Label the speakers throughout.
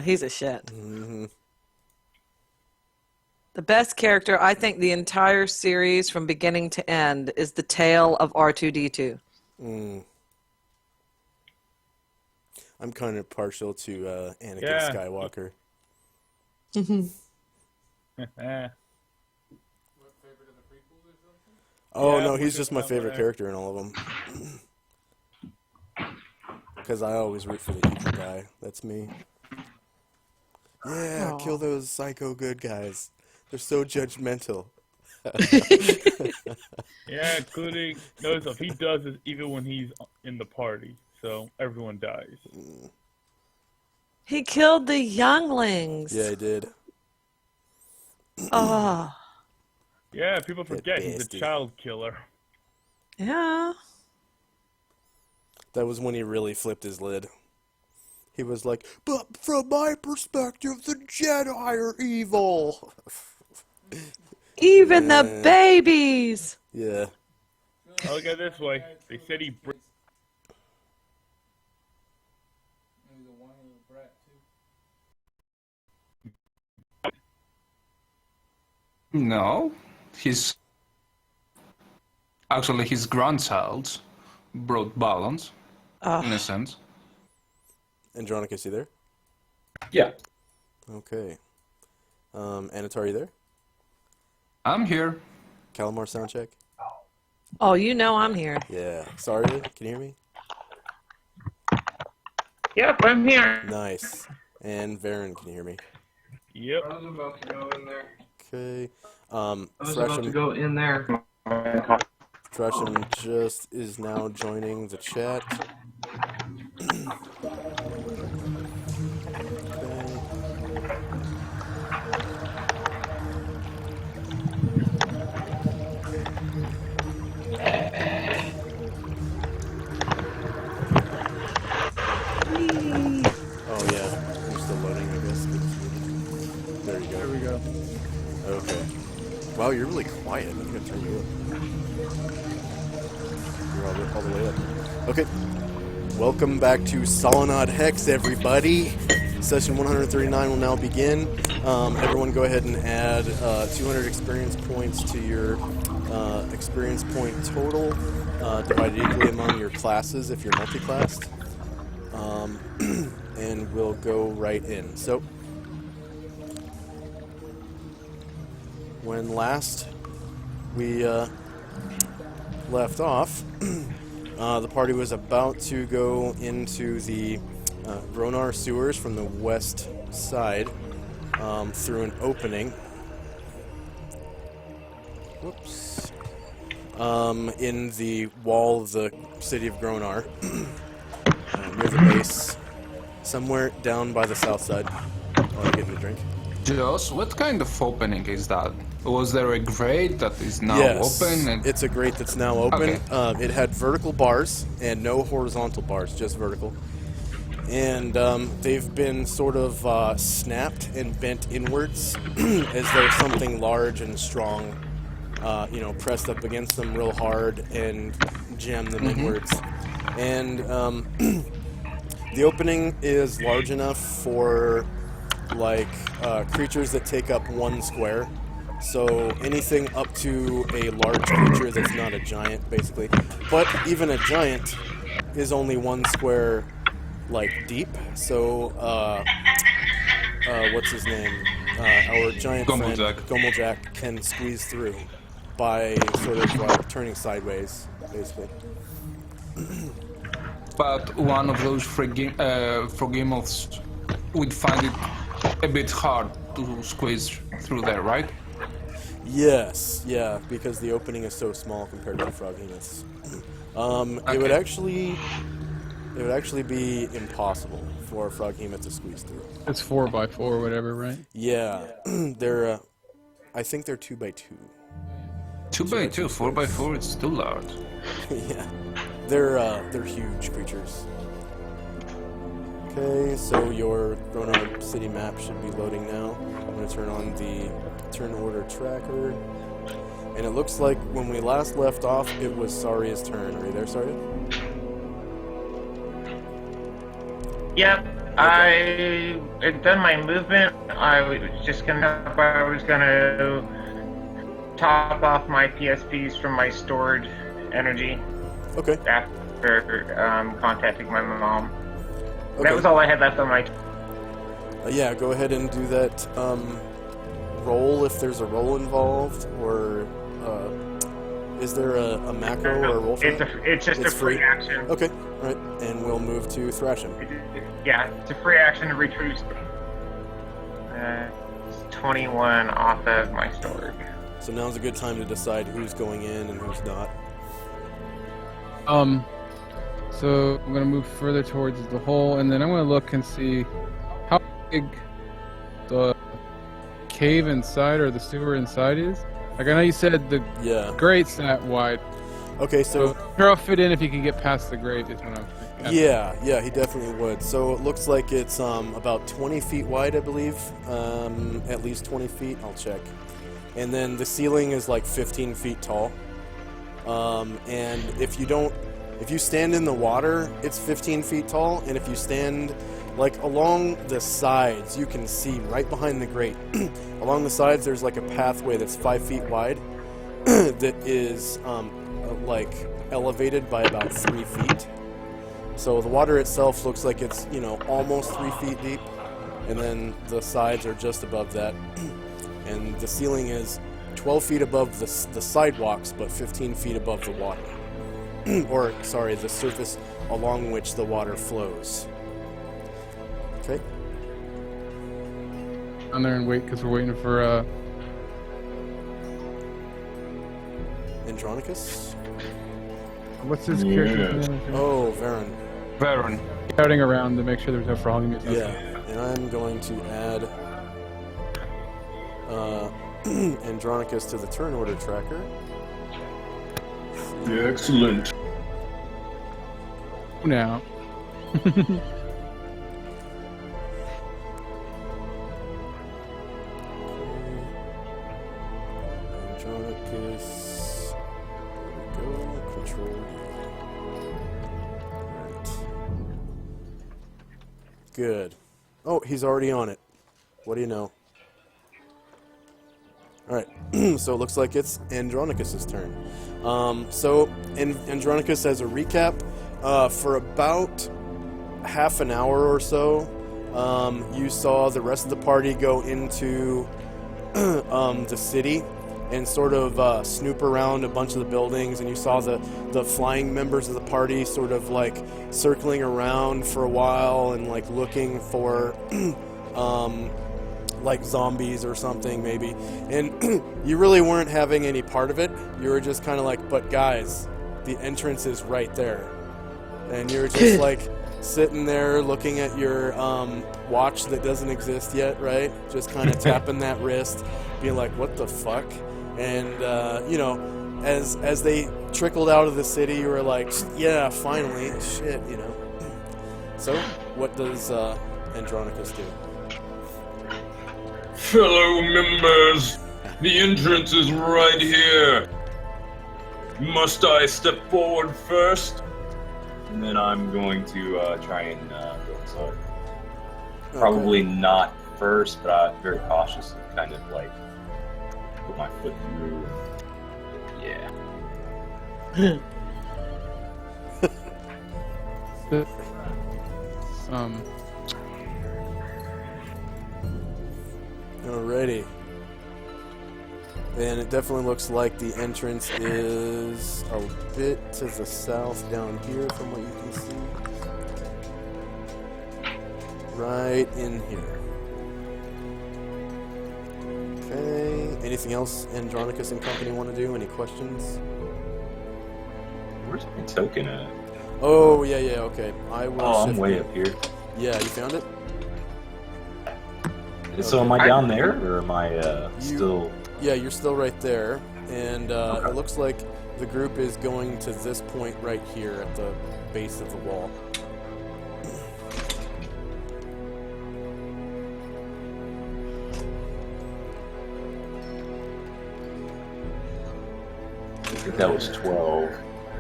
Speaker 1: He's a shit.
Speaker 2: Mm-hmm.
Speaker 1: The best character, I think, the entire series from beginning to end is the tale of R2-D2.
Speaker 2: Mm. I'm kind of partial to Anakin
Speaker 3: Yeah.
Speaker 2: Skywalker. Oh,
Speaker 3: Yeah,
Speaker 2: no,
Speaker 3: we're
Speaker 2: he's
Speaker 3: just
Speaker 2: just my
Speaker 3: down
Speaker 2: favorite
Speaker 3: there.
Speaker 2: character in all of them. Because I always root for the evil guy. That's me. Yeah, kill
Speaker 1: Oh.
Speaker 2: those psycho good guys. They're so judgmental.
Speaker 3: Yeah, including notice if he does this even when he's in the party, so everyone dies.
Speaker 1: He killed the
Speaker 2: Yeah,
Speaker 1: younglings.
Speaker 2: I did.
Speaker 1: Oh,
Speaker 3: Yeah, people
Speaker 2: That
Speaker 3: forget he's a
Speaker 2: bestie.
Speaker 3: child killer.
Speaker 1: yeah.
Speaker 2: That was when he really flipped his lid. He was like, but from my perspective, the Jedi are evil.
Speaker 1: Even the
Speaker 2: Yeah.
Speaker 1: babies.
Speaker 2: Yeah.
Speaker 3: I'll look at it this way. They said he.
Speaker 4: No, his actually his grandchild brought balance in a
Speaker 1: Oh,
Speaker 4: sense.
Speaker 2: Andronicus, you there?
Speaker 5: Yeah.
Speaker 2: Okay. Anatar, you there?
Speaker 4: I'm here.
Speaker 2: Calamar soundcheck?
Speaker 1: oh, you know I'm here.
Speaker 2: Yeah. Sorry, can you hear me?
Speaker 5: Yep, I'm here.
Speaker 2: Nice. And Varen, can you hear me?
Speaker 3: Yep.
Speaker 5: I was about to go in there.
Speaker 2: Okay.
Speaker 5: I was about to go in there.
Speaker 2: Thresham just is now joining the chat. Okay.
Speaker 1: Whee.
Speaker 2: Oh yeah, you're still loading, I guess. There you
Speaker 3: There
Speaker 2: go.
Speaker 3: we go.
Speaker 2: Okay. Wow, you're really quiet. I'm gonna turn you up. You're all the way up. Okay. Welcome back to Solynod Hex, everybody. Session 139 will now begin. Everyone go ahead and add 200 experience points to your experience point total, divided equally among your classes if you're multi-classed. And we'll go right in. So, when last we left off, the party was about to go into the Gronar sewers from the west side through an opening. Whoops. In the wall of the city of Gronar, near the base, somewhere down by the south side. While I get a drink.
Speaker 4: Joss, what kind of opening is that? Was there a grate that is now
Speaker 2: Yes,
Speaker 4: open? And
Speaker 2: it's a grate that's now open.
Speaker 4: Okay.
Speaker 2: It had vertical bars and no horizontal bars, just vertical. And they've been sort of snapped and bent inwards as though something large and strong, pressed up against them real hard and jammed them inwards. And the opening is large enough for creatures that take up 1 square. So anything up to a large creature that's not a giant, basically. But even a giant is only 1 square, deep. So, what's his name? Our giant friend,
Speaker 4: Gomeljack.
Speaker 2: Gomeljack, can squeeze through by sort of turning sideways, basically.
Speaker 4: but one of those frogimoths would find it a bit hard to squeeze through there, right?
Speaker 2: Yes, yeah, because the opening is so small compared to the froghemoths. It would actually be impossible for a froghemoth to squeeze through.
Speaker 6: It's 4x4, whatever, right?
Speaker 2: Yeah, they're. I think they're 2x2.
Speaker 4: 2x2, 4x4, it's too large.
Speaker 2: Yeah, they're huge creatures. Okay, so your Gronar city map should be loading now. I'm gonna turn on the turn order tracker, and it looks like when we last left off, it was Saria's turn. Are you there, Saria?
Speaker 5: Yep. I had done my movement. I was gonna top off my PSPs from my stored energy
Speaker 2: Okay.
Speaker 5: after contacting my mom.
Speaker 2: Okay.
Speaker 5: That was all I had left on my.
Speaker 2: Yeah, go ahead and do that roll if there's a roll involved, or is there a macro or a roll for that?
Speaker 5: It's just a free action.
Speaker 2: Okay, alright, and we'll move to thrash him.
Speaker 5: Yeah, it's a free action to retreat. It's 21 off of my storage.
Speaker 2: So now's a good time to decide who's going in and who's not.
Speaker 6: So I'm gonna move further towards the hole, and then I'm gonna look and see how big the cave inside or the sewer inside is. Like I know you said the grate's that wide.
Speaker 2: Okay, so
Speaker 6: Carol fit in if he could get past the grate. Is what I'm thinking.
Speaker 2: yeah, he definitely would. So it looks like it's about 20 feet wide, I believe. At least 20 feet. I'll check. And then the ceiling is like 15 feet tall. And if you stand in the water, it's 15 feet tall. And if you stand like along the sides, you can see right behind the grate. Along the sides, there's like a pathway that's 5 feet wide that is like elevated by about 3 feet. So the water itself looks like it's, almost 3 feet deep, and then the sides are just above that. And the ceiling is 12 feet above the sidewalks, but 15 feet above the water. Or, sorry, the surface along which the water flows. Okay.
Speaker 6: Down there and wait because we're waiting for
Speaker 2: Andronicus?
Speaker 6: what's his character's name?
Speaker 2: Oh, Varen.
Speaker 4: Varen.
Speaker 6: Scouting around to make sure there's no frogging.
Speaker 2: Yeah, and I'm going to add Andronicus to the turn order tracker.
Speaker 4: Excellent.
Speaker 6: Now.
Speaker 2: Andronicus. There we go. Control D. Right. Good. Oh, he's already on it. What do you know? Alright, so it looks like it's Andronicus' turn. Andronicus, as a recap, for about half an hour or so, you saw the rest of the party go into the city and sort of snoop around a bunch of the buildings, and you saw the flying members of the party sort of like circling around for a while and like looking for like zombies or something maybe, and you really weren't having any part of it. You were just kind of like, but guys, the entrance is right there, and you're just like sitting there looking at your watch that doesn't exist yet, right? Just kind of tapping that wrist, being like, what the fuck? And as they trickled out of the city, you were like, yeah, finally, shit, So what does Andronicus do?
Speaker 7: Fellow members, the entrance is right here. Must I step forward first? And then I'm going to try and go inside.
Speaker 2: Okay.
Speaker 7: Probably not first, but I'm very cautious and kind of like put my foot through. Yeah.
Speaker 2: Alrighty. And it definitely looks like the entrance is a bit to the south down here from what you can see. Right in here. Okay. Anything else Andronicus and company want to do? Any questions?
Speaker 7: Where's my token at?
Speaker 2: Oh, yeah, okay. I will
Speaker 7: Oh, I'm
Speaker 2: shift
Speaker 7: way
Speaker 2: you.
Speaker 7: up here.
Speaker 2: Yeah, you found it?
Speaker 7: So am I down there, or am I still...
Speaker 2: Yeah, you're still right there, and
Speaker 7: Okay.
Speaker 2: it looks like the group is going to this point right here at the base of the wall.
Speaker 7: I think that was 12.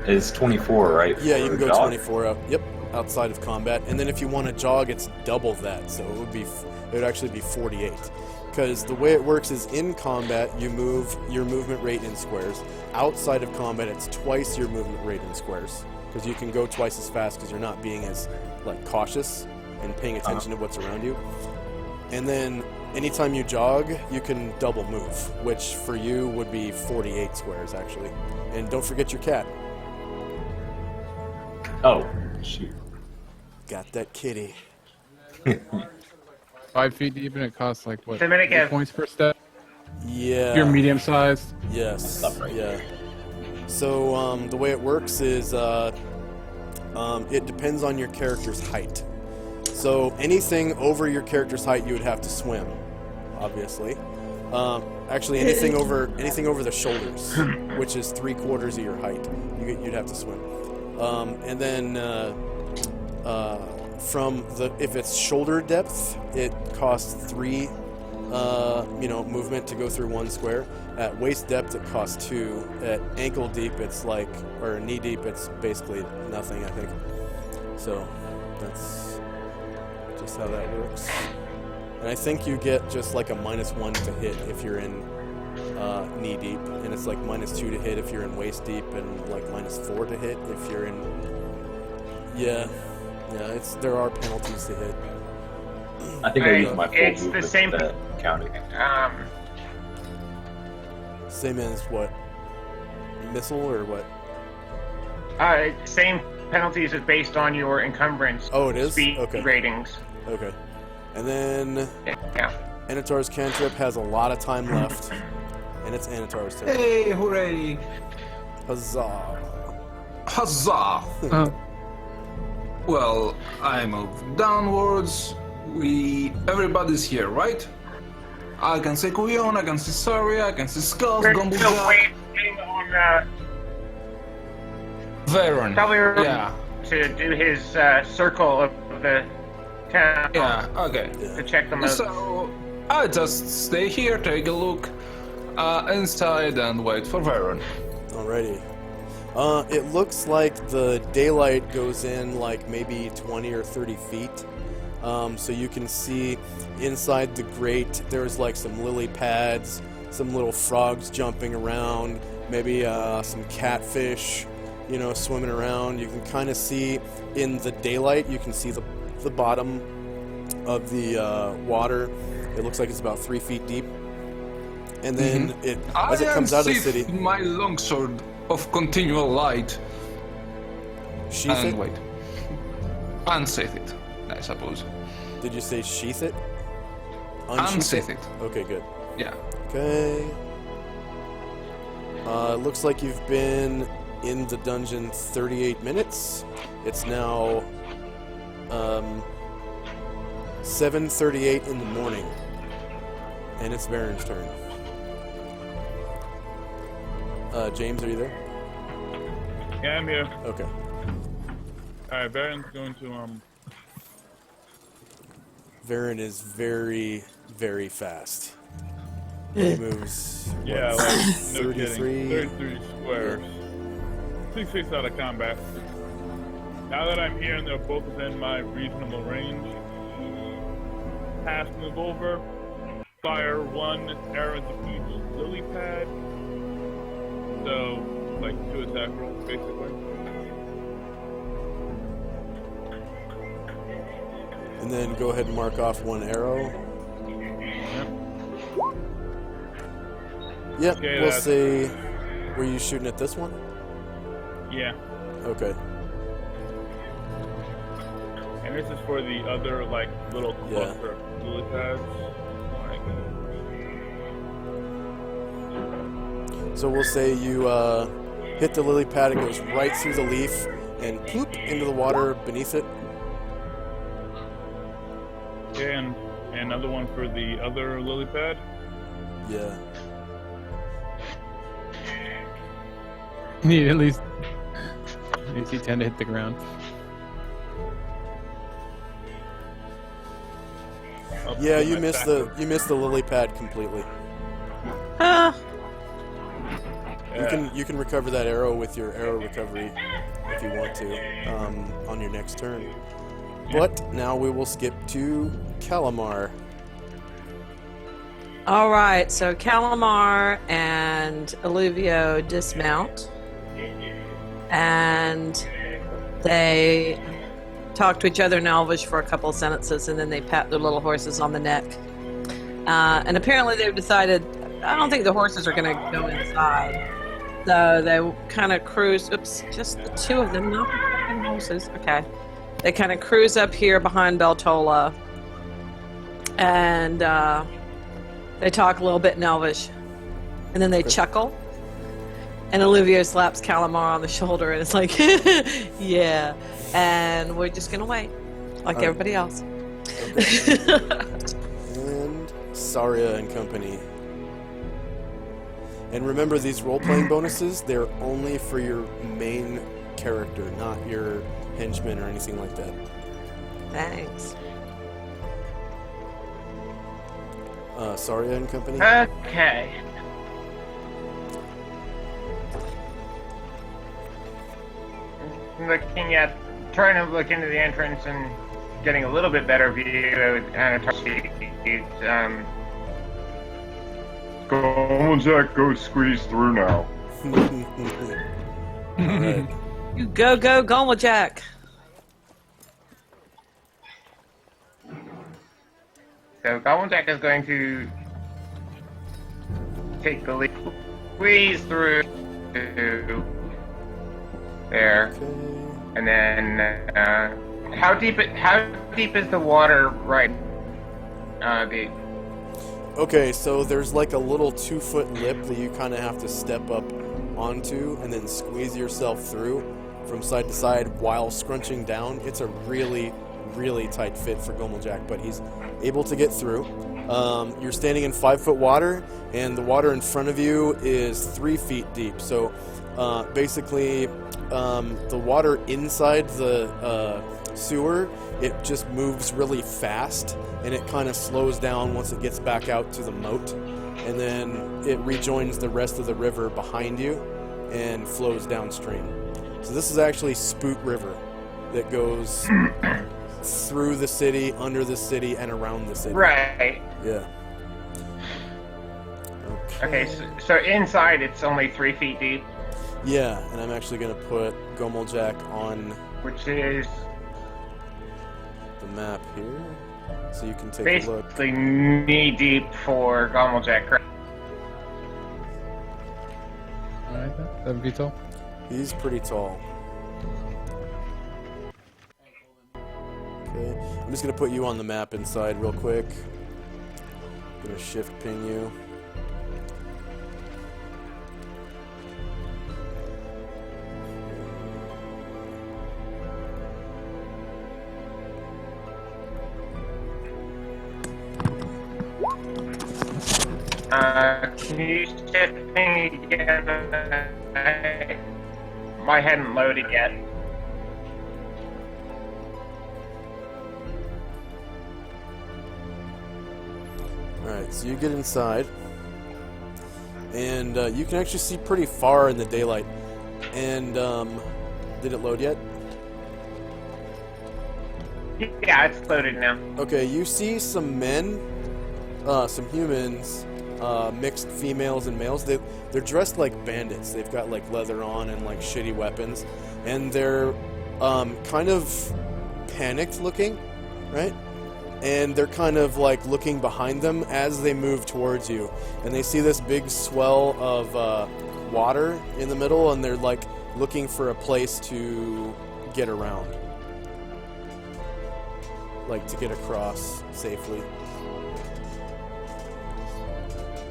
Speaker 7: It's 24, right?
Speaker 2: Yeah, you
Speaker 7: for
Speaker 2: can go
Speaker 7: dog?
Speaker 2: 24 up. Yep. outside of combat, and then if you want to jog, it's double that. So it would actually be 48. Because the way it works is in combat, you move your movement rate in squares. Outside of combat, it's twice your movement rate in squares. Because you can go twice as fast because you're not being as cautious and paying attention to what's around you. And then anytime you jog, you can double move, which for you would be 48 squares actually. And don't forget your cat.
Speaker 7: Oh, shoot.
Speaker 2: Got that kitty.
Speaker 6: 5 feet deep, and it costs like what?
Speaker 5: The minute
Speaker 6: 8 points per step.
Speaker 2: Yeah.
Speaker 6: You're medium sized.
Speaker 2: Yes.
Speaker 7: Stuff right
Speaker 2: Yeah. So the way it works is it depends on your character's height. So anything over your character's height, you would have to swim, obviously. Actually, anything over the shoulders, which is 3/4 of your height, you'd have to swim. And then if it's shoulder depth, it costs 3 movement to go through 1 square. At waist depth, it costs 2. At ankle deep, or knee deep, it's basically nothing, I think. So that's just how that works. And I think you get just like a -1 to hit if you're in knee deep, and it's like -2 to hit if you're in waist deep, and like -4 to hit if you're in. Yeah, there are penalties to hit.
Speaker 7: I think I used my full
Speaker 5: It's the
Speaker 7: movement
Speaker 5: same-
Speaker 7: to count it.
Speaker 2: Same as what? Missile or what?
Speaker 5: Same penalties is based on your encumbrance.
Speaker 2: Oh, it is?
Speaker 5: Speed
Speaker 2: Okay.
Speaker 5: ratings.
Speaker 2: Okay. And then
Speaker 5: Yeah.
Speaker 2: Anatar's cantrip has a lot of time left, and it's Anatar's turn.
Speaker 4: Hey, hooray!
Speaker 2: Huzzah!
Speaker 4: Huzzah! Well, I move downwards. Everybody's here, right? I can see Kuyon, I can see Saria, I can see Skulls,
Speaker 5: We're still
Speaker 4: Gumblejack,
Speaker 5: waiting on
Speaker 4: Varen.
Speaker 5: Talir
Speaker 4: Yeah,
Speaker 5: to do his circle of the town
Speaker 4: yeah, okay.
Speaker 5: to check them out.
Speaker 4: So, I just stay here, take a look inside and wait for Varen.
Speaker 2: Alrighty. It looks like the daylight goes in like maybe 20 or 30 feet. So you can see inside the grate there's like some lily pads, some little frogs jumping around, maybe some catfish, swimming around. You can kind of see in the daylight, you can see the bottom of the water. It looks like it's about 3 feet deep. And then as it comes out of the city,
Speaker 4: My longsword of continual light.
Speaker 2: sheath
Speaker 4: And
Speaker 2: it.
Speaker 4: wait. Unsheath it, I suppose.
Speaker 2: Did you say sheath it?
Speaker 4: Unsheath it.
Speaker 2: Okay, good.
Speaker 4: Yeah.
Speaker 2: Okay. Looks like you've been in the dungeon 38 minutes. It's now 7:38 in the morning, and it's Varen's turn. James, are you there?
Speaker 3: Yeah, I'm here.
Speaker 2: Okay.
Speaker 3: Alright, Baron's going to,
Speaker 2: Varen is very, very fast. He moves.
Speaker 3: yeah,
Speaker 2: what,
Speaker 3: like, no
Speaker 2: 33?
Speaker 3: kidding. 33 squares. 6 feet out of combat. Now that I'm here and they're both within my reasonable range, pass move over, fire 1 arrow to each lily pad. So, like 2 attack rolls, basically.
Speaker 2: And then go ahead and mark off 1 arrow. Yep,
Speaker 3: Okay,
Speaker 2: we'll
Speaker 3: that's-
Speaker 2: say. Were you shooting at this one?
Speaker 3: Yeah.
Speaker 2: Okay.
Speaker 3: And this is for the other, like, little
Speaker 2: Yeah.
Speaker 3: cluster of lily pads. Alright.
Speaker 2: So we'll say you hit the lily pad, it goes right through the leaf and ploop into the water beneath it.
Speaker 3: Okay, and another one for the other lily pad.
Speaker 2: Yeah.
Speaker 6: Need at least AC 10 to hit the ground.
Speaker 3: I'll
Speaker 2: Yeah,
Speaker 3: put
Speaker 2: you
Speaker 3: my
Speaker 2: missed
Speaker 3: back
Speaker 2: the lily pad completely.
Speaker 1: Ah,
Speaker 3: Yeah.
Speaker 2: You can recover that arrow with your arrow recovery if you want to on your next turn. But now we will skip to Calamar.
Speaker 1: All right, so Calamar and Alluvio dismount, and they talk to each other in Elvish for a couple of sentences, and then they pat their little horses on the neck. And apparently they've decided, I don't think the horses are going to go inside. So they kind of cruise, oops, just the two of them, not the fucking horses. Okay. They kind of cruise up here behind Beltola, and they talk a little bit in Elvish, and then they chuckle. And Olivia slaps Calamar on the shoulder, and it's like, yeah. And we're just gonna wait, like everybody else.
Speaker 2: And Saria and company. And remember, these role-playing bonuses, they're only for your main character, not your henchmen or anything like that.
Speaker 1: Thanks.
Speaker 2: Saria and company?
Speaker 5: Okay. Trying to look into the entrance and getting a little bit better view and
Speaker 8: Go, Jack, go squeeze through now.
Speaker 2: Alright.
Speaker 1: You go, Gomeljack.
Speaker 5: So Gomeljack is going to take the lead, squeeze through there, and then how deep is the water right?
Speaker 2: Okay, so there's like a little 2-foot lip that you kind of have to step up onto and then squeeze yourself through from side to side while scrunching down. It's a really, really tight fit for Gomeljack, but he's able to get through. You're standing in 5-foot water, and the water in front of you is 3 feet deep. So basically, the water inside the sewer, it just moves really fast, and it kind of slows down once it gets back out to the moat, and then it rejoins the rest of the river behind you and flows downstream. So this is actually Spoot River that goes through the city, under the city, and around the city.
Speaker 5: Right.
Speaker 2: Yeah.
Speaker 5: Okay, so inside it's only 3 feet deep.
Speaker 2: Yeah, and I'm actually going to put Gomeljack on
Speaker 5: Which is
Speaker 2: the map here, so you can take a look.
Speaker 5: basically knee deep for Gomeljack.
Speaker 6: Alright then. 7 feet tall.
Speaker 2: He's pretty tall. Okay, I'm just going to put you on the map inside real quick. I'm going to shift ping you.
Speaker 5: Can you shift me again? I hadn't loaded yet.
Speaker 2: Alright, so you get inside, and you can actually see pretty far in the daylight. And, did it load yet?
Speaker 5: Yeah, it's loaded now.
Speaker 2: Okay, you see some men, some humans, mixed females and males. They're dressed like bandits. They've got like leather on and like shitty weapons, and they're kind of panicked looking, right? And they're kind of like looking behind them as they move towards you, and they see this big swell of water in the middle, and they're like looking for a place to get around, like to get across safely.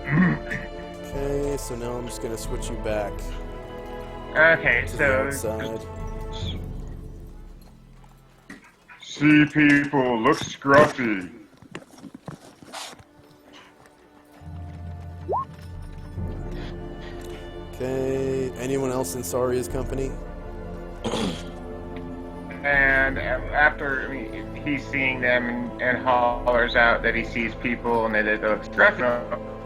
Speaker 2: Okay, so now I'm just gonna switch you back
Speaker 5: Okay,
Speaker 2: to the
Speaker 5: so
Speaker 2: outside.
Speaker 8: See people, look scruffy.
Speaker 2: Okay, anyone else in Saria's company?
Speaker 5: and after he's seeing them and hollers out that he sees people and that the scruffy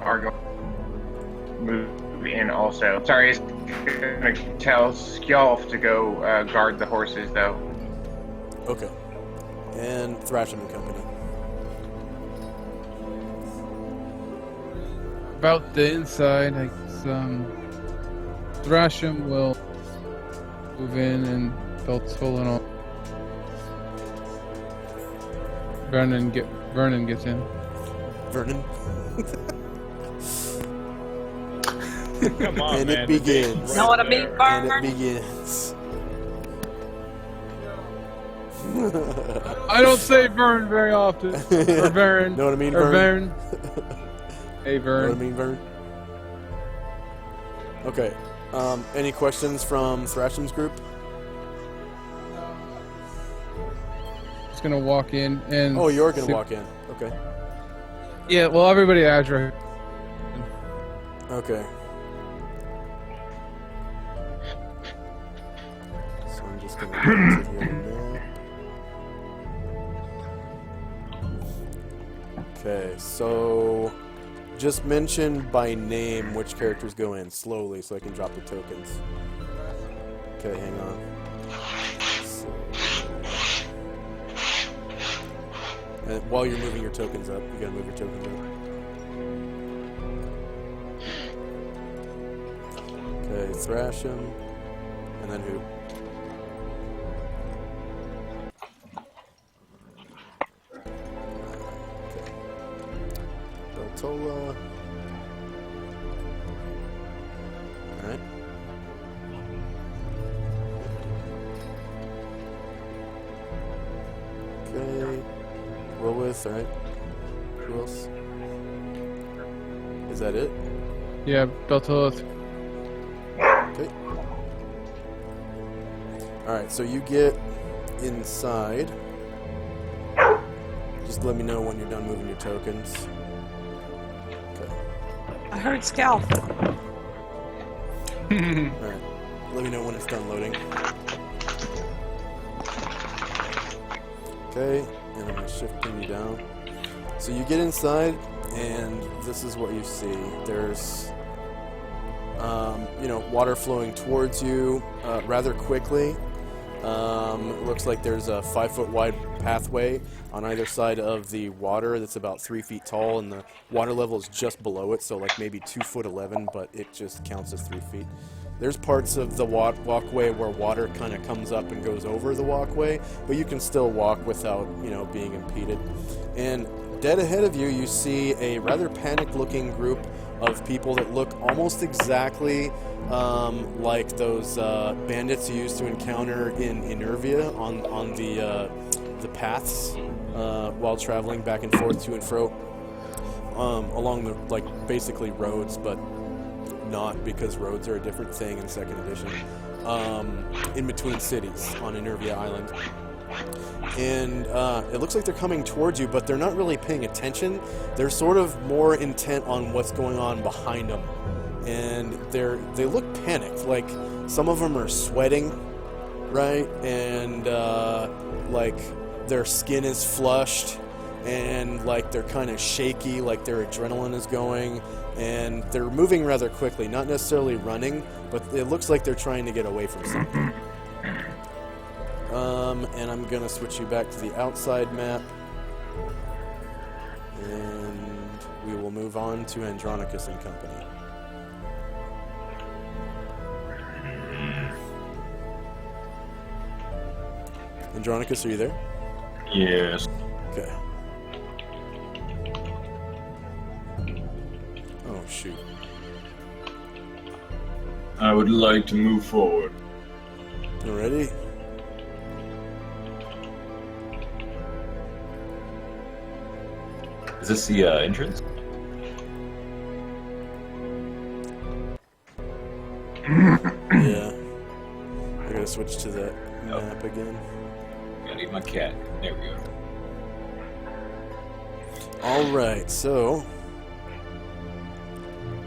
Speaker 5: are going to move in also. Sorry, gonna tell Skjolf to go guard the horses, though.
Speaker 2: Okay. And Thrasham and Company.
Speaker 6: About the inside, I guess, Thrasham will move in and Solynod. Vernon gets in.
Speaker 2: Vernon.
Speaker 3: Come on,
Speaker 2: And
Speaker 3: man.
Speaker 2: it begins.
Speaker 1: Know what I mean,
Speaker 3: there.
Speaker 2: And it
Speaker 1: Vern?
Speaker 2: begins.
Speaker 6: I don't say Vern very often. Or Vern.
Speaker 2: Know what I mean,
Speaker 6: Or
Speaker 2: Vern?
Speaker 6: Vern. Hey,
Speaker 2: Know what I
Speaker 6: Vern.
Speaker 2: mean, Vern? Okay. Any questions from Thrasham's group?
Speaker 6: Just gonna walk in and.
Speaker 2: Oh, you're gonna
Speaker 6: see-
Speaker 2: walk in. Okay.
Speaker 6: Yeah, well, everybody adds right.
Speaker 2: Okay. So I'm just gonna go to the other map. Okay, so just mention by name which characters go in slowly so I can drop the tokens. Okay, hang on. So, and while you're moving your tokens up, you gotta move your tokens up. Okay, Thrasham, and then who? Okay. Beltola. Alright. Okay. Lilith, alright. Who else? Is that it?
Speaker 6: Yeah, Beltola.
Speaker 2: Okay. Alright, so you get inside. Just let me know when you're done moving your tokens. Okay.
Speaker 1: I heard Scalp.
Speaker 2: Alright. Let me know when it's done loading. Okay, and I'm gonna shift pin you down. So you get inside, and this is what you see. There's water flowing towards you rather quickly. It looks like there's a 5-foot wide pathway on either side of the water that's about 3 feet tall, and the water level is just below it, so like maybe 2'11", but it just counts as 3 feet. There's parts of the walkway where water kind of comes up and goes over the walkway, but you can still walk without, being impeded. And dead ahead of you, you see a rather panicked-looking group of people that look almost exactly like those bandits you used to encounter in Inervia on the paths while traveling back and forth to and fro along the basically roads, but not, because roads are a different thing in 2nd edition. In between cities on Inervia Island. And it looks like they're coming towards you, but they're not really paying attention. They're sort of more intent on what's going on behind them. And they look panicked. Like, some of them are sweating, right? And their skin is flushed, and they're kind of shaky, like their adrenaline is going. And they're moving rather quickly, not necessarily running, but it looks like they're trying to get away from something. And I'm gonna switch you back to the outside map, and we will move on to Andronicus and Company. Andronicus, are you there?
Speaker 7: Yes.
Speaker 2: Okay. Oh, shoot.
Speaker 7: I would like to move forward.
Speaker 2: You ready?
Speaker 7: Is this the entrance?
Speaker 2: Yeah. I gotta switch to that map again.
Speaker 7: Gotta eat my cat. There we go.
Speaker 2: Alright, so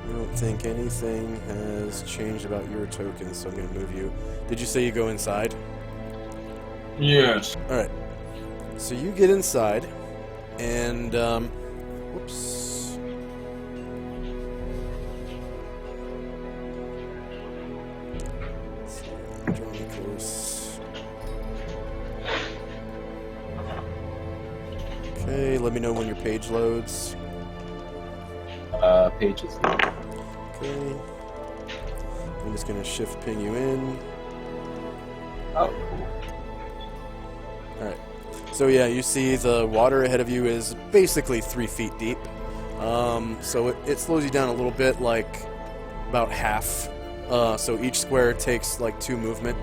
Speaker 2: I don't think anything has changed about your tokens, so I'm gonna move you. Did you say you go inside?
Speaker 7: Yes.
Speaker 2: Alright. So you get inside, and whoops. horse. Okay, let me know when your page loads.
Speaker 7: Pages.
Speaker 2: Okay. I'm just gonna shift ping you in.
Speaker 7: Oh, cool.
Speaker 2: Alright. So yeah, you see the water ahead of you is basically 3 feet deep. So it slows you down a little bit, like about half. So each square takes like 2 movement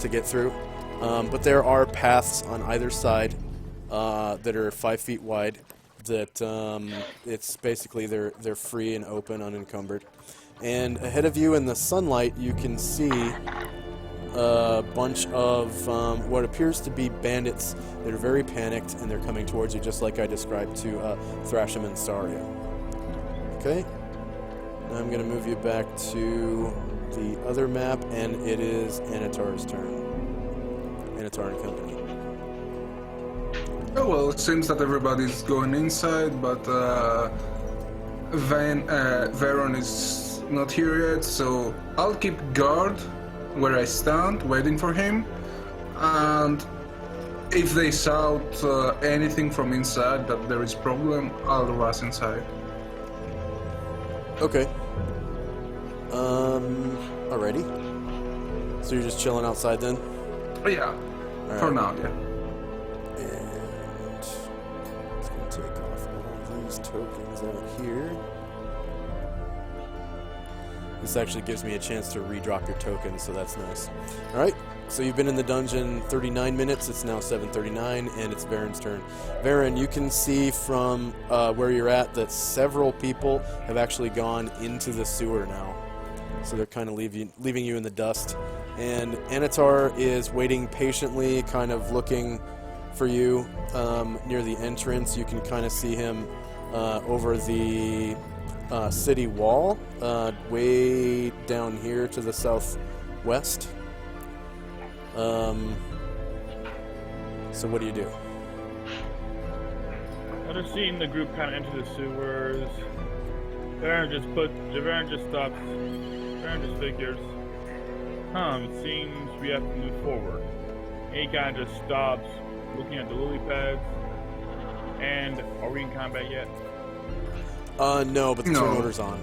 Speaker 2: to get through. But there are paths on either side that are 5 feet wide. That it's basically they're free and open, unencumbered. And ahead of you in the sunlight, you can see a bunch of what appears to be bandits that are very panicked, and they're coming towards you, just like I described to Thrasham and Saria. Okay? Now I'm going to move you back to the other map, and it is Anatar's turn. Anatar and Company.
Speaker 4: Oh well, it seems that everybody's going inside, but Veron is not here yet, so I'll keep guard where I stand, waiting for him, and if they shout anything from inside that there is problem, I'll rush inside.
Speaker 2: Okay. Alrighty. So you're just chilling outside then?
Speaker 4: Yeah,
Speaker 2: All
Speaker 4: for
Speaker 2: right.
Speaker 4: now, yeah.
Speaker 2: And it's going to take off all these tokens out here. This actually gives me a chance to redrop your tokens, so that's nice. Alright, so you've been in the dungeon 39 minutes, it's now 7:39, and it's Varen's turn. Varen, you can see from where you're at that several people have actually gone into the sewer now. So they're kind of leaving you in the dust. And Anatar is waiting patiently, kind of looking for you near the entrance. You can kind of see him over the city wall, way down here to the southwest. So what do you do?
Speaker 3: After seeing the group kind of enter the sewers, Varen just stops. Varen just figures, it seems we have to move forward. And he kind of just stops, looking at the lily pads. And are we in combat yet?
Speaker 2: No, but the turn order's on.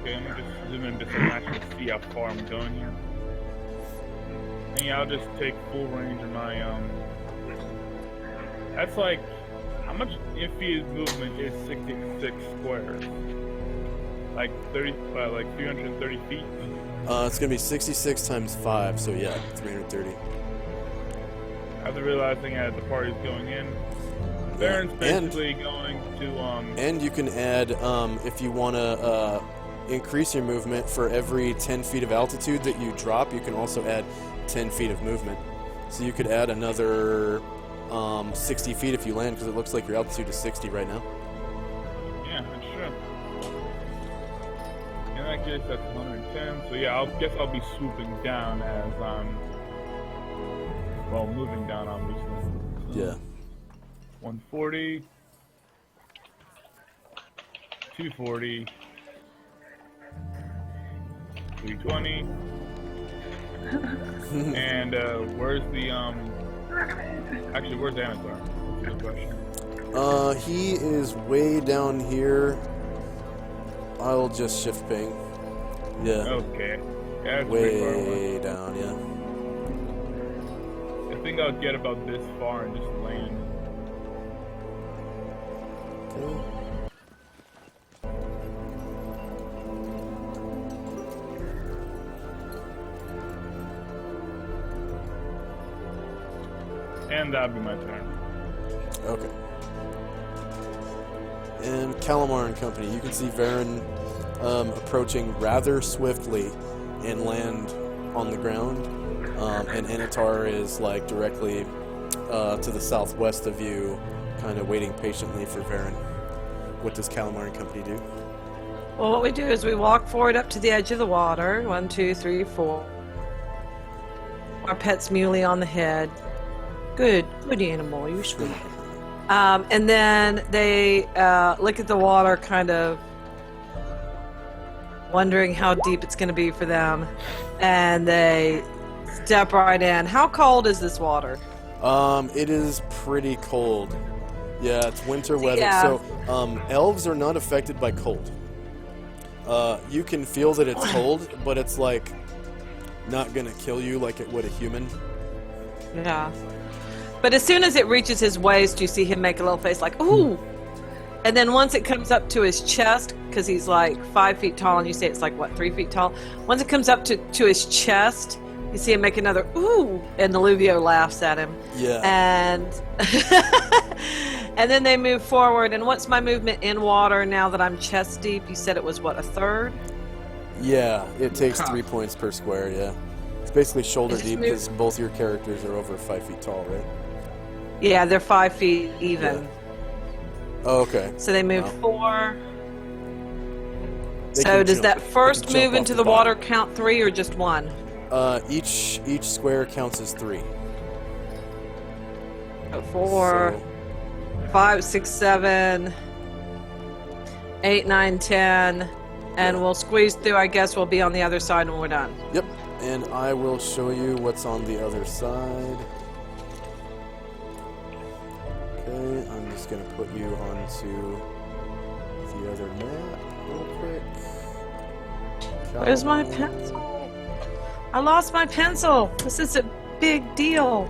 Speaker 3: Okay, let me just zoom in just so I can see how far I'm going here. And yeah, I'll just take full range of my that's like, how much infused movement is 66 squares? Like 330 feet?
Speaker 2: It's gonna be 66 times 5, so yeah, 330.
Speaker 3: After realizing that the party's going in, Baron's basically going to
Speaker 2: And you can add, if you want to increase your movement for every 10 feet of altitude that you drop, you can also add 10 feet of movement. So you could add another 60 feet if you land, because it looks like your altitude is 60 right now.
Speaker 3: yeah, that's true. In that case, that's 110. So yeah, I guess I'll be swooping down as moving down obviously.
Speaker 2: Yeah.
Speaker 3: 140, 240, 320, and where's the actually where's Anatar? That's a good question.
Speaker 2: He is way down here. I'll just shift ping. Yeah.
Speaker 3: Okay. Yeah, that's pretty far away.
Speaker 2: Way down, yeah.
Speaker 3: I think I'll get about this far and just land.
Speaker 2: Okay.
Speaker 3: And that'll be my turn.
Speaker 2: Okay. And Calamar and Company, you can see Varen approaching rather swiftly and land on the ground. And Anatar is like directly to the southwest of you, kind of waiting patiently for Varen. What does Calamar and Company do?
Speaker 1: Well, what we do is we walk forward up to the edge of the water. 1, 2, 3, 4. Our pet's muley on the head. Good animal, you're sweet. And then they look at the water, kind of wondering how deep it's going to be for them. And they step right in. How cold is this water?
Speaker 2: It is pretty cold. Yeah, it's winter weather.
Speaker 1: Yeah.
Speaker 2: So, elves are not affected by cold. You can feel that it's cold, but it's like not gonna kill you like it would a human.
Speaker 1: Yeah. But as soon as it reaches his waist, you see him make a little face like, ooh. And then once it comes up to his chest, because he's like 5 feet tall, and you say it's like, what, 3 feet tall? Once it comes up to his chest, you see him make another ooh, and Naluvio laughs at him.
Speaker 2: Yeah.
Speaker 1: And and then they move forward. And what's my movement in water now that I'm chest deep? You said it was, what, a third?
Speaker 2: Yeah, it takes 3 points per square, yeah. It's basically shoulder
Speaker 1: Just
Speaker 2: deep
Speaker 1: move-
Speaker 2: because both your characters are over 5 feet tall, right?
Speaker 1: Yeah, they're 5 feet even.
Speaker 2: Yeah. Oh, okay.
Speaker 1: So they move
Speaker 2: Wow.
Speaker 1: 4.
Speaker 2: They
Speaker 1: So
Speaker 2: can
Speaker 1: does
Speaker 2: jump.
Speaker 1: that
Speaker 2: They can
Speaker 1: first
Speaker 2: jump
Speaker 1: move
Speaker 2: off
Speaker 1: into
Speaker 2: the
Speaker 1: the water
Speaker 2: bottom.
Speaker 1: count 3 or just 1?
Speaker 2: Each square counts as 3.
Speaker 1: 4,
Speaker 2: So,
Speaker 1: 5, 6, 7, 8, 9, 10, and we'll squeeze through. I guess we'll be on the other side when we're done.
Speaker 2: yep, and I will show you what's on the other side. Okay, I'm just gonna put you onto the other map real quick.
Speaker 1: Where's my
Speaker 2: Calamar.
Speaker 1: pencil? I lost my pencil. This is a big deal.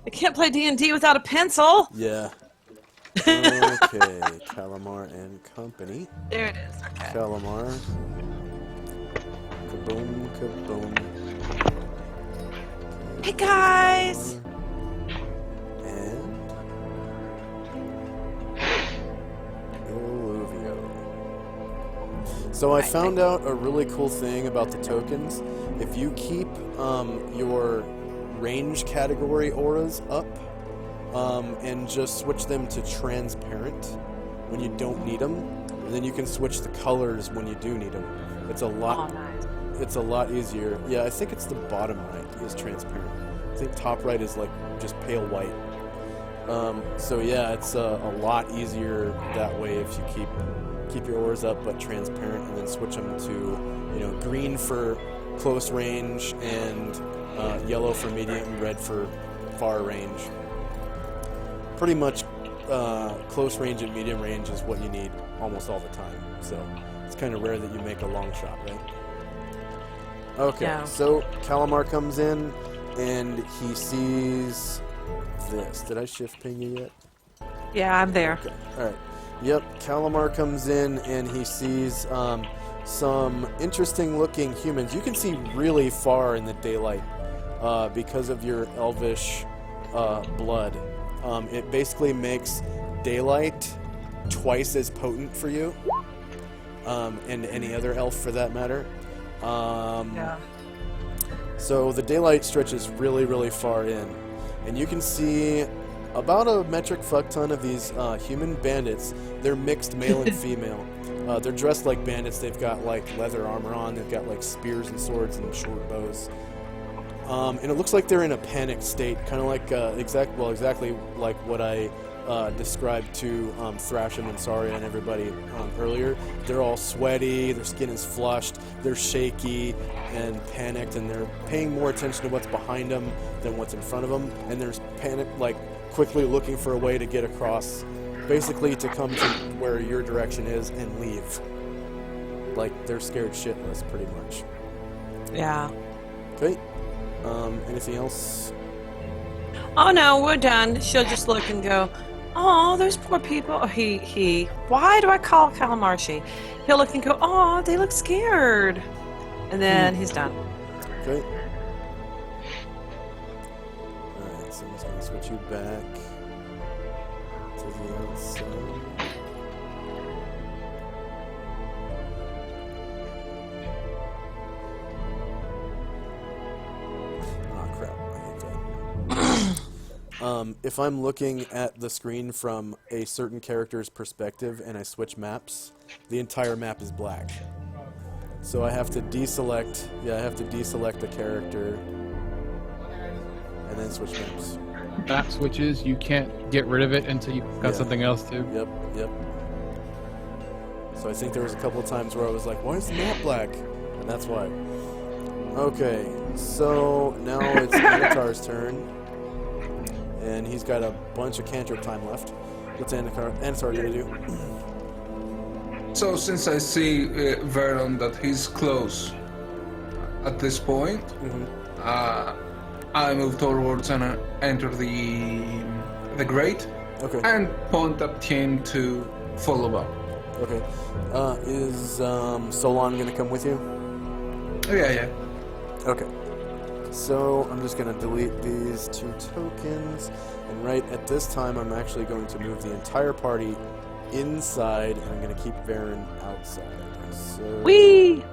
Speaker 1: I can't play D&D without a pencil.
Speaker 2: Yeah. Okay, Calamar and Company.
Speaker 1: There it is. Okay.
Speaker 2: Calamar. Kaboom, kaboom.
Speaker 1: Hey guys.
Speaker 2: And Illuvio. So I found out a really cool thing about the tokens. If you keep your range category auras up and just switch them to transparent when you don't need them, and then you can switch the colors when you do need them. It's a lot.
Speaker 1: Oh, nice.
Speaker 2: It's a lot easier. Yeah, I think it's the bottom right is transparent. I think top right is like just pale white. So yeah, it's a lot easier that way if you keep your auras up but transparent, and then switch them to green for close range and yellow for medium, red for far range. Pretty much close range and medium range is what you need almost all the time. So it's kind of rare that you make a long shot, right? Okay,
Speaker 1: Yeah.
Speaker 2: so Calamar comes in and he sees this. Did I shift ping you yet?
Speaker 1: Yeah, I'm there.
Speaker 2: Okay, alright. Yep, Calamar comes in and he sees some interesting looking humans. You can see really far in the daylight because of your elvish blood. It basically makes daylight twice as potent for you, and any other elf for that matter.
Speaker 1: Yeah.
Speaker 2: So the daylight stretches really, really far in, and you can see about a metric fuck ton of these human bandits. They're mixed male and female. They're dressed like bandits. They've got like leather armor on. They've got like spears and swords and short bows. And it looks like they're in a panicked state, kind of like exactly like what I described to Thrashim and Saria and everybody earlier. They're all sweaty, their skin is flushed, they're shaky and panicked, and they're paying more attention to what's behind them than what's in front of them. And there's panic, like quickly looking for a way to get across, basically to come to where your direction is and leave. Like they're scared shitless, pretty much.
Speaker 1: Yeah.
Speaker 2: Okay. Anything else?
Speaker 1: Oh no, we're done. She'll just look and go, oh, those poor people. Or he. Why do I call Calamar she? He'll look and go, oh, they look scared. And then he's done.
Speaker 2: Okay. Alright, so I'm just going to switch you back to the outside. Oh crap, I hate that. If I'm looking at the screen from a certain character's perspective and I switch maps, the entire map is black. So I have to deselect, I have to deselect the character and then switch maps.
Speaker 6: Map switches, you can't get rid of it until you've got
Speaker 2: Yeah.
Speaker 6: something else to.
Speaker 2: Yep. So I think there was a couple of times where I was like, why is the map black? And that's why. Okay, so now it's Anatar's turn. And he's got a bunch of cantrip time left. What's Anatar gonna do?
Speaker 4: So since I see Veron that he's close at this point, I move towards and enter the grate
Speaker 2: Okay.
Speaker 4: and point at him to follow up.
Speaker 2: Okay. Is Solon gonna come with you?
Speaker 4: Yeah.
Speaker 2: Okay. So I'm just gonna delete these 2 tokens, and right at this time I'm actually going to move the entire party inside, and I'm gonna keep Varen outside. So
Speaker 1: Whee!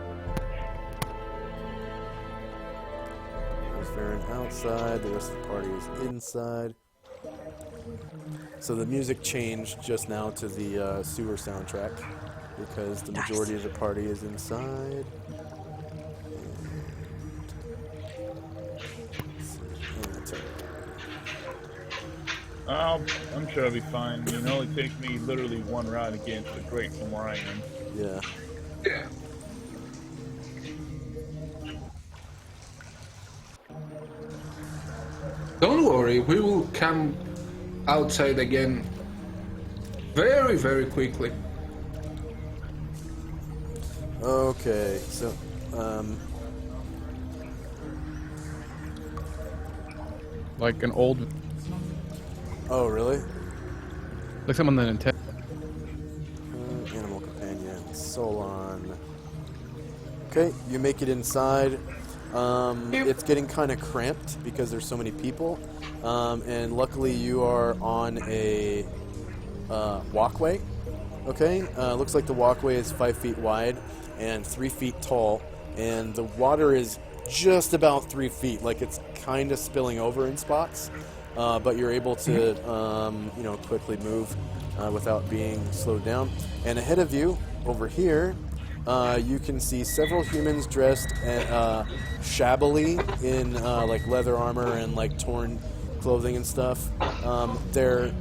Speaker 2: there's Varen outside, the rest of the party is inside. So the music changed just now to the sewer soundtrack because the majority of the party is inside.
Speaker 3: I'm sure it'll be fine. It only takes me literally 1 round against the grate from where I am.
Speaker 2: Yeah.
Speaker 4: Yeah. Don't worry, we will come outside again very, very quickly.
Speaker 2: Okay, so
Speaker 6: Like an old,
Speaker 2: oh really?
Speaker 6: like someone on the Nintendo.
Speaker 2: Animal companion, Solon. Okay, you make it inside. It's getting kind of cramped because there's so many people, and luckily you are on a walkway. Okay, looks like the walkway is 5 feet wide and 3 feet tall, and the water is just about 3 feet. Like it's kind of spilling over in spots, but you're able to, quickly move without being slowed down. And ahead of you, over here, you can see several humans dressed shabbily in like leather armor and like torn clothing and stuff. They're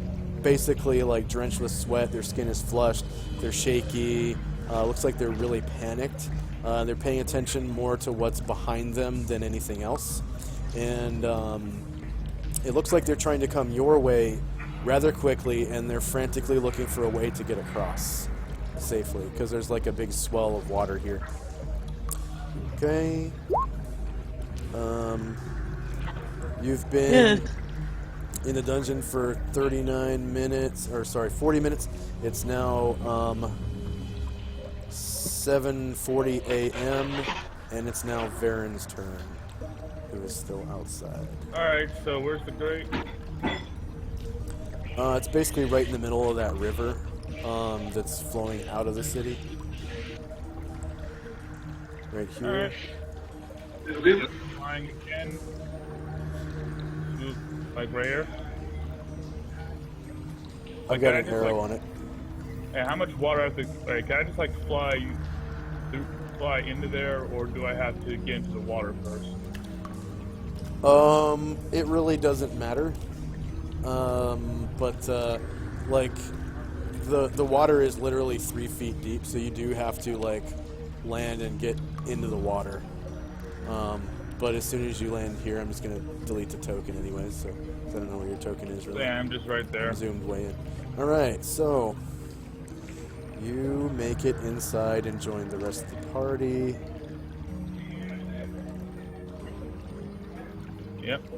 Speaker 2: basically like drenched with sweat. Their skin is flushed. They're shaky. Looks like they're really panicked. They're paying attention more to what's behind them than anything else. And it looks like they're trying to come your way rather quickly, and they're frantically looking for a way to get across safely because there's like a big swell of water here. Okay. You've been in the dungeon for 40 minutes. It's now 7:40 a.m. and it's now Varen's turn, who is still outside.
Speaker 3: Alright, so where's the grate?
Speaker 2: It's basically right in the middle of that river that's flowing out of the city. Right here.
Speaker 3: Alright. Flying again. Like right here.
Speaker 2: I've got an arrow on it.
Speaker 3: Hey, how much water I have to? Like, can I just like fly into there, or do I have to get into the water first?
Speaker 2: It really doesn't matter. But like the water is literally 3 feet deep, so you do have to like land and get into the water. But as soon as you land here, I'm just gonna delete the token anyways, so I don't know where your token is really.
Speaker 3: Yeah, I'm just right there.
Speaker 2: I'm zoomed way in. All right, so you make it inside and join the rest of the party.
Speaker 3: Yep.
Speaker 2: Okay.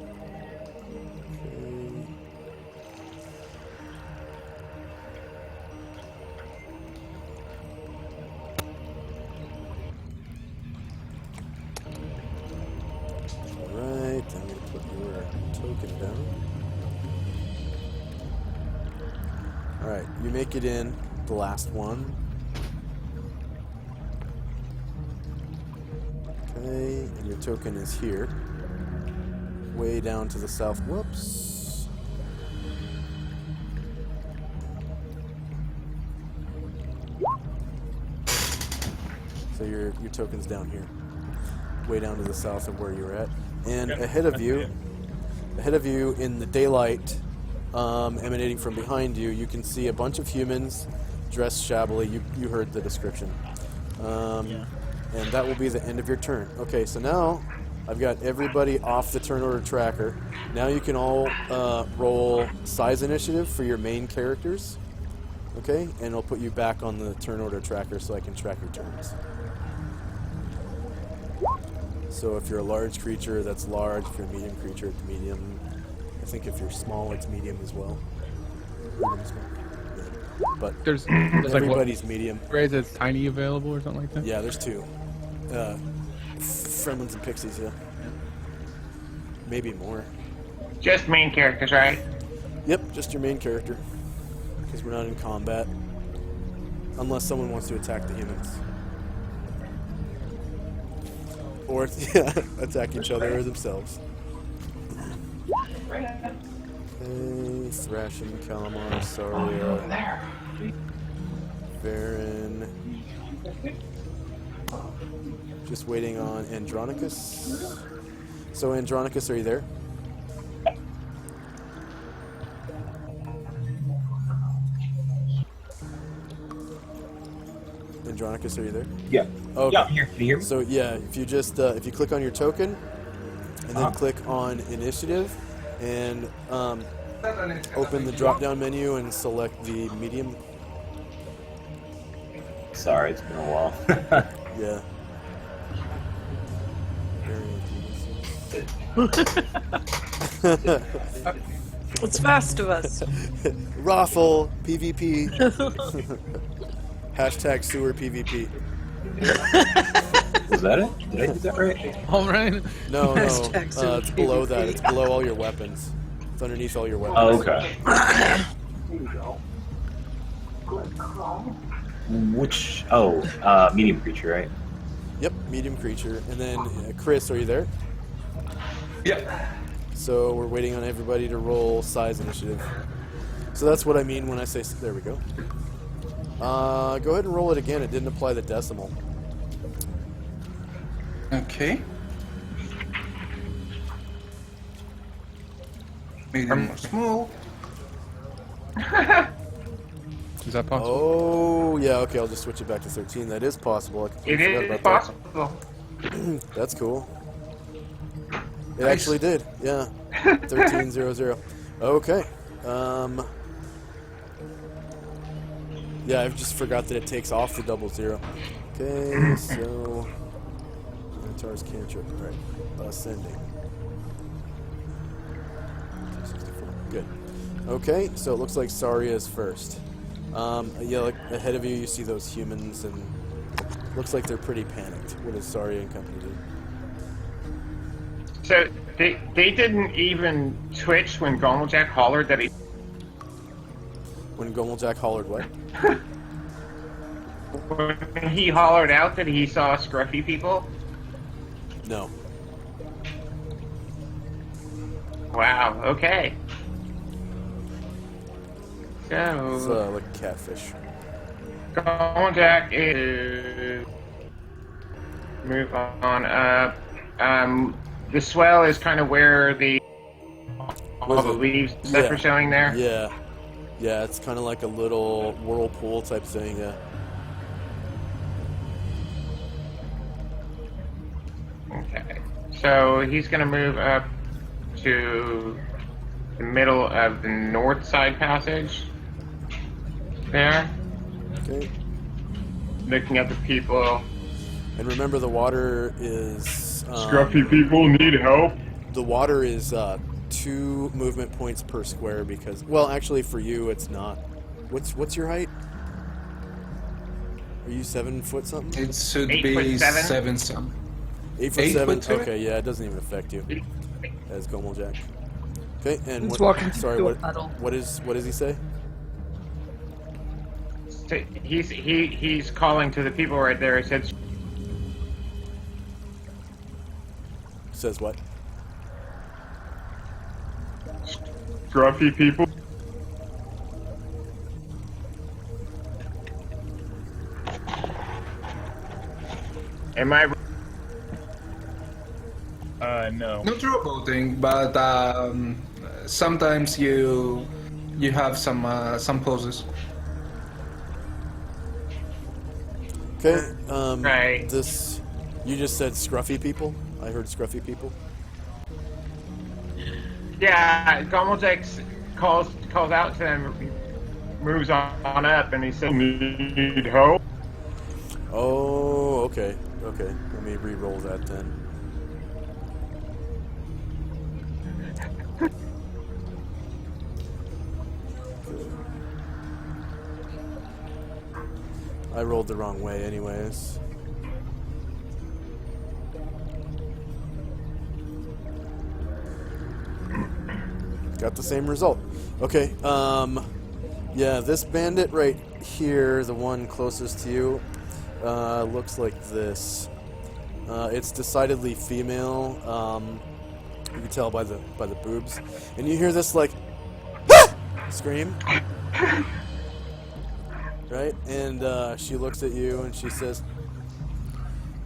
Speaker 2: Alright, I'm going to put your token down. Alright, you make it in, the last one. Okay, and your token is here. Way down to the south. Whoops. So your token's down here. Way down to the south of where you're at. And ahead of you in the daylight emanating from behind you, you can see a bunch of humans dressed shabbily. You heard the description. And that will be the end of your turn. Okay, so now I've got everybody off the turn order tracker. Now you can all roll size initiative for your main characters. Okay, and it'll put you back on the turn order tracker so I can track your turns. So if you're a large creature, that's large. If you're a medium creature, it's medium. I think if you're small, it's medium as well. Medium, small. Yeah. But
Speaker 6: There's
Speaker 2: everybody's
Speaker 6: like
Speaker 2: medium.
Speaker 6: grades that's tiny available or something like that.
Speaker 2: Yeah, there's 2. Fremlins and Pixies, yeah. Maybe more.
Speaker 5: Just main characters, right?
Speaker 2: Yep, just your main character. Because we're not in combat. Unless someone wants to attack the humans. Or, yeah, attack each other or themselves. Okay, Thrashing, Kalmar, Saria, Varen. Just waiting on Andronicus. So, Andronicus, are you there? Andronicus, are you there?
Speaker 7: Yeah.
Speaker 2: Okay.
Speaker 7: Yeah, I'm here. Can you hear me?
Speaker 2: So yeah, if you just if you click on your token, and then click on initiative, and open the drop-down menu and select the medium.
Speaker 7: Sorry, it's been a while.
Speaker 2: Yeah.
Speaker 1: What's fast of us?
Speaker 2: Raffle PvP. Hashtag sewer PvP.
Speaker 7: Was that it? Did I do that right?
Speaker 6: All right.
Speaker 2: No,
Speaker 1: Hashtag sewer
Speaker 2: it's below
Speaker 1: PvP.
Speaker 2: that. It's below all your weapons. It's underneath all your weapons.
Speaker 7: Oh, okay. Which? Oh, medium creature, right?
Speaker 2: Yep, medium creature. And then Chris, are you there?
Speaker 4: Yep.
Speaker 2: So we're waiting on everybody to roll size initiative. So that's what I mean when I say... There we go. Go ahead and roll it again. It didn't apply the decimal.
Speaker 4: Okay. Medium or small.
Speaker 6: Is that possible?
Speaker 2: Oh, yeah, okay, I'll just switch it back to 13. That is possible. I
Speaker 5: It
Speaker 2: forgot
Speaker 5: is
Speaker 2: about
Speaker 5: possible.
Speaker 2: that. That's cool. It actually did, yeah. 1300. Okay. Yeah, I just forgot that it takes off the 00. Okay, so... Minotaur's cantrip, right. Ascending. 264, good. Okay, so it looks like Saria is first. Yeah, like ahead of you, you see those humans, and looks like they're pretty panicked. What does Saria and company do?
Speaker 5: So they didn't even twitch when Gomeljack hollered that he.
Speaker 2: When Gomeljack hollered what?
Speaker 5: When he hollered out that he saw scruffy people.
Speaker 2: No.
Speaker 5: Wow. Okay.
Speaker 2: It's
Speaker 5: So
Speaker 2: like a catfish.
Speaker 5: Gomeljack is move on up. The swell is kind of where all the leaves that are showing there.
Speaker 2: Yeah. Yeah, it's kind of like a little whirlpool type thing, yeah.
Speaker 5: Okay. So he's going to move up to the middle of the north side passage. There.
Speaker 2: Okay.
Speaker 5: Looking at the people.
Speaker 2: And remember, the water is...
Speaker 8: Scruffy people need help.
Speaker 2: The water is 2 movement points per square because... Well, actually, for you, it's not. What's your height? Are you 7 foot something?
Speaker 4: It should
Speaker 5: 8'7".
Speaker 4: be 7 some.
Speaker 2: 8 foot
Speaker 4: 8
Speaker 2: 7?
Speaker 4: foot 2?
Speaker 2: Okay, yeah, it doesn't even affect you as Gomeljack. Okay, and
Speaker 1: He's
Speaker 2: what...
Speaker 1: walking
Speaker 2: Sorry,
Speaker 1: through a
Speaker 2: what
Speaker 1: puddle.
Speaker 2: does he say?
Speaker 5: So he's calling to the people right there. He said,
Speaker 2: Says what?
Speaker 8: Scruffy people.
Speaker 5: "Am I?"
Speaker 3: No.
Speaker 4: Not roboting, but sometimes you have some poses.
Speaker 2: Okay.
Speaker 5: Right.
Speaker 2: This. You just said scruffy people. I heard scruffy people.
Speaker 5: Yeah, Gomeldex calls out to them, he moves on up, and he says,
Speaker 8: Need help?
Speaker 2: Oh, okay. Okay. Let me re-roll that then. I rolled the wrong way anyways. Got the same result. Okay, yeah, this bandit right here, the one closest to you, looks like this. It's decidedly female. You can tell by the boobs, and you hear this like scream, right? And she looks at you and she says,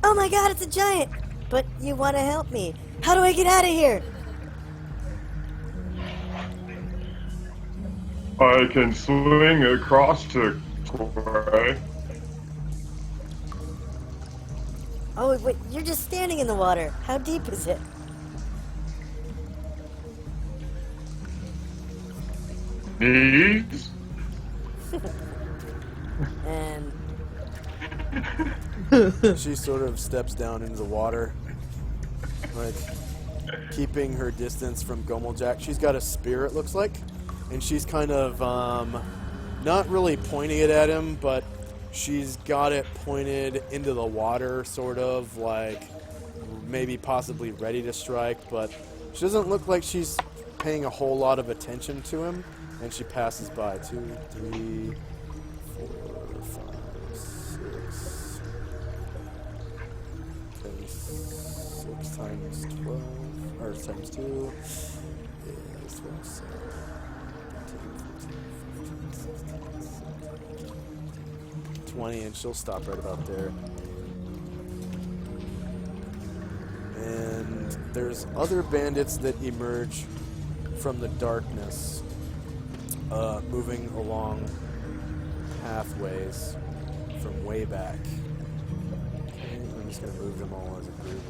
Speaker 9: Oh my god, it's a giant! But you want to help me. How do I get out of here?
Speaker 8: I can swing across to way.
Speaker 9: Oh, wait, you're just standing in the water. How deep is it?
Speaker 8: Knees?
Speaker 9: And
Speaker 2: she sort of steps down into the water, like keeping her distance from Gomeljack. She's got a spear, it looks like, and she's kind of not really pointing it at him, but she's got it pointed into the water, sort of like maybe possibly ready to strike, but she doesn't look like she's paying a whole lot of attention to him, and she passes by. 2, 3, 4, 5, 6. Okay, 6 times 12, or times 2 is 12, 7, 20, and she'll stop right about there. And there's other bandits that emerge from the darkness, moving along pathways from way back. Okay, I'm just going to move them all as a group.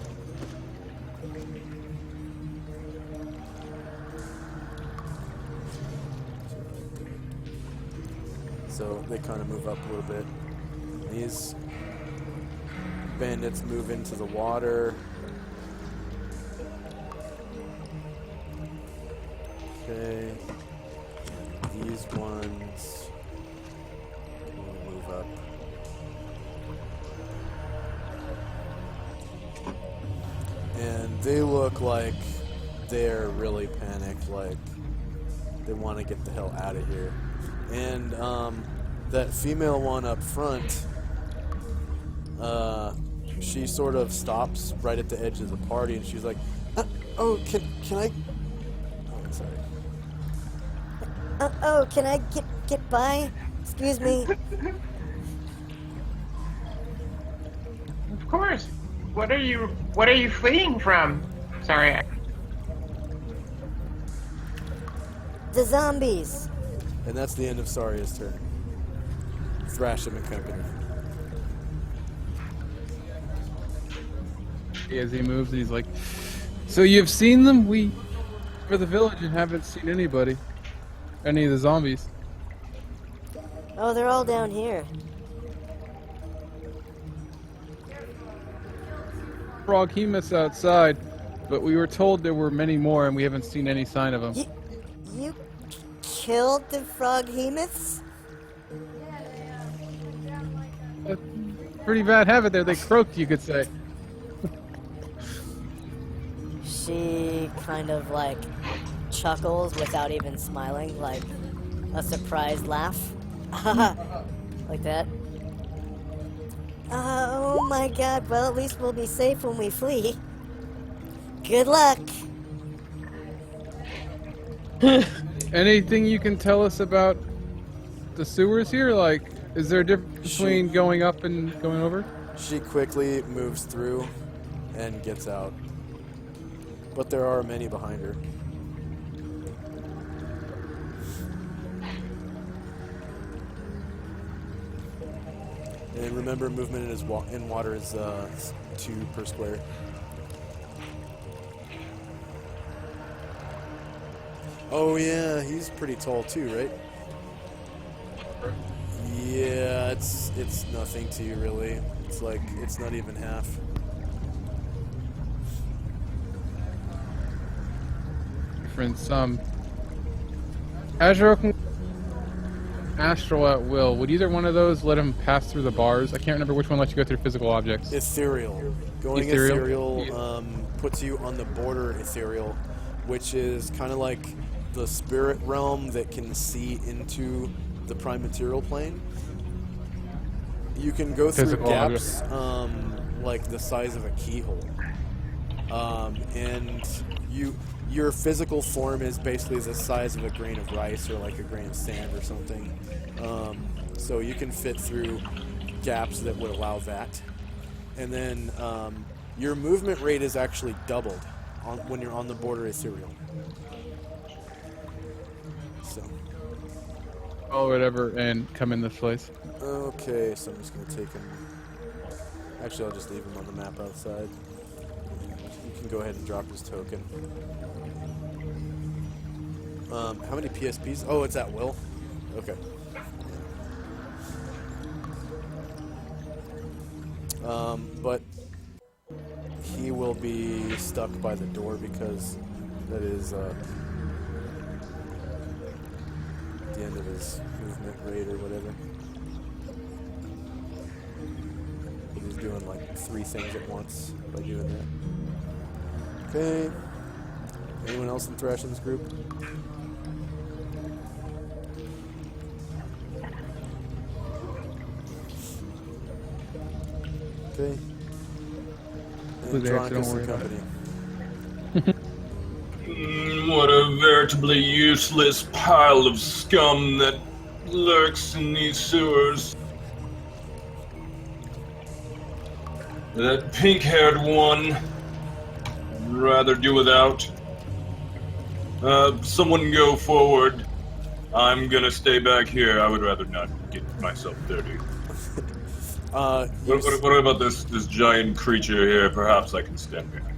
Speaker 2: So they kind of move up a little bit. These bandits move into the water. Okay. These ones will move up. And they look like they're really panicked, like they want to get the hell out of here. And that female one up front, she sort of stops right at the edge of the party, and she's like, "Oh, can I?" Oh, sorry.
Speaker 9: oh, can I get by? Excuse me.
Speaker 5: Of course. What are you fleeing from? Sorry.
Speaker 9: The zombies.
Speaker 2: And that's the end of Saria's turn. Thrasham and company.
Speaker 6: As he moves, he's like, "So you've seen them? We for the village and haven't seen anybody, any of the zombies."
Speaker 9: Oh, they're all down here.
Speaker 6: Froghemus outside, but we were told there were many more, and we haven't seen any sign of them.
Speaker 9: You killed the froghemoths?
Speaker 6: Pretty bad habit there. They croaked, you could say.
Speaker 9: She kind of like chuckles without even smiling, like a surprised laugh. Like that. Oh my god, well at least we'll be safe when we flee. Good luck.
Speaker 6: Anything you can tell us about the sewers here? Like, is there a difference between going up and going over?
Speaker 2: She quickly moves through and gets out. But there are many behind her. And remember, movement in water is 2 per square. Oh yeah, he's pretty tall too, right? Yeah, it's nothing to you really. It's like it's not even half.
Speaker 6: Difference. Azure can astral at will. Would either one of those let him pass through the bars? I can't remember which one lets you go through physical objects.
Speaker 2: Ethereal. Going ethereal, puts you on the border ethereal, which is kind of like the spirit realm that can see into the prime material plane. You can go through
Speaker 6: Physical
Speaker 2: gaps like the size of a keyhole, and your physical form is basically the size of a grain of rice or like a grain of sand or something. So you can fit through gaps that would allow that. And then your movement rate is actually doubled when you're on the border ethereal. So.
Speaker 6: Oh, whatever, and come in this place.
Speaker 2: Okay, so I'm just going to take him. Actually, I'll just leave him on the map outside. You can go ahead and drop his token. How many PSPs? Oh, it's at will? Okay. But he will be stuck by the door because that is the end of his movement rate or whatever. He's doing like 3 things at once by doing that. Okay. Anyone else in Thrashin's group? Okay. And Andronicus and company.
Speaker 7: What a veritably useless pile of scum that lurks in these sewers. That pink-haired one, I'd rather do without. Someone go forward. I'm gonna stay back here. I would rather not get myself dirty. What about this giant creature here? Perhaps I can stand behind.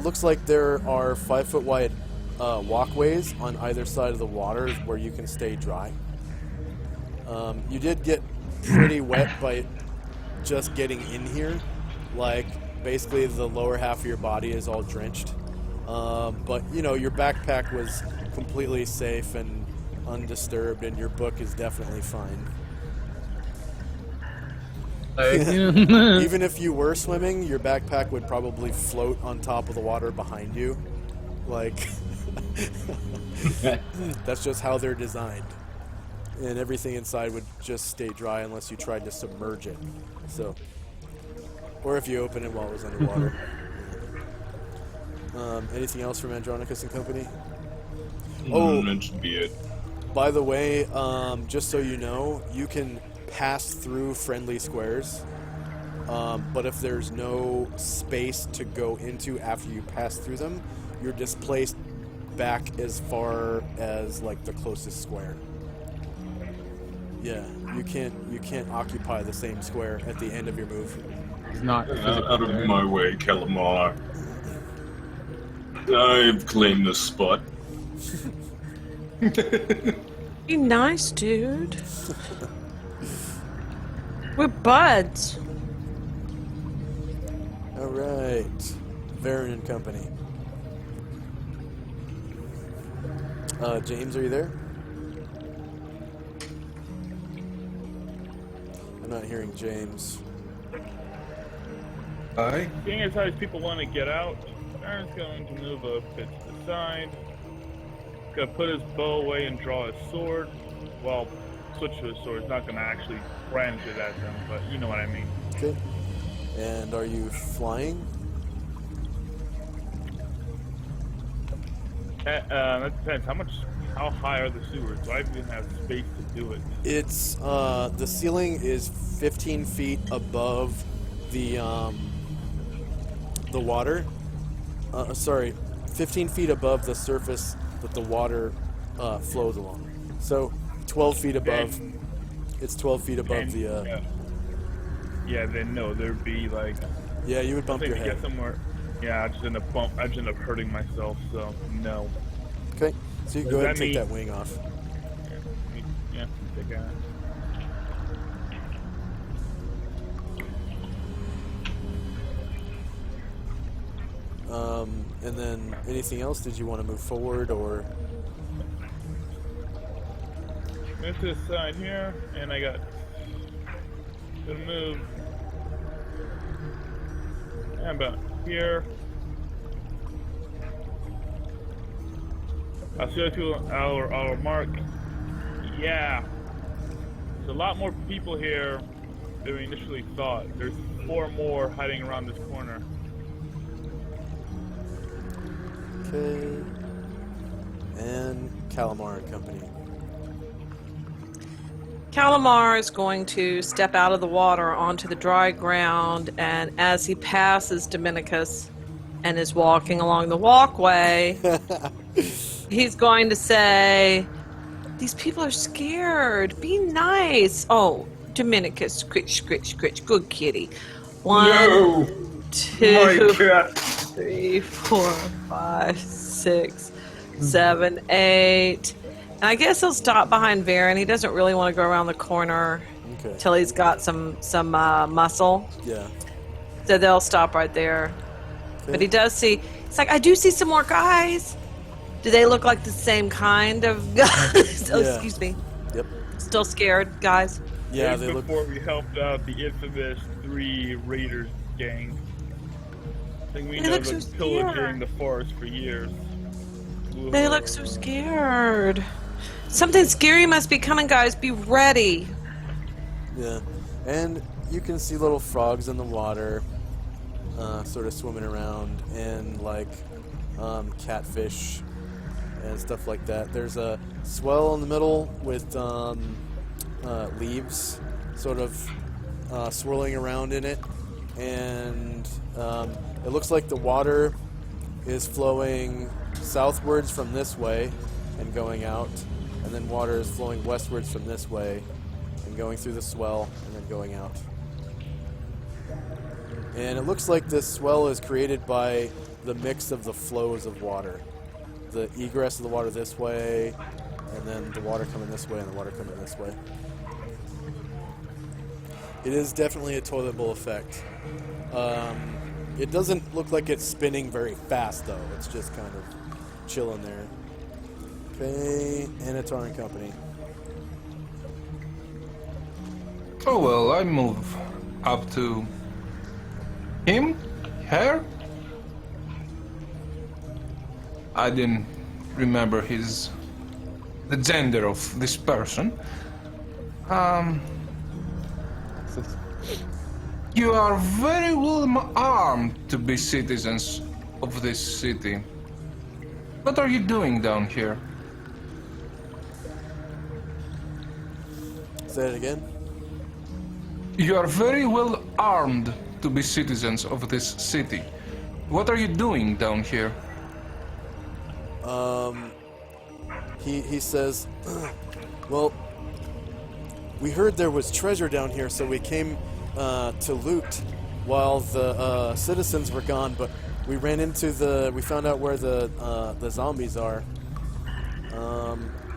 Speaker 2: Looks like there are 5-foot wide walkways on either side of the water where you can stay dry. You did get pretty wet by just getting in here. Like, basically the lower half of your body is all drenched. But, you know, your backpack was completely safe and undisturbed, and your book is definitely fine. Even if you were swimming, your backpack would probably float on top of the water behind you. Like, that's just how they're designed. And everything inside would just stay dry unless you tried to submerge it. So, or if you open it while it was underwater. Anything else from Andronicus and company? Oh,
Speaker 7: that should be it.
Speaker 2: By the way, just so you know, you can pass through friendly squares, but if there's no space to go into after you pass through them, you're displaced back as far as like the closest square. Yeah, you can't occupy the same square at the end of your move.
Speaker 6: It's not
Speaker 7: out of my way, Calamar. I've claimed this spot.
Speaker 1: Be nice, dude. We're buds.
Speaker 2: All right, Varen and company. James, are you there? I'm not hearing James.
Speaker 4: Hi.
Speaker 3: Seeing as how these people want to get out, Aaron's going to move a bit to the side. He's going to put his bow away and draw his sword. Well, switch to his sword. He's not going to actually brandish it at them, but you know what I mean.
Speaker 2: Okay. And are you flying?
Speaker 3: That depends. How high are the sewers? Do I even have space to do it?
Speaker 2: It's the ceiling is 15 feet above the water. Sorry, 15 feet above the surface that the water flows along. So 12 feet above. It's 12 feet above
Speaker 3: And,
Speaker 2: the.
Speaker 3: yeah, then no, there'd be like.
Speaker 2: Yeah, you would
Speaker 3: I
Speaker 2: bump
Speaker 3: think
Speaker 2: your
Speaker 3: to get
Speaker 2: head.
Speaker 3: somewhere. Yeah, I just end up hurting myself. So no.
Speaker 2: Okay, so you can go
Speaker 3: Does
Speaker 2: ahead and
Speaker 3: that
Speaker 2: take that
Speaker 3: mean-
Speaker 2: wing off.
Speaker 3: Yeah, take that.
Speaker 2: And then anything else? Did you want to move forward or?
Speaker 3: Move to the side here, and I got gonna move. Yeah, about here. I'll show you our mark. Yeah. There's a lot more people here than we initially thought. There's 4 more hiding around this corner.
Speaker 2: Okay. And Calamar and Company.
Speaker 1: Calamar is going to step out of the water onto the dry ground, and as he passes Dominicus and is walking along the walkway, he's going to say, "These people are scared. Be nice." Oh, Dominicus, scritch, scritch, scritch. Good kitty. 1,
Speaker 7: No!
Speaker 1: 2,
Speaker 7: My cat!
Speaker 1: 3, 4, 5, 6, 7, 8. And I guess he'll stop behind Varen. He doesn't really want to go around the corner
Speaker 2: Okay.
Speaker 1: till he's got some muscle.
Speaker 2: Yeah.
Speaker 1: So they'll stop right there.
Speaker 2: Okay.
Speaker 1: But he does see. It's like, I do see some more guys. Do they look like the same kind of guys? Oh,
Speaker 2: Yeah.
Speaker 1: excuse me.
Speaker 2: Yep.
Speaker 1: Still scared, guys?
Speaker 2: Yeah,
Speaker 3: Days
Speaker 2: they look.
Speaker 3: before we helped out the infamous 3 Raiders gang. I think we
Speaker 1: They
Speaker 3: know
Speaker 1: look so
Speaker 3: been pillaging
Speaker 1: scared.
Speaker 3: the forest for years.
Speaker 1: They look so scared. Something scary must be coming, guys. Be ready.
Speaker 2: Yeah. And you can see little frogs in the water, sort of swimming around, and like catfish and stuff like that. There's a swell in the middle with leaves sort of swirling around in it, and it looks like the water is flowing southwards from this way and going out, and then water is flowing westwards from this way and going through the swell and then going out. And it looks like this swell is created by the mix of the flows of water. The egress of the water this way, and then the water coming this way, and the water coming this way. It is definitely a toilet bowl effect. It doesn't look like it's spinning very fast, though. It's just kind of chilling there. Okay, Anatar and Company.
Speaker 4: Oh well, I move up to him, her. I didn't remember the gender of this person. You are very well armed to be citizens of this city. What are you doing down here?
Speaker 2: Say it again.
Speaker 4: You are very well armed to be citizens of this city. What are you doing down here?
Speaker 2: He says, well, we heard there was treasure down here, so we came to loot while the citizens were gone, but we we found out where the zombies are.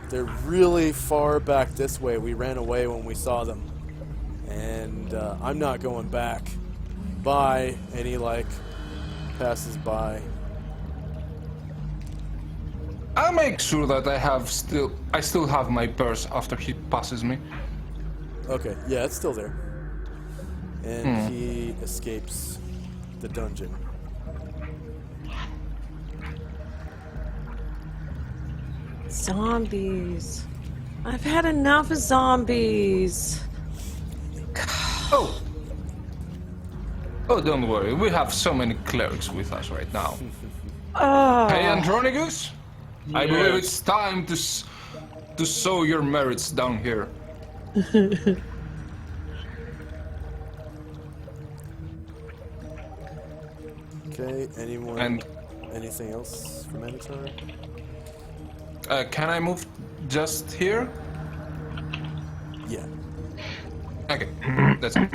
Speaker 2: They're really far back this way. We ran away when we saw them. And I'm not going back. Bye. And he passes by.
Speaker 4: I'll make sure that I still have my purse after he passes me.
Speaker 2: Okay, yeah, it's still there. And he escapes the dungeon.
Speaker 1: Zombies. I've had enough of zombies.
Speaker 4: Oh, don't worry. We have so many clerics with us right now.
Speaker 1: Oh.
Speaker 4: Hey, Andronicus, I believe
Speaker 3: Yes.
Speaker 4: it's time to show your merits down here.
Speaker 2: Okay, anyone?
Speaker 4: And
Speaker 2: anything else from Anatar?
Speaker 4: can I move just here?
Speaker 2: Yeah.
Speaker 4: Okay, that's it.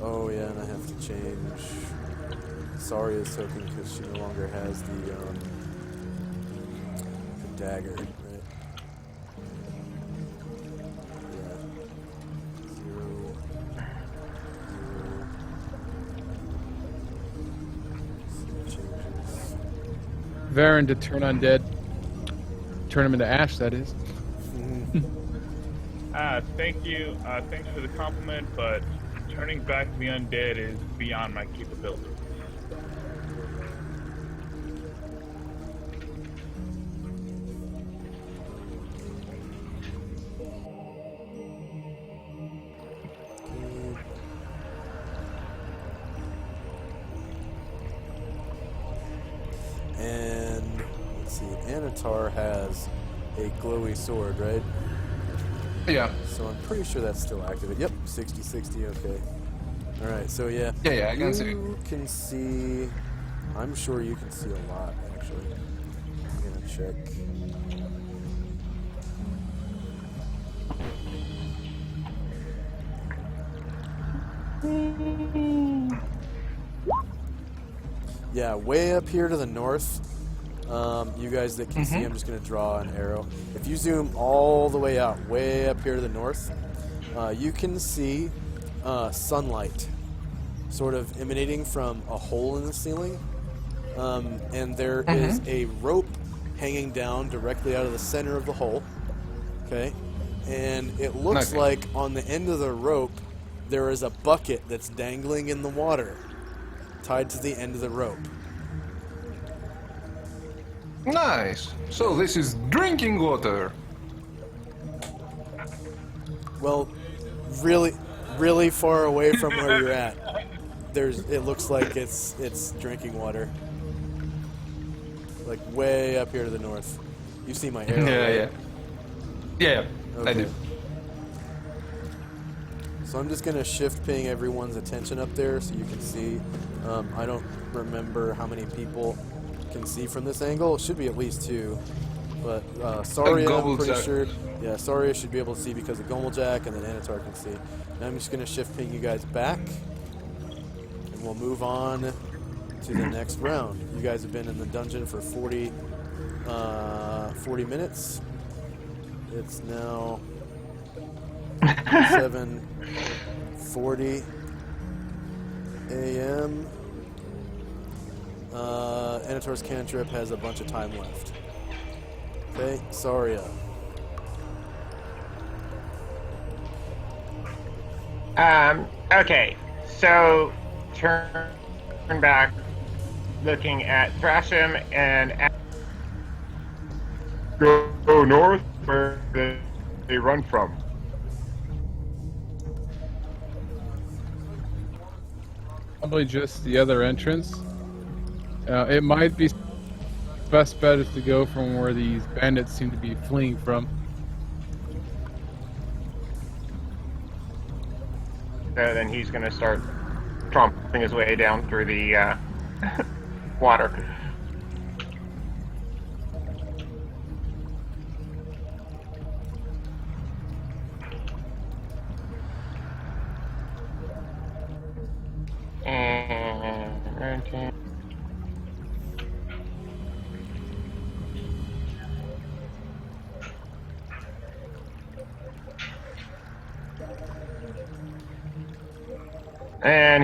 Speaker 2: Oh yeah, and I have to change Saria's token because she no longer has the dagger, right? Yeah. 0, 0. Some changes.
Speaker 6: Varen to turn undead. Turn him into ash, that is.
Speaker 3: Thank you. Thanks for the compliment, but turning back the undead is beyond my capability.
Speaker 2: And let's see, Anatar has a glowy sword, right?
Speaker 4: Yeah.
Speaker 2: So I'm pretty sure that's still active. Yep, 60-60, okay. Alright, so yeah.
Speaker 4: Yeah, I can see.
Speaker 2: You can see... I'm sure you can see a lot, actually. I'm gonna check. Yeah, way up here to the north, you guys that can see, I'm just going to draw an arrow. If you zoom all the way out, way up here to the north, you can see sunlight sort of emanating from a hole in the ceiling. And there is a rope hanging down directly out of the center of the hole. Okay? And it looks
Speaker 4: Okay.
Speaker 2: like on the end of the rope, there is a bucket that's dangling in the water, tied to the end of the rope.
Speaker 4: Nice. So this is drinking water.
Speaker 2: Well, really, really far away from where you're at. It looks like it's drinking water. Like way up here to the north. You see my arrow, right?
Speaker 4: Yeah, I
Speaker 2: Okay.
Speaker 4: do.
Speaker 2: So I'm just gonna shift ping everyone's attention up there so you can see. I don't remember how many people can see from this angle. It should be at least 2. But Saria, I'm pretty
Speaker 4: Gobblejack.
Speaker 2: sure. Yeah, Saria should be able to see because of Gobblejack, and then Anatar can see. And I'm just gonna shift ping you guys back, and we'll move on to the next round. You guys have been in the dungeon for 40 minutes. It's now 7:40 a.m. Anatar's cantrip has a bunch of time left. Okay, Saria.
Speaker 5: Okay, so turn back, looking at Thrasham and
Speaker 8: Go north where they run from.
Speaker 6: Probably just the other entrance. It might be best bet is to go from where these bandits seem to be fleeing from.
Speaker 5: then he's going to start tromping his way down through the water. And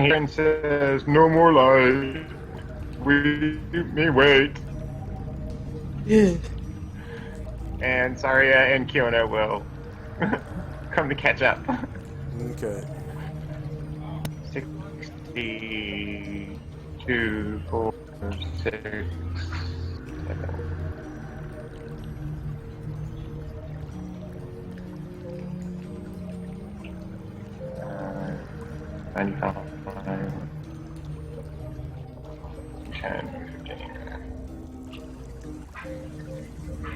Speaker 5: And he says, "No more lies. We may wait."
Speaker 1: Yeah.
Speaker 5: And Saria and Kiona will come to catch up.
Speaker 2: Okay.
Speaker 5: 62, 4, 6, 7. 95, 10, 15.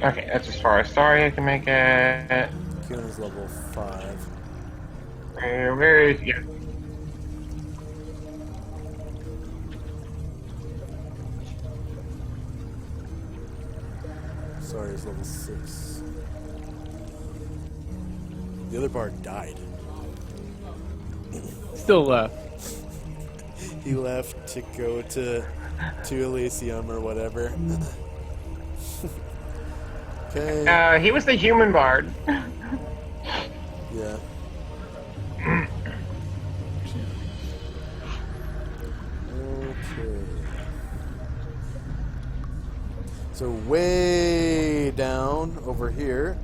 Speaker 5: Okay, that's as far as Saria can make it.
Speaker 2: Kiona's level 5.
Speaker 5: Where is, yeah.
Speaker 2: Sorry, it's level 6. The other bard died.
Speaker 6: Still left.
Speaker 2: He left to go to Elysium or whatever. Okay.
Speaker 5: He was the human bard.
Speaker 2: Yeah. Okay. So way down over here,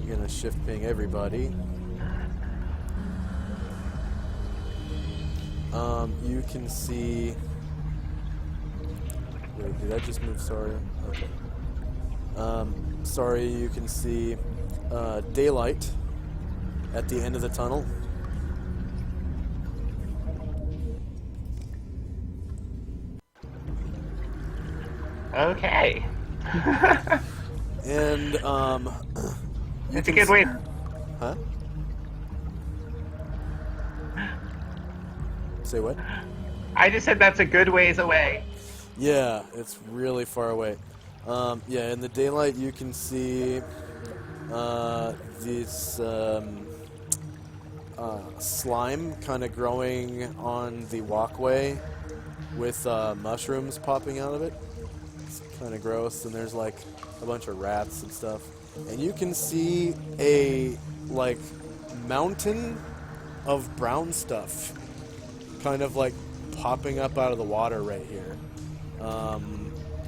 Speaker 2: you're gonna shift ping everybody. You can see. Wait, did I just move? Sorry. Okay. Sorry, you can see daylight at the end of the tunnel.
Speaker 5: Okay.
Speaker 2: And
Speaker 5: It's a good way.
Speaker 2: Huh? Say what?
Speaker 5: I just said that's a good ways away.
Speaker 2: Yeah, it's really far away. Yeah, in the daylight you can see this slime kind of growing on the walkway with mushrooms popping out of it. It's kind of gross, and there's like a bunch of rats and stuff. And you can see a like mountain of brown stuff kind of like popping up out of the water right here.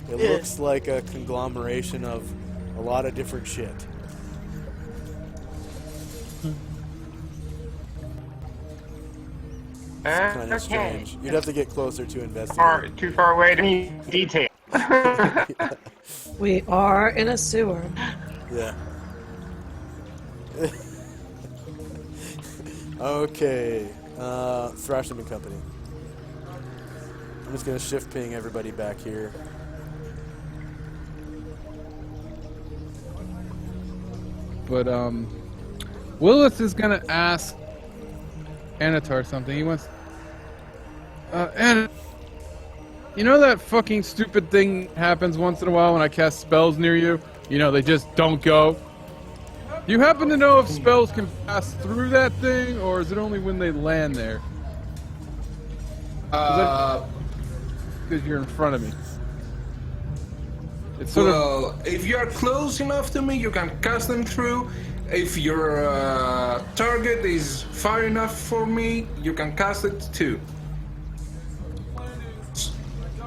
Speaker 2: It looks like a conglomeration of a lot of different shit. It's kind of strange. You'd have to get closer to investigate.
Speaker 5: Too far away to need detail.
Speaker 1: We are in a sewer.
Speaker 2: Yeah. Okay. Thrasham and Company. I'm just gonna shift ping everybody back here.
Speaker 6: But Willis is gonna ask Anatar something. He wants. And you know that fucking stupid thing happens once in a while when I cast spells near you? You know, they just don't go. Do you happen to know if spells can pass through that thing, or is it only when they land there? Because you're in front of me. It's sort of.
Speaker 4: If you are close enough to me, you can cast them through. If your target is far enough for me, you can cast it too.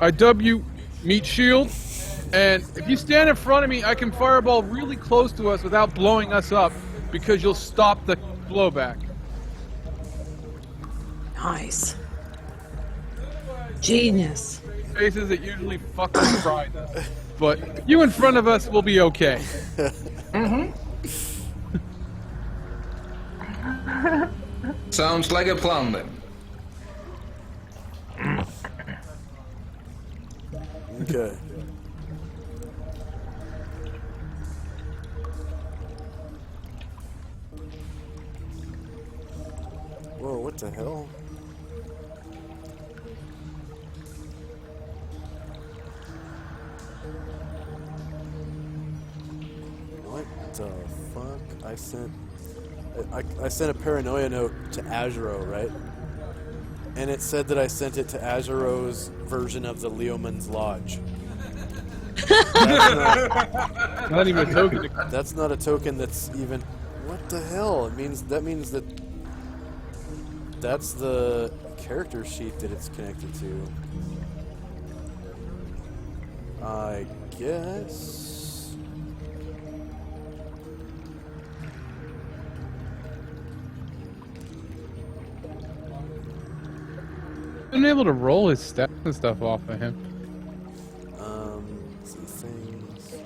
Speaker 6: I W meat shield, and if you stand in front of me, I can fireball really close to us without blowing us up, because you'll stop the blowback.
Speaker 1: Nice. Genius.
Speaker 6: Faces that usually fucking fried us. But you in front of us will be okay.
Speaker 4: Sounds like a plan then.
Speaker 2: Okay. Whoa, what the hell? What the fuck? I sent a paranoia note to Azuro, right? And it said that I sent it to Azuro's version of the Leoman's Lodge.
Speaker 6: Not even a token.
Speaker 2: That's not a token that's even... What the hell? That means that that's the character sheet that it's connected to. I guess...
Speaker 6: Been able to roll his stats and stuff off of him.
Speaker 2: Let's see, things,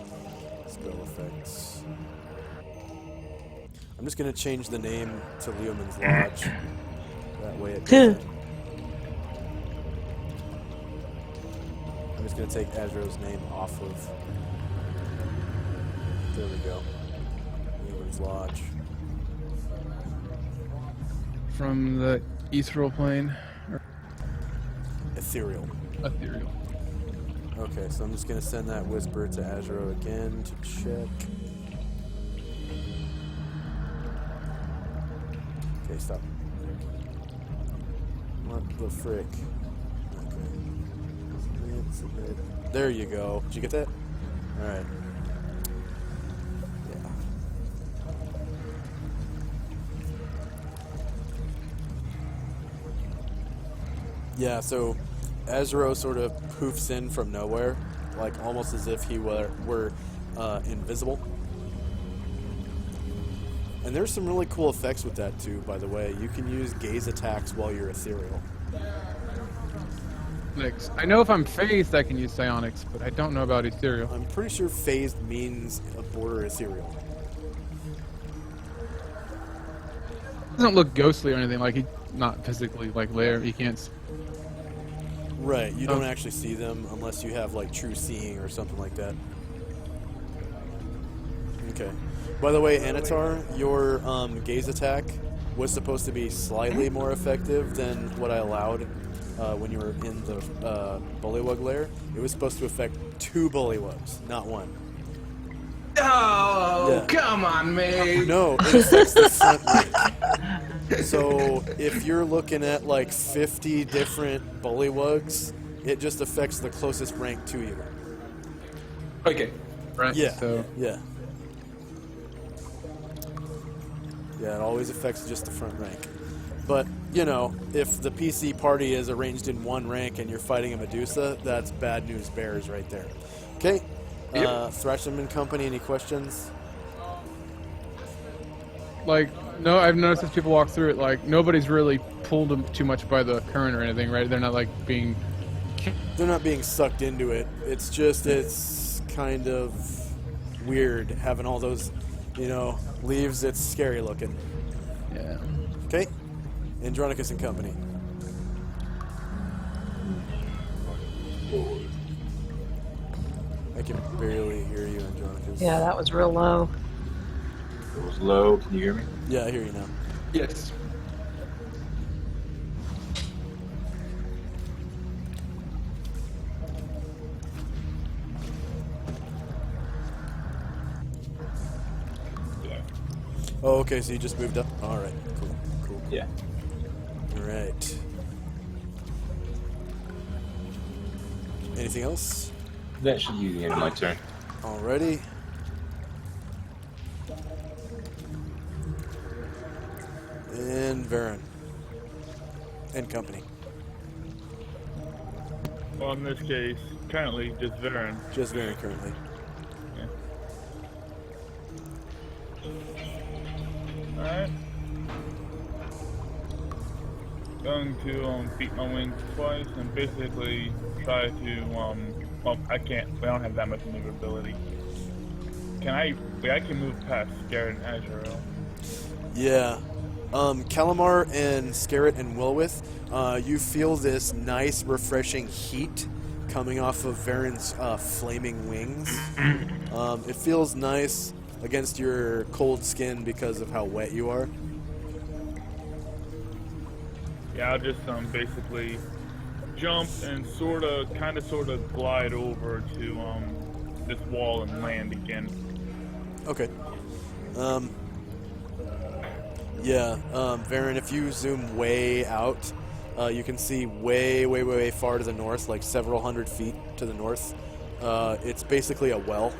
Speaker 2: spell effects. I'm just gonna change the name to Leoman's Lodge. That way it does it. I'm just gonna take Azuro's name off of. There we go. Leoman's Lodge.
Speaker 6: From the ethereal plane.
Speaker 2: Ethereal.
Speaker 6: Ethereal.
Speaker 2: Okay, so I'm just gonna send that whisper to Azuro again to check. Alright, stop. What the frick? Okay. Submit. There you go. Did you get that? Alright. Yeah. Yeah, so Azro sort of poofs in from nowhere, like almost as if he were invisible. And there's some really cool effects with that too, by the way. You can use gaze attacks while you're ethereal.
Speaker 6: I know if I'm phased, I can use psionics, but I don't know about ethereal.
Speaker 2: I'm pretty sure phased means a border ethereal.
Speaker 6: Doesn't look ghostly or anything. Like he's not physically like there. He can't.
Speaker 2: Right, you don't actually see them unless you have like true seeing or something like that. Okay. By the way, Anatar, your gaze attack was supposed to be slightly more effective than what I allowed when you were in the bullywug lair. It was supposed to affect 2 bullywugs, not 1.
Speaker 4: Oh,
Speaker 2: Yeah.
Speaker 4: come on, mate.
Speaker 2: No, it affects the front rank. So if you're looking at like 50 different bullywugs, it just affects the closest rank to you.
Speaker 4: Okay.
Speaker 6: Right.
Speaker 2: Yeah.
Speaker 6: So
Speaker 2: Yeah. Yeah, it always affects just the front rank. But, you know, if the PC party is arranged in 1 rank and you're fighting a Medusa, that's bad news bears right there. Okay. Thrasham and Company, any questions?
Speaker 6: like no, I've noticed as people walk through it, like nobody's really pulled too much by the current or anything, right? They're not like being.
Speaker 2: They're not being sucked into it. It's just, it's kind of weird having all those, you know, leaves. It's scary looking.
Speaker 6: Yeah.
Speaker 2: Okay? Andronicus and Company. I can barely hear you, Andronicus.
Speaker 1: Yeah, that was real low.
Speaker 7: It was low. Can you hear me?
Speaker 2: Yeah, I hear you now.
Speaker 4: Yes.
Speaker 7: Yeah.
Speaker 2: Oh, okay, so you just moved up? Alright, cool, cool.
Speaker 7: Yeah.
Speaker 2: Alright. Anything else?
Speaker 7: That should be the end of my turn.
Speaker 2: Alrighty. And Varen. And Company.
Speaker 3: Well, in this case, currently just Varen.
Speaker 2: Just Varen currently.
Speaker 3: Alright. Going to beat my wings twice and basically try to well, I can't. We don't have that much maneuverability. Can I? Wait, I can move past Scarlet and Azrael.
Speaker 2: Yeah. Calamar and Scarret and Wilwith, you feel this nice, refreshing heat coming off of Varen's flaming wings. It feels nice against your cold skin because of how wet you are.
Speaker 3: Yeah, I'll just basically jump and sort of glide over to this wall and land again.
Speaker 2: Okay. Yeah, Varen, if you zoom way out, you can see way far to the north, like several hundred feet to the north. It's basically a well.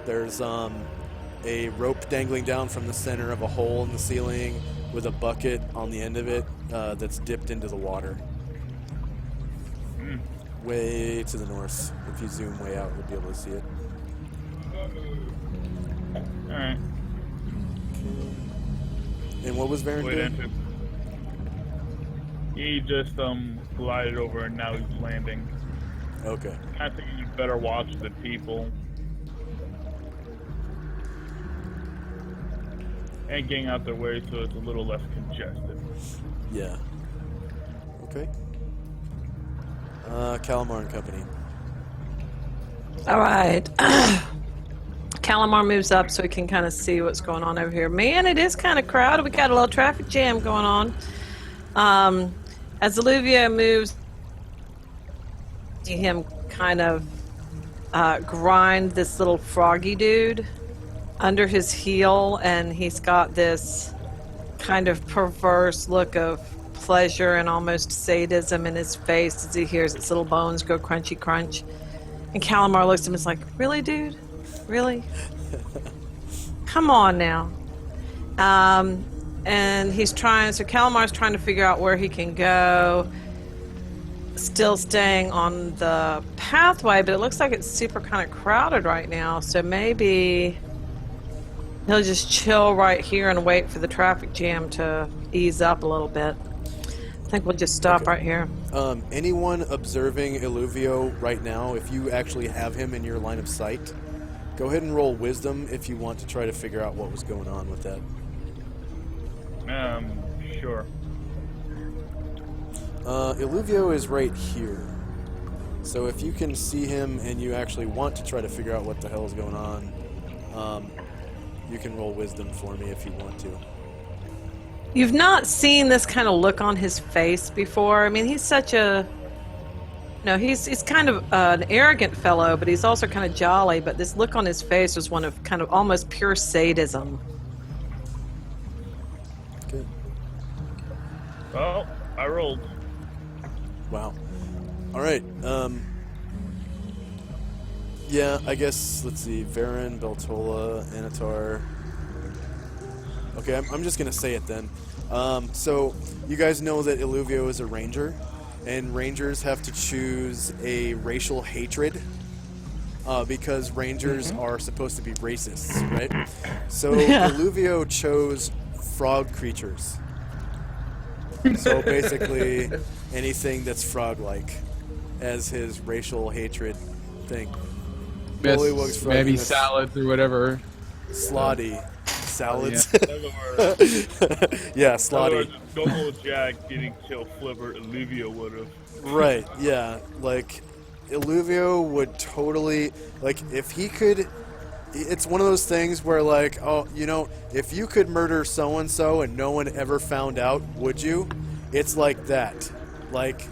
Speaker 2: There's a rope dangling down from the center of a hole in the ceiling with a bucket on the end of it that's dipped into the water. Way to the north. If you zoom way out, you'll be able to see it.
Speaker 3: Alright.
Speaker 2: And what was Varen doing?
Speaker 3: He just glided over and now he's landing.
Speaker 2: Okay.
Speaker 3: I think you better watch the people. And getting out their way so it's a little less congested.
Speaker 2: Yeah. Okay. Calamar and Company.
Speaker 1: All right. Calamar moves up so we can kind of see what's going on over here. Man, it is kind of crowded. We got a little traffic jam going on. As Olivia moves, see him kind of grind this little froggy dude under his heel, and he's got this kind of perverse look of pleasure and almost sadism in his face as he hears its little bones go crunchy crunch. And Calamar looks at him and is like, really, dude? Really? Come on now. And so Calamar's trying to figure out where he can go, still staying on the pathway, but it looks like it's super kind of crowded right now, so maybe he'll just chill right here and wait for the traffic jam to ease up a little bit. I think we'll just stop right here.
Speaker 2: Anyone observing Illuvio right now, if you actually have him in your line of sight, go ahead and roll wisdom if you want to try to figure out what was going on with that.
Speaker 3: Sure.
Speaker 2: Illuvio is right here. So if you can see him and you actually want to try to figure out what the hell is going on, you can roll wisdom for me if you want to.
Speaker 1: You've not seen this kind of look on his face before. I mean, he's such a... No, he's kind of an arrogant fellow, but he's also kind of jolly. But this look on his face was one of kind of almost pure sadism.
Speaker 2: Good.
Speaker 3: Well, I rolled.
Speaker 2: Wow. All right. Yeah, I guess, let's see. Varen, Beltola, Anatar. Okay, I'm just going to say it then. So, you guys know that Illuvio is a ranger, and rangers have to choose a racial hatred because rangers are supposed to be racists, right? So, Illuvio chose frog creatures. So, basically, anything that's frog-like as his racial hatred thing.
Speaker 6: Yes, maybe salads or whatever.
Speaker 2: Slotty. Salads.
Speaker 3: Yeah,
Speaker 2: Yeah, slotty.
Speaker 3: Normal Jack didn't kill Flipper, Illuvio would have.
Speaker 2: Right, yeah. Like, Illuvio would totally... Like, if he could... It's one of those things where, like, oh, you know, if you could murder so-and-so and no one ever found out, would you? It's like that. Like,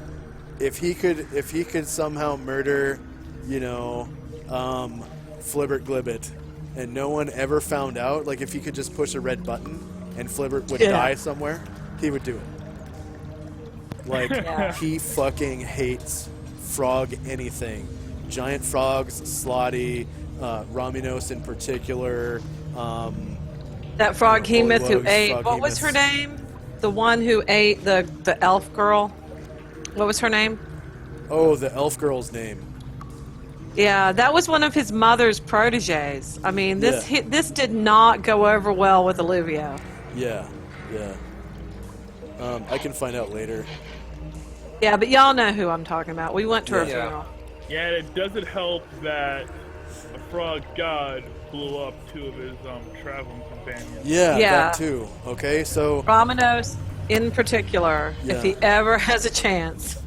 Speaker 2: if he could somehow murder, you know, Flibbert Glibbit, and no one ever found out, like if he could just push a red button and Flibbert would die somewhere, he would do it. Like, he fucking hates frog anything. Giant frogs, Slotty, Raminos in particular.
Speaker 1: That froghemoth who
Speaker 2: Bullywugs,
Speaker 1: ate... What was her name? The one who ate the elf girl? What was her name?
Speaker 2: Oh, the elf girl's name.
Speaker 1: Yeah, that was one of his mother's proteges. I mean, this did not go over well with Illuvio.
Speaker 2: Yeah. I can find out later.
Speaker 1: Yeah, but y'all know who I'm talking about. We went to her funeral.
Speaker 3: Yeah, and it doesn't help that a frog god blew up two of his traveling companions.
Speaker 2: Yeah, that too. Okay, so...
Speaker 1: Raminos in particular, if he ever has a chance.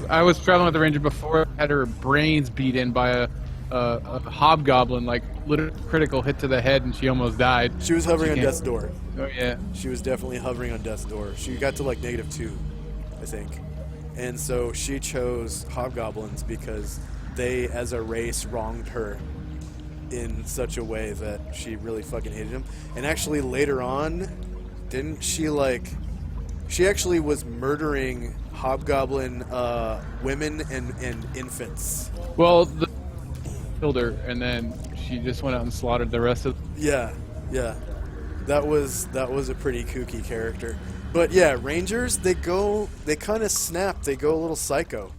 Speaker 6: I was traveling with the ranger before, had her brains beat in by a hobgoblin, like literally critical hit to the head, and she almost died.
Speaker 2: She was hovering on death's door.
Speaker 6: Oh yeah.
Speaker 2: She was definitely hovering on death's door. She got to like -2, I think. And so she chose hobgoblins because they, as a race, wronged her in such a way that she really fucking hated them. And actually later on, didn't she like... She actually was murdering hobgoblin women and infants.
Speaker 6: Well, killed her, and then she just went out and slaughtered the rest of.
Speaker 2: Yeah. That was a pretty kooky character. But yeah, rangers, they kind of snap. They go a little psycho.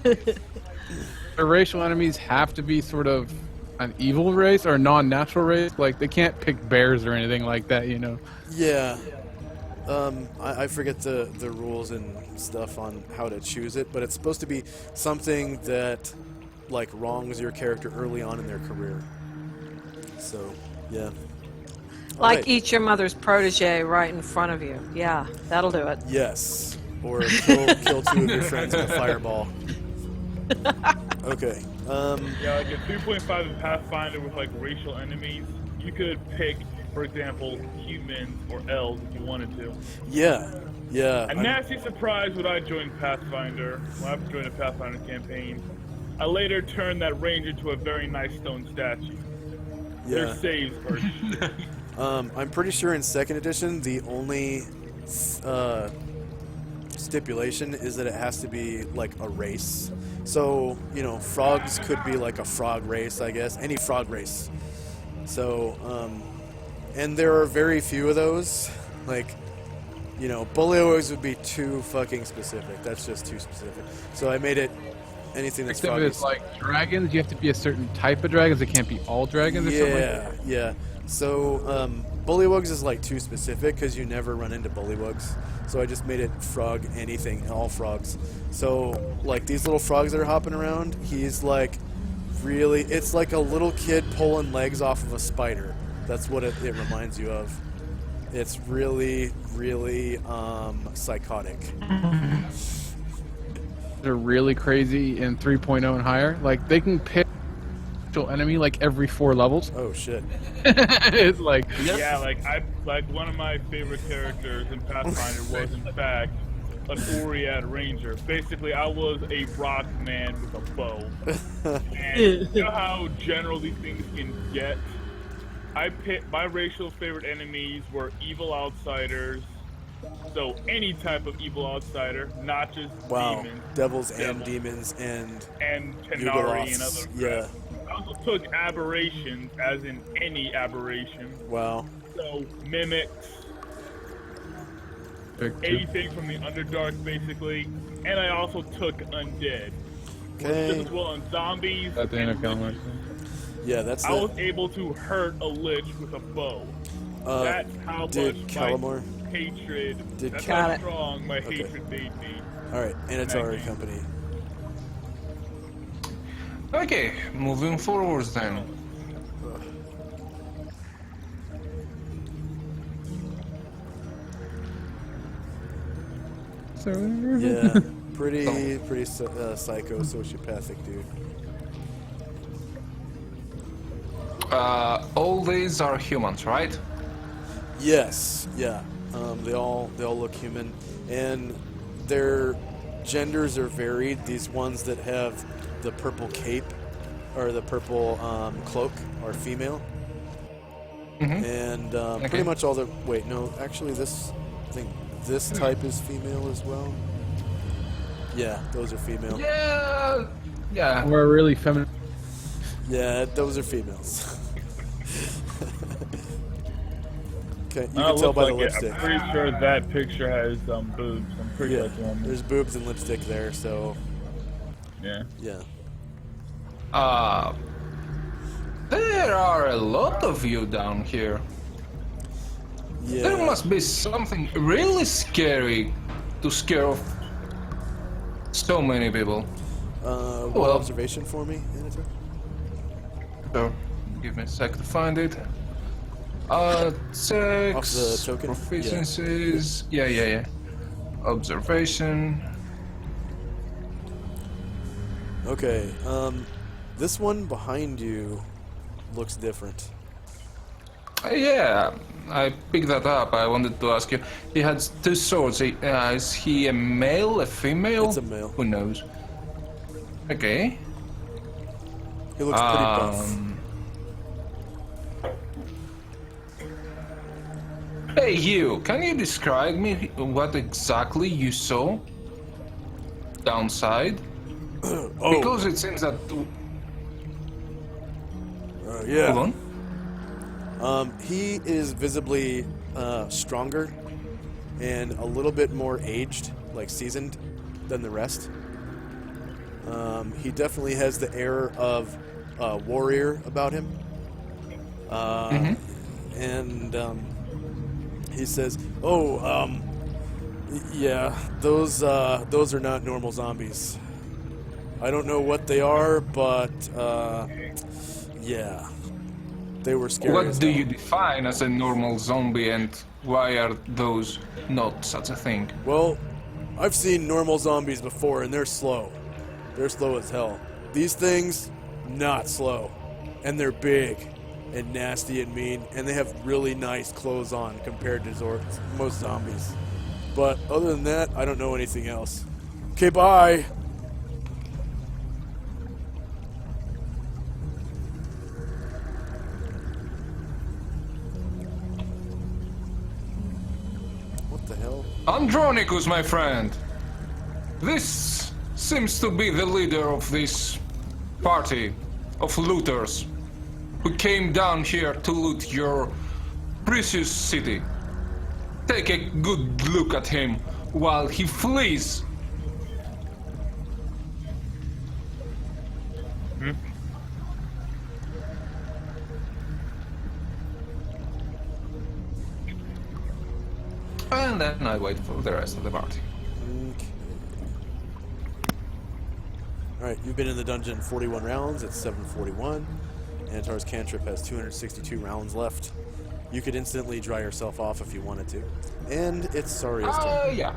Speaker 6: The racial enemies have to be sort of an evil race or a non-natural race. Like, they can't pick bears or anything like that, you know.
Speaker 2: Yeah. I forget the rules and stuff on how to choose it, but it's supposed to be something that, like, wrongs your character early on in their career. So, yeah.
Speaker 1: Like eat your mother's protege right in front of you. Yeah, that'll do it.
Speaker 2: Yes. Or kill two of your friends with a fireball. Okay.
Speaker 3: Yeah, like in 3.5 in Pathfinder with like racial enemies, you could pick, for example, humans or elves if you wanted to.
Speaker 2: Yeah.
Speaker 3: A nasty surprise when I joined Pathfinder, when I joined a Pathfinder campaign. I later turned that ranger into a very nice stone statue.
Speaker 2: Yeah.
Speaker 3: Their saves are
Speaker 2: I'm pretty sure in second edition the only stipulation is that it has to be like a race. So, you know, frogs could be like a frog race, I guess. Any frog race. So, and there are very few of those. Like, you know, bullywugs would be too fucking specific. That's just too specific. So I made it anything that's
Speaker 6: Except
Speaker 2: froggy.
Speaker 6: it's like dragons, you have to be a certain type of dragons. It can't be all dragons or something like that.
Speaker 2: Yeah. So, bullywugs is like too specific because you never run into bullywugs. So I just made it frog anything, all frogs. So, like these little frogs that are hopping around, he's like really, it's like a little kid pulling legs off of a spider. That's what it reminds you of. It's really, really psychotic.
Speaker 6: They're really crazy in 3.0 and higher. Like they can pick an enemy like every 4 levels.
Speaker 2: Oh shit.
Speaker 6: It's like
Speaker 3: Yeah, like one of my favorite characters in Pathfinder was in fact an Oriad Ranger. Basically, I was a rock man with a bow. And you know how general these things can get? I picked my racial favorite enemies were evil outsiders. So any type of evil outsider, not just demons.
Speaker 2: Devils and demons and
Speaker 3: Tenari and other
Speaker 2: yeah.
Speaker 3: crap. I also took aberrations, as in any aberration.
Speaker 2: Wow.
Speaker 3: So mimics, anything from the Underdark, basically. And I also took undead.
Speaker 2: Okay.
Speaker 3: Just as well on zombies.
Speaker 6: at the end of Calmar.
Speaker 2: Yeah, that's
Speaker 3: I was able to hurt a lich with a bow. That's how
Speaker 2: did
Speaker 3: much
Speaker 2: Calamar?
Speaker 3: my hatred.
Speaker 2: Did
Speaker 3: That's
Speaker 1: Got
Speaker 3: how
Speaker 1: it.
Speaker 3: strong my hatred made me.
Speaker 2: All right, Anatari Company.
Speaker 4: Okay, moving forwards then.
Speaker 2: Yeah, pretty psycho sociopathic dude.
Speaker 4: All these are humans, right?
Speaker 2: Yes, yeah. They all look human, and their genders are varied. These ones that have the purple cape or the purple cloak are female, and pretty much all the. Wait, no, actually, I think this type is female as well. Yeah, those are female.
Speaker 4: Yeah.
Speaker 6: We're really feminine.
Speaker 2: Yeah, those are females. Okay, you
Speaker 3: Oh,
Speaker 2: can tell by the
Speaker 3: looks like
Speaker 2: lipstick.
Speaker 3: I'm pretty sure that picture has boobs. I'm pretty
Speaker 2: Yeah,
Speaker 3: sure it's a woman.
Speaker 2: there's boobs and lipstick there, so
Speaker 3: Yeah.
Speaker 2: yeah.
Speaker 4: There are a lot of you down here.
Speaker 2: Yeah.
Speaker 4: There must be something really scary to scare off so many people.
Speaker 2: One observation for me, Anatol?
Speaker 4: So, give me a sec to find it. Sex,
Speaker 2: Off the token?
Speaker 4: proficiencies, yeah. Observation.
Speaker 2: Okay, this one behind you looks different.
Speaker 4: Yeah, I picked that up. I wanted to ask you. He had 2 swords. Is he a male, a female?
Speaker 2: It's a male.
Speaker 4: Who knows? Okay.
Speaker 2: He looks pretty buff.
Speaker 4: Hey, you. Can you describe me what exactly you saw downside?
Speaker 2: Oh,
Speaker 4: Because it seems that.
Speaker 2: yeah.
Speaker 4: Hold on.
Speaker 2: He is visibly stronger and a little bit more aged, like seasoned, than the rest. He definitely has the air of a warrior about him. And he says, yeah, those are not normal zombies. I don't know what they are, but yeah, they were scary.
Speaker 4: What
Speaker 2: as
Speaker 4: do
Speaker 2: hell.
Speaker 4: you define as a normal zombie, and why are those not such a thing?
Speaker 2: Well, I've seen normal zombies before, and they're slow. They're slow as hell. These things, not slow. And they're big and nasty and mean, and they have really nice clothes on compared to most zombies. But other than that, I don't know anything else. Okay, bye! the hell?
Speaker 4: Andronicus, my friend. This seems to be the leader of this party of looters who came down here to loot your precious city. Take a good look at him while he flees. And then I wait for the rest of the party.
Speaker 2: Okay. Alright, you've been in the dungeon 41 rounds. It's 7:41. Antar's cantrip has 262 rounds left. You could instantly dry yourself off if you wanted to. And it's Saria's turn.
Speaker 4: Yeah.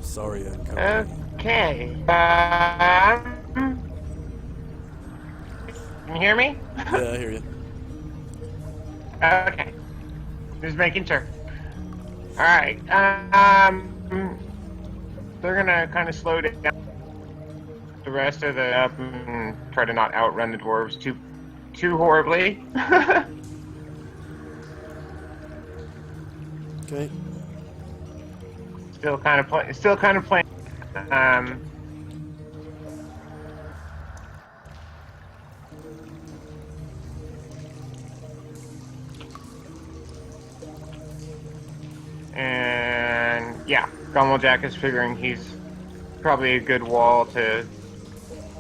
Speaker 2: Saria and company.
Speaker 5: Okay. Can you hear me?
Speaker 2: Yeah, I hear you.
Speaker 5: Okay. Just making sure. Alright. They're gonna kind of slow down the rest of the up and try to not outrun the dwarves too horribly.
Speaker 2: Okay.
Speaker 5: Still kind of playing. And yeah, Gummeljack is figuring he's probably a good wall to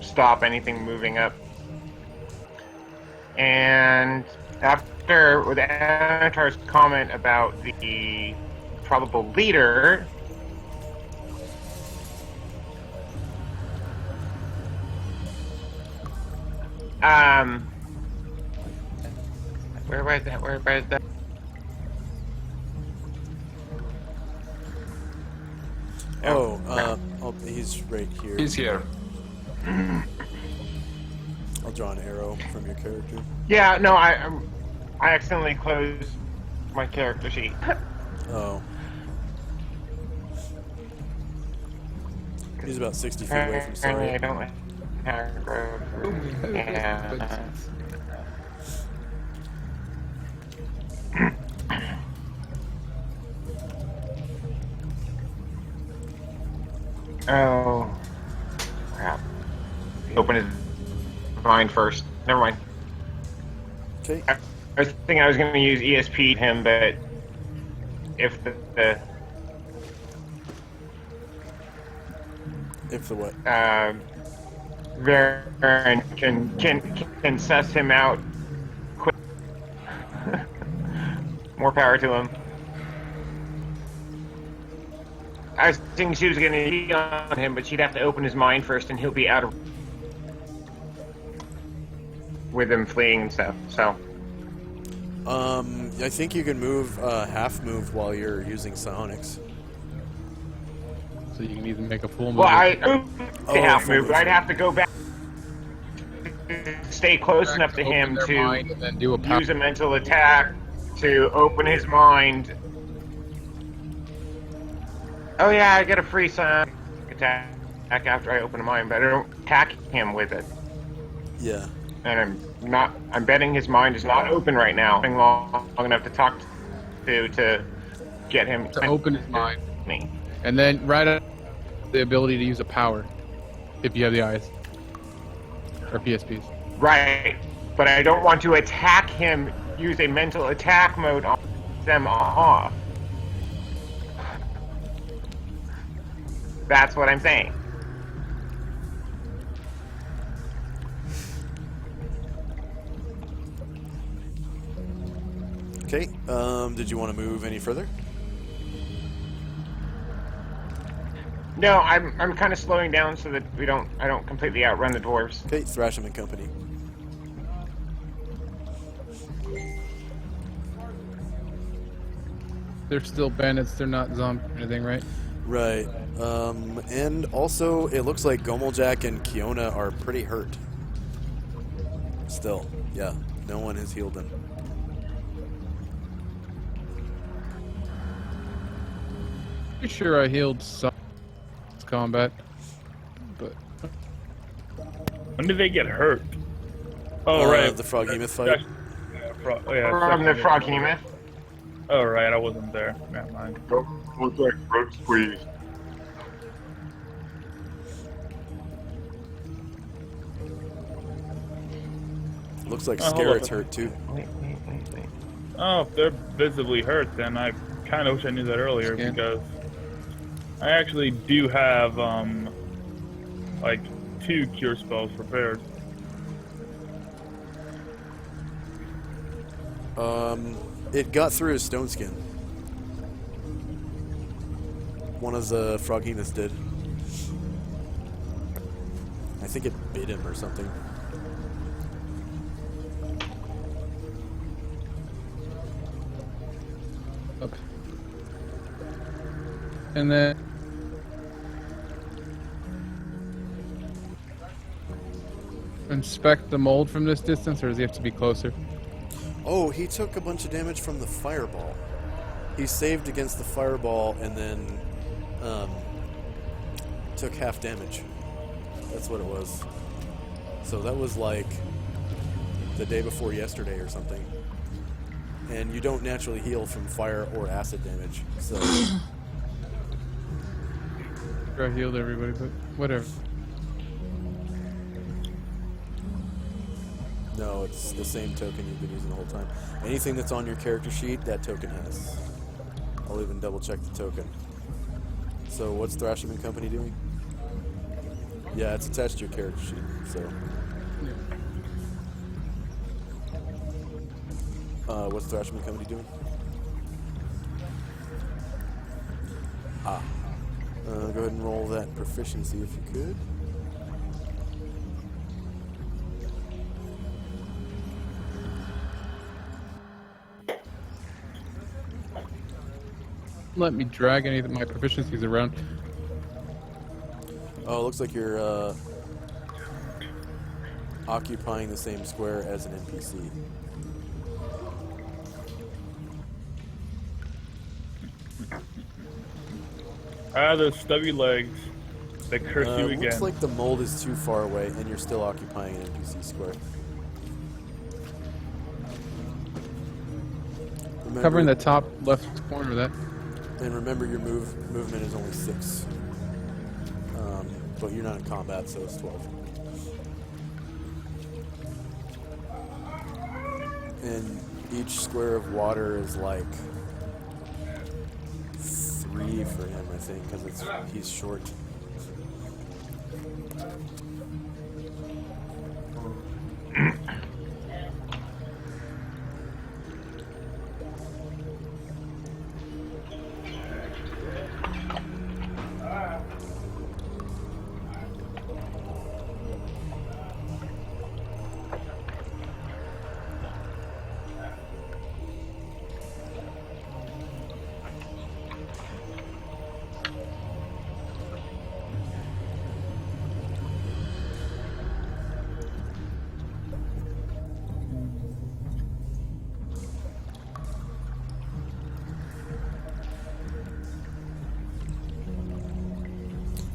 Speaker 5: stop anything moving up. And after with Anatar's comment about the probable leader, where is that?
Speaker 2: Oh, he's right here.
Speaker 4: He's here.
Speaker 2: I'll draw an arrow from your character.
Speaker 5: Yeah, no, I accidentally closed my character sheet.
Speaker 2: Oh. He's about 60 feet away from
Speaker 5: Apparently, I
Speaker 2: Saria.
Speaker 5: don't have yeah. Oh, crap. Open his mind first. Never mind.
Speaker 2: Okay.
Speaker 5: I was thinking I was going to use ESP to him, but if the
Speaker 2: If the what?
Speaker 5: Varen can suss him out quick. More power to him. I was thinking she was going to heal on him, but she'd have to open his mind first, and he'll be out of with him fleeing and stuff. So,
Speaker 2: I think you can move half move while you're using psionics.
Speaker 6: So you can even make a full move.
Speaker 5: well, I half
Speaker 2: full
Speaker 5: move,
Speaker 2: move,
Speaker 5: but I'd
Speaker 2: sorry.
Speaker 5: have to go back, stay close enough to
Speaker 6: open
Speaker 5: him
Speaker 6: their
Speaker 5: to
Speaker 6: mind and then do a power.
Speaker 5: use a mental attack to open his mind. Oh yeah, I get a free psionic attack after I open a mind, but I don't attack him with it.
Speaker 2: Yeah.
Speaker 5: And I'm betting his mind is not open right now. Long enough to talk to get him
Speaker 6: to open his mind.
Speaker 5: me.
Speaker 6: And then right up the ability to use a power if you have the eyes. Or PSPs.
Speaker 5: Right, but I don't want to attack him, use a mental attack mode on them off. That's what I'm saying.
Speaker 2: Okay. Did you want to move any further?
Speaker 5: No, I'm kind of slowing down so that I don't completely outrun the dwarves.
Speaker 2: Okay, Thrasham and company.
Speaker 6: They're still bandits, they're not zombies or anything, right?
Speaker 2: Right. And also, it looks like Gomeljack and Kiona are pretty hurt. Still, yeah. No one has healed them.
Speaker 6: Pretty sure I healed some combat, but
Speaker 3: When did they get hurt? Oh, right.
Speaker 2: The Froghemoth fight.
Speaker 3: frog. Oh, yeah,
Speaker 5: From the Froghemoth.
Speaker 3: Oh, right, I wasn't there. Never mind.
Speaker 8: Contact throat squeeze.
Speaker 2: Looks like
Speaker 3: Oh, hold
Speaker 2: Scarrett's
Speaker 3: up.
Speaker 2: hurt too.
Speaker 5: Wait.
Speaker 3: Oh, if they're visibly hurt, then I kind of wish I knew that earlier
Speaker 6: Scan.
Speaker 3: because I actually do have, like, 2 cure spells prepared.
Speaker 2: It got through his stone skin. One of the Froghemoths did. I think it bit him or something.
Speaker 6: Okay. And then inspect the mold from this distance, or does he have to be closer?
Speaker 2: Oh, he took a bunch of damage from the fireball. He saved against the fireball and then took half damage. That's what it was. So that was like the day before yesterday or something. And you don't naturally heal from fire or acid damage. So
Speaker 6: I healed everybody, but whatever.
Speaker 2: no, it's the same token you've been using the whole time. Anything that's on your character sheet, that token has. I'll even double check the token. So what's Thrasham and Company doing? Yeah, it's attached to your character sheet, so. What's Thrasham and Company doing? Go ahead and roll that proficiency if you could.
Speaker 6: Let me drag any of my proficiencies around.
Speaker 2: Oh, it looks like you're occupying the same square as an NPC.
Speaker 3: Those stubby legs. They curse you again.
Speaker 2: Looks like the mold is too far away and you're still occupying an NPC square. Remember,
Speaker 6: Covering the top left corner of that.
Speaker 2: And remember your movement is only 6. But you're not in combat, so it's 12. And each square of water is like 3 for him, I think, because he's short.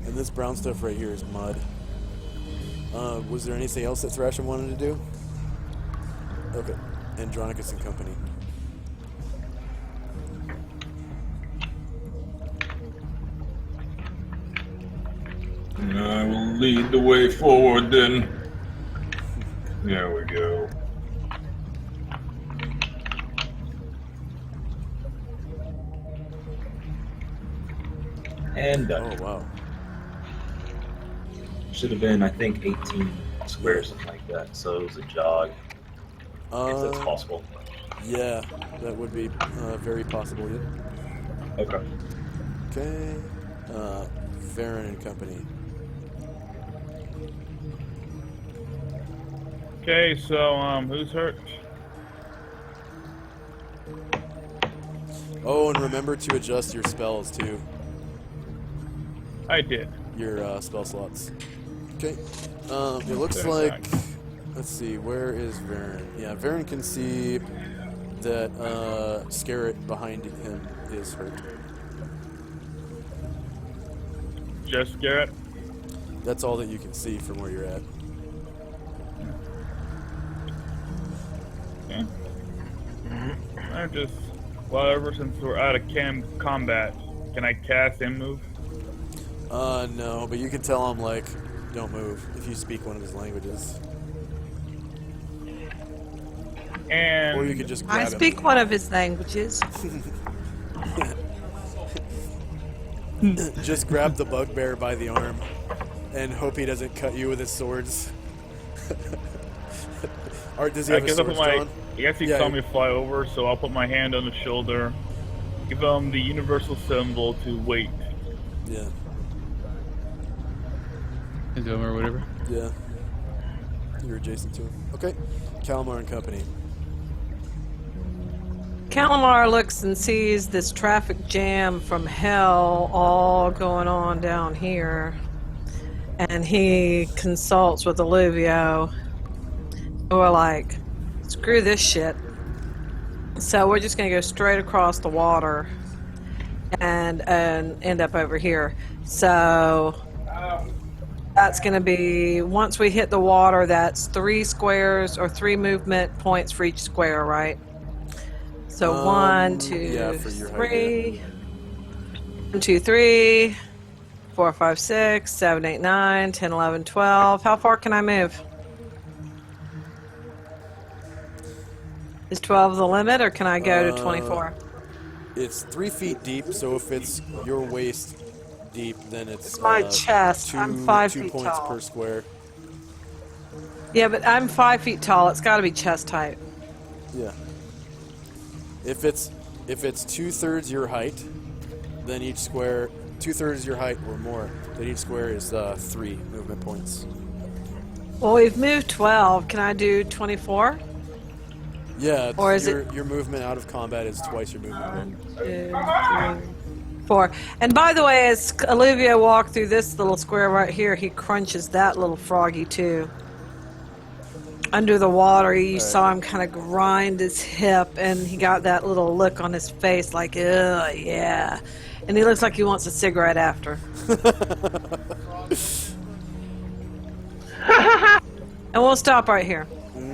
Speaker 2: And this brown stuff right here is mud. Was there anything else that Thrasham wanted to do? Okay. Andronicus and Company.
Speaker 7: I will lead the way forward then. There we go. And done.
Speaker 2: Oh, wow.
Speaker 7: Should have been, I think, 18 squares, something like that. So it was a jog. If that's possible.
Speaker 2: Yeah, that would be very possible, yeah.
Speaker 7: Okay.
Speaker 2: Okay. Varen and Company.
Speaker 3: Okay, so, who's hurt?
Speaker 2: Oh, and remember to adjust your spells, too.
Speaker 3: I did.
Speaker 2: Your spell slots. Okay. It looks
Speaker 3: There's
Speaker 2: like...
Speaker 3: that.
Speaker 2: Let's see, where is Varen? Yeah, Varen can see that Scarrett behind him is hurt.
Speaker 3: Just Garrett?
Speaker 2: That's all that you can see from where you're at.
Speaker 3: Okay. I just, well, ever since we're out of combat, can I cast and move?
Speaker 2: No, but you can tell him, like, don't move if you speak one of his languages.
Speaker 3: And
Speaker 2: Or you could just
Speaker 1: I
Speaker 2: grab
Speaker 1: speak
Speaker 2: him.
Speaker 1: one of his languages.
Speaker 2: Just grab the bugbear by the arm and hope he doesn't cut you with his swords. Or does he
Speaker 3: I
Speaker 2: have his
Speaker 3: guess I'll put
Speaker 2: swords
Speaker 3: my.
Speaker 2: drawn?
Speaker 3: I guess he
Speaker 2: Yeah,
Speaker 3: saw
Speaker 2: you-
Speaker 3: me fly over, so I'll put my hand on his shoulder, give him the universal symbol to wait.
Speaker 2: Yeah,
Speaker 6: Into him or whatever.
Speaker 2: yeah. You're adjacent to him. Okay. Calamar and Company.
Speaker 1: Calamar looks and sees this traffic jam from hell all going on down here. And he consults with Alluvio. We're like, screw this shit. So we're just going to go straight across the water and end up over here. So that's going to be, once we hit the water, that's 3 squares or 3 movement points for each square, right? So 1, 2,
Speaker 2: yeah, for your height,
Speaker 1: 3. 1, 2, 3, 4, 5, 6, 7, 8, 9, 10, 11, 12. How far can I move? Is 12 the limit, or can I go to 24?
Speaker 2: It's 3 feet deep, so if it's your waist deep, then it's
Speaker 1: my chest. I'm 5
Speaker 2: 2
Speaker 1: feet
Speaker 2: points
Speaker 1: tall.
Speaker 2: per square.
Speaker 1: Yeah, but I'm 5 feet tall. It's got to be chest height.
Speaker 2: Yeah. If it's 2/3 your height, then each square 2/3 your height or more, then each square is 3 movement points.
Speaker 1: Well, we've moved 12. Can I do 24?
Speaker 2: Yeah,
Speaker 1: Or is
Speaker 2: your movement out of combat is twice your movement.
Speaker 1: 1, 2, 3, 4. And by the way, as Olivia walked through this little square right here, he crunches that little froggy too. Under the water, you saw him kind of grind his hip, and he got that little look on his face like, ugh, yeah. And he looks like he wants a cigarette after. And we'll stop right here.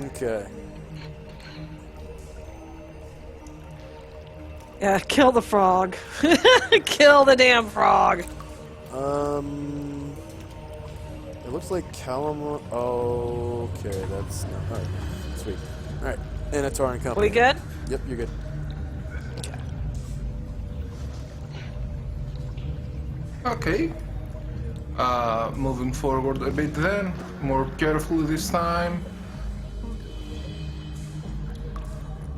Speaker 2: Okay.
Speaker 1: Yeah, kill the frog. Kill the damn frog.
Speaker 2: It looks like Calamar. Oh, okay, that's not. Alright, sweet. Alright, Anatar and Company.
Speaker 1: We good?
Speaker 2: Yep, you're good.
Speaker 4: Okay. Moving forward a bit then, more carefully this time.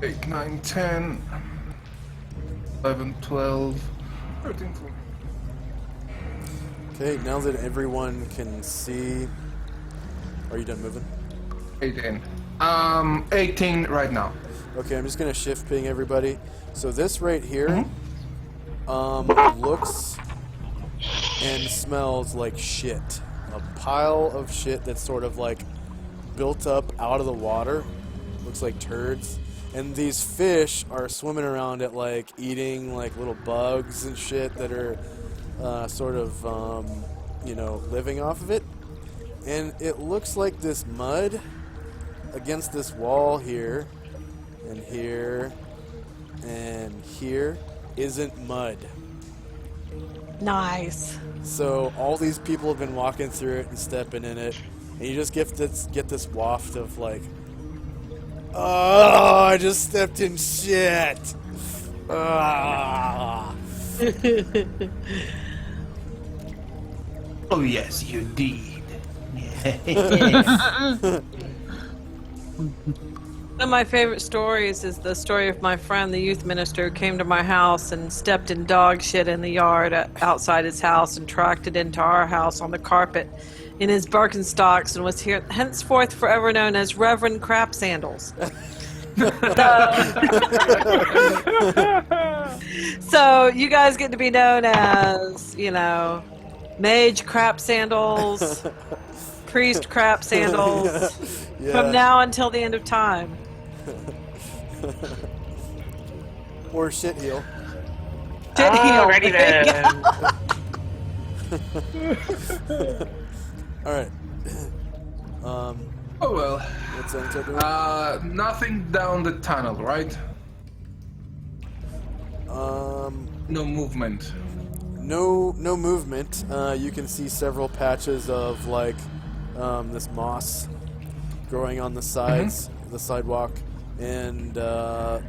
Speaker 4: 8, 9, 10, 11, 12, 13, 14.
Speaker 2: Okay, now that everyone can see. Are you done moving?
Speaker 4: 18. 18 right now.
Speaker 2: Okay, I'm just gonna shift ping everybody. So this right here, looks and smells like shit. A pile of shit that's sort of like built up out of the water. Looks like turds. And these fish are swimming around it, like eating like little bugs and shit that are sort of, living off of it. And it looks like this mud against this wall here and here and here isn't mud.
Speaker 1: Nice.
Speaker 2: So all these people have been walking through it and stepping in it, and you just get this waft of like, oh, I just stepped in shit. Ah.
Speaker 4: Oh yes, you did.
Speaker 1: One of my favorite stories is the story of my friend, the youth minister, who came to my house and stepped in dog shit in the yard outside his house and tracked it into our house on the carpet in his Birkenstocks and was here henceforth forever known as Reverend Crap Sandals. So you guys get to be known as, Mage Crap Sandals, Priest Crap Sandals,
Speaker 2: Yeah.
Speaker 1: from now until the end of time.
Speaker 2: Or shit heel.
Speaker 1: Shit heel.
Speaker 5: Alrighty then.
Speaker 2: All right.
Speaker 4: Oh well.
Speaker 2: What's Anatar doing?
Speaker 4: Nothing down the tunnel, right? No movement.
Speaker 2: No movement. You can see several patches of like this moss growing on the sides, the sidewalk, and the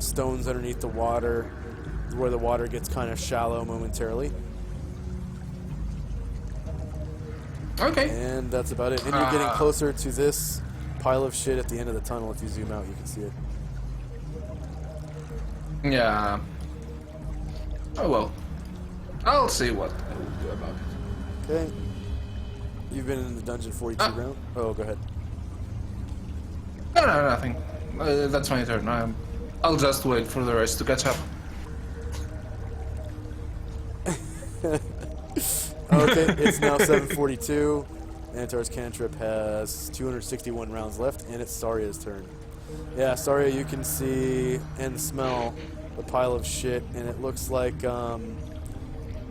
Speaker 2: stones underneath the water, where the water gets kind of shallow momentarily.
Speaker 4: Okay.
Speaker 2: And that's about it. And you're getting closer to this pile of shit at the end of the tunnel. If you zoom out, you can see it.
Speaker 4: Yeah. Oh well. I'll see what I will do about it.
Speaker 2: Okay. You've been in the dungeon 42 round? Oh, go ahead.
Speaker 4: No, nothing. That's my turn. I'll just wait for the rest to catch up.
Speaker 2: Okay, it's now 7:42. Antar's cantrip has 261 rounds left, and it's Saria's turn. Yeah, Saria, you can see and smell the pile of shit, and it looks like, let's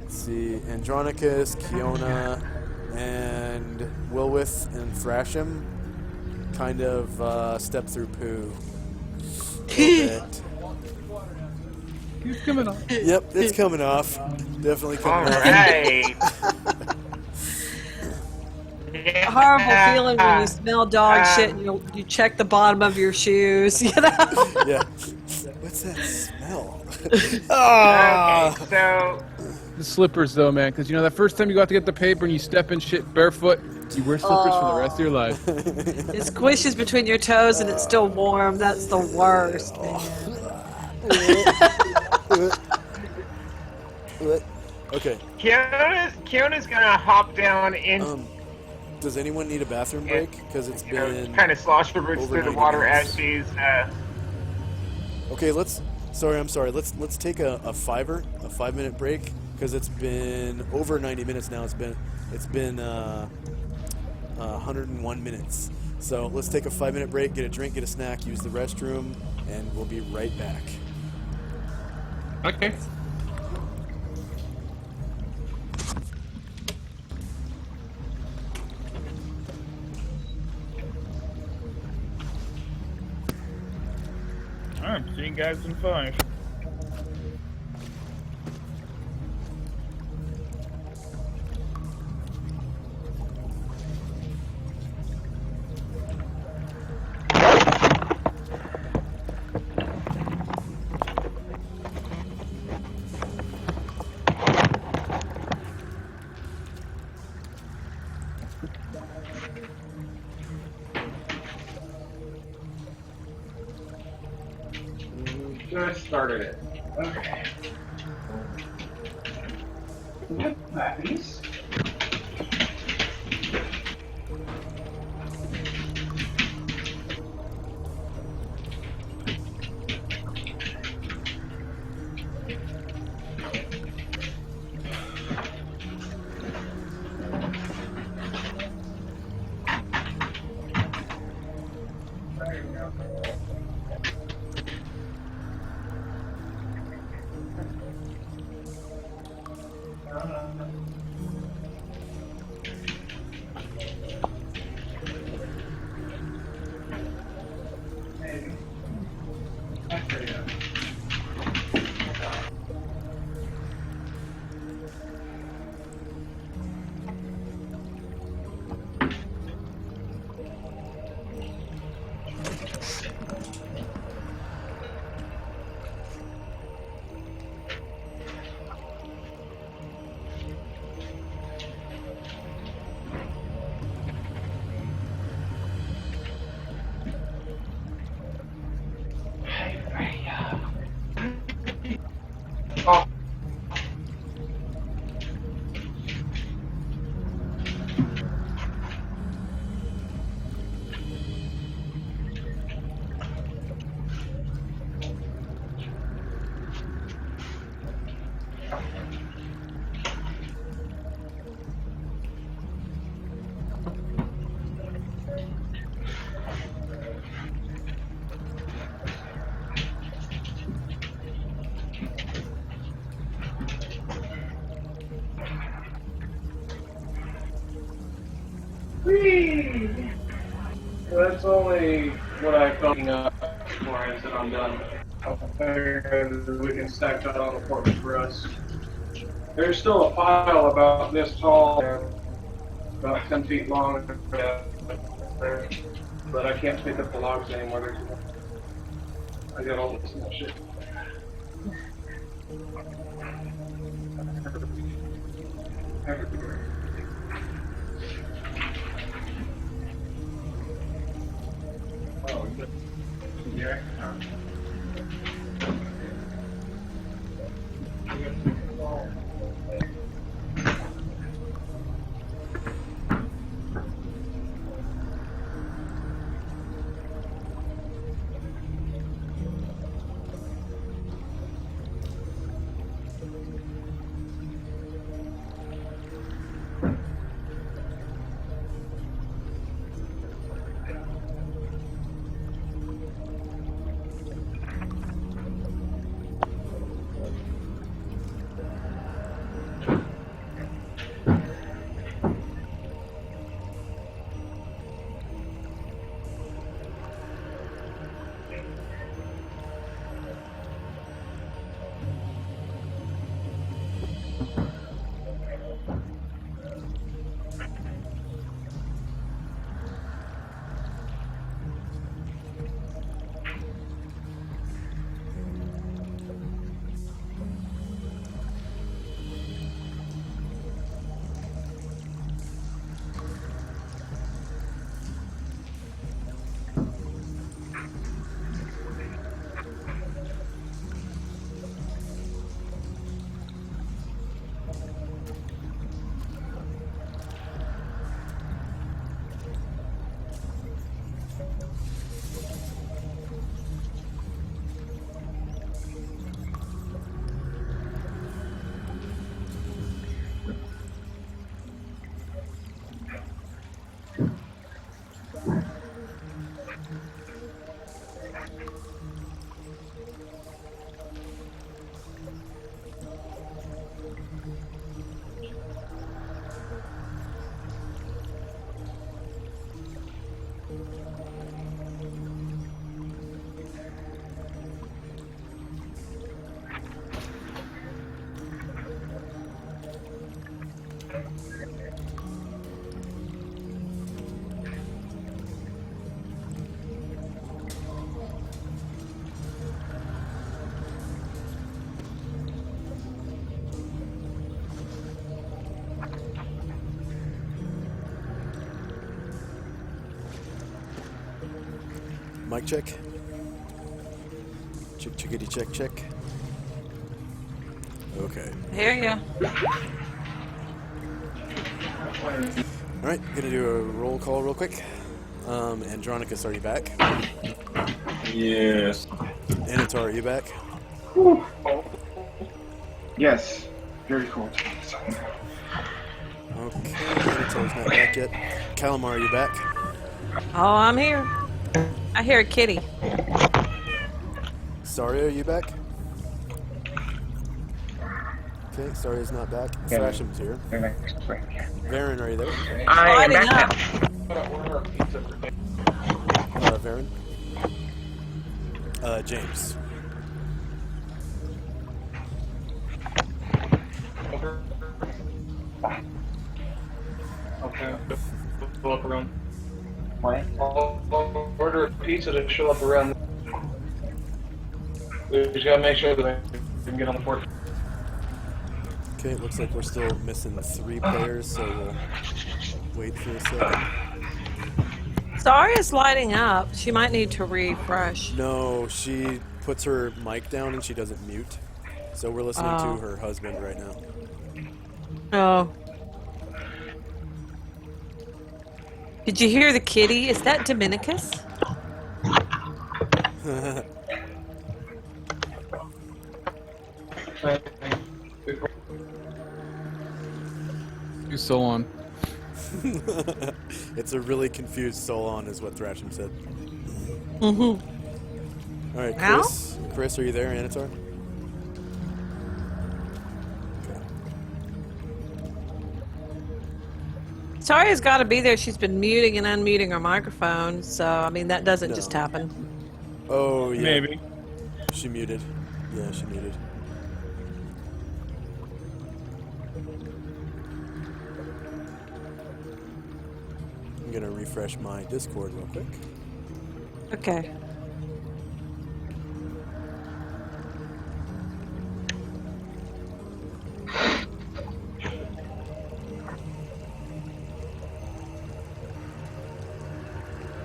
Speaker 2: see, Andronicus, Kiona, and Wilwith and Thrasham kind of step through poo a bit.
Speaker 6: He's coming off.
Speaker 2: Yep, it's coming off. Definitely coming off.
Speaker 5: Alright.
Speaker 1: A horrible feeling when you smell dog shit and you check the bottom of your shoes, you know?
Speaker 2: Yeah. What's that smell? Ah!
Speaker 5: Okay, so
Speaker 6: The slippers, though, man, because you know that first time you go out to get the paper and you step in shit barefoot, you wear slippers for the rest of your life.
Speaker 1: It squishes between your toes and it's still warm. That's the worst, man.
Speaker 2: Okay.
Speaker 5: Kiona's gonna hop down in.
Speaker 2: Does anyone need a bathroom break? Because it's been
Speaker 5: kind of slosh her roots
Speaker 2: over
Speaker 5: through the
Speaker 2: 90
Speaker 5: water
Speaker 2: minutes.
Speaker 5: as she's.
Speaker 2: Okay, I'm sorry. Let's take a 5-minute break, because it's been over 90 minutes now. It's been 101 minutes. So let's take a 5-minute break, get a drink, get a snack, use the restroom, and we'll be right back.
Speaker 5: Okay.
Speaker 3: I'm seeing guys in 5.
Speaker 5: Just started it. Okay. Nice. Oh. Whee! That's only what I thought.
Speaker 10: before I said I'm done. I figured we can stack that on the porch for us. There's still a pile about this tall, about 10 feet long, but I can't pick up the logs anymore. I got all this small shit. Oh, yeah.
Speaker 2: Mic check. Chick chickity check check. Okay.
Speaker 1: Hear ya.
Speaker 2: All right, gonna do a roll call real quick. Andronicus, are you back?
Speaker 7: Yes.
Speaker 2: Anatar, are you back?
Speaker 10: Yes. Very cool.
Speaker 2: Okay, Anatar's not back yet. Calamar, are you back?
Speaker 1: Oh, I'm here. I hear a kitty.
Speaker 2: Saria, are you back? Okay, Saria's not back. Thrasham's here. Varen, are you there?
Speaker 5: I am
Speaker 1: Lighting
Speaker 5: back
Speaker 1: up.
Speaker 2: Varen? James.
Speaker 10: Okay. Go up around. I'll order a pizza to show up around. We just gotta make sure that I can get on the port.
Speaker 2: Okay, it looks like we're still missing 3 players, so we'll wait for a second.
Speaker 1: Saria's lighting up. She might need to refresh.
Speaker 2: No, she puts her mic down and she doesn't mute. So we're listening
Speaker 1: Oh.
Speaker 2: to her husband right now.
Speaker 1: Oh. Did you hear the kitty? Is that Dominicus?
Speaker 6: You Solon.
Speaker 2: It's a really confused Solon, is what Thrasham said.
Speaker 1: Mm-hmm.
Speaker 2: All right,
Speaker 1: Al?
Speaker 2: Chris, are you there, Anatar?
Speaker 1: Saria's got to be there. She's been muting and unmuting her microphone, so I mean that doesn't just happen.
Speaker 2: Oh, yeah.
Speaker 3: Maybe.
Speaker 2: She muted. Yeah, she muted. I'm gonna refresh my Discord real quick.
Speaker 1: Okay.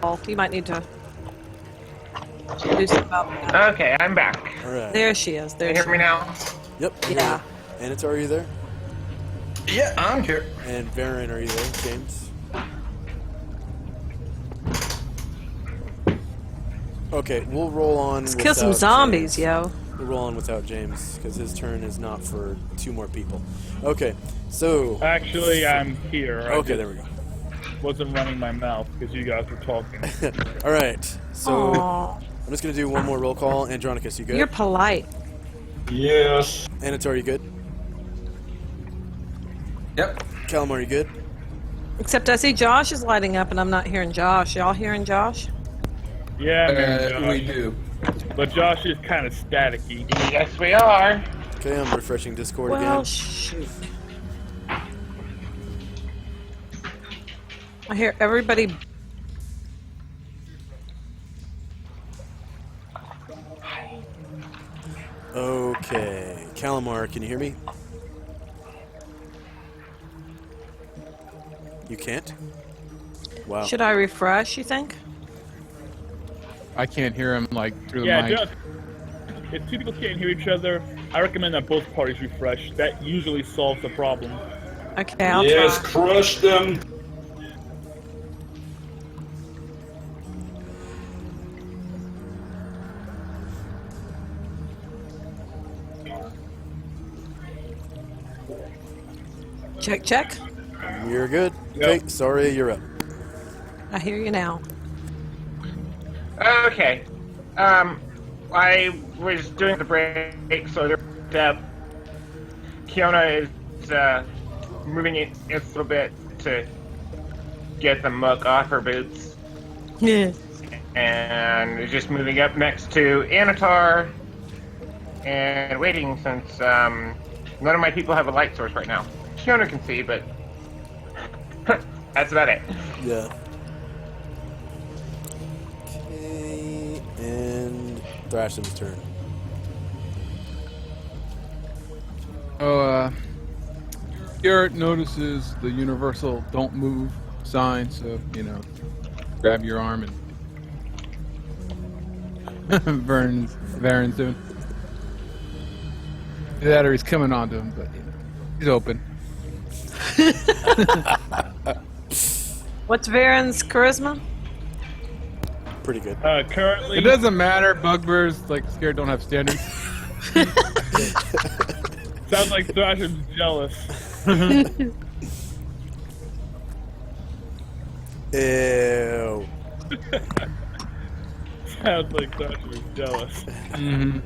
Speaker 1: Oh, you might need to do something about that.
Speaker 5: Okay, I'm back.
Speaker 2: Alright.
Speaker 1: There she is. There
Speaker 5: Can you
Speaker 1: she
Speaker 5: hear me
Speaker 1: is.
Speaker 5: now?
Speaker 2: Yep.
Speaker 1: Yeah.
Speaker 2: Anatar, are you there?
Speaker 4: Yeah, I'm here.
Speaker 2: And Varen, are you there? James? Okay, we'll roll on.
Speaker 1: Let's kill some zombies,
Speaker 2: James.
Speaker 1: yo.
Speaker 2: We'll roll on without James, because his turn is not for 2 more people. Okay, so...
Speaker 3: Actually, I'm here.
Speaker 2: Okay, there we go.
Speaker 3: Wasn't running my mouth because you guys were talking.
Speaker 2: Alright, so
Speaker 1: Aw,
Speaker 2: I'm just going to do one more roll call. Andronicus, you good?
Speaker 1: you're polite.
Speaker 7: Yes.
Speaker 2: Anatar, you good?
Speaker 4: Yep.
Speaker 2: Calamar, you good?
Speaker 1: Except I see Josh is lighting up and I'm not hearing Josh. Y'all hearing Josh?
Speaker 3: Yeah, man,
Speaker 4: We
Speaker 3: Josh.
Speaker 4: do.
Speaker 3: But Josh is kind of staticky.
Speaker 5: Yes, we are.
Speaker 2: Okay, I'm refreshing Discord
Speaker 1: Well,
Speaker 2: again.
Speaker 1: shoot. I hear everybody.
Speaker 2: Okay, Calamar, can you hear me? You can't? Wow.
Speaker 1: Should I refresh, you think?
Speaker 6: I can't hear him like through the
Speaker 3: Yeah,
Speaker 6: mic.
Speaker 3: just if 2 people can't hear each other, I recommend that both parties refresh. That usually solves the problem.
Speaker 1: Okay, I'll
Speaker 7: Yes,
Speaker 1: try.
Speaker 7: crush them.
Speaker 1: Check, check.
Speaker 2: You're good. Okay, sorry, you're up.
Speaker 1: I hear you now.
Speaker 5: Okay. I was doing the break, so Kiona is moving it a little bit to get the muck off her boots,
Speaker 1: Yeah.
Speaker 5: and is just moving up next to Anatar and waiting since none of my people have a light source right now. Kiona can see, but that's about it.
Speaker 2: Yeah. Okay, and Thrasham's turn.
Speaker 6: Garrett notices the universal "Don't move" sign, so grab your arm and Varen's doing. Either that or he's coming onto him, but he's open.
Speaker 1: What's Varen's charisma?
Speaker 2: Pretty good.
Speaker 3: Currently,
Speaker 6: It doesn't matter. Bugbears scared don't have standards.
Speaker 3: sounds like Thrasher's jealous.
Speaker 2: Ew.
Speaker 3: Sounds like Thrasher's jealous.
Speaker 6: Mm-hmm.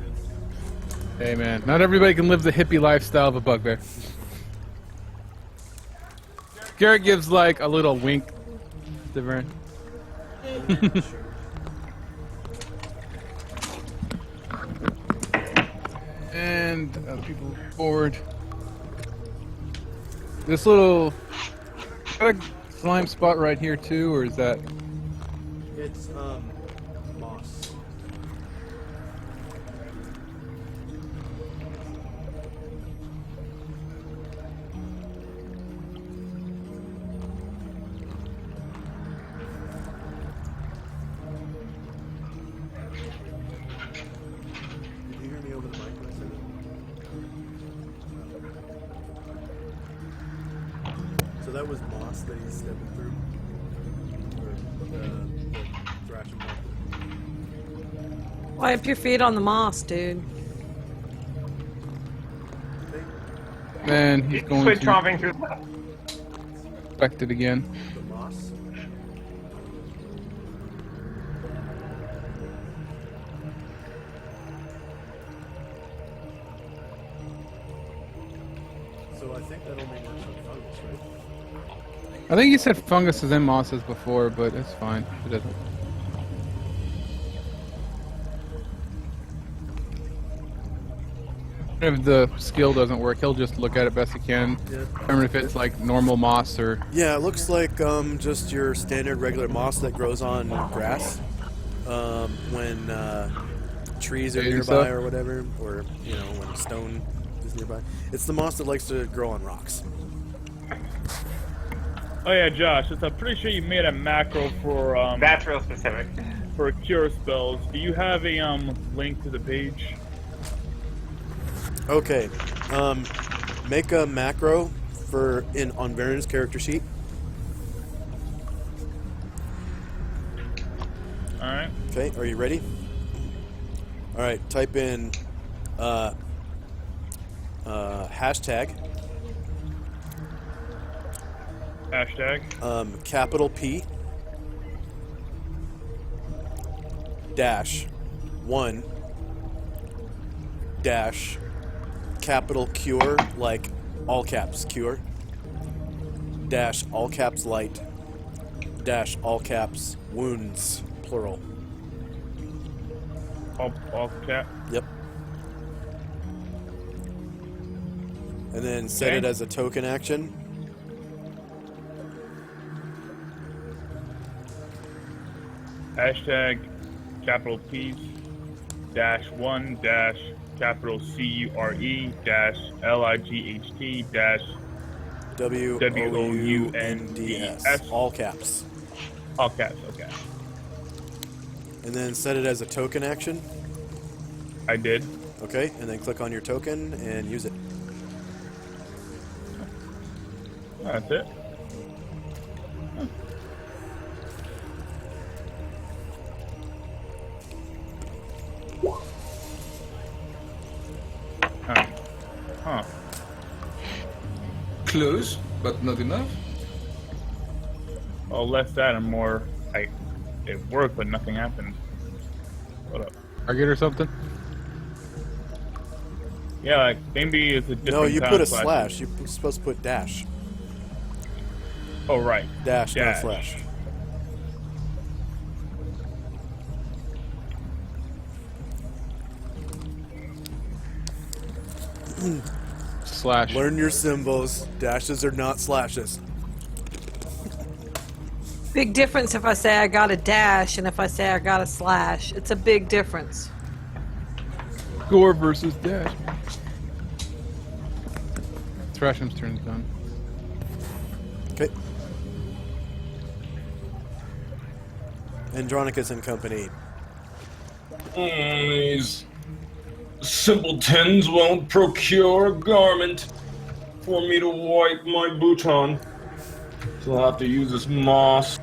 Speaker 6: Hey man, not everybody can live the hippie lifestyle of a bugbear. Garrett gives a little wink to Vern. And people forward. This little got a slime spot right here too, or is that?
Speaker 2: It's moss. Did you hear me over the mic when I said it? So that was moss that he's stepping through. Or thrashing moss.
Speaker 1: Wipe your feet on the moss, dude.
Speaker 6: Man, he's going
Speaker 5: Quit
Speaker 6: to
Speaker 5: tromping through.
Speaker 6: inspect it again.
Speaker 2: The moss? So I think that only works on fungus, right?
Speaker 6: I think you said funguses and mosses before, but it's fine. It doesn't. If the skill doesn't work, he'll just look at it best he can.
Speaker 2: Yeah.
Speaker 6: Determine if it's like normal moss or.
Speaker 2: Yeah, it looks like just your standard regular moss that grows on grass when trees are
Speaker 6: Shade and
Speaker 2: nearby
Speaker 6: stuff?
Speaker 2: or whatever, or when stone is nearby. It's the moss that likes to grow on rocks.
Speaker 3: Oh yeah, Josh. I'm pretty sure you made a macro for
Speaker 5: That's real specific.
Speaker 3: for cure spells. Do you have a link to the page?
Speaker 2: Okay, make a macro on Varen's character sheet.
Speaker 3: All right.
Speaker 2: Okay, are you ready? All right, type in hashtag capital P -1 capital cure, like all caps cure, all caps light, all caps wounds, plural.
Speaker 3: All cap.
Speaker 2: Yep. And then set it as a token action.
Speaker 3: Hashtag capital P -1 capital CURE LIGHT
Speaker 2: WOUNDS. All caps.
Speaker 3: All caps. Okay.
Speaker 2: And then set it as a token action.
Speaker 3: I did.
Speaker 2: Okay, and then click on your token and use it.
Speaker 3: That's it. Huh.
Speaker 4: Close, but not enough.
Speaker 3: Well, less that and more. It worked, but nothing happened. What up?
Speaker 6: Target or something?
Speaker 3: Yeah, like maybe it's a different.
Speaker 2: No, you
Speaker 3: kind
Speaker 2: put a
Speaker 3: of
Speaker 2: slash. You're supposed to put dash.
Speaker 3: Oh right.
Speaker 2: Dash, not slash.
Speaker 6: Slash.
Speaker 2: Learn your symbols. Dashes are not slashes.
Speaker 1: Big difference if I say I got a dash and if I say I got a slash. It's a big difference.
Speaker 6: Gore versus dash. Thrasham's turn's done.
Speaker 2: Okay. Andronicus and company.
Speaker 7: These simpletons won't procure a garment for me to wipe my boot on. So I'll have to use this moss.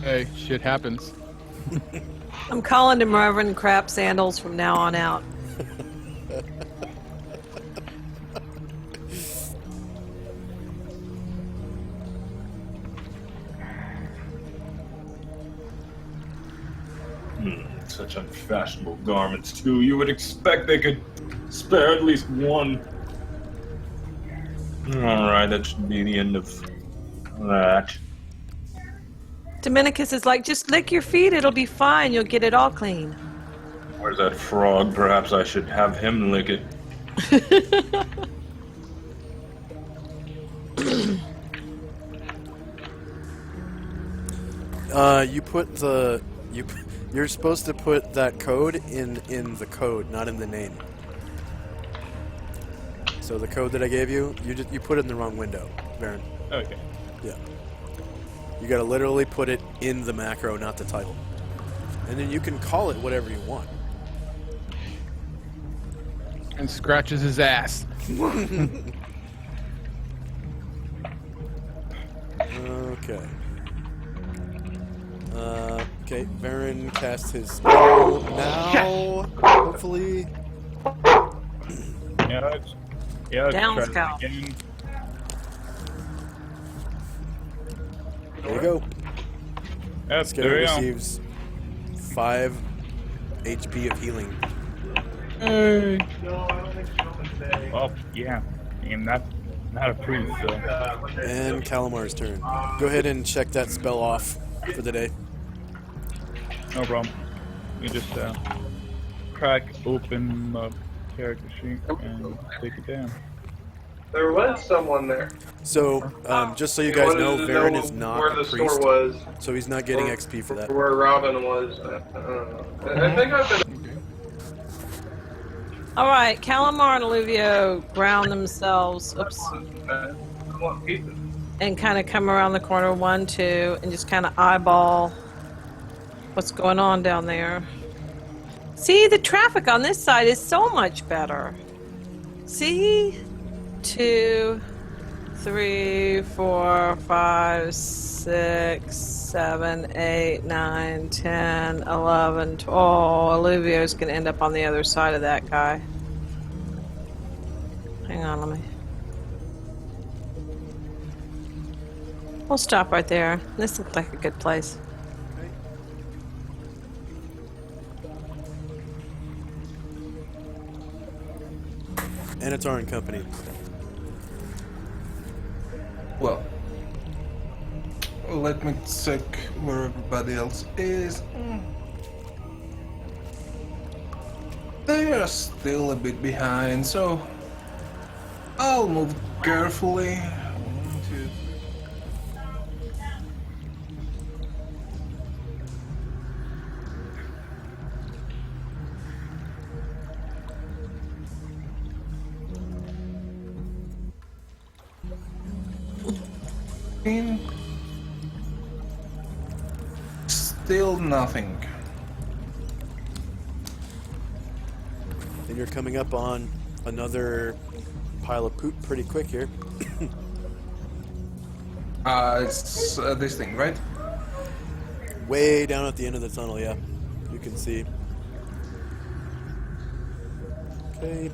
Speaker 6: Hey, shit happens.
Speaker 1: I'm calling him Reverend Crap Sandals from now on out.
Speaker 7: Such unfashionable garments, too. You would expect they could spare at least one. Alright, that should be the end of that.
Speaker 1: Dominicus is like, just lick your feet, it'll be fine, you'll get it all clean.
Speaker 7: Where's that frog? Perhaps I should have him lick it.
Speaker 2: You're supposed to put that code in the code, not in the name. So the code that I gave you, you put it in the wrong window, Varen.
Speaker 3: Okay.
Speaker 2: Yeah. You gotta literally put it in the macro, not the title. And then you can call it whatever you want.
Speaker 6: And scratches his ass.
Speaker 2: Okay. Okay, Varen casts his spell now, hopefully.
Speaker 3: Let's
Speaker 1: Down
Speaker 3: try
Speaker 1: scout.
Speaker 3: this again.
Speaker 2: There you go.
Speaker 3: Yep,
Speaker 2: Scanner
Speaker 3: there we go.
Speaker 2: receives 5 HP of healing.
Speaker 6: Hey.
Speaker 3: Well, yeah. I mean, that's not approved, so.
Speaker 2: And Calamar's turn. Go ahead and check that spell off for the day.
Speaker 3: No problem. You just crack open the character sheet and take it down.
Speaker 10: There was someone there.
Speaker 2: So, just so you
Speaker 10: He
Speaker 2: guys
Speaker 10: wanted
Speaker 2: know,
Speaker 10: to
Speaker 2: Varen
Speaker 10: know
Speaker 2: is not
Speaker 10: where
Speaker 2: a
Speaker 10: the
Speaker 2: priest,
Speaker 10: store was,
Speaker 2: so he's not getting XP for that.
Speaker 10: where Robin was. I think I've been.
Speaker 1: All right, Calamar and Olivio ground themselves. Oops.
Speaker 10: I want pizza.
Speaker 1: And kind of come around the corner, 1, 2, and just kind of eyeball what's going on down there. See, the traffic on this side is so much better. See? 2, 3, 4, 5, 6, 7, 8, 9, 10, 11, 12. Oh, Olivio's going to end up on the other side of that guy. Hang on, let me... We'll stop right there. This looks like a good place.
Speaker 2: Anatar and company.
Speaker 4: Well, let me check where everybody else is. They are still a bit behind, so I'll move carefully. 1, 2. Still nothing.
Speaker 2: And you're coming up on another pile of poop pretty quick here.
Speaker 4: It's this thing, right?
Speaker 2: Way down at the end of the tunnel, yeah. You can see. Okay.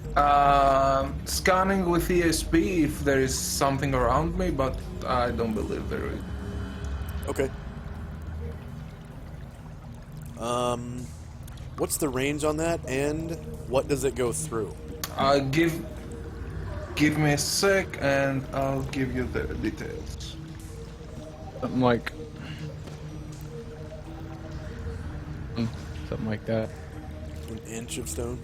Speaker 4: Scanning with ESP if there is something around me, but I don't believe there is.
Speaker 2: Okay. What's the range on that, and what does it go through?
Speaker 4: Give me a sec, and I'll give you the details.
Speaker 6: Something like... something like that.
Speaker 2: An inch of stone?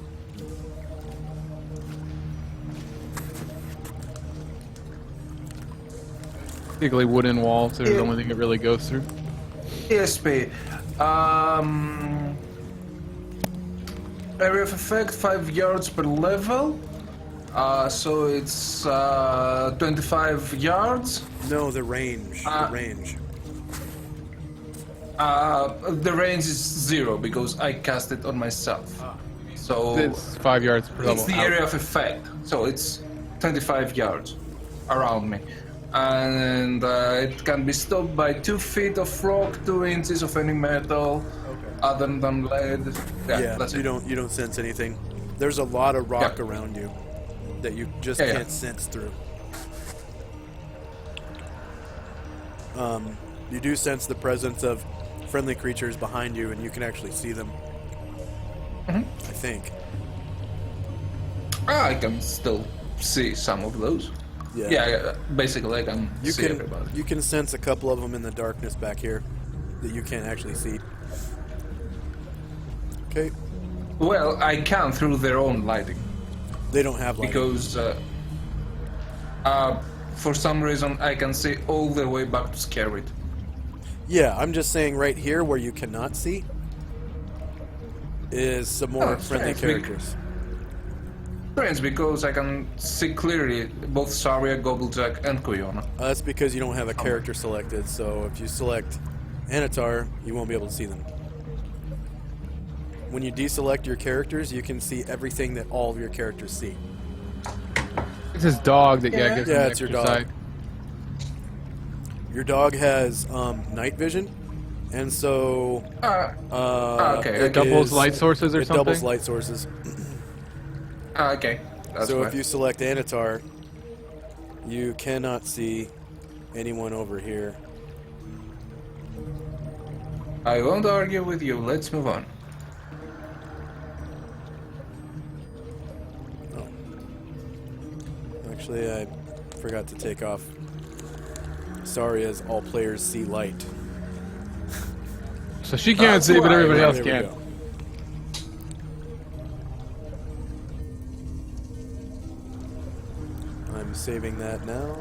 Speaker 6: Particularly wooden walls are the only thing it really goes through.
Speaker 4: ESP. Area of effect 5 yards per level. So it's 25 yards.
Speaker 2: No, the range. The range.
Speaker 4: The range is 0 because I cast it on myself. So
Speaker 6: It's 5 yards per level.
Speaker 4: it's the area of effect. So it's 25 yards around me. And it can be stopped by 2 feet of rock, 2 inches of any metal, other than lead.
Speaker 2: Yeah,
Speaker 4: that's
Speaker 2: you
Speaker 4: it.
Speaker 2: don't sense anything. There's a lot of rock around you that you just can't sense through. You do sense the presence of friendly creatures behind you, and you can actually see them. I think.
Speaker 4: I can still see some of those. Yeah, basically I can see everybody.
Speaker 2: You can sense a couple of them in the darkness back here that you can't actually see. Okay.
Speaker 4: Well, I can through their own lighting.
Speaker 2: They don't have lighting.
Speaker 4: Because for some reason I can see all the way back to Scared.
Speaker 2: Yeah, I'm just saying right here where you cannot see is some more friendly characters.
Speaker 4: Strange, because I can see clearly both Saria, Gobblejack, and Koyona.
Speaker 2: That's because you don't have a character selected, so if you select Anatar, you won't be able to see them. When you deselect your characters, you can see everything that all of your characters see.
Speaker 6: It's his dog that gives him
Speaker 2: it's your
Speaker 6: extra
Speaker 2: dog.
Speaker 6: sight.
Speaker 2: Your dog has night vision, and so
Speaker 4: okay.
Speaker 6: It doubles light sources or
Speaker 2: it
Speaker 6: something?
Speaker 2: doubles light sources.
Speaker 4: Okay. That's
Speaker 2: So
Speaker 4: fine.
Speaker 2: if you select Anatar, you cannot see anyone over here.
Speaker 4: I won't argue with you. Let's move on.
Speaker 2: Actually, I forgot to take off. Sorry, as all players see light.
Speaker 6: So she can't see, but everybody else
Speaker 2: There we
Speaker 6: can.
Speaker 2: go. I'm saving that now.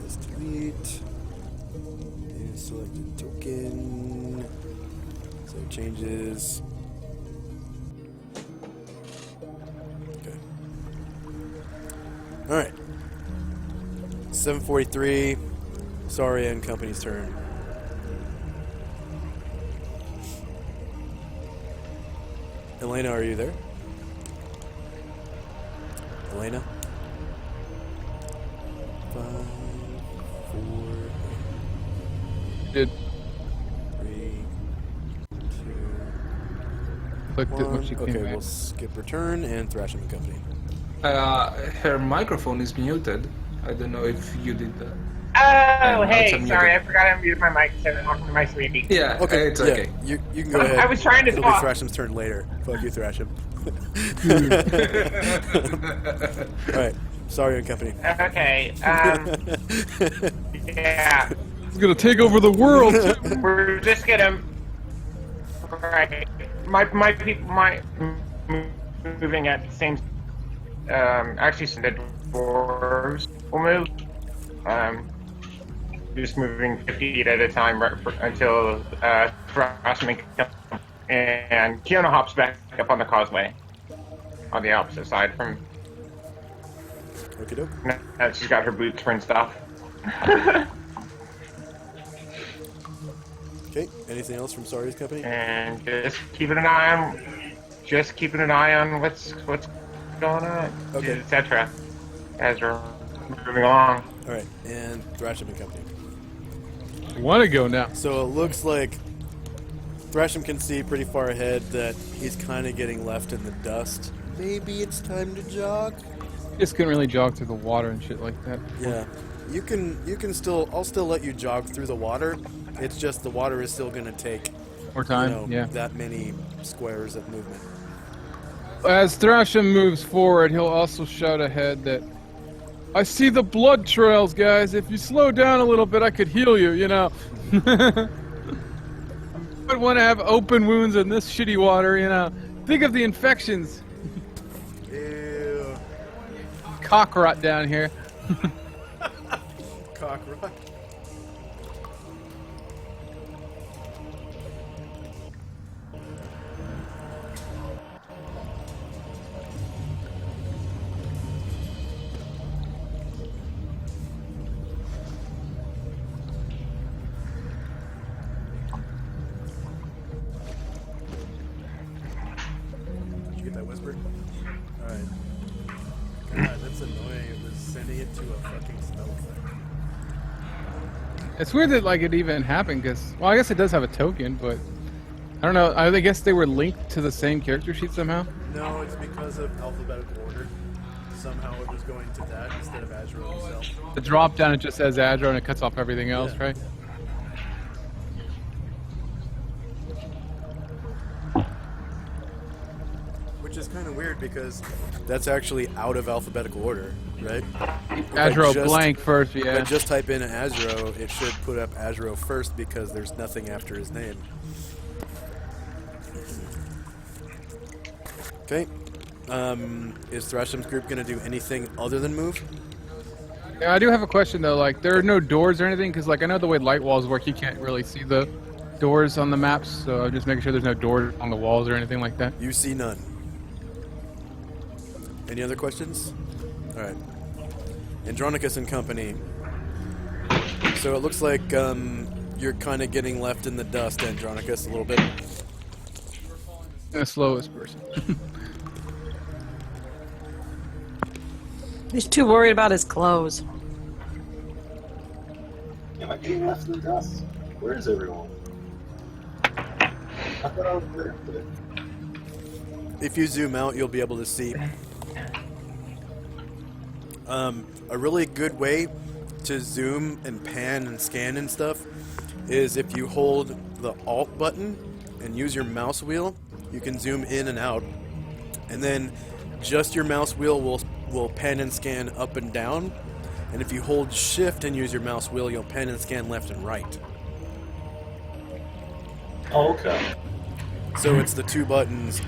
Speaker 2: Is delete. Is selected token. Save changes. Okay. All right. 7:43. Sorry, and company's turn. Elena, are you there? Elena? 5, 4,
Speaker 6: Did
Speaker 2: 3, 2,
Speaker 6: clicked it when
Speaker 2: 1.
Speaker 6: she came
Speaker 2: Okay,
Speaker 6: back.
Speaker 2: we'll skip return and Thrashing and Company.
Speaker 4: Her microphone is muted. I don't know if you did that.
Speaker 5: Oh,
Speaker 4: And now it's
Speaker 5: hey,
Speaker 4: unmuted.
Speaker 5: sorry, I forgot to mute my mic so I'm talking to my sweetie.
Speaker 4: Yeah,
Speaker 2: Okay,
Speaker 4: it's
Speaker 2: yeah,
Speaker 4: okay.
Speaker 2: You can go ahead.
Speaker 5: I was trying to
Speaker 2: It'll be
Speaker 5: talk.
Speaker 2: Thrasham's turn later. Fuck you, Thrasham. Alright, Sorry and Company.
Speaker 5: Okay, yeah,
Speaker 6: It's gonna take over the world.
Speaker 5: we're just gonna, right, my people, moving at the same, actually, so the dwarves will move, just moving 50 feet at a time until Frostman and Kiona hops back up on the causeway on the opposite side from.
Speaker 2: Okie doke.
Speaker 5: Now she's got her boots rinsed off.
Speaker 2: Okay, anything else from Sorry's Company?
Speaker 5: And just keeping an eye on what's going on,
Speaker 2: Okay.
Speaker 5: etc. As we're moving along.
Speaker 2: Alright, and Thrasham and Company.
Speaker 6: Want to go now?
Speaker 2: So it looks like Thrasham can see pretty far ahead that he's kind of getting left in the dust. Maybe it's time to jog?
Speaker 6: Just couldn't really jog through the water and shit like that.
Speaker 2: Yeah. You can still, I'll still let you jog through the water. It's just the water is still going to take,
Speaker 6: More time.
Speaker 2: you know,
Speaker 6: Yeah.
Speaker 2: that many squares of movement.
Speaker 6: As Thrasham moves forward, he'll also shout ahead that I see the blood trails, guys. If you slow down a little bit, I could heal you, you know. I would want to have open wounds in this shitty water, you know. Think of the infections.
Speaker 2: Ew.
Speaker 6: Cock rot down here.
Speaker 2: Cockroach. Did you get that whisper? Alright. God, that's annoying. It was sending it to a fucking spell effect.
Speaker 6: It's weird that like it even happened because, well, I guess it does have a token, but I don't know. I guess they were linked to the same character sheet somehow.
Speaker 2: No, it's because of alphabetical order. Somehow it was going to that instead of Azrael himself.
Speaker 6: The drop down it just says Adro and it cuts off everything else,
Speaker 2: Yeah.
Speaker 6: right?
Speaker 2: Which is kind of weird because that's actually out of alphabetical order, right? If I
Speaker 6: Adro
Speaker 2: just-
Speaker 6: blank first,
Speaker 2: If
Speaker 6: yeah.
Speaker 2: I just type in Azro, it should put up Azro first because there's nothing after his name. Okay. Is Thrasham's group going to do anything other than move?
Speaker 6: Yeah, I do have a question though. Like, there are no doors or anything because, like, I know the way light walls work, you can't really see the doors on the maps. So I'm just making sure there's no doors on the walls or anything like that.
Speaker 2: You see none. Any other questions? All right. Andronicus and Company. So it looks like you're kind of getting left in the dust, Andronicus, a little bit.
Speaker 6: The slowest person.
Speaker 1: He's too worried about his clothes.
Speaker 11: Am I getting left in the dust? Where is everyone? I thought I was there.
Speaker 2: If you zoom out, you'll be able to see. A really good way to zoom and pan and scan and stuff is if you hold the Alt button and use your mouse wheel, you can zoom in and out. And then just your mouse wheel will pan and scan up and down. And if you hold shift and use your mouse wheel, you'll pan and scan left and right.
Speaker 11: Oh, okay.
Speaker 2: So it's the two buttons,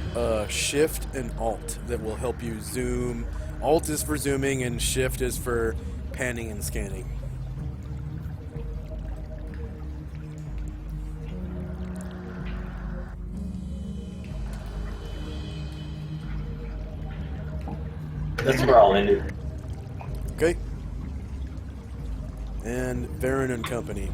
Speaker 2: shift and alt, that will help you zoom. Alt is for zooming and shift is for panning and scanning.
Speaker 11: That's where I'll end it.
Speaker 2: Okay? And Varen and Company.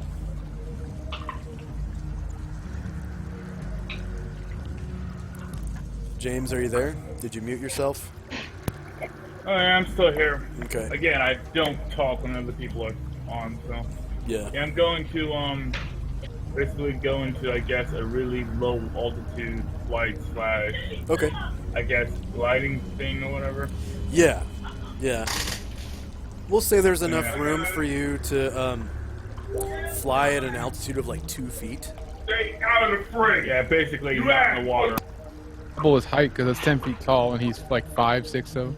Speaker 2: James, are you there? Did you mute yourself?
Speaker 3: Oh, yeah, I'm still here.
Speaker 2: Okay.
Speaker 3: Again, I don't talk when other people are on, so.
Speaker 2: Yeah.
Speaker 3: Yeah, I'm going to, basically go into, I guess, a really low altitude flight slash,
Speaker 2: Okay.
Speaker 3: I guess, gliding thing or whatever.
Speaker 2: Yeah. Yeah. We'll say there's enough
Speaker 3: Yeah.
Speaker 2: room for you to fly at an altitude of like 2 feet.
Speaker 3: Stay out of the fray! Yeah, basically not in the water.
Speaker 6: Double his height because it's 10 feet tall and he's like 5, 6, so.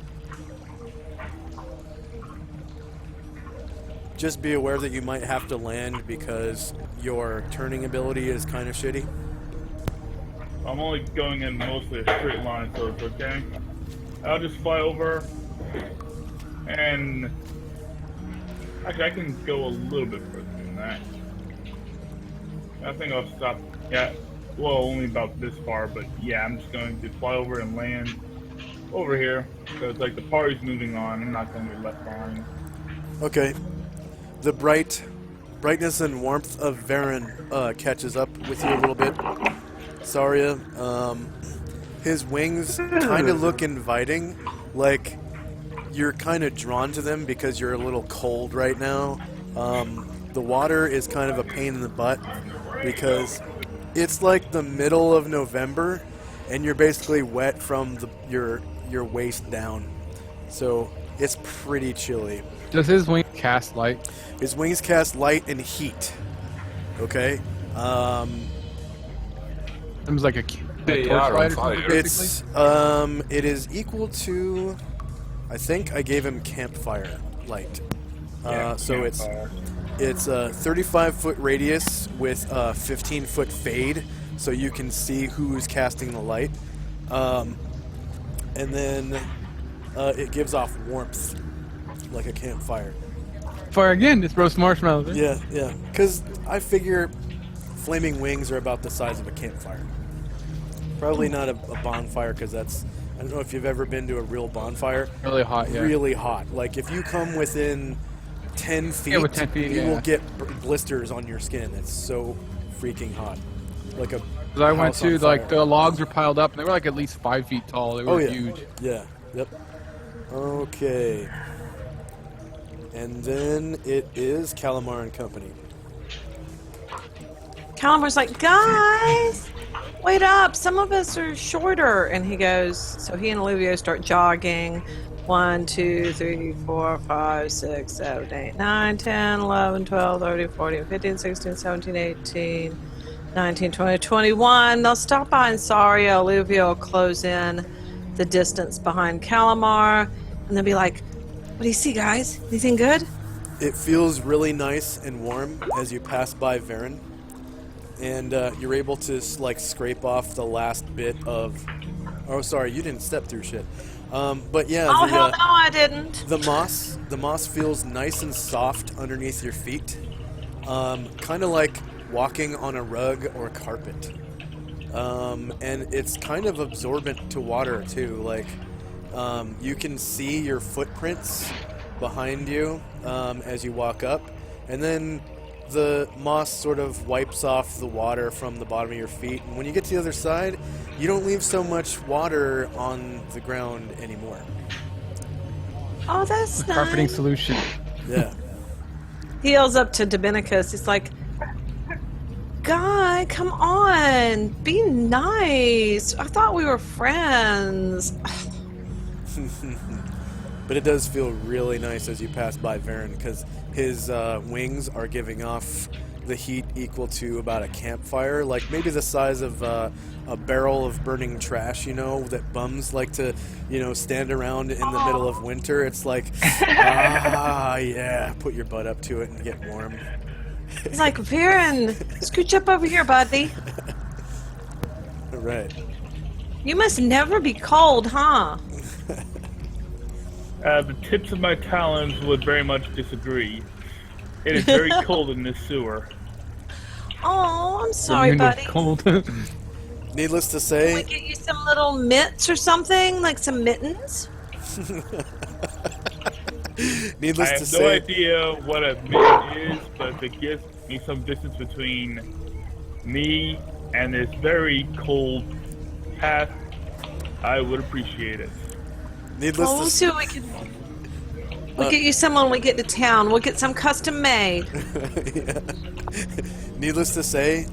Speaker 2: Just be aware that you might have to land because your turning ability is kind of shitty.
Speaker 3: I'm only going in mostly a straight line, so it's okay. I'll just fly over, and actually I can go a little bit further than that. I think I'll stop. Yeah, well, only about this far, but yeah, I'm just going to fly over and land over here. So it's like the party's moving on. I'm not going to get left behind.
Speaker 2: Okay. The brightness and warmth of Varen catches up with you a little bit. Saria, his wings kind of look inviting, like you're kind of drawn to them because you're a little cold right now. The water is kind of a pain in the butt because it's like the middle of November and you're basically wet from your waist down. So it's pretty chilly.
Speaker 6: Does his wing cast light?
Speaker 2: His wings cast light and heat. Okay?
Speaker 6: Seems like a
Speaker 7: They
Speaker 6: torchlight
Speaker 7: are on
Speaker 6: or something,
Speaker 7: fire.
Speaker 6: basically?
Speaker 2: It is equal to, I think I gave him campfire light. So it's a 35-foot radius with a 15-foot fade, so you can see who's casting the light. And then it gives off warmth, like a campfire.
Speaker 6: Fire again, just roast marshmallows. eh?
Speaker 2: Yeah, yeah. Because I figure flaming wings are about the size of a campfire. Probably not a bonfire, because that's... I don't know if you've ever been to a real bonfire.
Speaker 6: Really hot, yeah.
Speaker 2: Really hot. Like, if you come within 10 feet,
Speaker 6: with 10 feet,
Speaker 2: you
Speaker 6: yeah.
Speaker 2: will get blisters on your skin. It's so freaking hot. Like a
Speaker 6: 'Cause I went
Speaker 2: house on
Speaker 6: to, like,
Speaker 2: fire.
Speaker 6: the logs were piled up, and they were, like, at least 5 feet tall. They were
Speaker 2: Oh, yeah.
Speaker 6: huge.
Speaker 2: Yeah, yep. Okay. And then it is Calamar and Company.
Speaker 1: Calamar's like, guys, wait up. Some of us are shorter. And he goes, so he and Olivia start jogging. 1, 2, 3, 4, 5, 6, 7, 8, 9, 10, 11, 12, 13, 14, 15, 16, 17, 18, 19, 20, 21. They'll stop behind Saria. Olivia will close in the distance behind Calamar. And they'll be like, what do you see, guys? Anything good?
Speaker 2: It feels really nice and warm as you pass by Varen. And you're able to, like, scrape off the last bit of... Oh, sorry, you didn't step through shit. But yeah,
Speaker 1: Oh, hell no, I didn't.
Speaker 2: the moss feels nice and soft underneath your feet. Kind of like walking on a rug or carpet. And it's kind of absorbent to water, too. Like, you can see your footprints behind you as you walk up. And then the moss sort of wipes off the water from the bottom of your feet. And when you get to the other side, you don't leave so much water on the ground anymore.
Speaker 1: Oh, that's nice.
Speaker 6: Carpeting solution.
Speaker 2: Yeah.
Speaker 1: He yells up to Dominicus. He's like, Guy, come on. Be nice. I thought we were friends.
Speaker 2: But it does feel really nice as you pass by Varen because his wings are giving off the heat equal to about a campfire, like maybe the size of a barrel of burning trash, you know, that bums like to, you know, stand around in the middle of winter. It's like, yeah, put your butt up to it and get warm.
Speaker 1: It's like, Viren, scooch up over here, buddy.
Speaker 2: Right.
Speaker 1: You must never be cold, huh?
Speaker 3: The tips of my talons would very much disagree. It is very cold in this sewer.
Speaker 1: Oh, I'm sorry, buddy.
Speaker 6: Cold.
Speaker 2: Needless to
Speaker 1: Can
Speaker 2: say,
Speaker 1: we get you some little mitts or something? Like some mittens?
Speaker 2: needless
Speaker 3: I
Speaker 2: to
Speaker 3: have
Speaker 2: say,
Speaker 3: no idea what a mitt is, but if it gives me some distance between me and this very cold path, I would appreciate it.
Speaker 2: needless
Speaker 1: Oh,
Speaker 2: to
Speaker 1: we'll see what we can. We'll get you some when we get to town. We'll get some custom made.
Speaker 2: yeah. Needless to say,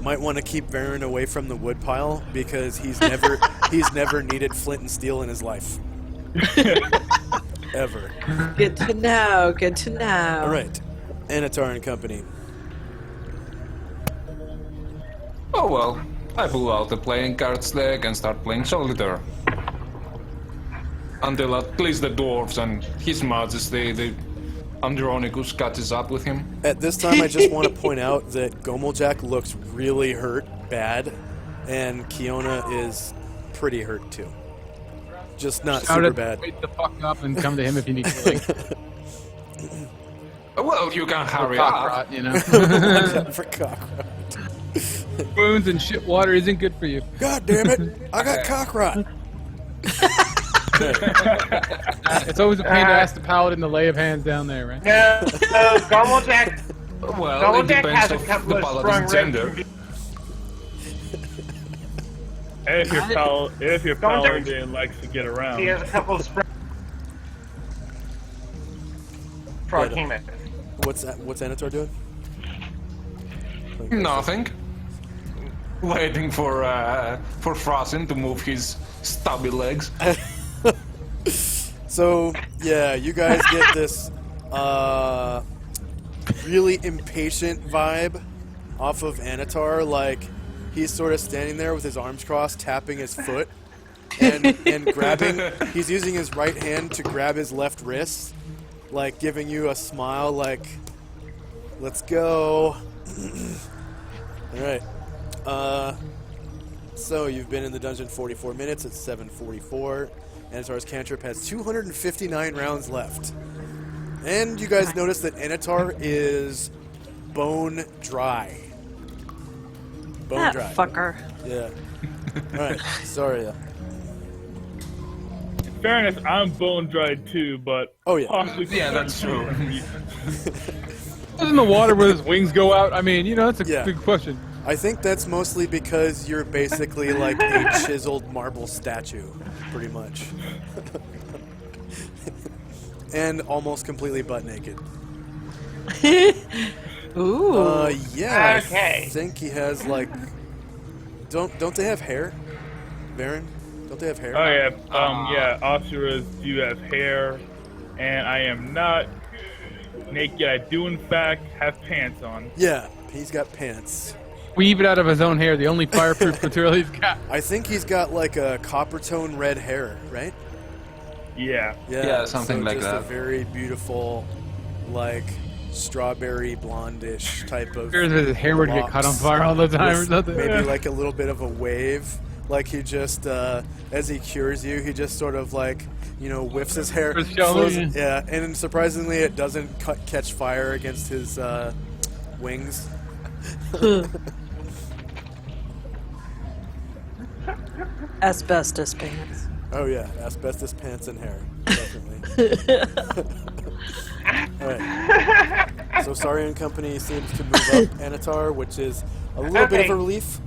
Speaker 2: might want to keep Varen away from the woodpile because he's never needed flint and steel in his life. Ever.
Speaker 1: Good to know. Good to know.
Speaker 2: All right, Anatar and company.
Speaker 4: Oh well, I pull out the playing cards deck and start playing solitaire. Until at least the dwarves and his majesty, the Andronicus, catches up with him.
Speaker 2: At this time, I just want to point out that Gomeljak looks really hurt, bad, and Kiona is pretty hurt too. Just not
Speaker 6: Shout
Speaker 2: super
Speaker 6: it,
Speaker 2: bad.
Speaker 6: wait the fuck up and come to him if you need healing.
Speaker 4: Well, you can hurry
Speaker 6: Cock
Speaker 4: up.
Speaker 6: rot, you know.
Speaker 2: For cockroach.
Speaker 6: Wounds and shit water isn't good for you.
Speaker 2: God damn it! I got cockroach.
Speaker 6: It's always a pain to ask the paladin the lay of hands down there, right?
Speaker 5: No, Gomeljak.
Speaker 4: Well, it
Speaker 5: Gomeljak
Speaker 4: depends
Speaker 5: has a
Speaker 4: on
Speaker 5: couple
Speaker 4: the
Speaker 5: of
Speaker 4: paladin's
Speaker 5: sprung
Speaker 4: gender.
Speaker 5: ribs.
Speaker 3: And if your paladin likes to get around.
Speaker 5: He has a couple of sprung. Froghemoth.
Speaker 2: What's that? What's Anatar doing?
Speaker 4: Nothing. Waiting for Frozen to move his stubby legs.
Speaker 2: So yeah, you guys get this really impatient vibe off of Anatar. Like he's sort of standing there with his arms crossed, tapping his foot, and grabbing. He's using his right hand to grab his left wrist, like giving you a smile, like "Let's go." All right. So you've been in the dungeon 44 minutes. It's 7:44. Anatar's cantrip has 259 rounds left. And you guys notice that Anatar is bone dry. Bone
Speaker 1: That
Speaker 2: dry.
Speaker 1: fucker.
Speaker 2: Yeah. All right. Sorry.
Speaker 3: In fairness, I'm bone dried too, but
Speaker 2: Oh, yeah.
Speaker 3: possibly
Speaker 4: Yeah, that's true.
Speaker 6: Doesn't the water where his wings go out? I mean, you know, that's a
Speaker 2: Yeah.
Speaker 6: big question.
Speaker 2: I think that's mostly because you're basically like a chiseled marble statue, pretty much. And almost completely butt naked.
Speaker 1: Ooh.
Speaker 2: Yeah,
Speaker 5: Okay.
Speaker 2: I think he has like. Don't they have hair, Baron? Don't they have hair?
Speaker 3: Oh yeah, Asuras do have hair, and I am not naked. I do in fact have pants on.
Speaker 2: Yeah, he's got pants.
Speaker 6: Weave it out of his own hair, the only fireproof material he's got.
Speaker 2: I think he's got like a copper tone red hair, right?
Speaker 3: Yeah.
Speaker 4: Yeah, something
Speaker 2: so
Speaker 4: like
Speaker 2: just
Speaker 4: that.
Speaker 2: a very beautiful, like strawberry blondish type of.
Speaker 6: Fears his hair would get caught on
Speaker 2: locks
Speaker 6: fire all the time or
Speaker 2: with
Speaker 6: something.
Speaker 2: Maybe like a little bit of a wave. Like he just, as he cures you, he just sort of like, whiffs his hair.
Speaker 6: His shoulder,
Speaker 2: flows- yeah, and surprisingly, it doesn't catch fire against his wings.
Speaker 1: Asbestos pants.
Speaker 2: Oh yeah, asbestos pants and hair, definitely. All right. So Saurian Company seems to move up Anatar, which is a little bit of
Speaker 5: Okay.
Speaker 2: a relief.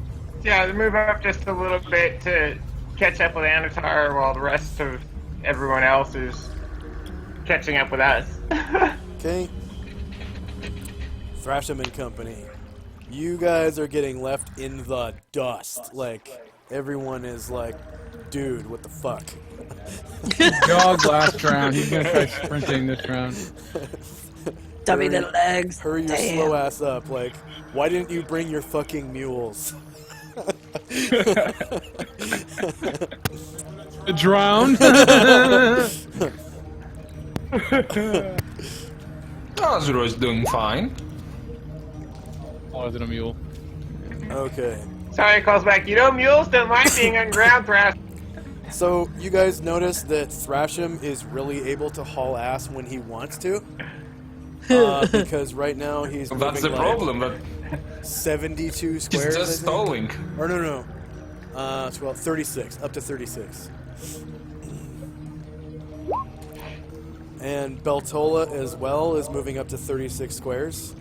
Speaker 5: Yeah, to move up just a little bit to catch up with Anatar while the rest of everyone else is catching up with us.
Speaker 2: Okay. Thrasham and Company. You guys are getting left in the dust. Like, everyone is like, dude, what the fuck?
Speaker 6: Dog last round. He's gonna try sprinting this round.
Speaker 1: Dummy little legs.
Speaker 2: Hurry your
Speaker 1: Damn.
Speaker 2: slow ass up. Like, why didn't you bring your fucking mules?
Speaker 6: Drowned.
Speaker 4: Azuro is doing fine.
Speaker 6: Oh, is it a mule?
Speaker 2: Okay.
Speaker 5: Sorry, it calls back. You know, mules don't like being on ground thrust.
Speaker 2: So, you guys notice that Thrasham is really able to haul ass when he wants to? Because right now he's
Speaker 4: That's
Speaker 2: moving
Speaker 4: the
Speaker 2: like
Speaker 4: problem. That
Speaker 2: 72
Speaker 4: he's
Speaker 2: squares, I
Speaker 4: just
Speaker 2: think.
Speaker 4: stalling.
Speaker 2: Or no. Well, 36. Up to 36. And Beltola as well is moving up to 36 squares.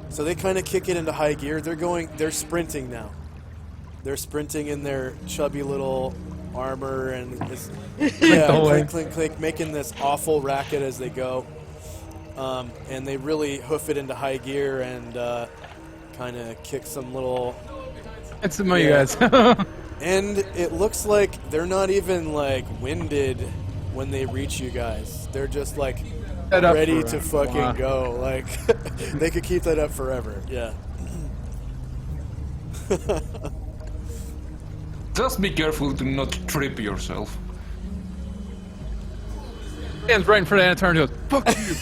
Speaker 2: So they kind of kick it into high gear. They're sprinting now. They're sprinting in their chubby little armor and clink, clink, clink, making this awful racket as they go. And they really hoof it into high gear and kind of kick some little...
Speaker 6: It's some of you guys.
Speaker 2: And it looks like they're not even like winded when they reach you guys. They're just like ready to fucking go. Like they could keep that up forever. Yeah.
Speaker 4: Just be careful to not trip yourself.
Speaker 6: Hands right in front of Anna Turner and goes, "Fuck you!"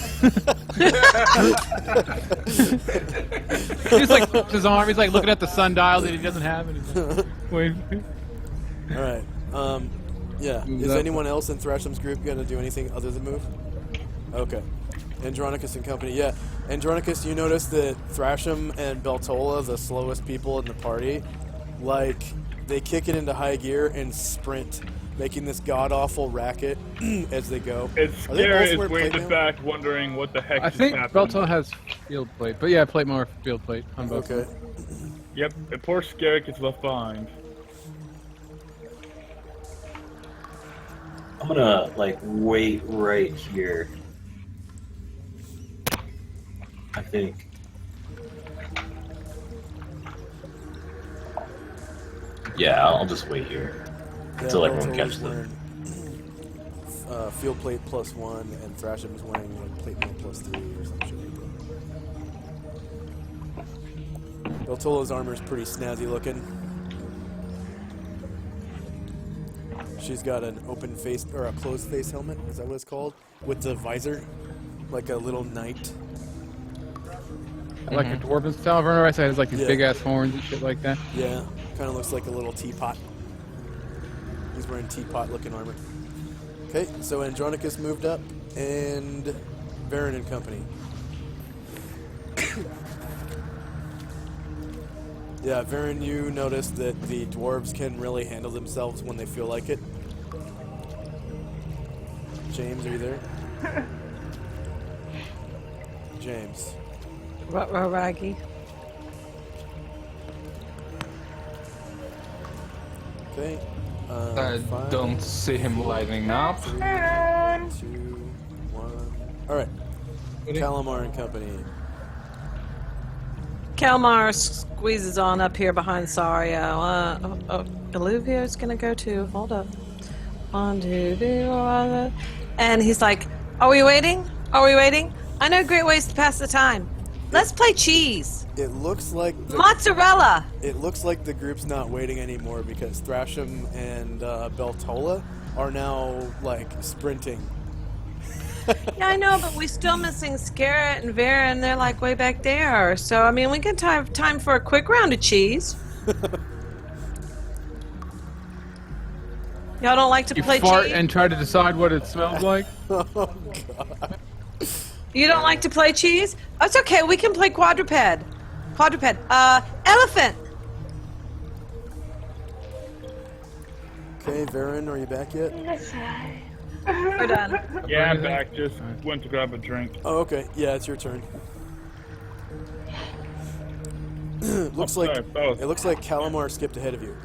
Speaker 6: He's like his arm. He's like looking at the sundial that he doesn't have, and he's like, wait.
Speaker 2: All right. Yeah. Is anyone else in Thrasham's group gonna do anything other than move? Okay. Andronicus and company. Yeah. Andronicus, you notice that Thrasham and Beltola, the slowest people in the party, like they kick it into high gear and sprint, making this god-awful racket as they go.
Speaker 3: It's scary. It's way in the back, wondering what the heck
Speaker 6: I
Speaker 3: is
Speaker 6: think
Speaker 3: happening.
Speaker 6: Beltola has field plate, but yeah, plate more field plate on both.
Speaker 2: Okay.
Speaker 3: Yep, and poor Scarrick is left behind.
Speaker 11: I'm gonna like wait right here. I think. Yeah, I'll just wait here until everyone catches them.
Speaker 2: Field plate +1, and Thrasham is wearing like plate mail +3 or some shit like that. Beltola's armor is pretty snazzy looking. She's got an open face or a closed face helmet. Is that what it's called? With the visor, like a little knight.
Speaker 6: Like a dwarven style of armor, right? So it has like these big ass horns and shit like that.
Speaker 2: Yeah, kind of looks like a little teapot. He's wearing teapot looking armor. Okay, so Andronicus moved up, and Baron and company. Yeah, Varen, you noticed that the dwarves can really handle themselves when they feel like it. James, are you there? James.
Speaker 1: Raggy.
Speaker 2: Okay.
Speaker 4: I don't see him lighting up.
Speaker 2: 3, 2, 1. Alright. Calamar and company.
Speaker 1: Kalmar squeezes on up here behind Sario. Illuvio's gonna go too. Hold up. 1, 2, 3, 4. And he's like, "Are we waiting? Are we waiting? I know great ways to pass the time. Let's play cheese.
Speaker 2: It looks like
Speaker 1: Mozzarella."
Speaker 2: It looks like the group's not waiting anymore because Thrasham and Beltola are now like sprinting.
Speaker 1: Yeah, I know, but we're still missing Scarrett and Vera, and they're like way back there. So, I mean, we can have time for a quick round of cheese. Y'all don't like to play
Speaker 6: You fart
Speaker 1: cheese?
Speaker 6: and try to decide what it smells like?
Speaker 2: Oh, God.
Speaker 1: You don't like to play cheese? Oh, it's okay. We can play quadruped. Elephant.
Speaker 2: Okay, Varen, are you back yet?
Speaker 1: We're done.
Speaker 3: Yeah, I'm back. Just went to grab a drink.
Speaker 2: Oh, okay. Yeah, it's your turn. Looks like it looks like Calamar skipped ahead of you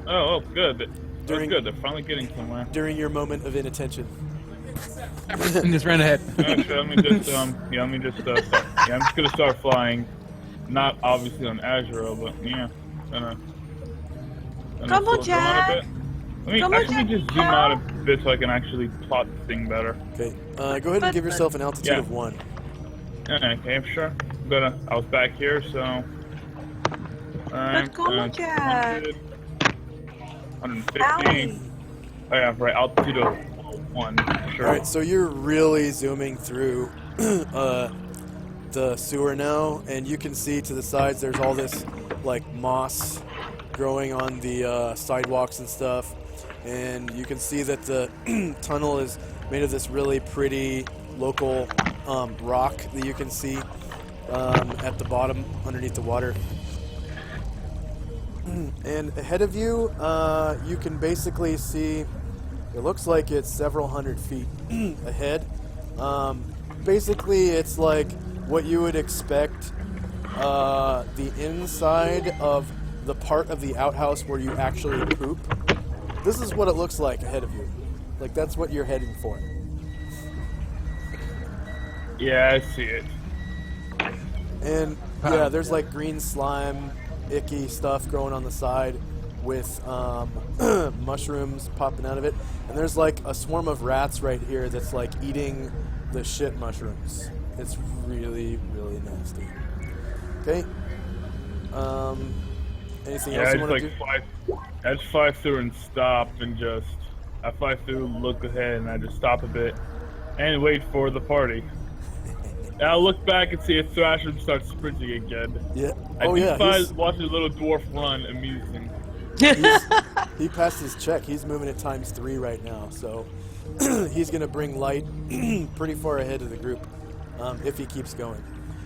Speaker 3: Oh, good. That's
Speaker 2: During-
Speaker 3: good. They're finally getting somewhere.
Speaker 2: during your moment of inattention.
Speaker 6: And just ran ahead.
Speaker 3: Actually, let me just start. Yeah, I'm just gonna start flying. Not obviously on Azure, but yeah, gonna
Speaker 1: Come on,
Speaker 3: slow down a
Speaker 1: Jack.
Speaker 3: bit.
Speaker 1: Come on,
Speaker 3: Let me just zoom out a bit so I can actually plot the thing better.
Speaker 2: Okay. Go ahead and give yourself an altitude of 1.
Speaker 3: Okay, sure. I was back here, so.
Speaker 1: But come on, Jack.
Speaker 3: 150. Oh yeah, right. Altitude of 1. Sure.
Speaker 2: All right. So you're really zooming through the sewer now, and you can see to the sides there's all this like moss growing on the sidewalks and stuff, and you can see that the tunnel is made of this really pretty local rock that you can see at the bottom underneath the water. And ahead of you, you can basically see, it looks like it's several hundred feet ahead. Basically, it's like what you would expect the inside of the part of the outhouse where you actually poop. This is what it looks like ahead of you. Like, that's what you're heading for.
Speaker 3: Yeah, I see it.
Speaker 2: And, yeah, there's like green slime, icky stuff growing on the side with mushrooms popping out of it. And there's like a swarm of rats right here that's like eating the shit mushrooms. It's really, really nasty. Okay. Anything else you want to do?
Speaker 3: I just fly through and stop and I fly through, look ahead, and I just stop a bit and wait for the party. And I'll look back and see if Thrasher starts sprinting again.
Speaker 2: Yeah.
Speaker 3: Watch the little dwarf run, amusing.
Speaker 2: He passed his check. He's moving at ×3 right now, so he's going to bring light pretty far ahead of the group if he keeps going.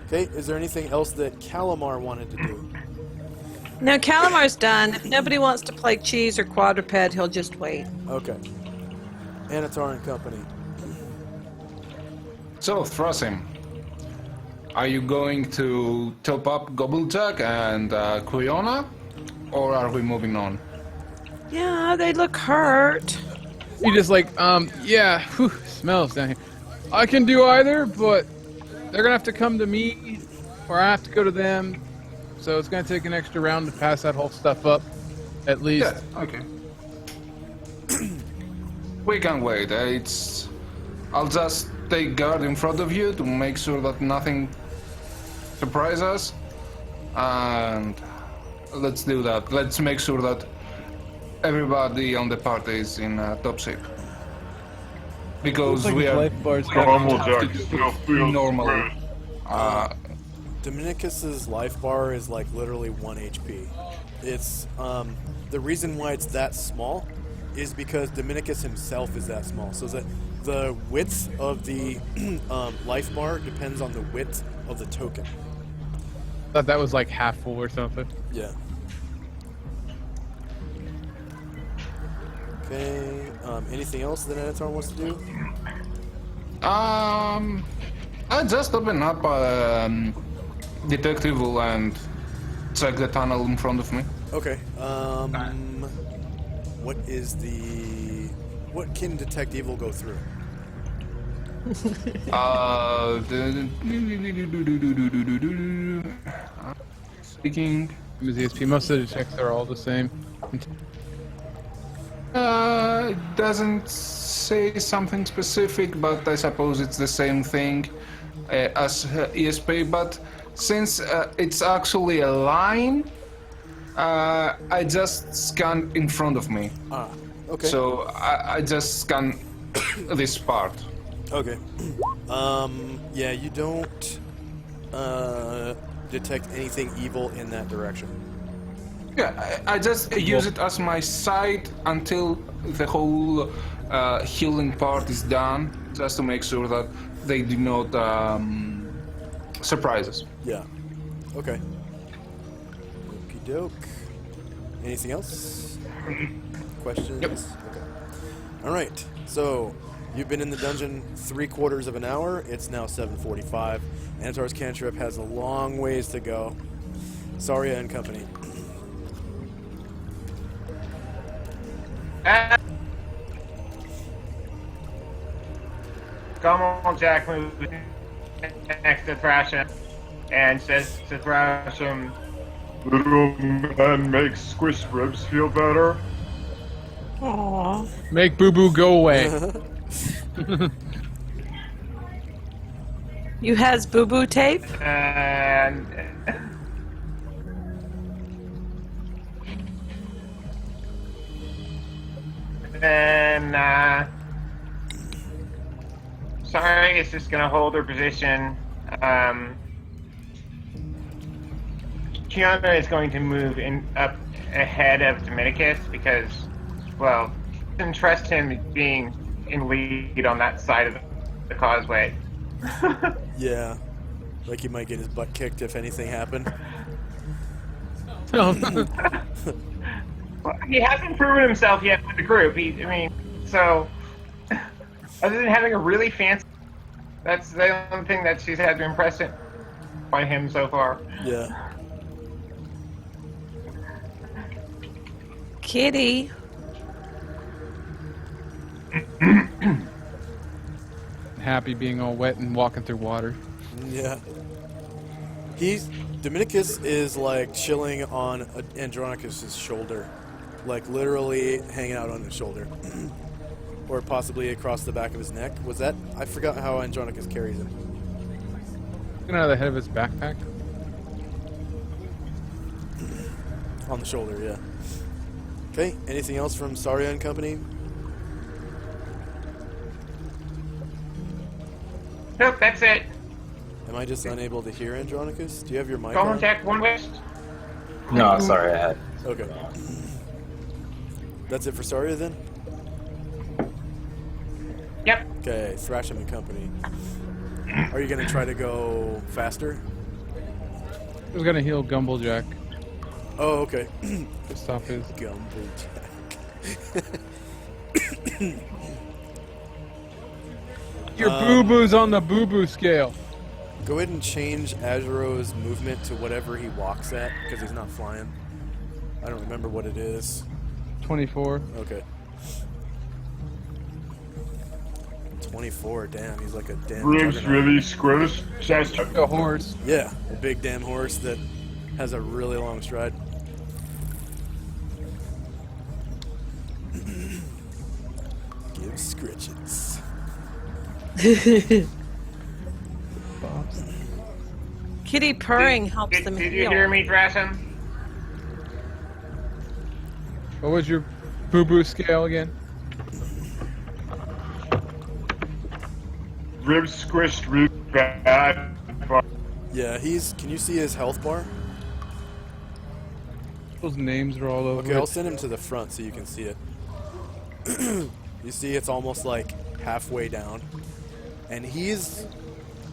Speaker 2: Okay, is there anything else that Calamar wanted to do?
Speaker 1: No, Calamar's done. If nobody wants to play cheese or quadruped, he'll just wait.
Speaker 2: Okay. Anatar and company.
Speaker 4: So, Thrasim, are you going to top up Gobblejack and Kuyona, or are we moving on?
Speaker 1: Yeah, they look hurt.
Speaker 6: You just like, smells down here. I can do either, but they're gonna have to come to me, or I have to go to them. So it's gonna take an extra round to pass that whole stuff up, at least.
Speaker 4: Yeah, okay. We can wait. I'll just take guard in front of you to make sure that nothing surprises us, and let's do that. Let's make sure that everybody on the party is in top shape. Because we are
Speaker 8: Normal Jack still feels
Speaker 4: normally.
Speaker 2: Dominicus's life bar is like literally 1 HP. It's the reason why it's that small is because Dominicus himself is that small. So that the width of the life bar depends on the width of the token.
Speaker 6: Thought that was like half full or something.
Speaker 2: Yeah. Okay. Anything else that Anatar wants to do?
Speaker 4: I just open up Detective and check the tunnel in front of me.
Speaker 2: Okay. What can Detect Evil go through?
Speaker 4: Speaking.
Speaker 6: ZSP, most of the checks are all the same.
Speaker 4: It doesn't say something specific, but I suppose it's the same thing as ESP. But since it's actually a line, I just scan in front of me.
Speaker 2: Ah, okay.
Speaker 4: So I just scan this part.
Speaker 2: Okay. Yeah, you don't detect anything evil in that direction.
Speaker 4: Yeah, I just use it as my sight until the whole healing part is done, just to make sure that they do not surprise us.
Speaker 2: Yeah. Okay. Okie doke. Anything else? Questions?
Speaker 4: Yep.
Speaker 2: Okay. All right. So you've been in the dungeon 3/4 of an hour. It's now 7:45. Anatar's cantrip has a long ways to go. Saria and company.
Speaker 5: Come on, Jack, move next to Thrashim and says to Thrashim,
Speaker 8: Little man makes squish ribs feel better.
Speaker 1: Aww.
Speaker 6: Make Boo Boo go away.
Speaker 1: You has boo boo tape?
Speaker 5: And then sorry, is just gonna hold her position. Kiana is going to move in up ahead of Dominicus because, well, didn't trust him being in lead on that side of the causeway.
Speaker 2: Yeah. Like he might get his butt kicked if anything happened.
Speaker 5: Well, he hasn't proven himself yet with the group. So other than having a really fancy, that's the only thing that she's had to impress it by him so far.
Speaker 2: Yeah.
Speaker 1: Kitty.
Speaker 6: Happy being all wet and walking through water.
Speaker 2: Yeah. Dominicus is like chilling on Andronicus's shoulder. Like literally hanging out on his shoulder. Or possibly across the back of his neck. Was that? I forgot how Andronicus carries him.
Speaker 6: Looking out of the head of his backpack.
Speaker 2: On the shoulder, yeah. Okay, anything else from Saria and Company?
Speaker 5: Nope, that's it.
Speaker 2: Am I just unable to hear Andronicus? Do you have your mic
Speaker 5: Colin
Speaker 2: on?
Speaker 5: check, one west.
Speaker 11: No, sorry, I had.
Speaker 2: Okay. That's it for Saria then?
Speaker 5: Yep.
Speaker 2: Okay, Thrasham and Company. Are you gonna try to go faster?
Speaker 6: I was gonna heal Gumblejack.
Speaker 2: Oh, okay.
Speaker 6: To stop his.
Speaker 2: Gumblejack.
Speaker 6: Your boo-boo's on the boo-boo scale.
Speaker 2: Go ahead and change Azuro's movement to whatever he walks at, because he's not flying. I don't remember what it is.
Speaker 6: 24.
Speaker 2: Okay. 24, damn, he's like a damn
Speaker 8: Ribs
Speaker 2: juggernaut.
Speaker 8: really squish. Chest.
Speaker 6: A horse.
Speaker 2: Yeah, a big damn horse that has a really long stride. Give scritchets.
Speaker 1: Kitty purring helps them
Speaker 5: Did
Speaker 1: heal.
Speaker 5: you hear me, Drassin?
Speaker 6: What was your boo-boo scale again?
Speaker 8: Ribs squished really bad.
Speaker 2: Yeah, can you see his health bar?
Speaker 6: Those names are all over
Speaker 2: Okay,
Speaker 6: it.
Speaker 2: I'll send him to the front so you can see it. You see, it's almost like halfway down. And he's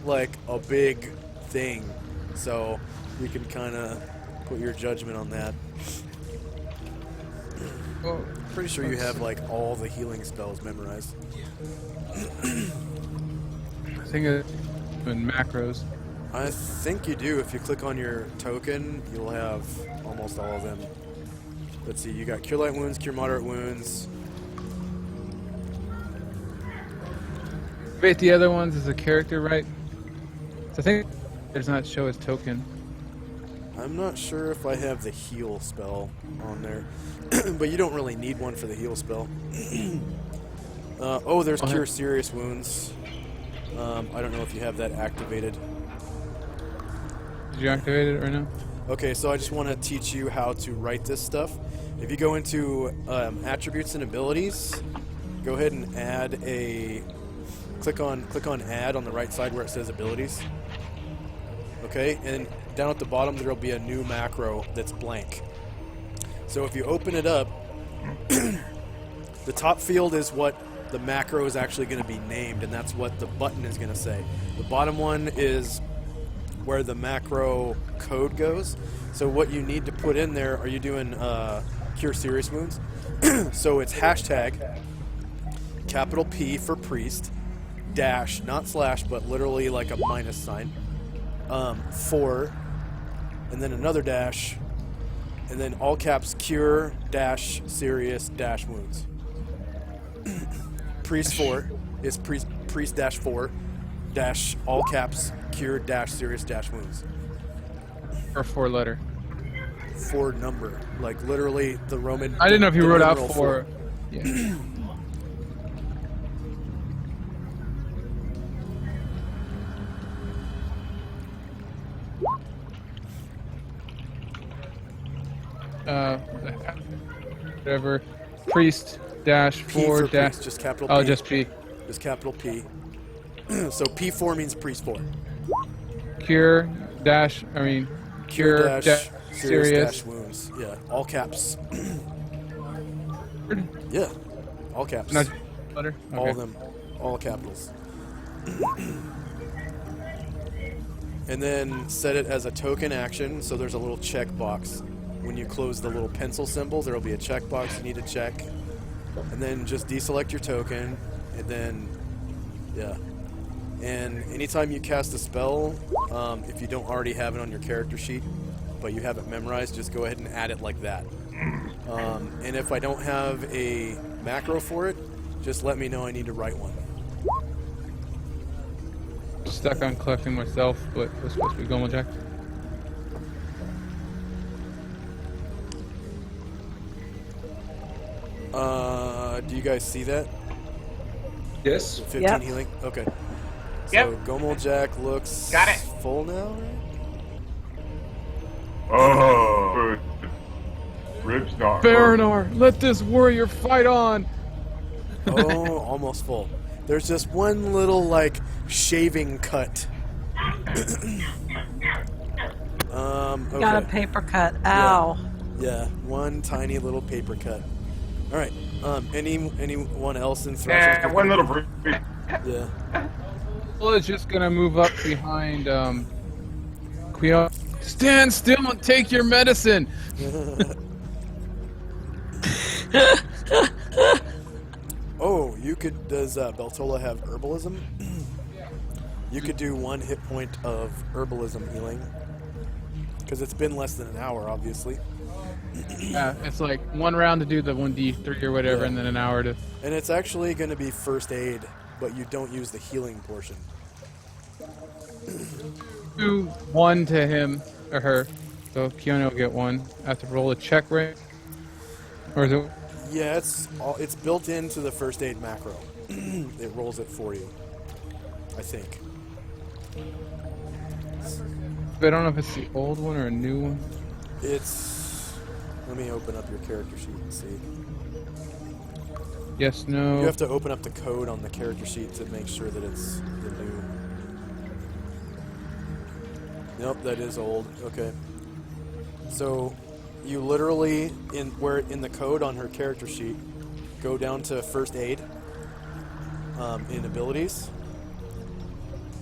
Speaker 2: like a big thing, so you can kind of put your judgment on that.
Speaker 6: Oh,
Speaker 2: Pretty sure you have like all the healing spells memorized.
Speaker 6: I think it's in macros.
Speaker 2: I think you do. If you click on your token, you'll have almost all of them. Let's see, you got Cure Light Wounds, Cure Moderate Wounds.
Speaker 6: Wait, the other ones is a character, right? So I think it does not show his token.
Speaker 2: I'm not sure if I have the heal spell on there, but you don't really need one for the heal spell. Oh, there's Cure Serious Wounds. I don't know if you have that activated.
Speaker 6: Did you activate it right now?
Speaker 2: Okay, so I just want to teach you how to write this stuff. If you go into attributes and abilities, go ahead and add a click on add on the right side where it says abilities. Okay, and down at the bottom there'll be a new macro that's blank. So if you open it up, the top field is what the macro is actually going to be named, and that's what the button is going to say. The bottom one is where the macro code goes. So what you need to put in there, are you doing Cure Serious Wounds? So it's hashtag capital P for priest, dash, not slash, but literally like a minus sign, 4, and then another dash, and then all caps Cure dash Serious dash Wounds. Priest 4 is priest dash 4 dash all caps Cure dash Serious dash Wounds.
Speaker 6: Or 4-letter.
Speaker 2: 4 number, like literally the Roman.
Speaker 6: I didn't know if you
Speaker 2: the
Speaker 6: wrote out
Speaker 2: numeral
Speaker 6: 4. Yeah. Whatever. Priest dash
Speaker 2: P
Speaker 6: 4
Speaker 2: for
Speaker 6: dash.
Speaker 2: priest, just capital
Speaker 6: Oh,
Speaker 2: P.
Speaker 6: just P.
Speaker 2: Just capital P. So P4 means priest 4.
Speaker 6: Cure dash. I mean,
Speaker 2: Cure
Speaker 6: cure
Speaker 2: dash serious
Speaker 6: serious.
Speaker 2: dash wounds. Yeah, all caps. Yeah, all caps.
Speaker 6: Not letter. Okay.
Speaker 2: All of them, all capitals. And then set it as a token action, so there's a little check box. When you close the little pencil symbol, there will be a check box you need to check. And then just deselect your token, and then, yeah. And anytime you cast a spell, if you don't already have it on your character sheet, but you have it memorized, just go ahead and add it like that. And if I don't have a macro for it, just let me know I need to write one.
Speaker 6: Stuck on collecting myself, but it's supposed to be Gomo Jack.
Speaker 2: Do you guys see that?
Speaker 4: Yes.
Speaker 2: 15
Speaker 1: Yep.
Speaker 2: healing? Okay. So
Speaker 5: Yep.
Speaker 2: Gomel Jack looks
Speaker 5: Got it.
Speaker 2: full now, right?
Speaker 8: Oh, ribs not.
Speaker 6: Baranar, let this warrior fight on.
Speaker 2: Oh, almost full. There's just one little, like, shaving cut. Okay.
Speaker 1: Got a paper cut. Ow.
Speaker 2: Yeah, one tiny little paper cut. All right. Anyone else in Thrashing?
Speaker 5: Yeah, one little brief.
Speaker 2: Yeah.
Speaker 6: Well, it's just gonna move up behind Quio. Stand still and take your medicine.
Speaker 2: Oh, you could. Does Beltola have herbalism? You could do 1 hit point of herbalism healing. Because it's been less than an hour, obviously.
Speaker 6: Yeah, it's like 1 round to do the 1d3 or whatever,
Speaker 2: Yeah.
Speaker 6: and then an hour to.
Speaker 2: And it's actually going to be first aid, but you don't use the healing portion.
Speaker 6: Do 1 to him or her, so Kiona will get 1. I have to roll a check, right? Or is it?
Speaker 2: Yeah, it's built into the first aid macro. It rolls it for you, I think.
Speaker 6: But I don't know if it's the old one or a new one.
Speaker 2: It's. Let me open up your character sheet and see.
Speaker 6: Yes, no.
Speaker 2: You have to open up the code on the character sheet to make sure that it's the new. Nope, that is old. Okay. So, you literally in the code on her character sheet, go down to first aid in abilities,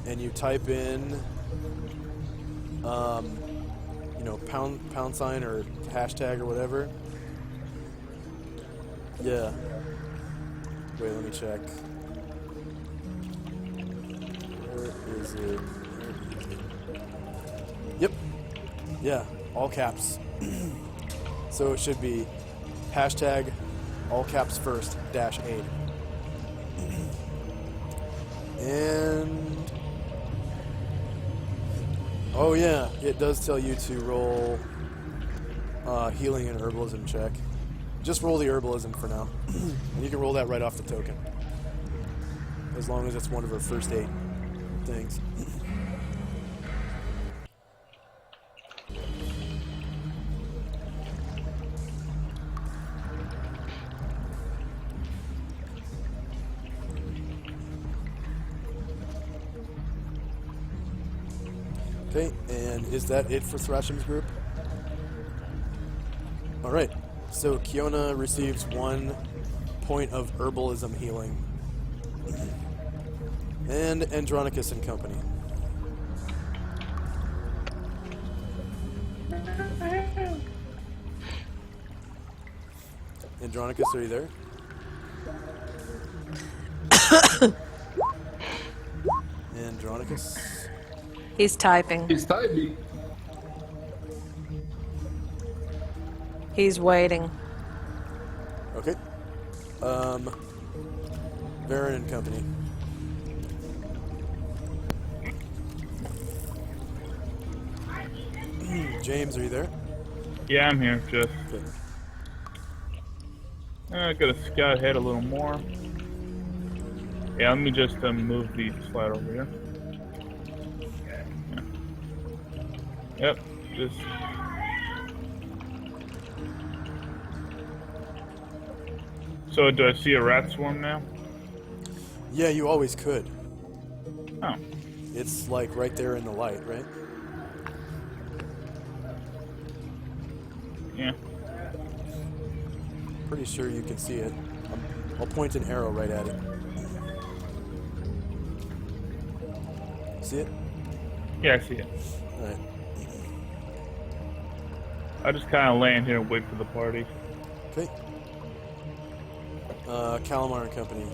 Speaker 2: and you type in, pound sign or hashtag or whatever. Yeah. Wait, let me check. Where is it? Yep. Yeah, all caps. So it should be hashtag all caps first dash aid. And oh yeah, it does tell you to roll healing and herbalism check. Just roll the herbalism for now. And you can roll that right off the token. As long as it's one of her first aid things. Okay, and is that it for Thrasham's group? Alright, so Kiona receives 1 point of herbalism healing. And Andronicus and company. Andronicus, are you there? Andronicus?
Speaker 1: He's typing.
Speaker 4: He's typing.
Speaker 1: He's waiting.
Speaker 2: Okay. Baron and company. James, are you there?
Speaker 3: Yeah, I'm here. Just
Speaker 2: Okay.
Speaker 3: I gotta scout ahead a little more. Yeah, let me just move the slide over here. Yeah. Yep, just... So, do I see a rat swarm now?
Speaker 2: Yeah, you always could.
Speaker 3: Oh.
Speaker 2: It's like right there in the light, right?
Speaker 3: Yeah.
Speaker 2: Pretty sure you can see it. I'll point an arrow right at it. See it?
Speaker 3: Yeah, I see it.
Speaker 2: Alright.
Speaker 3: I just kind of land here and wait for the party.
Speaker 2: Okay. Calamar and Company.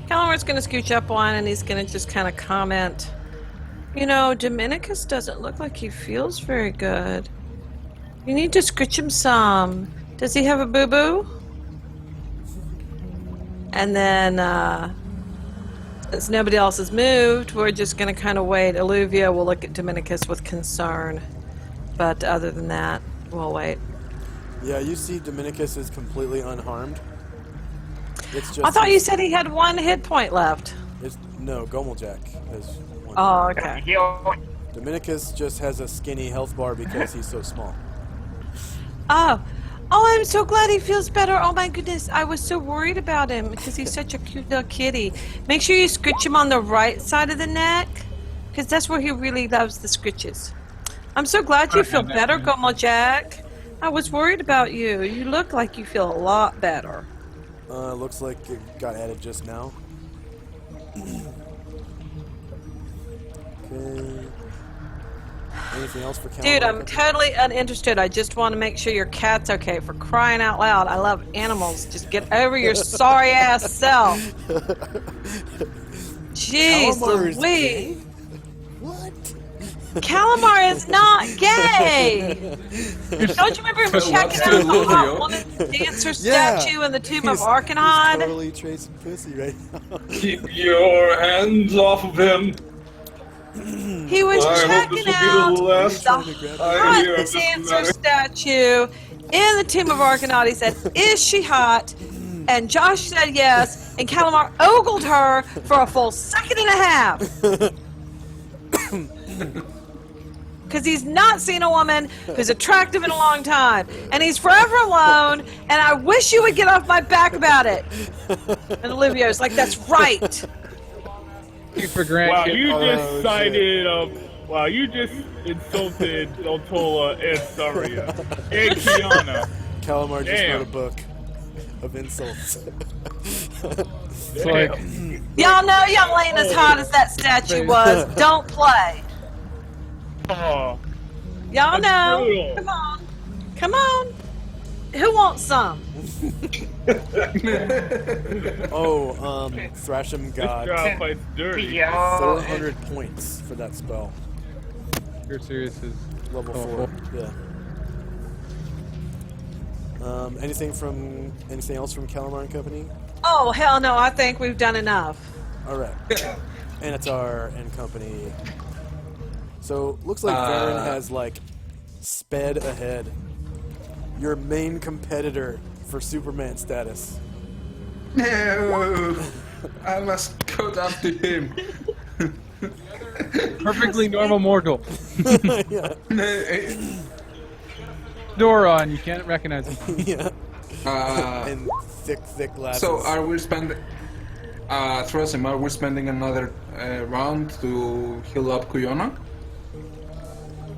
Speaker 1: Calamar's going to scooch up one and he's going to just kind of comment, you know, Dominicus doesn't look like he feels very good. You need to scritch him some. Does he have a boo-boo? And then, since nobody else has moved, we're just going to kind of wait. Alluvia will look at Dominicus with concern. But other than that, we'll wait.
Speaker 2: Yeah, you see Dominicus is completely unharmed. It's just
Speaker 1: I thought you said he had 1 hit point left.
Speaker 2: No, Gomeljack has 1.
Speaker 1: Oh, okay.
Speaker 2: Dominicus just has a skinny health bar because he's so small.
Speaker 1: Oh, I'm so glad he feels better. Oh my goodness, I was so worried about him because he's such a cute little kitty. Make sure you scritch him on the right side of the neck because that's where he really loves the scritches. I'm so glad you feel better, Gomeljack. I was worried about you. You look like you feel a lot better.
Speaker 2: Looks like it got added just now. Okay. Anything else for Calamar?
Speaker 1: Dude, I'm totally uninterested. I just want to make sure your cat's okay, for crying out loud. I love animals. Just get over your sorry ass self. Jeez Louise.
Speaker 2: What?
Speaker 1: Calamar is not gay. Don't you remember him checking out the hot woman dancer statue in the Tomb of Arcanod?
Speaker 2: He's totally tracing pussy right now.
Speaker 7: Keep your hands off of him.
Speaker 1: He was checking out the hot
Speaker 7: hear of this
Speaker 1: dancer
Speaker 7: matter.
Speaker 1: statue in the Tomb of Arcanod. He said, "Is she hot?" And Josh said yes, and Calamar ogled her for a full 1.5 seconds. Because he's not seen a woman who's attractive in a long time. And he's forever alone, and I wish you would get off my back about it. And Olivier's like, that's right.
Speaker 3: Wow, you just cited, wow, you just insulted Otola and Saria and Kiana.
Speaker 2: Calamar just wrote a book of insults.
Speaker 6: It's like,
Speaker 1: Y'all know young Lane as hot as that statue was. Don't play.
Speaker 3: Oh,
Speaker 1: Y'all
Speaker 3: that's
Speaker 1: know.
Speaker 3: brutal.
Speaker 1: Come on. Come on. Who wants some?
Speaker 2: Thrasham
Speaker 3: This
Speaker 2: got
Speaker 3: job fight's dirty.
Speaker 2: 400 points for that spell.
Speaker 6: you're serious is
Speaker 2: Level 4. Yeah. Anything else from Calamar and Company?
Speaker 1: Oh, hell no. I think we've done enough.
Speaker 2: All right. Anatar and Company. So looks like Varen has like sped ahead. Your main competitor for Superman status.
Speaker 4: No, I must go down to him.
Speaker 6: perfectly normal mortal.
Speaker 2: Yeah.
Speaker 6: Dora, and you can't recognize him.
Speaker 2: Yeah. And thick glasses.
Speaker 4: So are we spending? Throsim, are we spending another round to heal up Kuyona?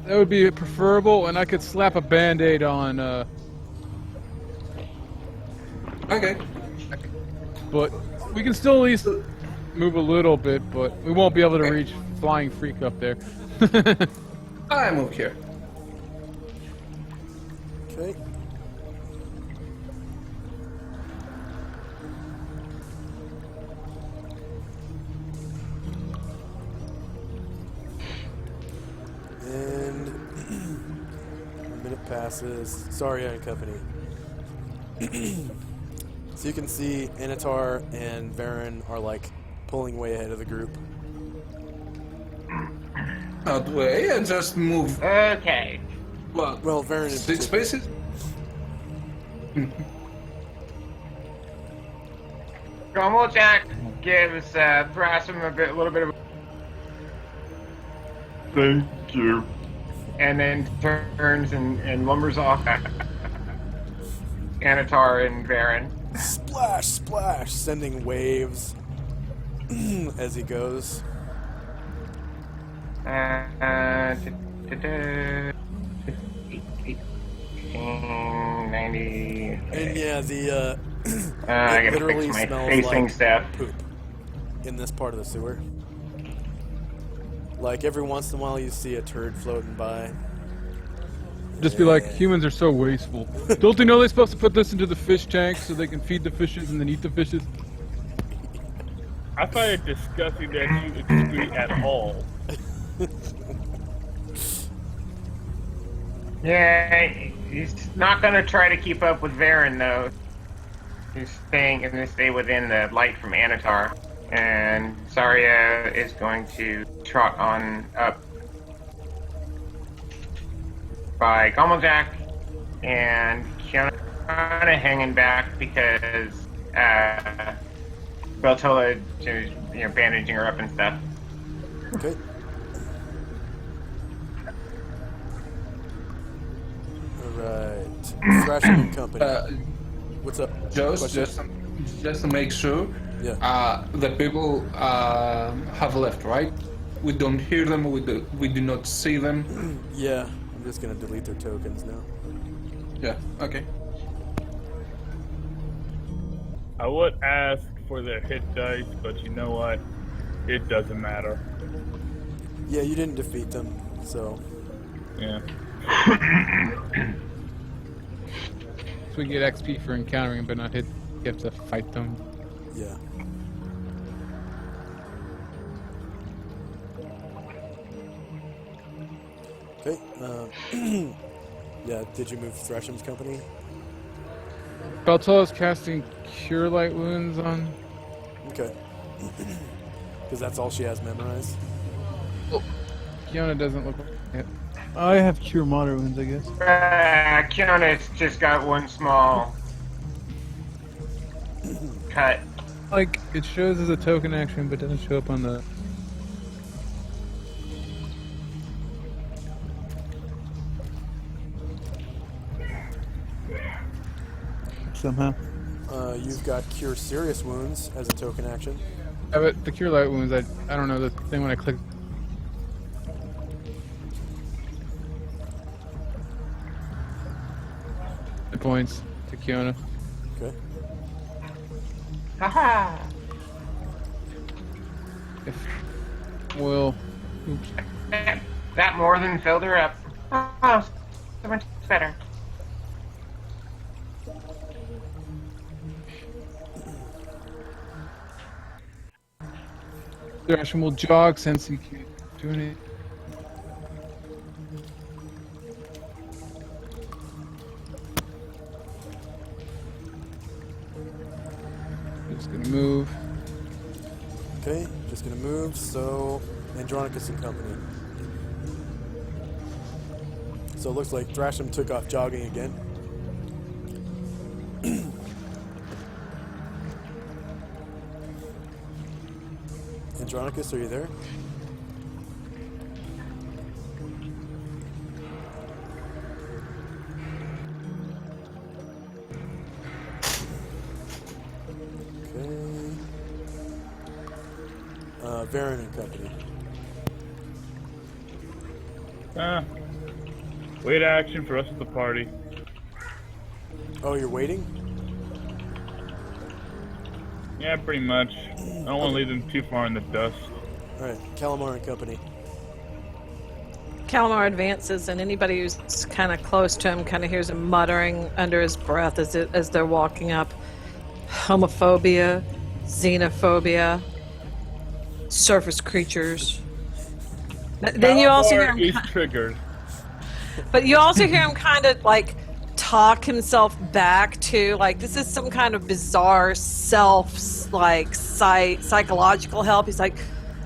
Speaker 6: That would be preferable, and I could slap a band-aid on,
Speaker 4: Okay.
Speaker 6: but we can still at least move a little bit, but we won't be able to reach Flying Freak up there.
Speaker 4: I move here.
Speaker 2: Okay. And a minute passes. Sorry, Iron Company. So you can see Anatar and Varen are like pulling way ahead of the group.
Speaker 4: Not way, and just move.
Speaker 5: Okay.
Speaker 4: What?
Speaker 2: Well, Varen is
Speaker 4: 6 spaces?
Speaker 5: Jack gives Thrashem a little bit of,
Speaker 8: Thank you.
Speaker 5: and then turns and lumbers off at Anatar and Varen.
Speaker 2: Splash, splash, sending waves as he goes.
Speaker 5: 90.
Speaker 2: And yeah, the
Speaker 5: I
Speaker 2: it
Speaker 5: gotta
Speaker 2: literally
Speaker 5: fix my
Speaker 2: smells
Speaker 5: facing
Speaker 2: like
Speaker 5: stuff.
Speaker 2: poop in this part of the sewer. Like every once in a while, you see a turd floating by.
Speaker 6: Just be like, humans are so wasteful. Don't they know they're supposed to put this into the fish tank so they can feed the fishes and then eat the fishes?
Speaker 3: I find it disgusting that you excrete at all.
Speaker 5: Yeah, he's not gonna try to keep up with Varen though. He's gonna stay within the light from Anatar. And Zarya is going to trot on up by Gommeljack, and Kiana kind of hanging back because Beltola is, bandaging her up and stuff.
Speaker 2: Okay. Alright. Thrashing and Company. What's up?
Speaker 4: Just to make sure,
Speaker 2: Yeah.
Speaker 4: the people have left, right? We don't hear them. We do not see them.
Speaker 2: Yeah. I'm just gonna delete their tokens now.
Speaker 4: Yeah. Okay.
Speaker 3: I would ask for their hit dice, but you know what? It doesn't matter.
Speaker 2: Yeah, you didn't defeat them, so.
Speaker 3: Yeah.
Speaker 6: So we get XP for encountering but not hit. You have to fight them.
Speaker 2: Yeah. Okay. Yeah. Did you move Thresham's Company?
Speaker 6: Beltola's casting Cure Light Wounds on.
Speaker 2: Okay. Because that's all she has memorized.
Speaker 6: Kiana doesn't look like it.
Speaker 12: I have Cure Moderate Wounds, I guess.
Speaker 5: Kiana's just got one small cut.
Speaker 6: Like, it shows as a token action, but doesn't show up on the...
Speaker 12: Somehow.
Speaker 2: You've got Cure Serious Wounds as a token action.
Speaker 6: Yeah, but the Cure Light Wounds, I don't know, the thing when I click... The points to Kiana.
Speaker 2: Okay.
Speaker 5: Haha!
Speaker 6: If... Well... Oops.
Speaker 5: That more than filled her up. Oh, so much better.
Speaker 6: Thrashing will jog since he can't do anything. Just gonna move.
Speaker 2: Okay, just gonna move, so Andronicus and Company. So it looks like Thrasham took off jogging again. Andronicus, are you there? Okay. Varen and Company.
Speaker 3: Wait action for us at the party.
Speaker 2: Oh, you're waiting?
Speaker 3: Yeah, pretty much. I don't want to leave them too far in the dust.
Speaker 2: Alright, Calamar and Company.
Speaker 1: Calamar advances, and anybody who's kind of close to him kind of hears him muttering under his breath as they're walking up. Homophobia, xenophobia, surface creatures. Then you also hear him...
Speaker 3: He's triggered.
Speaker 1: But you also hear him kind of like talk himself back to like this is some kind of bizarre psychological help. He's like,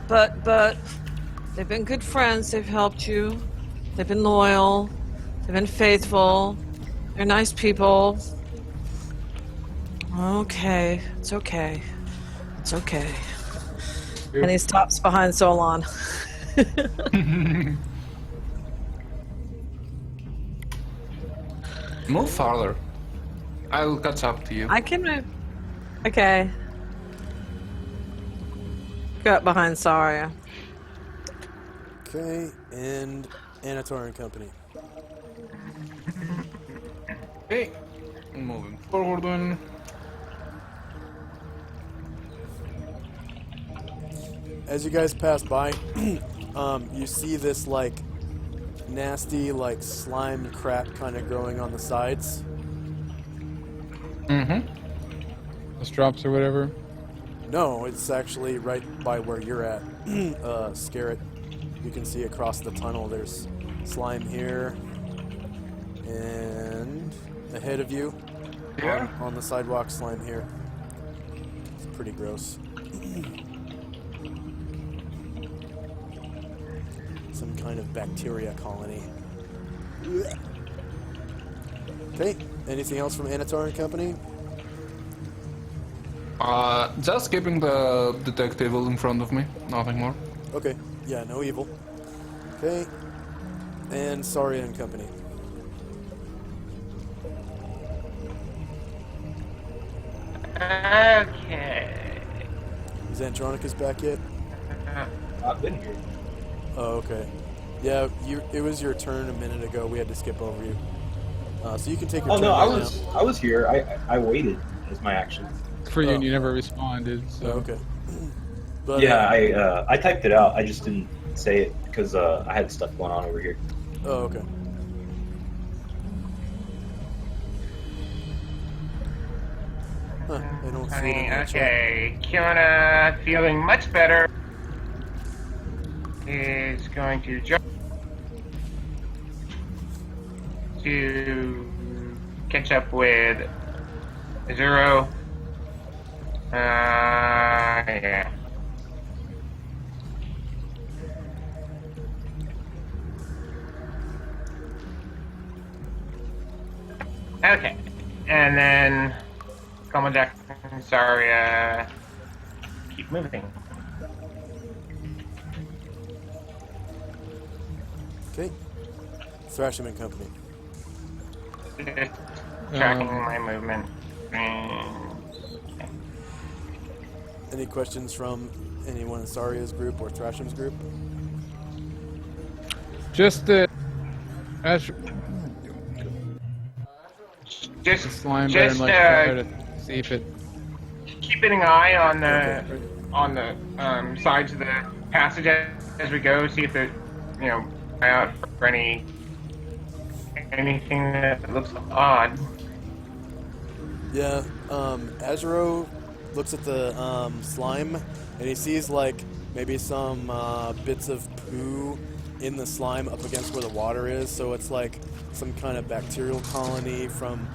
Speaker 1: but they've been good friends. They've helped you. They've been loyal. They've been faithful. They're nice people. Okay, it's okay. It's okay. And he stops behind Solon.
Speaker 4: Move farther. I'll catch up to you.
Speaker 1: I can move. Okay. Go up behind Saria.
Speaker 2: Okay, and Anatar and Company.
Speaker 4: Okay. Moving forward then.
Speaker 2: As you guys pass by, you see this like nasty like slime crap kind of growing on the sides.
Speaker 6: Mm-hmm. Those drops or whatever.
Speaker 2: No, it's actually right by where you're at. Scarrett. You can see across the tunnel there's slime here. And ahead of you,
Speaker 4: Yeah.
Speaker 2: on the sidewalk, slime here. It's pretty gross. Some kind of bacteria colony. Okay, anything else from Anatar and Company?
Speaker 4: Just keeping the detective in front of me. Nothing more.
Speaker 2: Okay, yeah, no evil. Okay, and Saria and Company.
Speaker 5: Okay.
Speaker 2: Is Andronicus back yet?
Speaker 11: I've been here.
Speaker 2: Oh, okay. Yeah, it was your turn a minute ago. We had to skip over you. So you can take your
Speaker 11: Oh
Speaker 2: turn
Speaker 11: no,
Speaker 2: right
Speaker 11: I was here. I waited as my action.
Speaker 6: For you,
Speaker 2: Oh.
Speaker 6: and you never responded.
Speaker 2: now.
Speaker 6: So
Speaker 2: Oh, okay. But,
Speaker 11: Yeah, I typed it out. I just didn't say it because I had stuff going on over here.
Speaker 2: Oh, okay. Huh, I don't see it in the chat.
Speaker 5: Okay, Kiona, feeling much better, is going to jump to catch up with Zero. Yeah. Okay, and then Jack and Saria keep moving.
Speaker 2: Okay. Thrasham and Company.
Speaker 5: Just tracking my movement.
Speaker 2: Any questions from anyone in Saria's group or Thrasham's group?
Speaker 6: just the Ash, the
Speaker 5: Just,
Speaker 6: slime bear and
Speaker 5: just
Speaker 6: like try to see if it.
Speaker 5: keeping an eye on the
Speaker 2: Okay.
Speaker 5: on the sides of the passage as we go. See if it, out for anything that looks odd.
Speaker 2: Yeah, Azuro looks at the slime, and he sees like maybe some bits of poo in the slime up against where the water is, so it's like some kind of bacterial colony from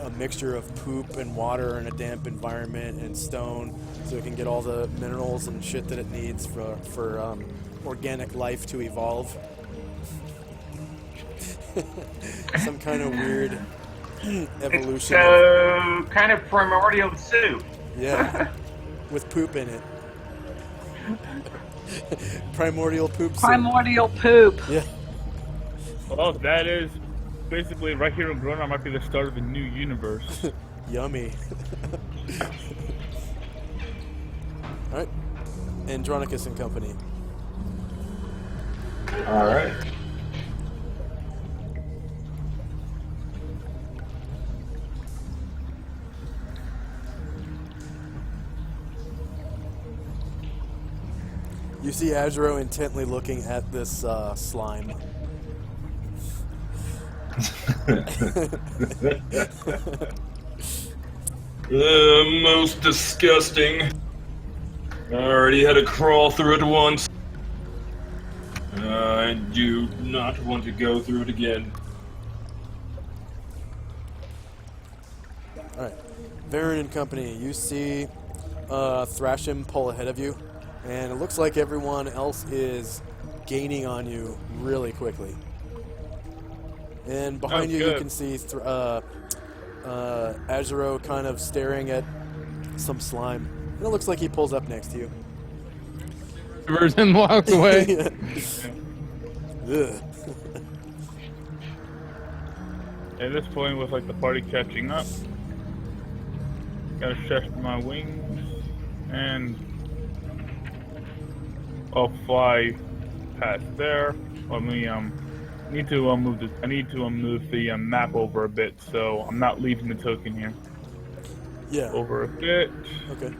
Speaker 2: a mixture of poop and water in a damp environment and stone, so it can get all the minerals and shit that it needs for organic life to evolve. Some kind of weird evolution.
Speaker 5: So kind of primordial soup.
Speaker 2: Yeah, with poop in it. Primordial poop soup.
Speaker 1: Primordial poop.
Speaker 2: Yeah.
Speaker 3: Well, that is basically right here in Grona might be the start of a new universe.
Speaker 2: Yummy. Alright. Andronicus and Company.
Speaker 11: All right.
Speaker 2: You see Azuro intently looking at this slime.
Speaker 7: Most disgusting. I already had to crawl through it once. I do not want to go through it again.
Speaker 2: Alright. Varen and Company, you see Thrasham pull ahead of you, and it looks like everyone else is gaining on you really quickly. And behind
Speaker 3: Oh,
Speaker 2: you,
Speaker 3: good.
Speaker 2: you can see Azuro kind of staring at some slime. And it looks like he pulls up next to you.
Speaker 6: And walks away.
Speaker 2: Ugh.
Speaker 3: At this point, with like the party catching up, gotta stretch my wings, and I'll fly past there. Let me need to move this. I need to move the map over a bit, so I'm not leaving the token here.
Speaker 2: Yeah.
Speaker 3: Over a bit,
Speaker 2: Okay.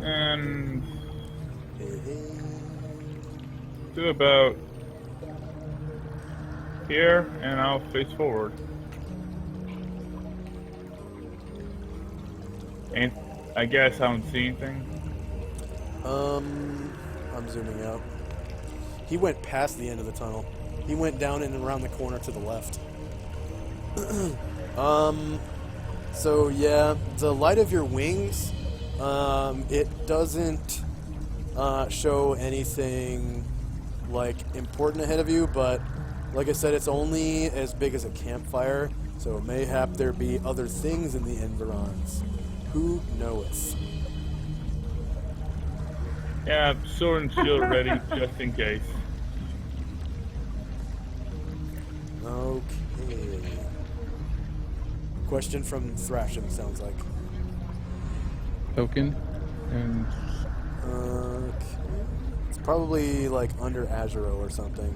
Speaker 3: and do about here, and I'll face forward. And I guess I don't see anything.
Speaker 2: I'm zooming out. He went past the end of the tunnel. He went down and around the corner to the left. So yeah, the light of your wings, it doesn't show anything like important ahead of you, but like I said, it's only as big as a campfire, so mayhap there be other things in the environs. Who knoweth?
Speaker 3: Yeah, sword and shield ready just in case.
Speaker 2: Okay. Question from Thrashing, sounds like.
Speaker 6: Token. And
Speaker 2: Okay. It's probably like under Azuro or something.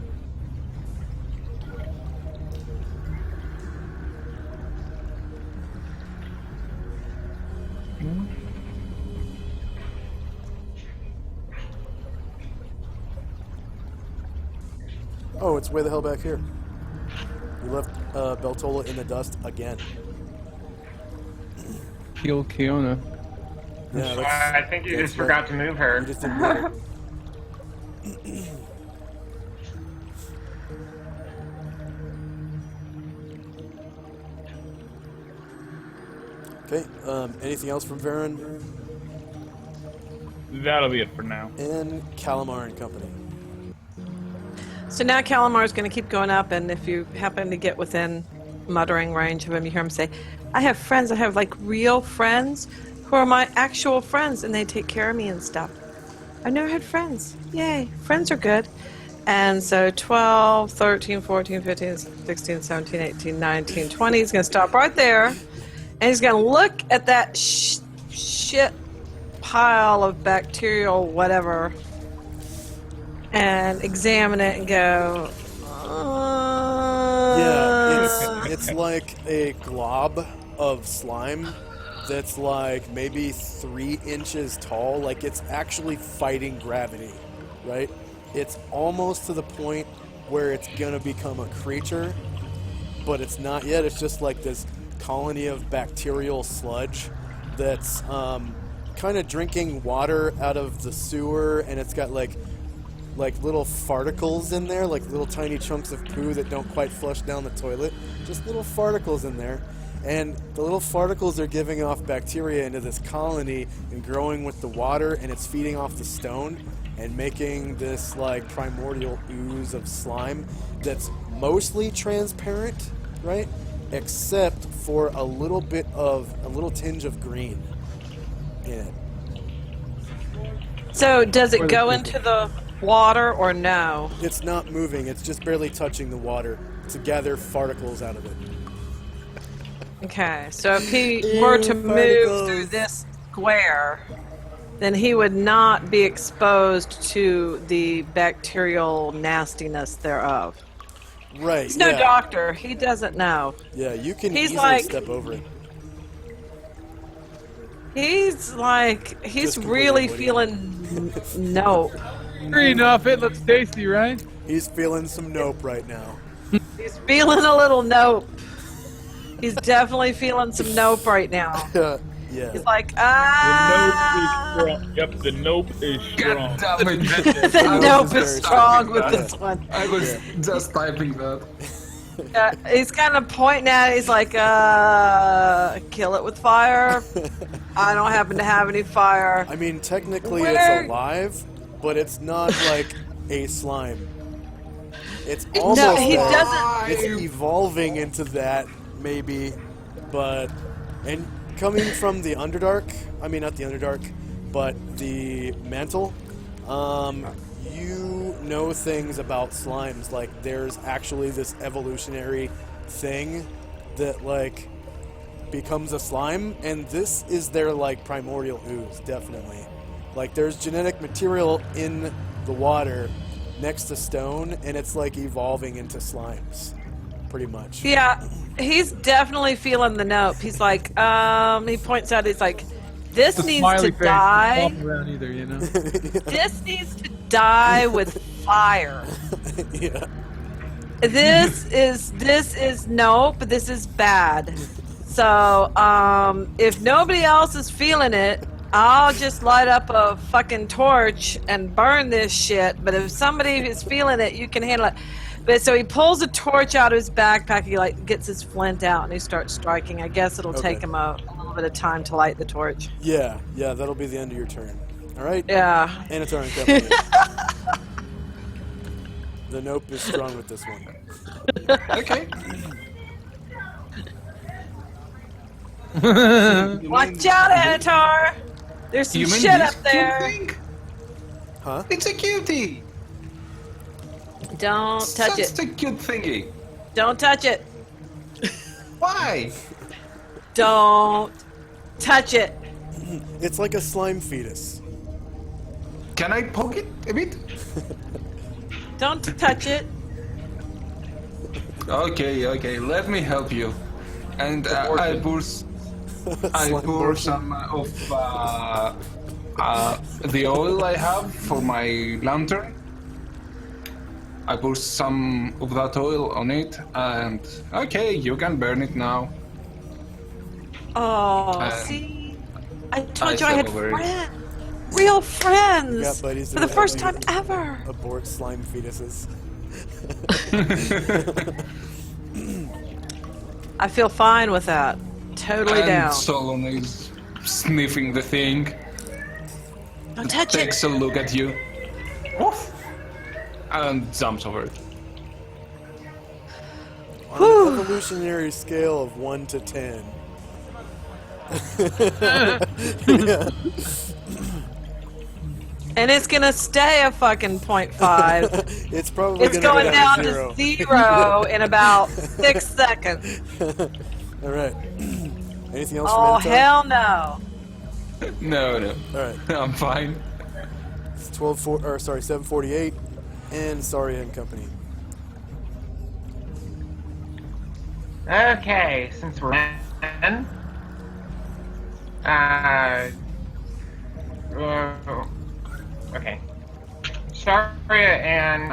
Speaker 2: Oh, it's way the hell back here. We left Beltola in the dust again.
Speaker 6: heal Kiona.
Speaker 2: Yeah, that's,
Speaker 5: I think you just forgot to move her.
Speaker 2: you just didn't move her. Okay, anything else from Varen?
Speaker 3: That'll be it for now.
Speaker 2: And Calamar and Company.
Speaker 1: So now Calamar is going to keep going up, and if you happen to get within muttering range of him, you hear him say, I have friends. I have like real friends who are my actual friends, and they take care of me and stuff. I've never had friends. Yay. Friends are good. And so 12, 13, 14, 15, 16, 17, 18, 19, 20. He's going to stop right there, and he's going to look at that shit pile of bacterial whatever and examine it and go,
Speaker 2: Yeah, it's like a glob of slime that's like maybe 3 inches tall. Like it's actually fighting gravity, right? It's almost to the point where it's gonna become a creature, but it's not yet. It's just like this colony of bacterial sludge that's kind of drinking water out of the sewer, and it's got like little farticles in there, like little tiny chunks of poo that don't quite flush down the toilet. Just little farticles in there. And the little farticles are giving off bacteria into this colony and growing with the water, and it's feeding off the stone and making this like primordial ooze of slime that's mostly transparent, right? Except for a little tinge of green in it.
Speaker 1: So does it go into the water or no?
Speaker 2: It's not moving, it's just barely touching the water to gather farticles out of it.
Speaker 1: Okay, so if he were to move through this square, then he would not be exposed to the bacterial nastiness thereof.
Speaker 2: Right.
Speaker 1: He's no doctor. He doesn't know.
Speaker 2: Yeah, you can
Speaker 1: He's
Speaker 2: easily
Speaker 1: like-
Speaker 2: step over it.
Speaker 1: He's
Speaker 2: Just
Speaker 1: really
Speaker 2: completely
Speaker 1: feeling nope.
Speaker 6: Sure enough, it looks tasty, right?
Speaker 2: He's feeling some nope right now.
Speaker 1: He's feeling a little nope. He's definitely feeling some nope right now.
Speaker 2: Yeah.
Speaker 1: He's like,
Speaker 3: The nope is strong. Yep, the nope is strong.
Speaker 4: Damn it.
Speaker 1: the nope
Speaker 2: very
Speaker 1: is strong with
Speaker 2: strong.
Speaker 1: this one.
Speaker 4: I was just typing that.
Speaker 1: He's kind of pointing at it. He's like, kill it with fire. I don't happen to have any fire.
Speaker 2: I mean, technically
Speaker 1: Where-
Speaker 2: it's alive, but it's not like a slime. It's almost
Speaker 1: No, he
Speaker 2: that.
Speaker 1: doesn't.
Speaker 2: It's evolving into that, maybe. but and coming from the Underdark, I mean not the Underdark, but the Mantle, you know things about slimes. Like there's actually this evolutionary thing that like becomes a slime, and this is their like primordial ooze, definitely. Like there's genetic material in the water next to stone, and it's like evolving into slimes, pretty much.
Speaker 1: Yeah, he's definitely feeling the nope. He's like, he points out, he's like, this
Speaker 6: The
Speaker 1: needs
Speaker 6: smiley
Speaker 1: to
Speaker 6: face
Speaker 1: die.
Speaker 6: doesn't pop around either, you know.
Speaker 1: This needs to die with fire.
Speaker 2: Yeah.
Speaker 1: This is nope. This is bad. So, if nobody else is feeling it, I'll just light up a fucking torch and burn this shit. But if somebody is feeling it, you can handle it. But so he pulls a torch out of his backpack. He like gets his flint out and he starts striking. I guess it'll take him a little bit of time to light the torch.
Speaker 2: Yeah, that'll be the end of your turn. All right.
Speaker 1: Yeah.
Speaker 2: Anatar and Company. The nope is strong with this one.
Speaker 4: Okay.
Speaker 1: Watch out, Anatar! There's some
Speaker 4: You mean
Speaker 1: shit
Speaker 4: this
Speaker 1: up there.
Speaker 4: cute thing?
Speaker 2: Huh?
Speaker 4: It's a cutie.
Speaker 1: Don't touch
Speaker 4: Such
Speaker 1: it.
Speaker 4: a cute thingy.
Speaker 1: Don't touch it.
Speaker 4: Why?
Speaker 1: Don't touch it.
Speaker 2: It's like a slime fetus.
Speaker 4: Can I poke it a bit?
Speaker 1: Don't touch it.
Speaker 4: Okay. Let me help you. And I pour some of the oil I have for my lantern. I pour some of that oil on it, and okay, you can burn it now.
Speaker 1: Oh, see? I told you I
Speaker 4: said
Speaker 1: had
Speaker 4: over it.
Speaker 1: friends. Real friends.
Speaker 2: Yeah, buddies
Speaker 1: For
Speaker 2: that
Speaker 1: the first
Speaker 2: help
Speaker 1: time
Speaker 2: you
Speaker 1: ever.
Speaker 2: Abort slime fetuses.
Speaker 1: I feel fine with that. Totally
Speaker 4: And
Speaker 1: down.
Speaker 4: Solon is sniffing the thing,
Speaker 1: Don't touch it.
Speaker 4: takes a look at you, woof, and jumps over it.
Speaker 2: On an evolutionary scale of 1 to 10. Yeah.
Speaker 1: And it's gonna stay a fucking 0.5.
Speaker 2: It's probably
Speaker 1: It's
Speaker 2: gonna
Speaker 1: going
Speaker 2: go
Speaker 1: down
Speaker 2: to
Speaker 1: to 0 in about 6 seconds.
Speaker 2: All right. Anything else?
Speaker 1: Oh,
Speaker 2: from Anatar?
Speaker 1: hell no.
Speaker 4: No,
Speaker 2: All right.
Speaker 4: I'm fine.
Speaker 2: It's 7:48, and Saria and Company.
Speaker 5: Okay, since we're in, okay. Sharia and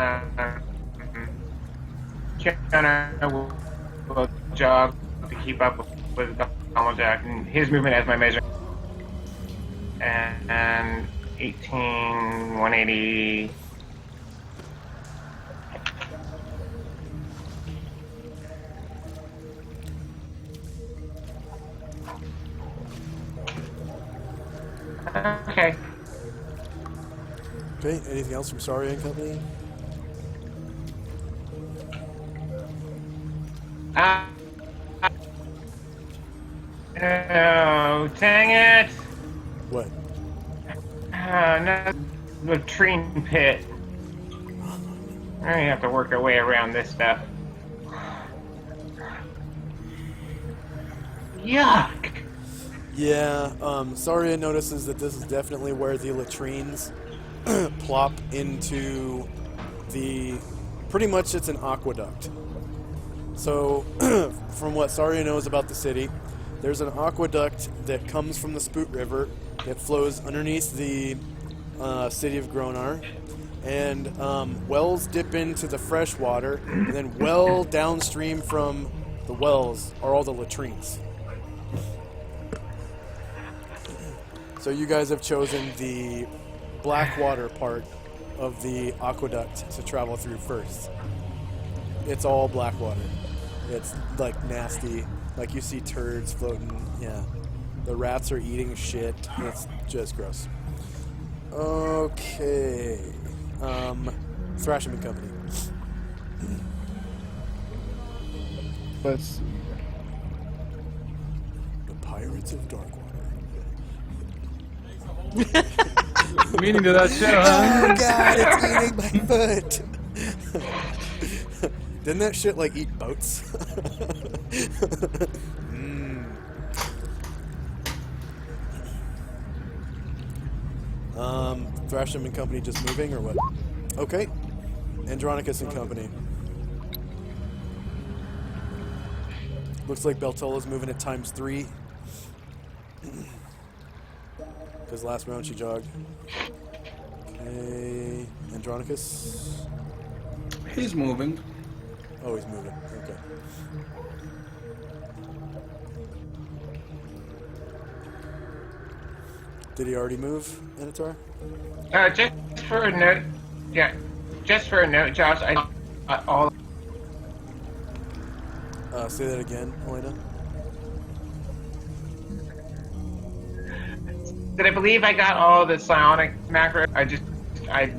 Speaker 5: Kiana will jog to keep up with Donald Jack and his movement as my measure. And 18, 180. Okay.
Speaker 2: Okay. Anything else from Saria and Company?
Speaker 5: Oh, dang it!
Speaker 2: What?
Speaker 5: No, latrine pit. I have to work our way around this stuff. Yuck!
Speaker 2: Yeah. Saria notices that this is definitely where the latrines plop into the. Pretty much, it's an aqueduct. So, from what Saria knows about the city, there's an aqueduct that comes from the Spoot River that flows underneath the city of Gronar, and wells dip into the fresh water, and then well downstream from the wells are all the latrines. So you guys have chosen the Blackwater part of the aqueduct to travel through first. It's all Blackwater. It's like nasty. Like you see turds floating. Yeah. The rats are eating shit. It's just gross. Okay. Thrashing and Company.
Speaker 6: Let's see.
Speaker 2: Pirates of Darkwater.
Speaker 6: Meaning to that show,
Speaker 2: Oh
Speaker 6: huh?
Speaker 2: god, it's eating my foot! Didn't that shit, like, eat boats? Thrasham and Company just moving, or what? Okay. Andronicus and Company. Looks like Beltola's moving at ×3. Because last round she jogged. Okay. Andronicus.
Speaker 4: He's moving.
Speaker 2: Oh, he's moving. Okay. Did he already move, Anatar?
Speaker 5: Just for a note, yeah, just for a note, Josh, I all.
Speaker 2: Say that again, Elena.
Speaker 5: Did I believe I got all the psionic macros? I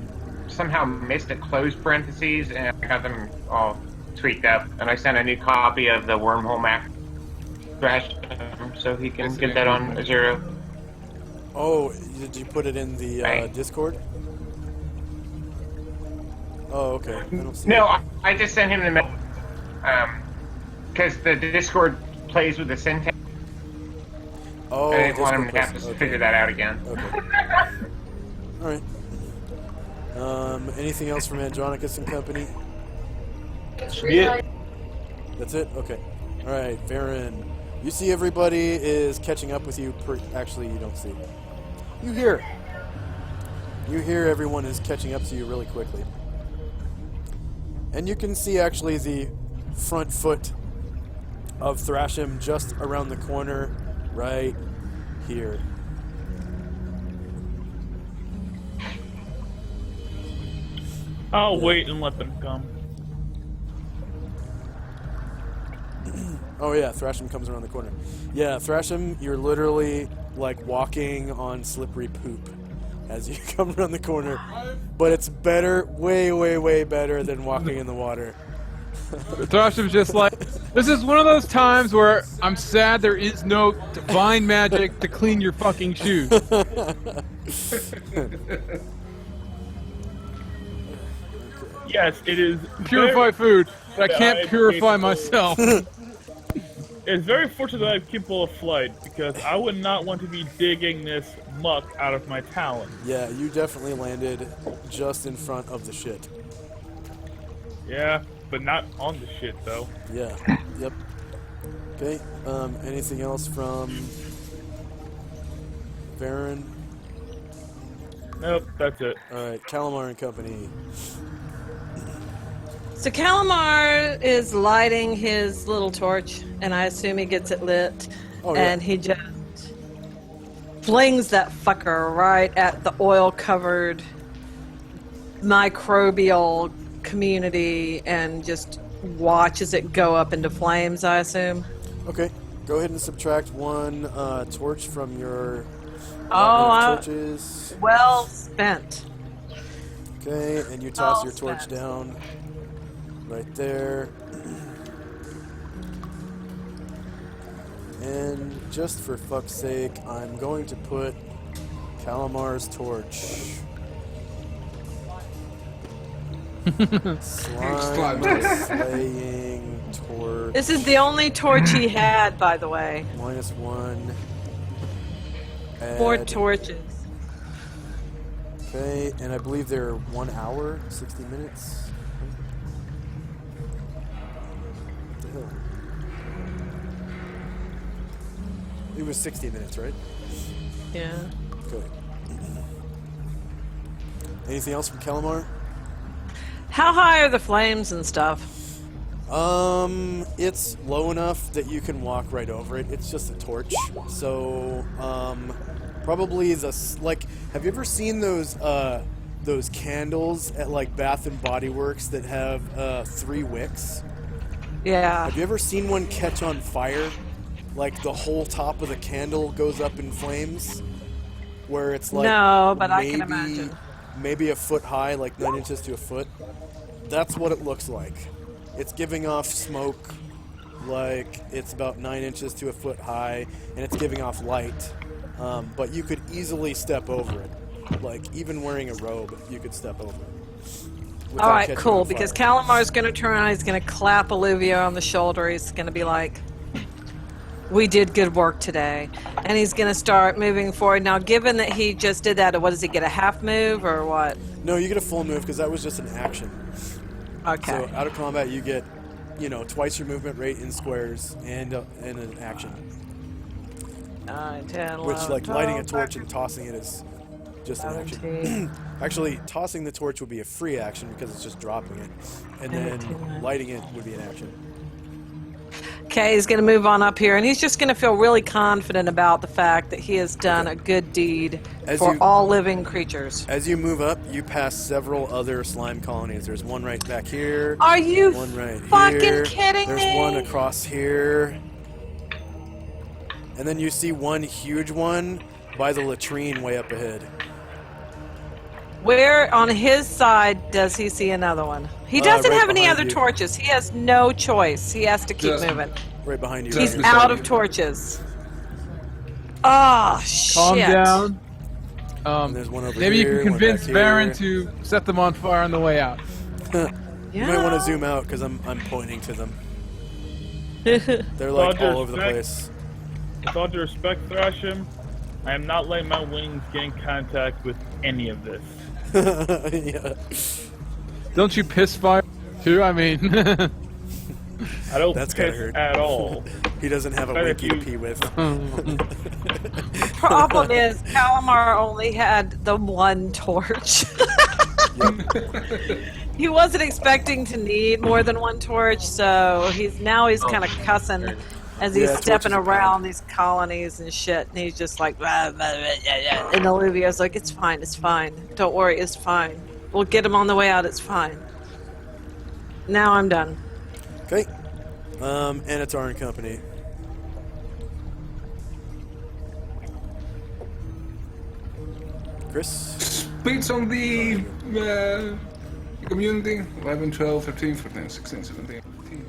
Speaker 5: somehow missed a closed parentheses and I got them all tweaked up. And I sent a new copy of the wormhole macro Thrash so he can get that on 0.
Speaker 2: Oh, did you put it in the Discord? Oh, okay. I don't see
Speaker 5: No,
Speaker 2: it.
Speaker 5: I just sent him the mail. Because the Discord plays with the syntax.
Speaker 2: Oh,
Speaker 5: I didn't want him to
Speaker 2: Discord
Speaker 5: have to
Speaker 2: plays-
Speaker 5: figure that out again.
Speaker 2: Okay. Alright. Anything else from Andronicus and Company?
Speaker 11: Yeah.
Speaker 2: That's it? Okay. Alright, Varen. You see everybody is catching up with you. Actually, you don't see. You hear. You hear everyone is catching up to you really quickly. And you can see actually the front foot of Thrasham just around the corner right here.
Speaker 3: I'll wait and let them come.
Speaker 2: Oh yeah, Thrasham comes around the corner. Yeah, Thrasham, you're literally like walking on slippery poop as you come around the corner. But it's better, way, way, way better than walking in the water.
Speaker 6: Thrasham's just like, this is one of those times where I'm sad there is no divine magic to clean your fucking shoes.
Speaker 3: Yes, it is.
Speaker 6: Purify food, but I
Speaker 3: Yeah,
Speaker 6: can't
Speaker 3: I'm
Speaker 6: purify
Speaker 3: capable.
Speaker 6: myself.
Speaker 3: It's very fortunate that I'm capable of flight, because I would not want to be digging this muck out of my talons.
Speaker 2: Yeah, you definitely landed just in front of the shit.
Speaker 3: Yeah, but not on the shit, though.
Speaker 2: Yeah, yep. Okay, anything else from Varen?
Speaker 3: Nope, that's it.
Speaker 2: Alright, Calamar and Company.
Speaker 1: So Calamar is lighting his little torch, and I assume he gets it lit,
Speaker 2: Oh, yeah.
Speaker 1: and he just flings that fucker right at the oil-covered microbial community and just watches it go up into flames, I assume.
Speaker 2: Okay, go ahead and subtract 1 torch from your torches.
Speaker 1: Well spent.
Speaker 2: Okay, and you toss
Speaker 1: Well
Speaker 2: your torch
Speaker 1: spent.
Speaker 2: down right there. And just for fuck's sake, I'm going to put Calamar's torch. Slime slaying torch.
Speaker 1: This is the only torch he had, by the way.
Speaker 2: -1.
Speaker 1: More
Speaker 2: Add-
Speaker 1: torches.
Speaker 2: Okay, and I believe they're 1 hour, 60 minutes. What the hell? It was 60 minutes, right?
Speaker 1: Yeah.
Speaker 2: Okay. Anything else from Calamar?
Speaker 1: How high are the flames and stuff?
Speaker 2: It's low enough that you can walk right over it. It's just a torch. So, probably like, have you ever seen those candles at like Bath and Body Works that have 3 wicks?
Speaker 1: Yeah.
Speaker 2: Have you ever seen one catch on fire? Like the whole top of the candle goes up in flames? Where it's like
Speaker 1: No, but I can imagine.
Speaker 2: Maybe a foot high, like 9 inches to a foot. That's what it looks like. It's giving off smoke like it's about 9 inches to a foot high, and it's giving off light. But you could easily step over it. Like, even wearing a robe, you could step over it. without
Speaker 1: All right,
Speaker 2: catching
Speaker 1: cool.
Speaker 2: on fire.
Speaker 1: Because Calamar's going to turn around. He's going to clap Olivia on the shoulder. He's going to be like, "We did good work today," and he's going to start moving forward. Now, given that he just did that, what does he get? A half move or what?
Speaker 2: No, you get a full move because that was just an action.
Speaker 1: Okay.
Speaker 2: So out of combat, you get, twice your movement rate in squares and an action.
Speaker 1: 9, 10,
Speaker 2: Which,
Speaker 1: 11,
Speaker 2: like,
Speaker 1: 12,
Speaker 2: lighting a torch and tossing it is just an
Speaker 1: 17.
Speaker 2: action. Actually, tossing the torch would be a free action because it's just dropping it. And then
Speaker 1: 18.
Speaker 2: lighting it would be an action.
Speaker 1: Okay, he's going to move on up here, and he's just going to feel really confident about the fact that he has done a good deed for all living creatures.
Speaker 2: As you move up, you pass several other slime colonies. There's one right back here.
Speaker 1: Are you
Speaker 2: one right
Speaker 1: fucking
Speaker 2: here.
Speaker 1: kidding
Speaker 2: There's
Speaker 1: me?
Speaker 2: one across here. And then you see one huge one by the latrine way up ahead.
Speaker 1: Where on his side does he see another one? He doesn't
Speaker 2: right
Speaker 1: have any
Speaker 2: behind
Speaker 1: other
Speaker 2: you.
Speaker 1: torches. He has no choice. He has to keep
Speaker 4: Just-
Speaker 1: moving.
Speaker 2: Right behind you.
Speaker 1: He's
Speaker 2: right here.
Speaker 1: out of torches. Oh, shit.
Speaker 6: Calm down.
Speaker 2: And there's one over
Speaker 6: Maybe
Speaker 2: here,
Speaker 6: you can
Speaker 2: one
Speaker 6: convince
Speaker 2: back
Speaker 6: Baron
Speaker 2: here.
Speaker 6: to set them on fire on the way out.
Speaker 2: You might want to zoom out because I'm pointing to them. They're like all over the place.
Speaker 3: With all due respect, Thrashim, I am not letting my wings get in contact with any of this.
Speaker 2: Yeah.
Speaker 6: Don't you piss fire too? I mean,
Speaker 3: I don't
Speaker 2: That's gotta
Speaker 3: piss
Speaker 2: hurt.
Speaker 3: at all.
Speaker 2: He doesn't have a
Speaker 3: But
Speaker 2: winky
Speaker 3: if
Speaker 2: to
Speaker 3: you-
Speaker 2: pee with.
Speaker 1: Problem is, Calamar only had the one torch. He wasn't expecting to need more than one torch, so he's kind of cussing as he's
Speaker 2: Yeah,
Speaker 1: stepping
Speaker 2: torches are
Speaker 1: around these colonies and shit, and he's just like, blah, blah, blah, yeah, yeah. And Olivia's like, it's fine, don't worry, it's fine. We'll get him on the way out, it's fine. Now I'm done.
Speaker 2: Okay. Anatar and company. Chris?
Speaker 4: Splits on the community 11, 12, 13, 14, 16, 17, 18.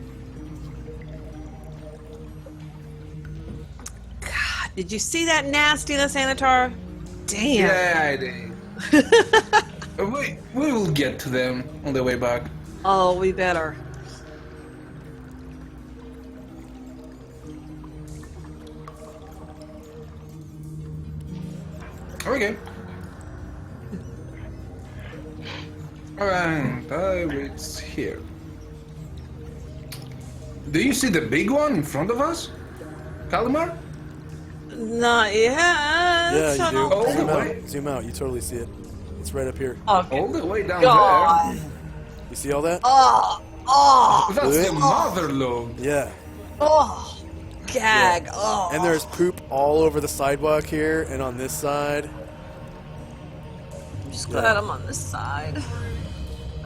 Speaker 1: God, did you see that nastiness, Anatar? Damn.
Speaker 4: Yeah, I did. we will get to them on the way back.
Speaker 1: Oh, we better.
Speaker 4: Okay. Alright, I wait here. Do you see the big one in front of us? Calamar?
Speaker 1: Not yet.
Speaker 2: Yeah, you do.
Speaker 4: All the
Speaker 2: Zoom
Speaker 4: way.
Speaker 2: out. Zoom out. You totally see it. It's right up here.
Speaker 1: Oh,
Speaker 4: All the way down
Speaker 1: God.
Speaker 4: there.
Speaker 2: You see all that?
Speaker 1: Oh,
Speaker 4: That's the mother load.
Speaker 2: Yeah.
Speaker 1: oh, gag.
Speaker 2: Yeah.
Speaker 1: Oh.
Speaker 2: And there's poop all over the sidewalk here and on this side.
Speaker 1: I'm just glad I'm on this side.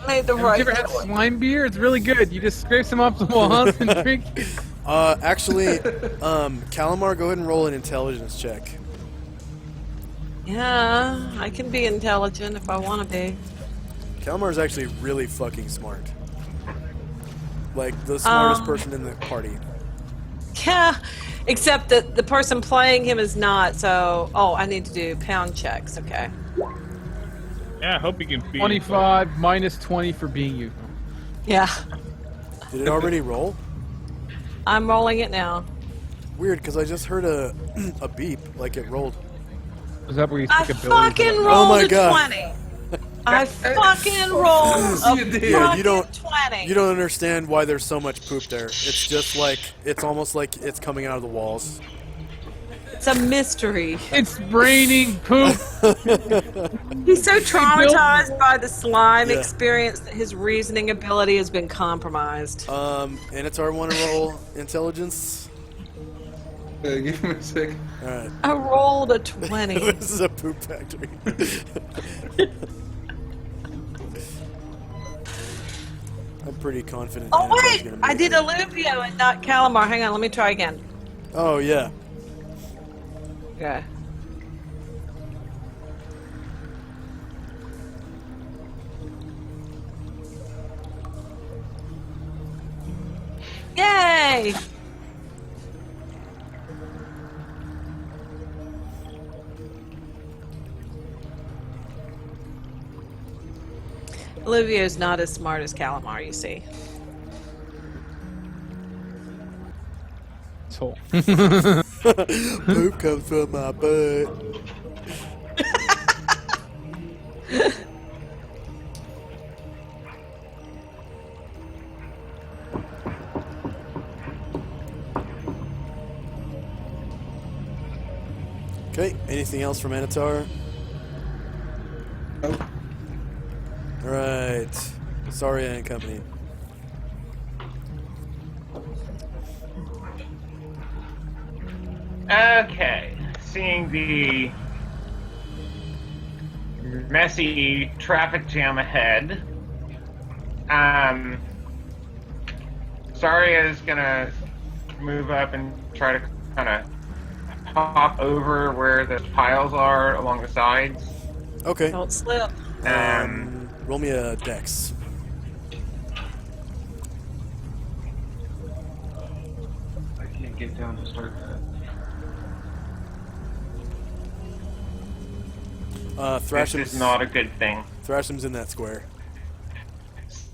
Speaker 1: I made the
Speaker 6: have
Speaker 1: right
Speaker 6: you ever had
Speaker 1: choice.
Speaker 6: slime beer? It's really good. You just scrape some off the walls and drink it.
Speaker 2: Actually, Calamar, go ahead and roll an intelligence check.
Speaker 1: Yeah, I can be intelligent if I want to be.
Speaker 2: Calamar's actually really fucking smart. Like, the smartest person in the party.
Speaker 1: Yeah, except that the person playing him is not, so... Oh, I need to do pound checks, okay.
Speaker 3: Yeah, I hope you can beat
Speaker 6: 25 minus 20 for being you.
Speaker 1: Yeah,
Speaker 2: Did it already roll?
Speaker 1: I'm rolling it now.
Speaker 2: Weird, because I just heard a beep, like it rolled.
Speaker 6: Is that where you
Speaker 1: I
Speaker 6: stick abilities?
Speaker 1: fucking
Speaker 2: Oh
Speaker 1: rolled
Speaker 2: my
Speaker 1: a
Speaker 2: God.
Speaker 1: 20. I fucking rolled a
Speaker 4: You did.
Speaker 2: Yeah, you don't-
Speaker 1: 20.
Speaker 2: You don't understand why there's so much poop there. It's just like, it's almost like it's coming out of the walls.
Speaker 1: It's a mystery.
Speaker 6: It's raining poop.
Speaker 1: He's so traumatized by the slime
Speaker 2: Yeah.
Speaker 1: experience that his reasoning ability has been compromised.
Speaker 2: Anatar, want to roll intelligence?
Speaker 4: Give me a sec.
Speaker 2: Alright.
Speaker 1: I rolled a 20.
Speaker 2: This is a poop factory. I'm pretty confident.
Speaker 1: Oh
Speaker 2: Anatar's
Speaker 1: wait,
Speaker 2: gonna
Speaker 1: I
Speaker 2: make
Speaker 1: did
Speaker 2: it.
Speaker 1: Olivia and not Calamar. Hang on, let me try again.
Speaker 2: Oh, yeah.
Speaker 1: Okay. Yay! Olivier's not as smart as Calamar, you see.
Speaker 6: Toll.
Speaker 2: Poop comes from my butt. Okay, anything else from Anatar?
Speaker 4: Nope.
Speaker 2: Alright. Sorry, and Company.
Speaker 5: Okay, seeing the messy traffic jam ahead, Zarya is gonna move up and try to kind of hop over where the piles are along the sides.
Speaker 2: Okay.
Speaker 1: Don't slip.
Speaker 2: Roll me a dex.
Speaker 10: I can't get down to start that.
Speaker 5: This
Speaker 2: Thrasham's
Speaker 5: is not a good thing.
Speaker 2: Thrasham's in that square.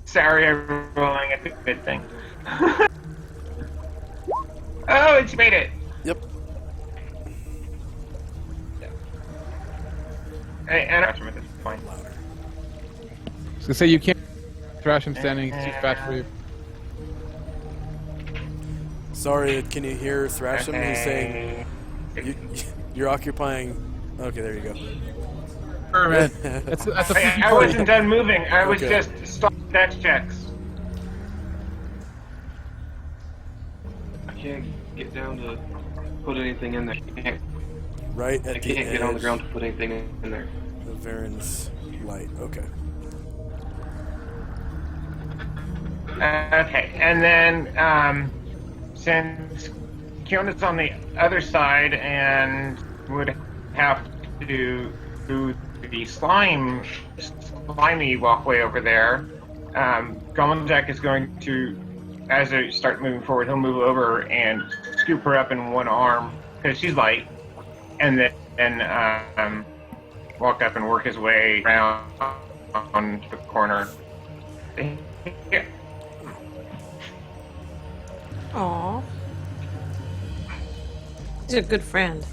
Speaker 5: Zarya rolling at the good thing. Oh, it's made it.
Speaker 2: Yep.
Speaker 5: Hey, and it's fine.
Speaker 6: I was gonna say you can't thrash him standing. He's too fat for you.
Speaker 2: Sorry, can you hear Thrasham? He's saying you're occupying. Okay, there you go.
Speaker 6: Sure, man. That's a
Speaker 5: I wasn't done moving. I was
Speaker 2: Okay.
Speaker 5: just stopping dex checks.
Speaker 10: I can't get down to put anything in there.
Speaker 2: Right at
Speaker 10: I
Speaker 2: the
Speaker 10: can't
Speaker 2: edge
Speaker 10: get on the ground to put anything in there.
Speaker 2: of Varen's light. Okay.
Speaker 5: Okay, and then since Kiona's on the other side and would have to do the slimy walkway over there, Gomeljack is going to, as they start moving forward, he'll move over and scoop her up in one arm because she's light, and then walk up and work his way around on the corner. Here.
Speaker 1: Aw. He's a good friend.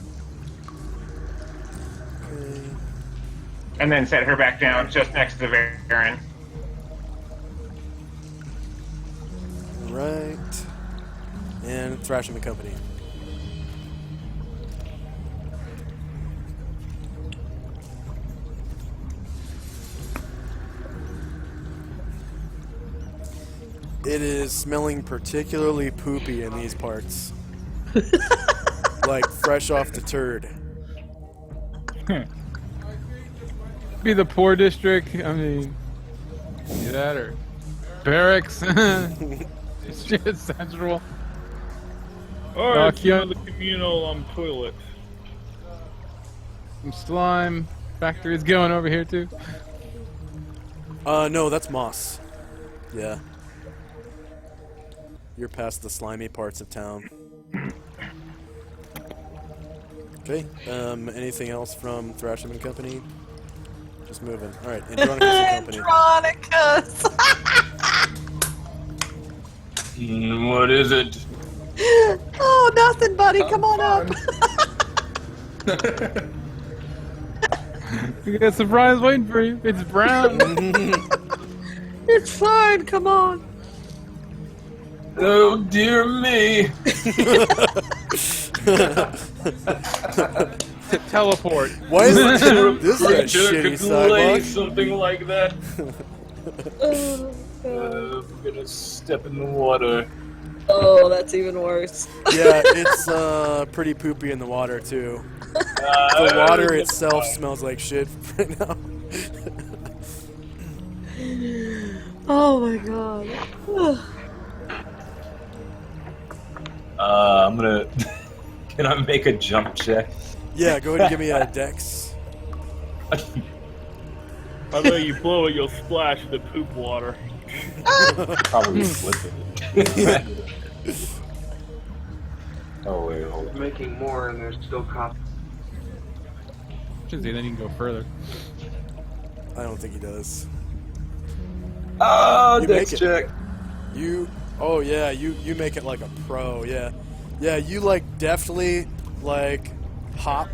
Speaker 5: And then set her back down just next to Varen.
Speaker 2: Right. And Thrasham and Company. It is smelling particularly poopy in these parts. Like fresh off the turd.
Speaker 6: Be the poor district. I mean, see that or barracks. It's just central.
Speaker 3: Or it's
Speaker 6: Kiona-
Speaker 3: the communal toilet.
Speaker 6: Some slime factories going over here too.
Speaker 2: No, that's moss. Yeah. You're past the slimy parts of town. Okay. Anything else from Thrasham and Company? Just moving. All right. Andronicus and Company.
Speaker 1: Andronicus!
Speaker 7: What is it?
Speaker 1: Oh, nothing, buddy. Come on up.
Speaker 6: We got a surprise waiting for you. It's brown.
Speaker 1: It's fine. Come on.
Speaker 7: Oh dear me!
Speaker 6: Teleport.
Speaker 2: Why is this a
Speaker 7: Creature
Speaker 2: shitty
Speaker 7: could lay
Speaker 2: sidewalk?
Speaker 7: something like that. I'm gonna step in the water.
Speaker 1: Oh, that's even worse.
Speaker 2: Yeah, it's pretty poopy in the water too. The water itself smells like shit right now.
Speaker 1: Oh my god.
Speaker 7: I'm gonna. Can I make a jump check?
Speaker 2: Yeah, go ahead and give me a dex.
Speaker 3: Although you blow it, you'll splash the poop water.
Speaker 7: Probably flip it. Oh wait, hold on.
Speaker 10: Making more and there's still coffee.
Speaker 6: Should say then you can go further.
Speaker 2: I don't think he does.
Speaker 7: Ah,
Speaker 2: You
Speaker 7: dex
Speaker 2: make it.
Speaker 7: check.
Speaker 2: Oh yeah, you make it like a pro, yeah. Yeah, you like deftly like hop.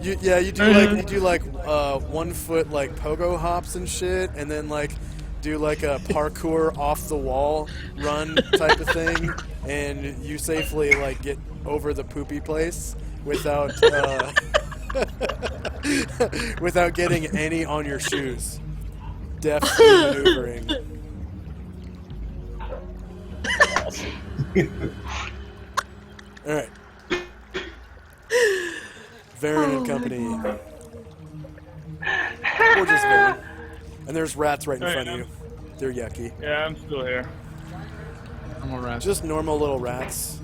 Speaker 2: You do like 1 foot like pogo hops and shit, and then like do like a parkour off the wall run type of thing, and you safely like get over the poopy place without without getting any on your shoes. Deftly maneuvering. All right. Varen and company. Or just Varen. And there's rats right in
Speaker 3: All right,
Speaker 2: front of you. They're yucky.
Speaker 3: Yeah, I'm still here.
Speaker 6: Normal rats.
Speaker 2: Just normal little rats.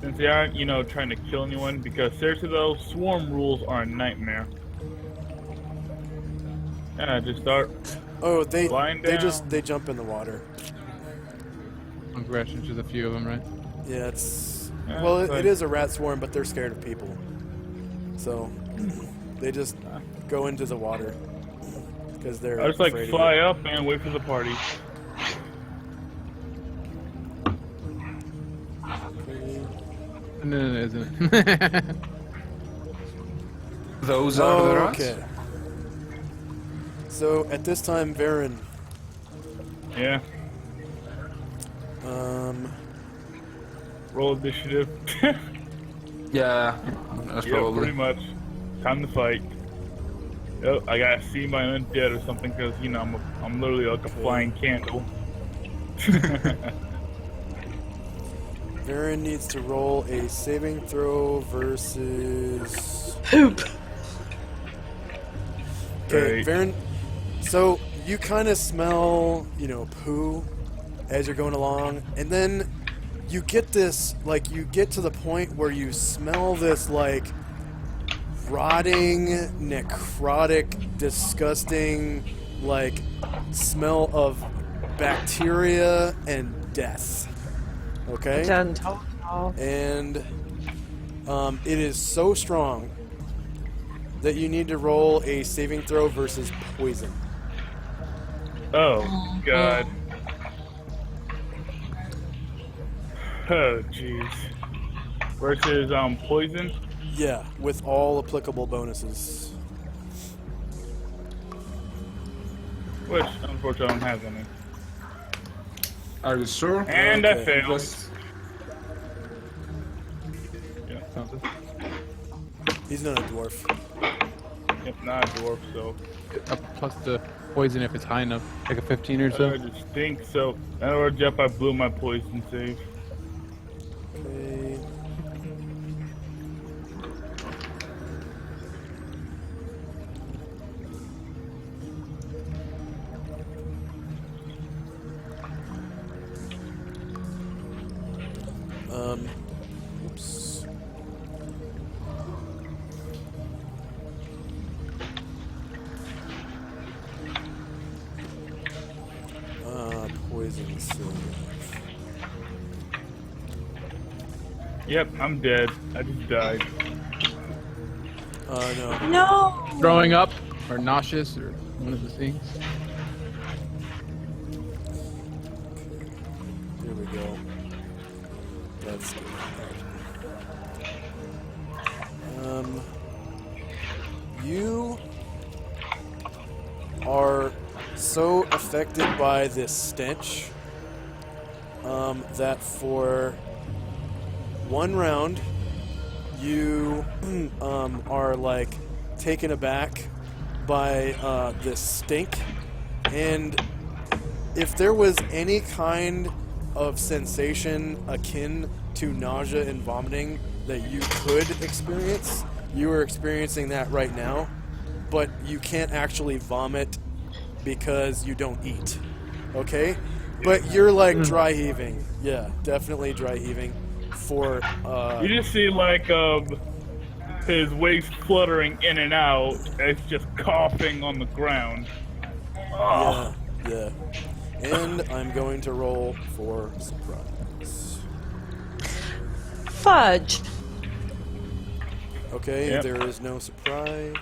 Speaker 3: Since they aren't, trying to kill anyone, because seriously though, swarm rules are a nightmare. Yeah, just start.
Speaker 2: Oh, they
Speaker 3: Lying down.
Speaker 2: they jump in the water.
Speaker 6: Aggression's just a few of them, right?
Speaker 2: Yeah, it's
Speaker 3: Yeah,
Speaker 2: well,
Speaker 3: it's
Speaker 2: it
Speaker 3: like-
Speaker 2: is a rat swarm, but they're scared of people. So they just go into the water because they're
Speaker 3: I just like
Speaker 2: afraid
Speaker 3: fly
Speaker 2: of
Speaker 3: up and wait for the party.
Speaker 6: No, isn't it?
Speaker 4: Those
Speaker 2: it.
Speaker 4: are the rats?
Speaker 2: Okay. So at this time, Varen,
Speaker 3: Yeah, roll initiative.
Speaker 4: Yeah, that's
Speaker 3: Yeah,
Speaker 4: probably.
Speaker 3: pretty much. Time to fight. Oh, I gotta see my undead or something, because I'm literally like a flying candle.
Speaker 2: Varen needs to roll a saving throw versus.
Speaker 1: Poop.
Speaker 2: Okay,
Speaker 3: Great.
Speaker 2: Varen. So you kind of smell, poo as you're going along, and then you get this, like, you get to the point where you smell this, like, rotting, necrotic, disgusting, like, smell of bacteria and death. Okay?
Speaker 1: Done total.
Speaker 2: And it is so strong that you need to roll a saving throw versus poison.
Speaker 3: Oh, God. Oh, jeez. Versus, poison?
Speaker 2: Yeah, with all applicable bonuses.
Speaker 3: Which, unfortunately, I don't have any.
Speaker 4: Are you sure?
Speaker 3: And I
Speaker 2: Okay,
Speaker 3: failed.
Speaker 4: Just
Speaker 3: Yeah, something.
Speaker 2: He's not a dwarf.
Speaker 3: Yep, not a dwarf, so.
Speaker 6: Plus the poison if it's high enough, like a 15 or
Speaker 3: I
Speaker 6: so.
Speaker 3: just think so. In other words, yep, I blew my poison save.
Speaker 2: Okay. Oops. Poison save.
Speaker 3: Yep, I'm dead. I just died.
Speaker 2: No.
Speaker 1: No.
Speaker 6: Throwing up or nauseous or one of the things.
Speaker 2: There we go. That's good. You are so affected by this stench that for one round you are like taken aback by this stink, and if there was any kind of sensation akin to nausea and vomiting that you could experience, you are experiencing that right now, but you can't actually vomit because you don't eat. Okay? But you're like dry heaving. Yeah, definitely dry heaving for
Speaker 3: You just see like his waist fluttering in and out as he's just coughing on the ground. Oh.
Speaker 2: yeah. And I'm going to roll for surprise.
Speaker 1: Fudge.
Speaker 2: Okay,
Speaker 3: Yep.
Speaker 2: there is no surprise.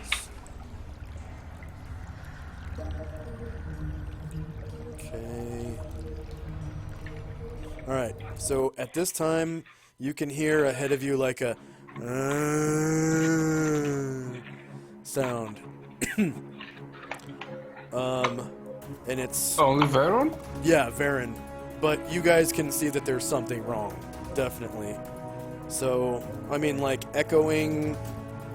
Speaker 2: Okay. Alright, so at this time, you can hear ahead of you like a sound. And it's...
Speaker 4: Only Veron?
Speaker 2: Yeah, Varen. But you guys can see that there's something wrong. Definitely. So, I mean, like, echoing,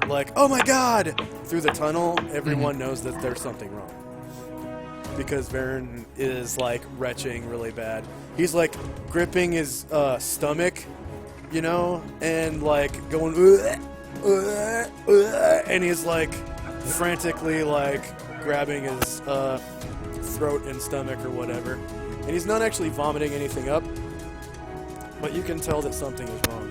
Speaker 2: like, oh my god! Through the tunnel, everyone knows that there's something wrong. Because Varen is, like, retching really bad. He's, like, gripping his stomach, you know, and, like, going, and he's, like, frantically, like, grabbing his throat and stomach or whatever. And he's not actually vomiting anything up, but you can tell that something is wrong.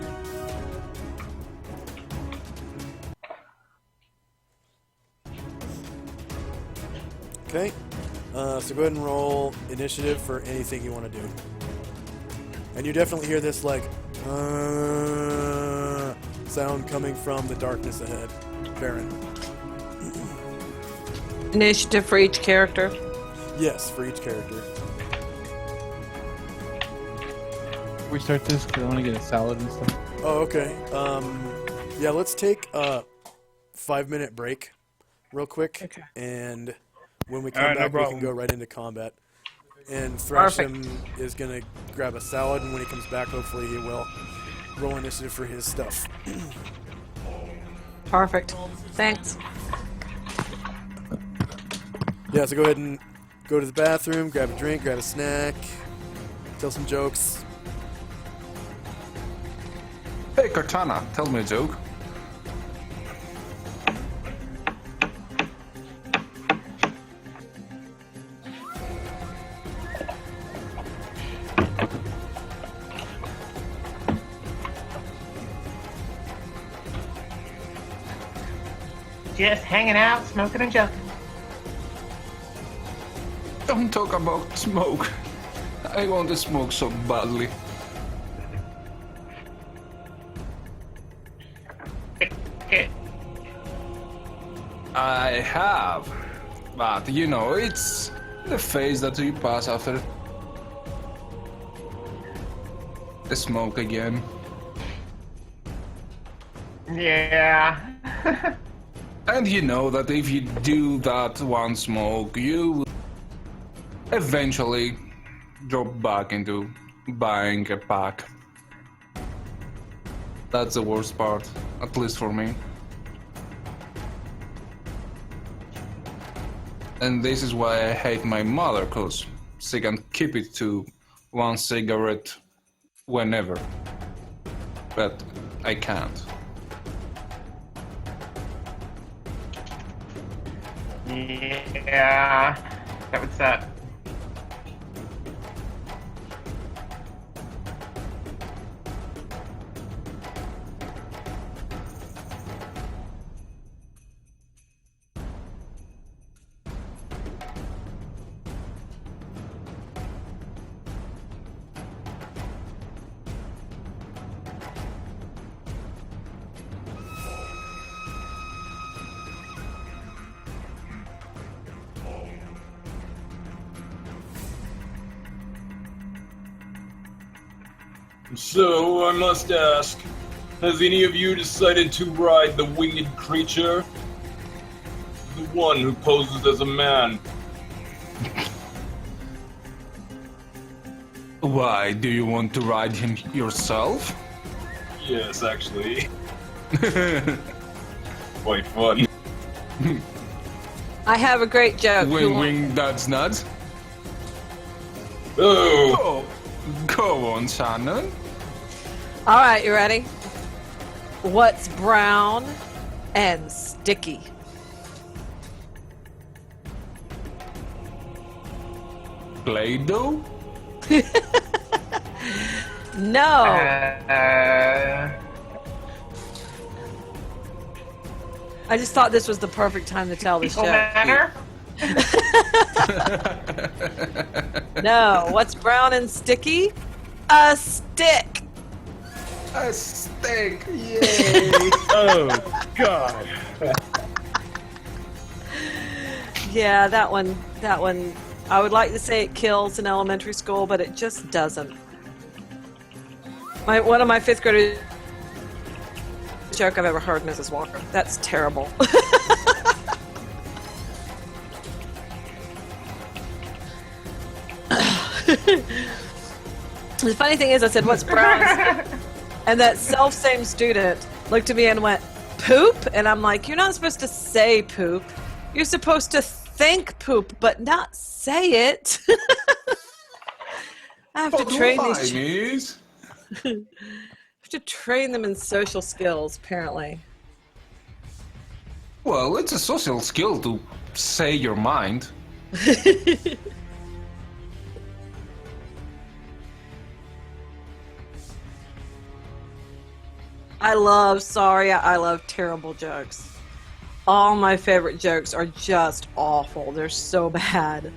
Speaker 2: Okay, so go ahead and roll initiative for anything you want to do. And you definitely hear this, like, sound coming from the darkness ahead. Baron.
Speaker 1: Initiative for each character.
Speaker 2: Yes, for each character.
Speaker 6: We start this because I want to get a salad and stuff.
Speaker 2: Oh, okay. Yeah, let's take a 5-minute break real quick.
Speaker 1: Okay.
Speaker 2: And when we come
Speaker 3: Alright, no
Speaker 2: back, we can
Speaker 3: problem.
Speaker 2: go right into combat. And Thrashim is going to grab a salad, and when he comes back, hopefully he will roll initiative for his stuff.
Speaker 1: Perfect. Thanks.
Speaker 2: Yeah, so go ahead and go to the bathroom, grab a drink, grab a snack, tell some jokes.
Speaker 4: Hey, Cortana, tell me a joke.
Speaker 5: Just hanging out, smoking and joking.
Speaker 4: Don't talk about smoke. I want to smoke so badly. I have. But, you know, it's the phase that you pass after the smoke again.
Speaker 5: Yeah.
Speaker 4: And you know that if you do that one smoke, you eventually drop back into buying a pack. That's the worst part, at least for me. And this is why I hate my mother, cause she can keep it to one cigarette whenever. But I can't.
Speaker 5: Yeah. That would suck.
Speaker 7: So, I must ask, has any of you decided to ride the winged creature? The one who poses as a man.
Speaker 4: Why, do you want to ride him yourself?
Speaker 7: Yes, actually. Quite fun.
Speaker 1: I have a great joke. Who
Speaker 4: Wing
Speaker 1: wants-
Speaker 4: wing, that's nuts.
Speaker 7: Oh!
Speaker 4: Go on, Shannon.
Speaker 1: All right, you ready? What's brown and sticky?
Speaker 4: Play-Doh?
Speaker 1: No. I just thought this was the perfect time to tell this
Speaker 5: People
Speaker 1: joke.
Speaker 5: matter?
Speaker 1: No. What's brown and sticky? A stick.
Speaker 4: A steak.
Speaker 3: Oh, God.
Speaker 1: Yeah, that one. I would like to say it kills in elementary school, but it just doesn't. One of my 5th graders joke I've ever heard, Mrs. Walker. That's terrible. The funny thing is, I said, "What's brown?" And that self-same student looked at me and went, "Poop?" And I'm like, "You're not supposed to say poop. You're supposed to think poop, but not say it." I have to train these. I have to train them in social skills, apparently.
Speaker 4: Well, it's a social skill to say your mind.
Speaker 1: I love terrible jokes. All my favorite jokes are just awful. They're so bad.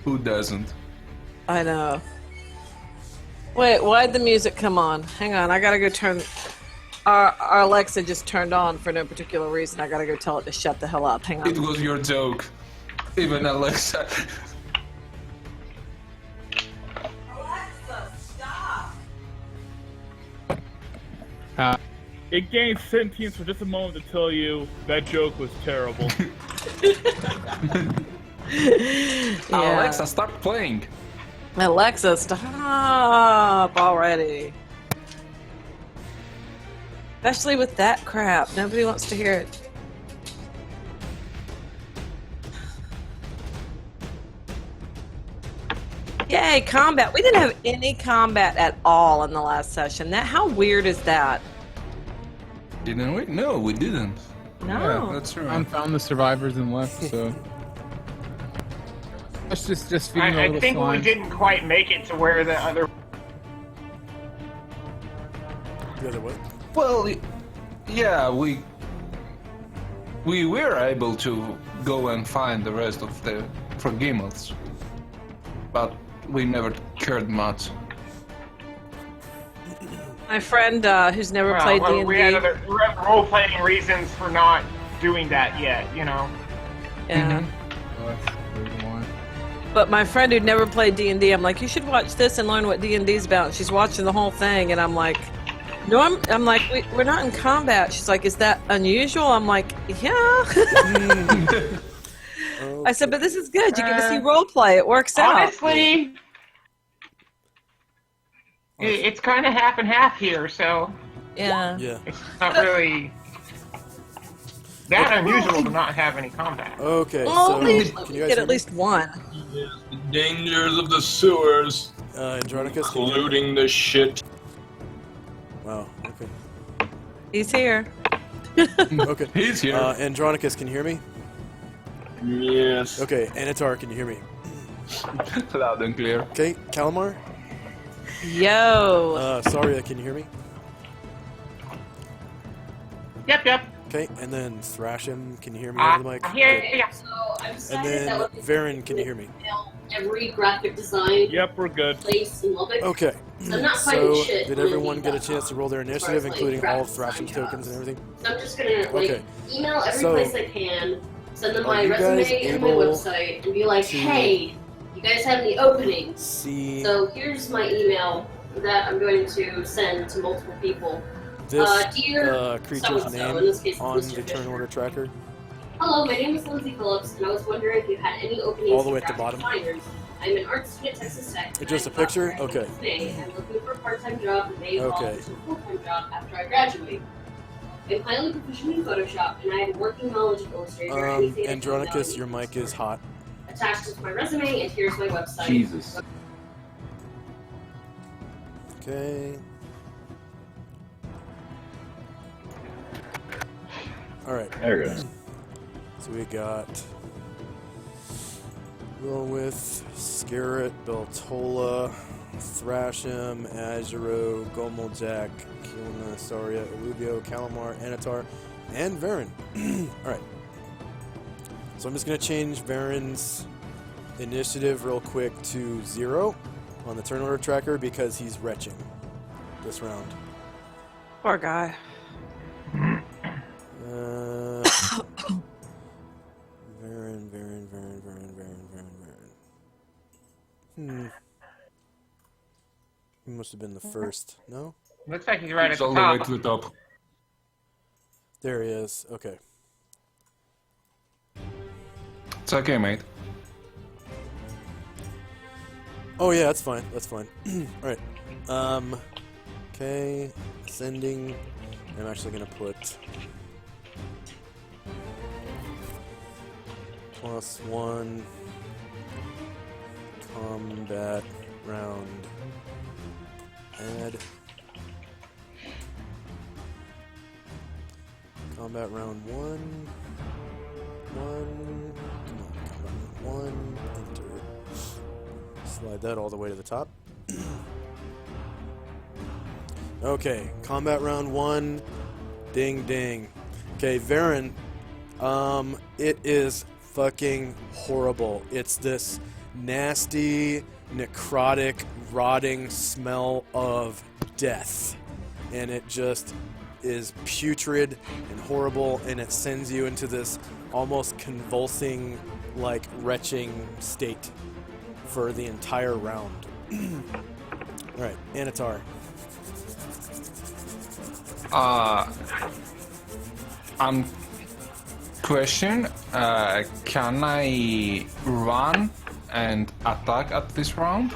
Speaker 4: Who doesn't?
Speaker 1: I know. Wait, why'd the music come on? Hang on, I gotta go turn... Our Alexa just turned on for no particular reason. I gotta go tell it to shut the hell up. Hang on.
Speaker 4: It was your joke. Even Alexa.
Speaker 1: Alexa, stop!
Speaker 3: It gained sentience for just a moment to tell you that joke was terrible.
Speaker 1: Yeah.
Speaker 4: Alexa, start playing.
Speaker 1: Alexa, stop already. Especially with that crap. Nobody wants to hear it. Yay, combat. We didn't have any combat at all in the last session. How weird is that?
Speaker 4: Didn't we? No, we didn't.
Speaker 1: No.
Speaker 4: Yeah, that's right.
Speaker 6: I found the survivors and left, so... Let's just feeding a
Speaker 5: I
Speaker 6: little
Speaker 5: think
Speaker 6: slime.
Speaker 5: we didn't quite make it to where the other...
Speaker 2: The other way?
Speaker 4: Well, yeah, we were able to go and find the rest of the Frogimals, but we never cared much.
Speaker 1: My friend who's never played D&D.
Speaker 5: We had other role-playing reasons for not doing that yet, you know?
Speaker 1: Yeah.
Speaker 6: Oh, that's the reason why.
Speaker 1: But my friend who'd never played D&D, I'm like, you should watch this and learn what D&D's about. And she's watching the whole thing, and I'm like, no, I'm like, we're not in combat. She's like, is that unusual? I'm like, yeah.
Speaker 2: Okay.
Speaker 1: I said, but this is good. You get to see role play. It works out.
Speaker 5: Honestly, it's kind of half and half here, so
Speaker 1: Yeah.
Speaker 2: Yeah.
Speaker 5: it's not really that unusual to not have any combat.
Speaker 2: Okay,
Speaker 1: Well,
Speaker 2: so
Speaker 1: at least
Speaker 2: can
Speaker 1: we
Speaker 2: you guys
Speaker 1: get
Speaker 2: hear
Speaker 1: at
Speaker 2: me?
Speaker 1: least one.
Speaker 7: The dangers of the sewers,
Speaker 2: Andronicus, can you hear me?
Speaker 7: including the shit.
Speaker 2: Wow, okay.
Speaker 1: He's here.
Speaker 2: Okay.
Speaker 4: He's here.
Speaker 2: Andronicus, can you hear me?
Speaker 7: Yes.
Speaker 2: Okay, Anatar, can you hear me?
Speaker 4: Loud and clear.
Speaker 2: Okay, Calamar?
Speaker 1: Yo.
Speaker 2: Saria, can you hear me?
Speaker 5: Yep.
Speaker 2: Okay, and then Thrashim, can you hear me over the mic?
Speaker 5: Yeah.
Speaker 13: So I've
Speaker 2: And
Speaker 13: decided
Speaker 2: then
Speaker 13: that what
Speaker 2: Varen, can you hear me?
Speaker 13: every graphic design
Speaker 3: Yep, we're good.
Speaker 13: place in Lubbock.
Speaker 2: Okay.
Speaker 13: I'm not finding
Speaker 2: So,
Speaker 13: shit
Speaker 2: did
Speaker 13: on
Speaker 2: everyone get a
Speaker 13: Indeed.com
Speaker 2: chance to roll their
Speaker 13: as far
Speaker 2: initiative,
Speaker 13: as, like,
Speaker 2: including all of
Speaker 13: graphic
Speaker 2: Thrashim's
Speaker 13: design
Speaker 2: tokens and
Speaker 13: jobs.
Speaker 2: everything?
Speaker 13: So I'm just gonna like
Speaker 2: Okay.
Speaker 13: email every
Speaker 2: So,
Speaker 13: place I can, send them
Speaker 2: are
Speaker 13: my
Speaker 2: you guys
Speaker 13: resume and my
Speaker 2: able
Speaker 13: website, and be like,
Speaker 2: to
Speaker 13: hey, you guys have any openings?
Speaker 2: See
Speaker 13: So here's my email that I'm going to send to multiple people.
Speaker 2: this
Speaker 13: Dear
Speaker 2: creature's
Speaker 13: so-and-so,
Speaker 2: name
Speaker 13: in this case,
Speaker 2: on
Speaker 13: Mr.
Speaker 2: the turn
Speaker 13: Fisher.
Speaker 2: order tracker?
Speaker 13: Hello, my name is Lindsay Phillips, and I was wondering if you had any openings
Speaker 2: All the way
Speaker 13: for
Speaker 2: at the
Speaker 13: graphic
Speaker 2: bottom?
Speaker 13: designers. I'm an art student at Texas Tech.
Speaker 2: It's
Speaker 13: and
Speaker 2: just
Speaker 13: I'm
Speaker 2: a picture?
Speaker 13: about to graduate
Speaker 2: Okay.
Speaker 13: today. I'm looking for a part-time job that may evolve
Speaker 2: Okay.
Speaker 13: into a full-time job after I graduate. I'm highly proficient in Photoshop, and I have working knowledge of Illustrator. Anything that can
Speaker 2: Andronicus,
Speaker 13: value
Speaker 2: your mic is hot.
Speaker 13: attached is my resume, and here's my website.
Speaker 11: Jesus.
Speaker 2: Okay. Alright.
Speaker 11: There it goes.
Speaker 2: So we got Lilwith, Scarret, Beltola, Thrashim, Azuro, Gomeljak, Kilna, Saria, Illuvio, Calamar, Anatar, and Varen. Alright. So I'm just going to change Varen's initiative real quick to 0 on the turn order tracker because he's retching this round.
Speaker 1: Poor guy.
Speaker 2: He must have been the first. No?
Speaker 5: Looks like he's right
Speaker 4: It's
Speaker 5: at
Speaker 4: all
Speaker 5: the
Speaker 4: the way
Speaker 5: top.
Speaker 4: to the top.
Speaker 2: There he is. Okay.
Speaker 4: It's okay, mate.
Speaker 2: Oh yeah, that's fine. That's fine. Alright. Okay. Ascending. I'm actually gonna put +1 combat round add combat round 1 come on, combat round 1 enter. Slide that all the way to the top. Okay, combat round 1 ding ding. Okay, Varen, it is fucking horrible. It's this nasty, necrotic, rotting smell of death. And it just is putrid and horrible, and it sends you into this almost convulsing, like, retching state for the entire round. Alright, Anatar.
Speaker 4: Question, can I run and attack at this round?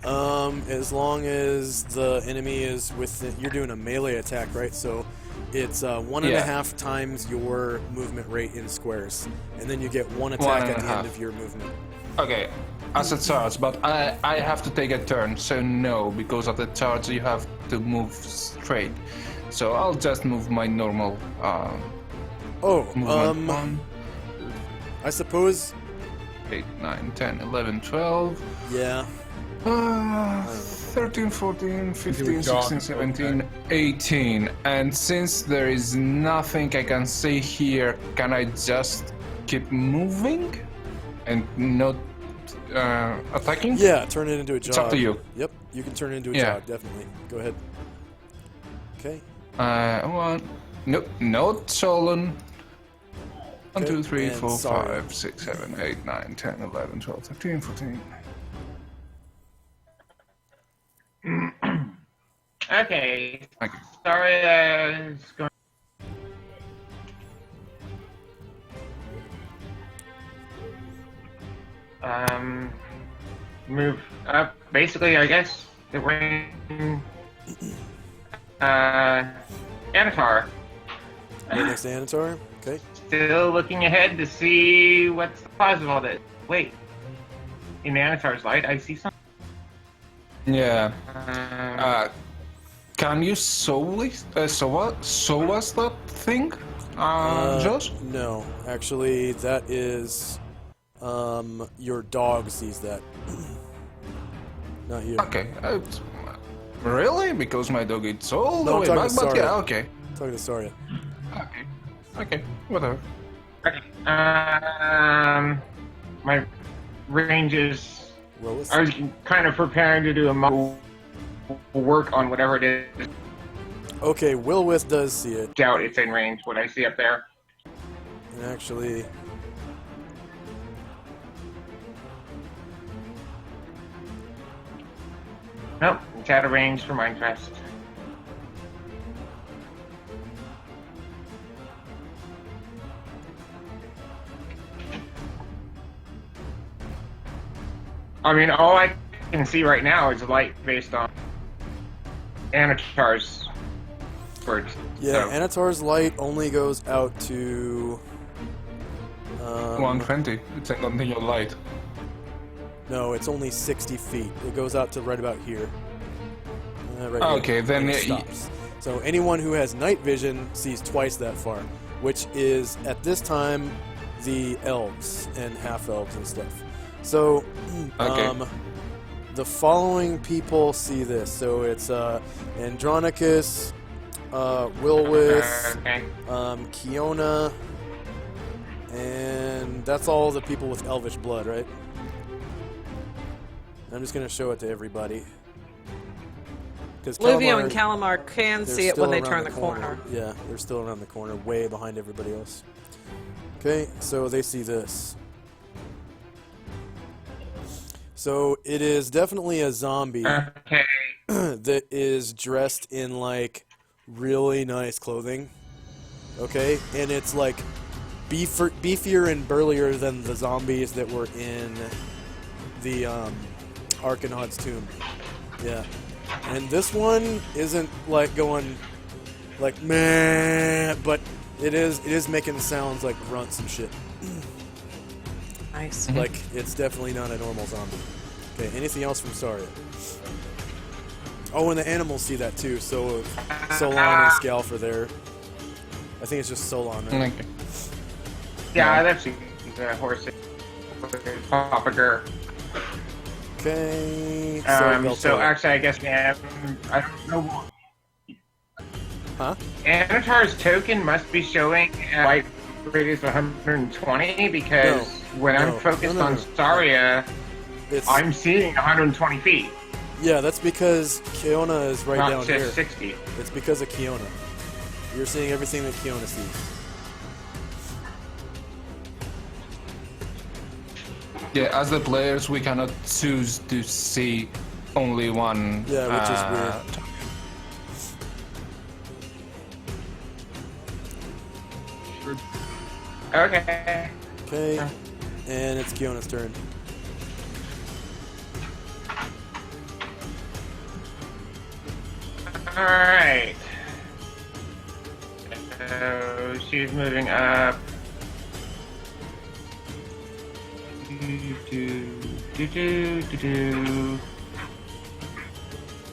Speaker 2: As long as the enemy is within, you're doing a melee attack, right? So it's 1.5 times your movement rate in squares, and then you get one attack at the end of your movement.
Speaker 4: Okay, as a charge, but I have to take a turn, so no, because at the charge you have to move straight. So I'll just move my normal movement.
Speaker 2: I suppose
Speaker 4: 8, 9, 10, 11, 12.
Speaker 2: Yeah.
Speaker 4: 13, 14, 15, 16, 17, 18. And since there is nothing I can say here, can I just keep moving and not attacking?
Speaker 2: Yeah, turn it into a jog.
Speaker 4: It's up to you.
Speaker 2: Yep, you can turn it into a
Speaker 4: Yeah.
Speaker 2: jog, definitely. Go ahead. Okay.
Speaker 4: No, not Solon. 1,
Speaker 2: Okay,
Speaker 4: 2, 3,
Speaker 2: and
Speaker 4: 4,
Speaker 2: Saria.
Speaker 4: 5, 6, 7, 8, 9, 10, 11, 12, 13, 14.
Speaker 5: Okay.
Speaker 4: Thank you.
Speaker 5: Sorry, it's going. Move up. Basically, I guess the ring. Anatar.
Speaker 2: Right next to Anatar. Okay.
Speaker 5: Still looking ahead to see what's the cause of all this. Wait. In Anatar's light, I see something.
Speaker 4: Yeah. Can you show us that thing, Josh?
Speaker 2: No, actually, that is your dog sees that. Not you.
Speaker 4: Okay. Really? Because my dog eats all the
Speaker 2: No, I'm
Speaker 4: way
Speaker 2: talking
Speaker 4: back,
Speaker 2: to
Speaker 4: but
Speaker 2: Saria.
Speaker 4: yeah, okay.
Speaker 2: I'm talking to Saria.
Speaker 4: Okay, whatever.
Speaker 5: Okay. My range is.
Speaker 2: Willis?
Speaker 5: I was kind of preparing to do a work on whatever it is.
Speaker 2: Okay, Wilwith does see it.
Speaker 5: Doubt it's in range. What I see up there.
Speaker 2: And actually,
Speaker 5: Nope, it's out of range for Mindfest. I mean, all I can see right now is light based on Anatar's words.
Speaker 2: yeah,
Speaker 5: So,
Speaker 2: Anatar's light only goes out to
Speaker 4: 120. It's a continual light.
Speaker 2: no, it's only 60 feet. It goes out to right about here. Right
Speaker 4: Okay,
Speaker 2: here,
Speaker 4: then
Speaker 2: and it
Speaker 4: it-
Speaker 2: stops. So anyone who has night vision sees twice that far, which is at this time the elves and half elves and stuff. So
Speaker 4: Okay.
Speaker 2: the following people see this. So it's Andronicus, Wilwith,
Speaker 5: okay.
Speaker 2: Kiona, and that's all the people with elvish blood, right? I'm just gonna show it to everybody. Because
Speaker 1: Livio and Calamar can see it when they turn the corner.
Speaker 2: Yeah, they're still around the corner, way behind everybody else. Okay, so they see this. So it is definitely a zombie
Speaker 5: Okay.
Speaker 2: that is dressed in like really nice clothing. Okay, and it's like beefier and burlier than the zombies that were in the Archonauts tomb. Yeah, and this one isn't like going like meh, but it is making sounds like grunts and shit.
Speaker 1: Nice.
Speaker 2: Like it's definitely not a normal zombie. Okay, anything else from Saria? Oh, and the animals see that too. So Solon and Scalf are there. I think it's just Solon, right?
Speaker 5: Okay. Yeah, that's the horse. Papager.
Speaker 2: Okay.
Speaker 5: So actually, I guess I don't know.
Speaker 2: Huh?
Speaker 5: Anatar's token must be showing white radius 120 because when I'm focused on Saria, I'm seeing 120 feet.
Speaker 2: Yeah, that's because Kiona is right
Speaker 5: Not
Speaker 2: down
Speaker 5: just
Speaker 2: here.
Speaker 5: 60.
Speaker 2: It's because of Kiona. You're seeing everything that Kiona sees.
Speaker 4: Yeah, as the players, we cannot choose to see only one.
Speaker 2: Yeah, which is weird.
Speaker 5: Okay.
Speaker 2: Okay, and it's Kiona's turn.
Speaker 5: Alright. So she's moving up.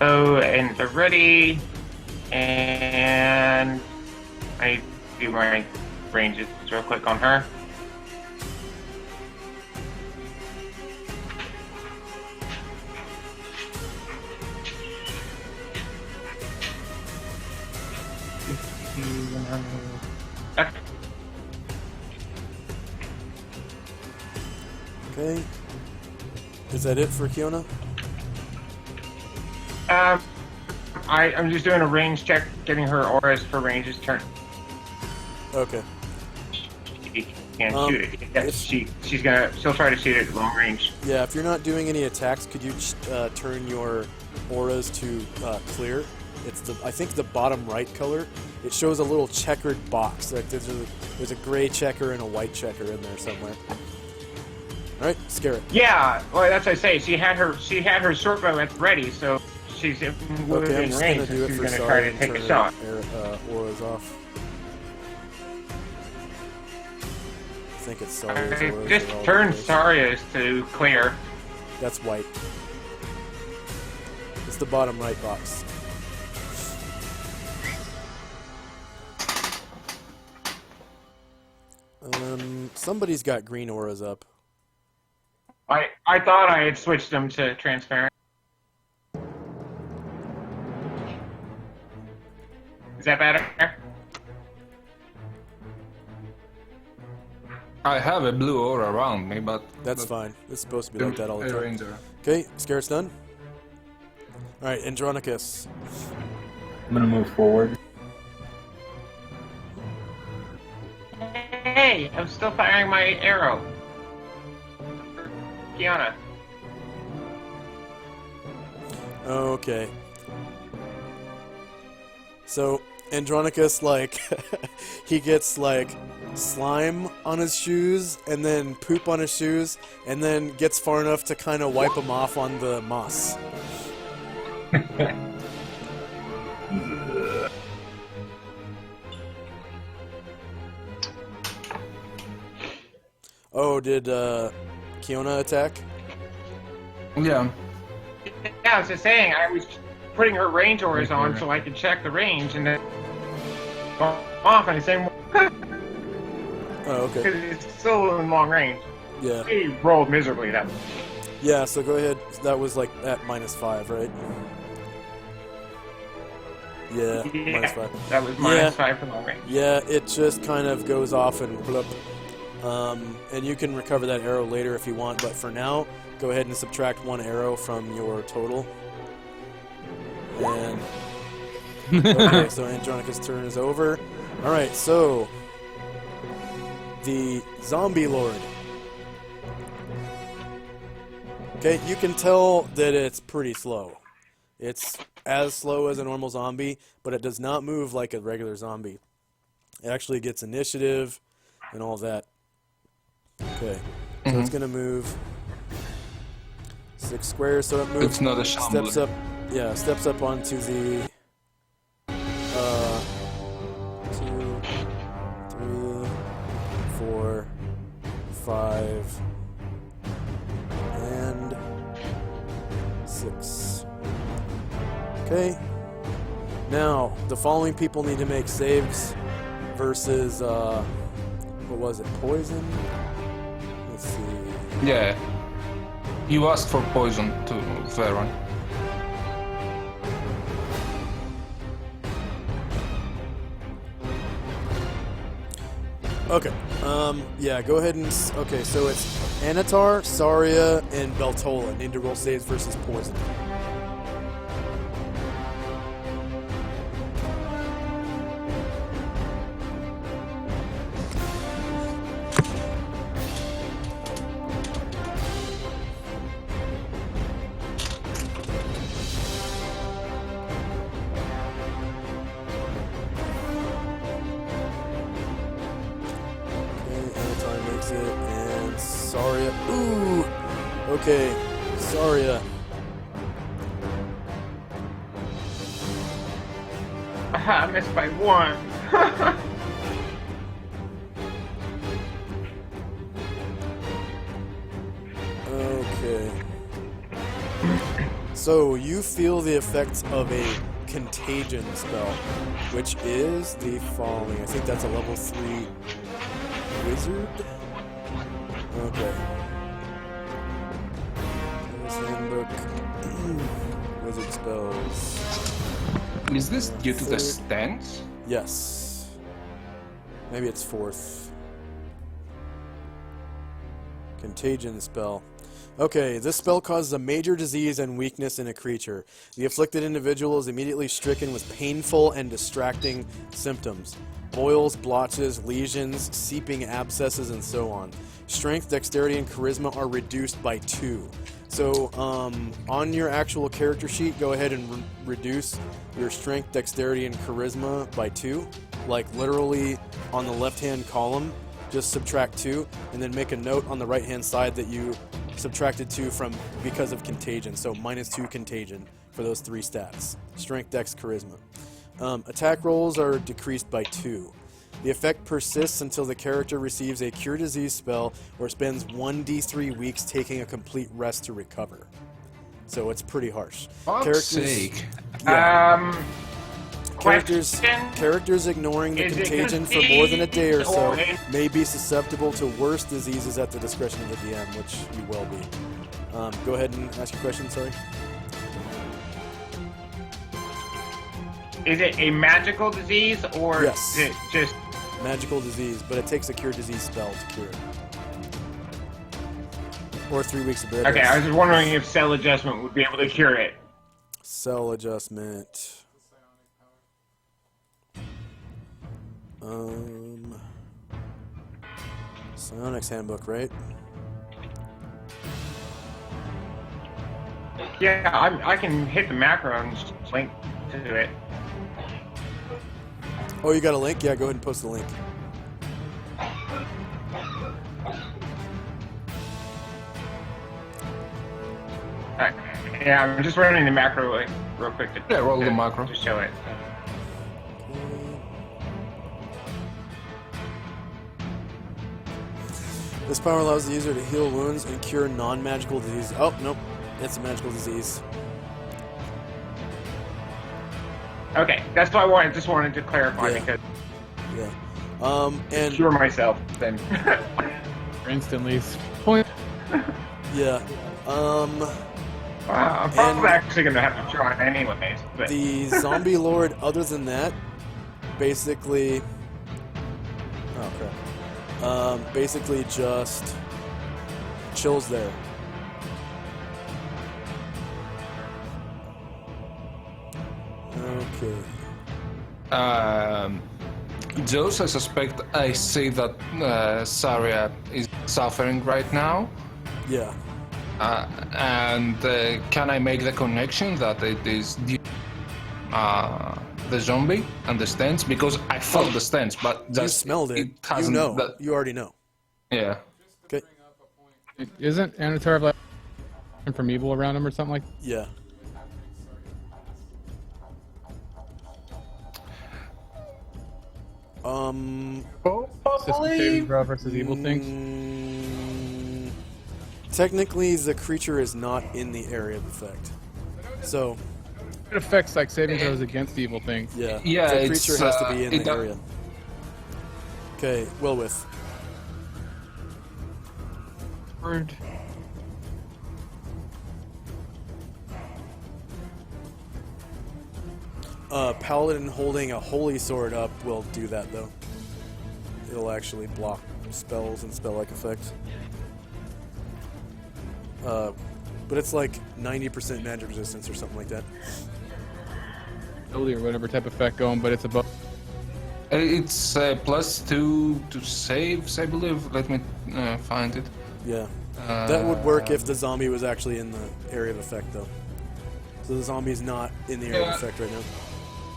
Speaker 5: Oh, and they're ready. And I do my ranges real quick on her.
Speaker 2: Okay. Is that it for Kiona?
Speaker 5: I'm just doing a range check, getting her auras for ranges turn.
Speaker 2: Okay.
Speaker 5: She can't shoot it. Yes, she'll try to shoot it at long range.
Speaker 2: Yeah, if you're not doing any attacks, could you turn your auras to clear? It's I think the bottom right color. It shows a little checkered box. Like there's a gray checker and a white checker in there somewhere. All right, scare it.
Speaker 5: Yeah, well, that's what I say. She had her short bow at ready, so she's within range.
Speaker 2: Do it
Speaker 5: She's
Speaker 2: for
Speaker 5: going to
Speaker 2: Sari
Speaker 5: try to
Speaker 2: and
Speaker 5: take
Speaker 2: turn
Speaker 5: a shot.
Speaker 2: auras off. I think it's Saria's auras.
Speaker 5: Just turn Saria's to clear.
Speaker 2: That's white. It's the bottom right box. Somebody's got green auras up.
Speaker 5: I thought I had switched them to transparent. Is that better?
Speaker 4: I have a blue aura around me, but
Speaker 2: that's fine. It's supposed to be like that all the time.
Speaker 4: Ranger.
Speaker 2: Okay, Scare's done. All right, Andronicus.
Speaker 11: I'm gonna move forward.
Speaker 5: Hey, I'm still firing my arrow. Kiana.
Speaker 2: Okay. So Andronicus, like, he gets like slime on his shoes and then poop on his shoes and then gets far enough to kind of wipe them off on the moss. Oh, did Kiona attack?
Speaker 4: Yeah.
Speaker 5: Yeah, I was just saying, I was putting her range auras on so I could check the range and then go off and say,
Speaker 2: oh, okay.
Speaker 5: Because it's still in long range.
Speaker 2: Yeah.
Speaker 5: He rolled miserably that.
Speaker 2: Yeah, so go ahead. That was like at -5, right? Yeah, -5.
Speaker 5: That was -5 for long range.
Speaker 2: Yeah, it just kind of goes off and blip. And you can recover that arrow later if you want, but for now, go ahead and subtract 1 arrow from your total. And okay, so Andronicus' turn is over. All right, so the Zombie Lord. Okay, you can tell that it's pretty slow. It's as slow as a normal zombie, but it does not move like a regular zombie. It actually gets initiative and all that. Okay, so it's gonna move 6 squares, so it moves.
Speaker 4: It's not a shambler.
Speaker 2: Steps up. Yeah, steps up onto the 2, 3, 4, 5, and 6. Okay. Now, the following people need to make saves versus, what was it, poison? Let's see.
Speaker 4: Yeah. You asked for poison to Veron.
Speaker 2: Okay. Yeah, go ahead and... Okay, so it's Anatar, Saria, and Beltola need to roll saves versus poison. Makes it, and Saria. Ooh! Okay, Saria.
Speaker 5: Aha, I missed by 1.
Speaker 2: Okay. So, you feel the effects of a contagion spell, which is the following. I think that's a level 3 wizard? Okay. Handbook. Wizard spells.
Speaker 4: Is this due to the stance?
Speaker 2: Yes. Maybe it's 4th. Contagion spell. Okay, this spell causes a major disease and weakness in a creature. The afflicted individual is immediately stricken with painful and distracting symptoms. Boils, blotches, lesions, seeping abscesses, and so on. Strength, dexterity, and charisma are reduced by 2. So, on your actual character sheet, go ahead and reduce your strength, dexterity, and charisma by 2. Like, literally on the left-hand column, just subtract 2, and then make a note on the right-hand side that you subtracted 2 from because of contagion. So, -2 contagion for those 3 stats. Strength, dex, charisma. Attack rolls are decreased by 2. The effect persists until the character receives a Cure Disease spell or spends 1d3 weeks taking a complete rest to recover. So it's pretty harsh.
Speaker 4: Fuck's sake.
Speaker 2: Yeah.
Speaker 5: Question?
Speaker 2: Characters ignoring the contagion for more than a day or so may be susceptible to worse diseases at the discretion of the DM, which you will be. Go ahead and ask your question, sorry.
Speaker 5: Is it a magical disease or
Speaker 2: Yes.
Speaker 5: is it just
Speaker 2: Magical disease, but it takes a Cure Disease spell to cure it. Or 3 weeks of bed
Speaker 5: Okay,
Speaker 2: rest.
Speaker 5: I was just wondering if cell adjustment would be able to cure it.
Speaker 2: Cell adjustment. Psionics Handbook, right?
Speaker 5: Yeah, I can hit the macro and just link to it.
Speaker 2: Oh, you got a link? Yeah, go ahead and post the link.
Speaker 5: Yeah, I'm just running the macro like, real quick to
Speaker 4: roll the macro
Speaker 5: to show it.
Speaker 2: This power allows the user to heal wounds and cure non-magical diseases. Oh, nope. It's a magical disease.
Speaker 5: Okay, that's what I just wanted to clarify because
Speaker 2: and
Speaker 5: cure myself then.
Speaker 6: Instantly. Point.
Speaker 2: Yeah.
Speaker 5: I'm probably actually gonna have to try anyways. But
Speaker 2: The Zombie Lord, other than that, basically... Oh, crap. Basically just chills there. Okay.
Speaker 4: Those I suspect I see that Saria is suffering right now.
Speaker 2: Yeah.
Speaker 4: And can I make the connection that it is the zombie and the stance? Because I felt the stance, but
Speaker 2: You smelled it. You
Speaker 4: hasn't.
Speaker 2: know. You already know.
Speaker 4: Yeah.
Speaker 2: Okay.
Speaker 6: Isn't Anatar have like from evil around him or something like?
Speaker 2: Yeah.
Speaker 6: Saving throw versus evil things.
Speaker 2: Technically, the creature is not in the area of effect. So.
Speaker 6: It affects like saving throws against evil things.
Speaker 2: Yeah.
Speaker 4: Yeah.
Speaker 2: The creature has to be in the area. Okay. Wilwith.
Speaker 6: Word.
Speaker 2: Paladin holding a holy sword up will do that though. It'll actually block spells and spell-like effects. But it's like 90% magic resistance or something like that.
Speaker 6: Or whatever type of effect going, but it's above.
Speaker 4: It's +2 to saves, I believe. Let me find it.
Speaker 2: Yeah. That would work if the zombie was actually in the area of effect though. So the zombie is not in the area of effect right now.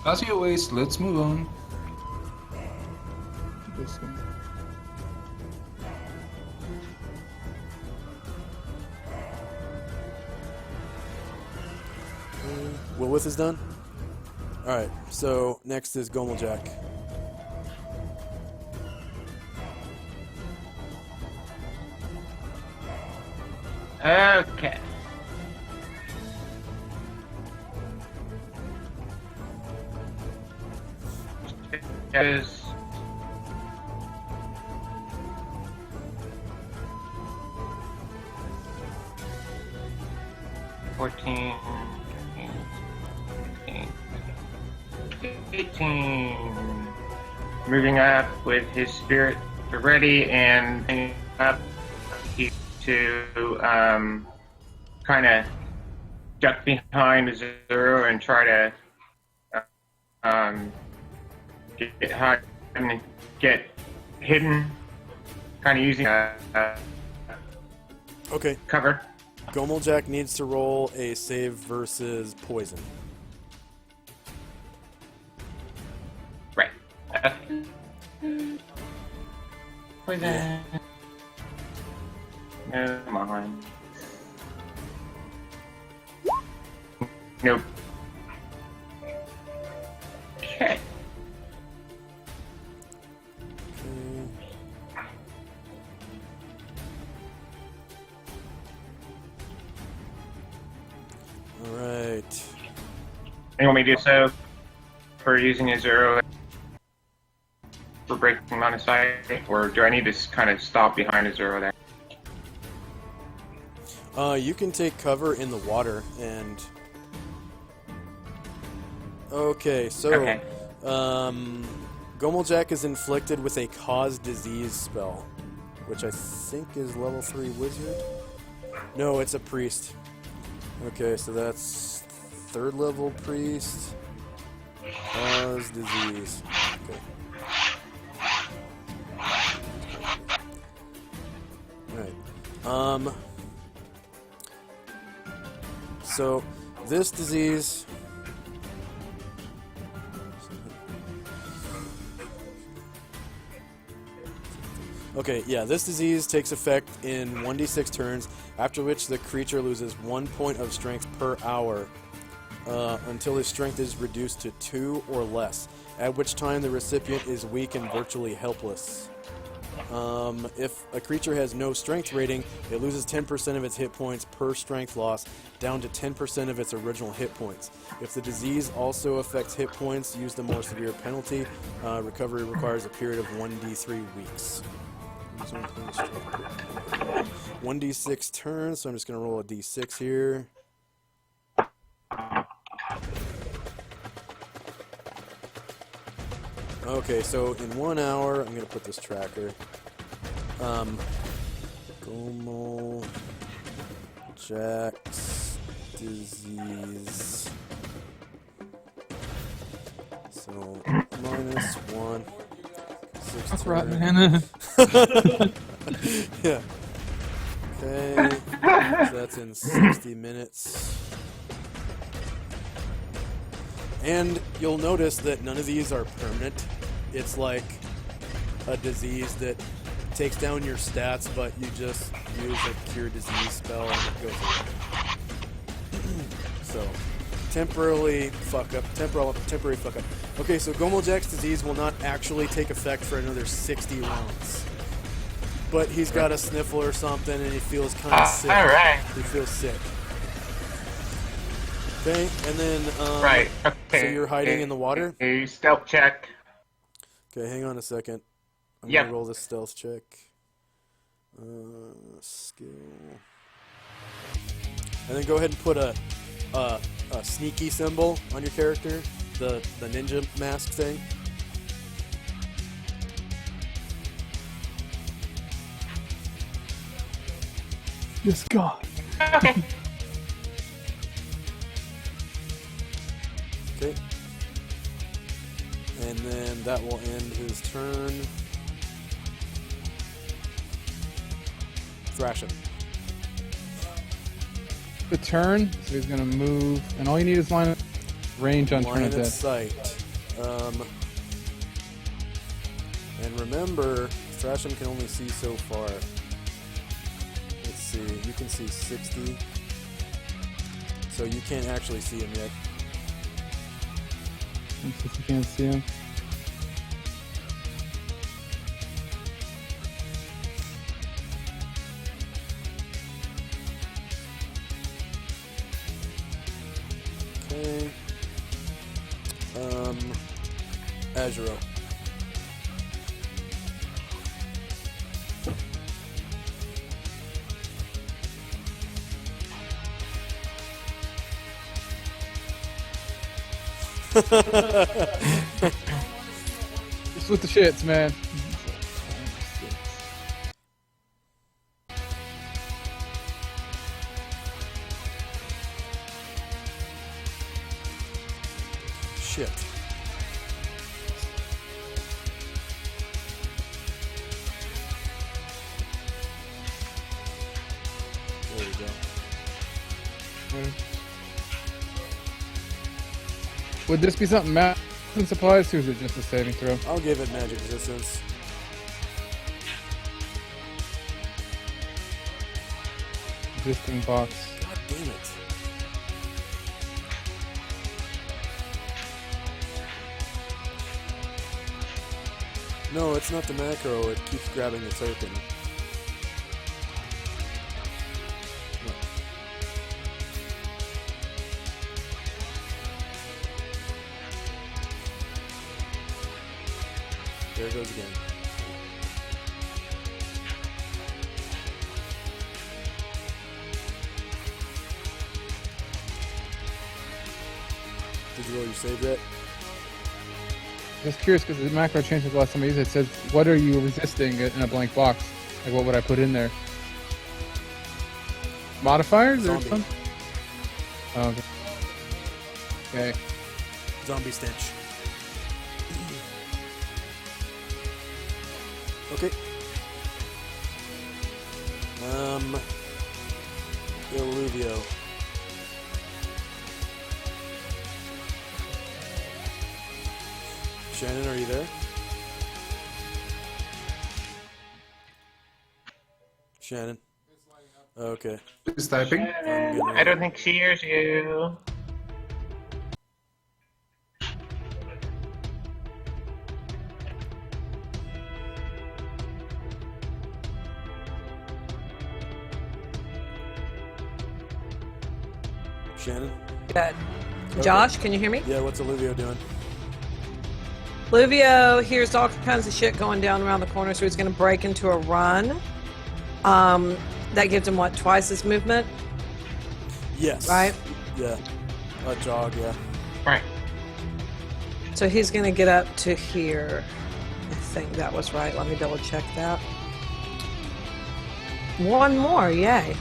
Speaker 4: As always, let's move on.
Speaker 2: Wilwith is done? Alright, so next is Gomeljack.
Speaker 5: Okay. Is 14, 18. Moving up with his spirit ready and up to kind of duck behind Zero and try to get high and get hidden, kind of using
Speaker 2: okay.
Speaker 5: cover.
Speaker 2: Gomeljack needs to roll a save versus poison.
Speaker 5: Right. Poison.
Speaker 2: Yeah.
Speaker 5: No, come on. Nope. Okay.
Speaker 2: Alright.
Speaker 5: You want me to do so for using a Zero for breaking line of sight, or do I need to kind of stop behind a Zero there?
Speaker 2: You can take cover in the water and... Okay, so...
Speaker 5: Okay.
Speaker 2: Gomeljack is inflicted with a Cause Disease spell, which I think is level 3 wizard? No, it's a priest. Okay, so that's 3rd level priest. Cause Disease. Okay. Alright. So, this disease... Okay, yeah, this disease takes effect in 1d6 turns, after which the creature loses 1 point of strength per hour until his strength is reduced to 2 or less, at which time the recipient is weak and virtually helpless. If a creature has no strength rating, it loses 10% of its hit points per strength loss, down to 10% of its original hit points. If the disease also affects hit points, use the more severe penalty. Recovery requires a period of 1d3 weeks. 1d6 turns, so I'm just going to roll a d6 here. Okay, so in 1 hour, I'm going to put this tracker. Gomeljack's disease. So, -1. 6
Speaker 6: Right,
Speaker 2: turns.
Speaker 6: man.
Speaker 2: Yeah. Okay. So that's in 60 minutes. And you'll notice that none of these are permanent. It's like a disease that takes down your stats, but you just use a cure disease spell and it goes away. So, temporary fuck up. Okay, so Gomeljak's disease will not actually take effect for another 60 rounds. But he's got a sniffle or something and he feels kind of sick.
Speaker 5: Alright.
Speaker 2: He feels sick. Okay, and then,
Speaker 5: Right, okay.
Speaker 2: so you're hiding in the water?
Speaker 5: A stealth check.
Speaker 2: Okay, hang on a second. I'm
Speaker 5: Yep.
Speaker 2: gonna roll this stealth check. Skill. And then go ahead and put a sneaky symbol on your character, the ninja mask thing.
Speaker 12: Yes, God.
Speaker 5: Okay.
Speaker 2: Okay. And then that will end his turn. Thrash him.
Speaker 6: The turn, so he's gonna move, and all you need is line of range on turn
Speaker 2: Line
Speaker 6: of
Speaker 2: of
Speaker 6: death.
Speaker 2: sight. And remember, Thrash him can only see so far. Let's see, you can see 60. So you can't actually see him yet.
Speaker 6: Since you can't see him.
Speaker 2: Okay. Azuro.
Speaker 6: Just with the shits, man.
Speaker 2: Shit. There we go.
Speaker 6: Would this be something Matt supplies to, or is it just a saving throw?
Speaker 2: I'll give it magic resistance.
Speaker 6: Existing box.
Speaker 2: God damn it. No, it's not the macro, it keeps grabbing the token. No. There it goes again. Did you roll your save yet?
Speaker 6: Just curious because the macro changed the last time I used it. It says, what are you resisting in a blank box? Like, what would I put in there? Modifiers or
Speaker 2: Zombie.
Speaker 6: something? Oh, okay. Okay.
Speaker 2: Zombie stench. Okay. Illuvio. Shannon, are you there? Shannon. Okay.
Speaker 4: Is typing?
Speaker 5: I don't think she hears you.
Speaker 2: Shannon?
Speaker 1: Good. Josh, can you hear me?
Speaker 2: Yeah, what's Illuvio doing?
Speaker 1: Livio hears all kinds of shit going down around the corner, so he's going to break into a run. That gives him, what, twice his movement?
Speaker 2: Yes.
Speaker 1: Right?
Speaker 2: Yeah. A jog, yeah.
Speaker 5: Right.
Speaker 1: So he's going to get up to here. I think that was right. Let me double check that. One more, yay.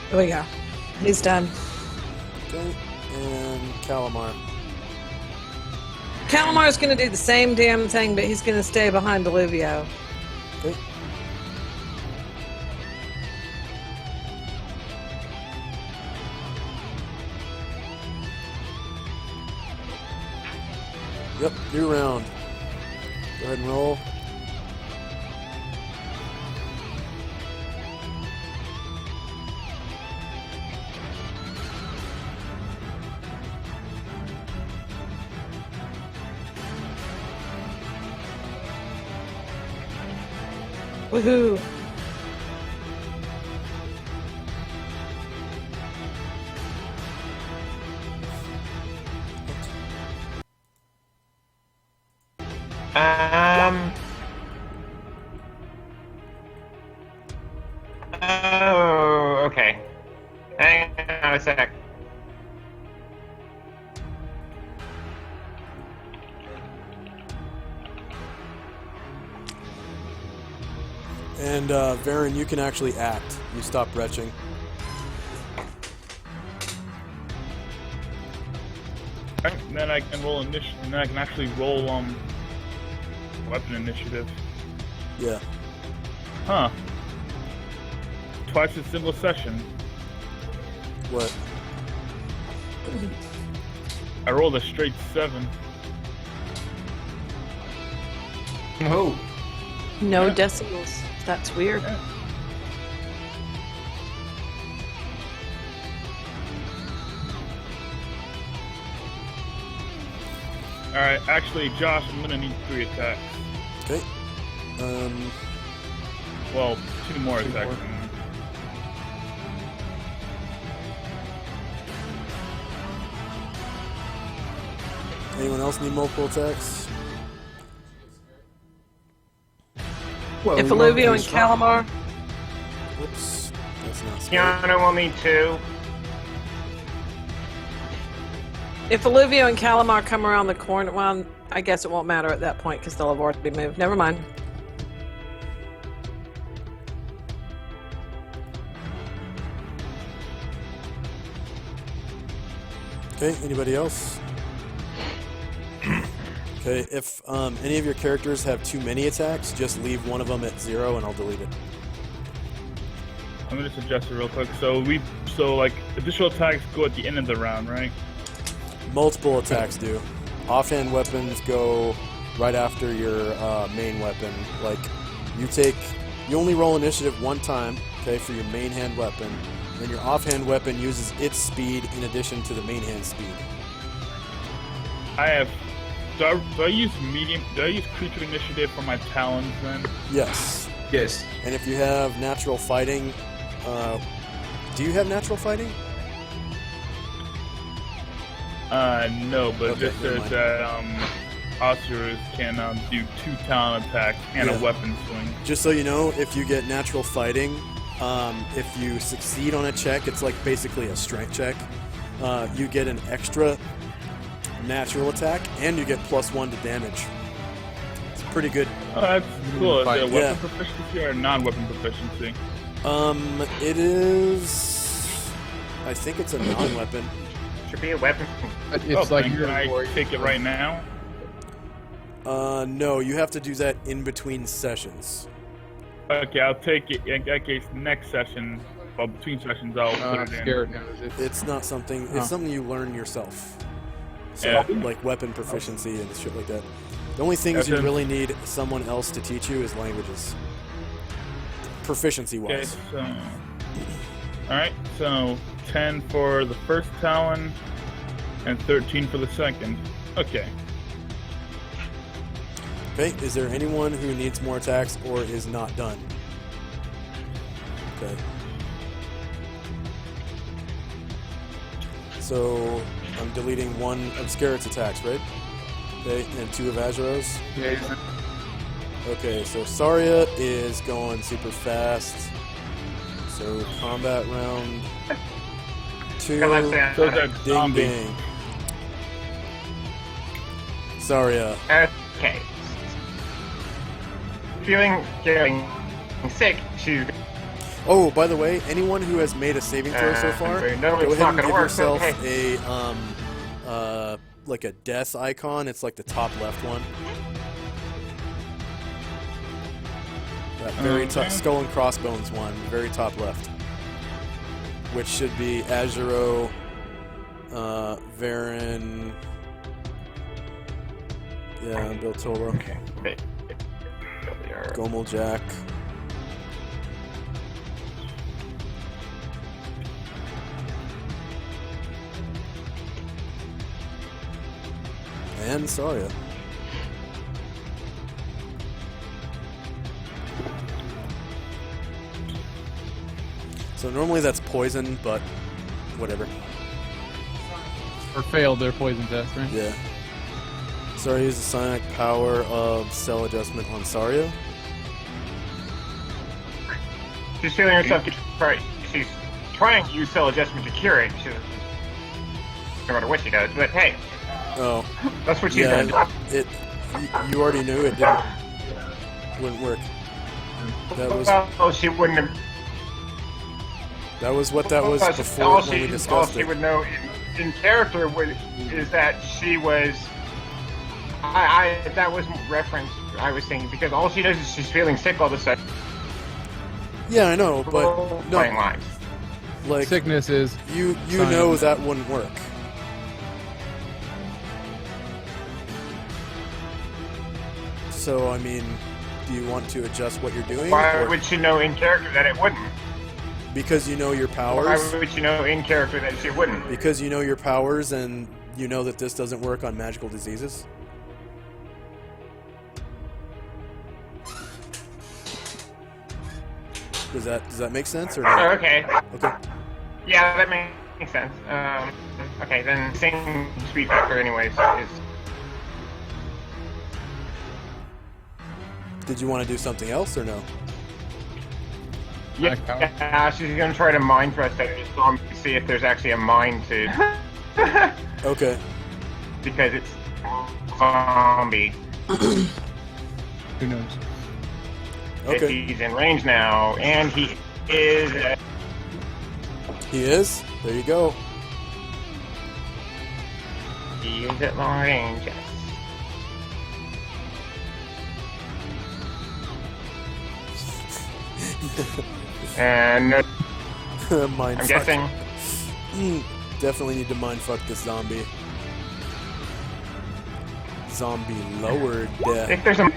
Speaker 1: There we go. He's done.
Speaker 2: Okay. And Calamar.
Speaker 1: Calamar's going to do the same damn thing, but he's going to stay behind Olivio.
Speaker 2: Okay. Yep, new round. Go ahead and roll.
Speaker 1: Woohoo!
Speaker 5: Oh, okay. Hang on a sec.
Speaker 2: And Varen, you can actually act. You stop retching.
Speaker 3: Right, and then I can roll initiative. And then I can actually roll weapon initiative.
Speaker 2: Yeah.
Speaker 3: Huh. Twice a single session.
Speaker 2: What?
Speaker 3: I rolled a straight 7.
Speaker 4: Oh.
Speaker 1: No decimals. That's weird.
Speaker 3: Yeah. Alright, actually, Josh, I'm gonna need 3 attacks.
Speaker 2: Okay.
Speaker 3: Well, 2 more attacks.
Speaker 2: Anyone else need multiple attacks?
Speaker 4: Well,
Speaker 1: If
Speaker 4: not
Speaker 1: Alluvio and
Speaker 4: this round.
Speaker 1: Calamar,
Speaker 2: Whoops. That's not smart.
Speaker 5: Keanu will need 2.
Speaker 1: if Alluvio and Calamar come around the corner, well, I guess it won't matter at that point because they'll have already moved. Never mind.
Speaker 2: Okay, anybody else? Okay, if any of your characters have too many attacks, just leave one of them at 0 and I'll delete it.
Speaker 3: Let me just adjust it real quick. So like additional attacks go at the end of the round, right?
Speaker 2: Multiple attacks do. Offhand weapons go right after your main weapon. Like, you only roll initiative one time, okay, for your main hand weapon. Then your offhand weapon uses its speed in addition to the main hand speed.
Speaker 3: I have. Do I use medium? Do I use creature initiative for my talons then?
Speaker 2: Yes.
Speaker 4: Yes.
Speaker 2: And if you have natural fighting, do you have natural fighting?
Speaker 3: No, but
Speaker 2: Okay,
Speaker 3: it just
Speaker 2: never
Speaker 3: says
Speaker 2: mind.
Speaker 3: that Osirus can do 2 talon attacks and
Speaker 2: Yeah.
Speaker 3: a weapon swing.
Speaker 2: Just so you know, if you get natural fighting, if you succeed on a check, it's like basically a strength check. You get an extra natural attack, and you get +1 to damage. It's pretty good.
Speaker 3: Oh, that's cool. Is it a weapon
Speaker 2: Yeah.
Speaker 3: proficiency or non-weapon proficiency?
Speaker 2: It is. I think it's a non-weapon.
Speaker 5: Should be a weapon.
Speaker 6: It's like
Speaker 3: then
Speaker 6: you're
Speaker 3: can I take it right now?
Speaker 2: No, you have to do that in between sessions.
Speaker 3: Okay, I'll take it. In that case, next session, well, between sessions, I'll put
Speaker 6: I'm
Speaker 3: it in.
Speaker 6: scared now. Is it?
Speaker 2: It's not something.
Speaker 6: Oh.
Speaker 2: It's something you learn yourself. So,
Speaker 3: Yeah.
Speaker 2: like weapon proficiency and shit like that. The only things you
Speaker 3: Okay.
Speaker 2: really need someone else to teach you is languages. Proficiency-wise.
Speaker 3: Okay, so... Alright, so 10 for the first talon, and 13 for the second. Okay.
Speaker 2: Okay, is there anyone who needs more attacks or is not done? Okay. So, I'm deleting 1 of Scarrett's attacks, right? Okay, and 2 of Azuro's.
Speaker 6: Yeah, he's-
Speaker 2: Okay, so Saria is going super fast. So, combat round 2.
Speaker 5: Come on, Sam.
Speaker 3: So that
Speaker 2: Ding
Speaker 3: zombie.
Speaker 2: ding. Saria.
Speaker 5: Okay. Feeling sick, she's
Speaker 2: Oh, by the way, anyone who has made a saving throw so far,
Speaker 5: so you know
Speaker 2: go
Speaker 5: it's
Speaker 2: ahead
Speaker 5: not
Speaker 2: and
Speaker 5: gonna
Speaker 2: give
Speaker 5: work,
Speaker 2: yourself
Speaker 5: okay.
Speaker 2: a like a death icon. It's like the top left one. That very top
Speaker 3: Okay.
Speaker 2: skull and crossbones one, very top left, which should be Azuro, Varen, Yeah, Bill Tolo.
Speaker 5: Okay.
Speaker 2: Gomel Jack. And Saria. So normally that's poison, but whatever.
Speaker 6: Or failed their poison test, right?
Speaker 2: Yeah. Saria uses the psionic power of cell adjustment on Saria.
Speaker 5: She's feeling herself she's trying to use cell adjustment to cure it. No matter what she does, but hey.
Speaker 2: Oh.
Speaker 5: That's what she's gonna do.
Speaker 2: You already knew it wouldn't work. That was.
Speaker 5: Well, she wouldn't have.
Speaker 2: That was what that was before when we discussed
Speaker 5: all she
Speaker 2: it.
Speaker 5: would know in character is that she was. That was reference I was thinking because all she does is she's feeling sick all of a sudden.
Speaker 2: Yeah, I know, but no.
Speaker 5: Playing lines.
Speaker 2: Like
Speaker 6: sickness is.
Speaker 2: You know that wouldn't work. So I mean, do you want to adjust what you're doing?
Speaker 5: Why would she know in character that it wouldn't?
Speaker 2: Because you know your powers.
Speaker 5: Why would she know in character that she wouldn't?
Speaker 2: Because you know your powers and you know that this doesn't work on magical diseases. Does that make sense or not?
Speaker 5: Okay.
Speaker 2: Okay.
Speaker 5: Yeah, that makes sense. Okay, then same speed factor anyways is.
Speaker 2: Did you want to do something else or no?
Speaker 5: Yeah, she's gonna try to mine thrust at this zombie to see if there's actually a mine to.
Speaker 2: Okay.
Speaker 5: Because it's zombie.
Speaker 6: Who knows?
Speaker 2: Okay.
Speaker 5: He's in range now, and he is.
Speaker 2: He is? There you go.
Speaker 5: He is at long range. Yes. And
Speaker 2: mind
Speaker 5: I'm
Speaker 2: fuck.
Speaker 5: guessing.
Speaker 2: Definitely need to mindfuck this zombie. Zombie lowered death.
Speaker 5: If there's a.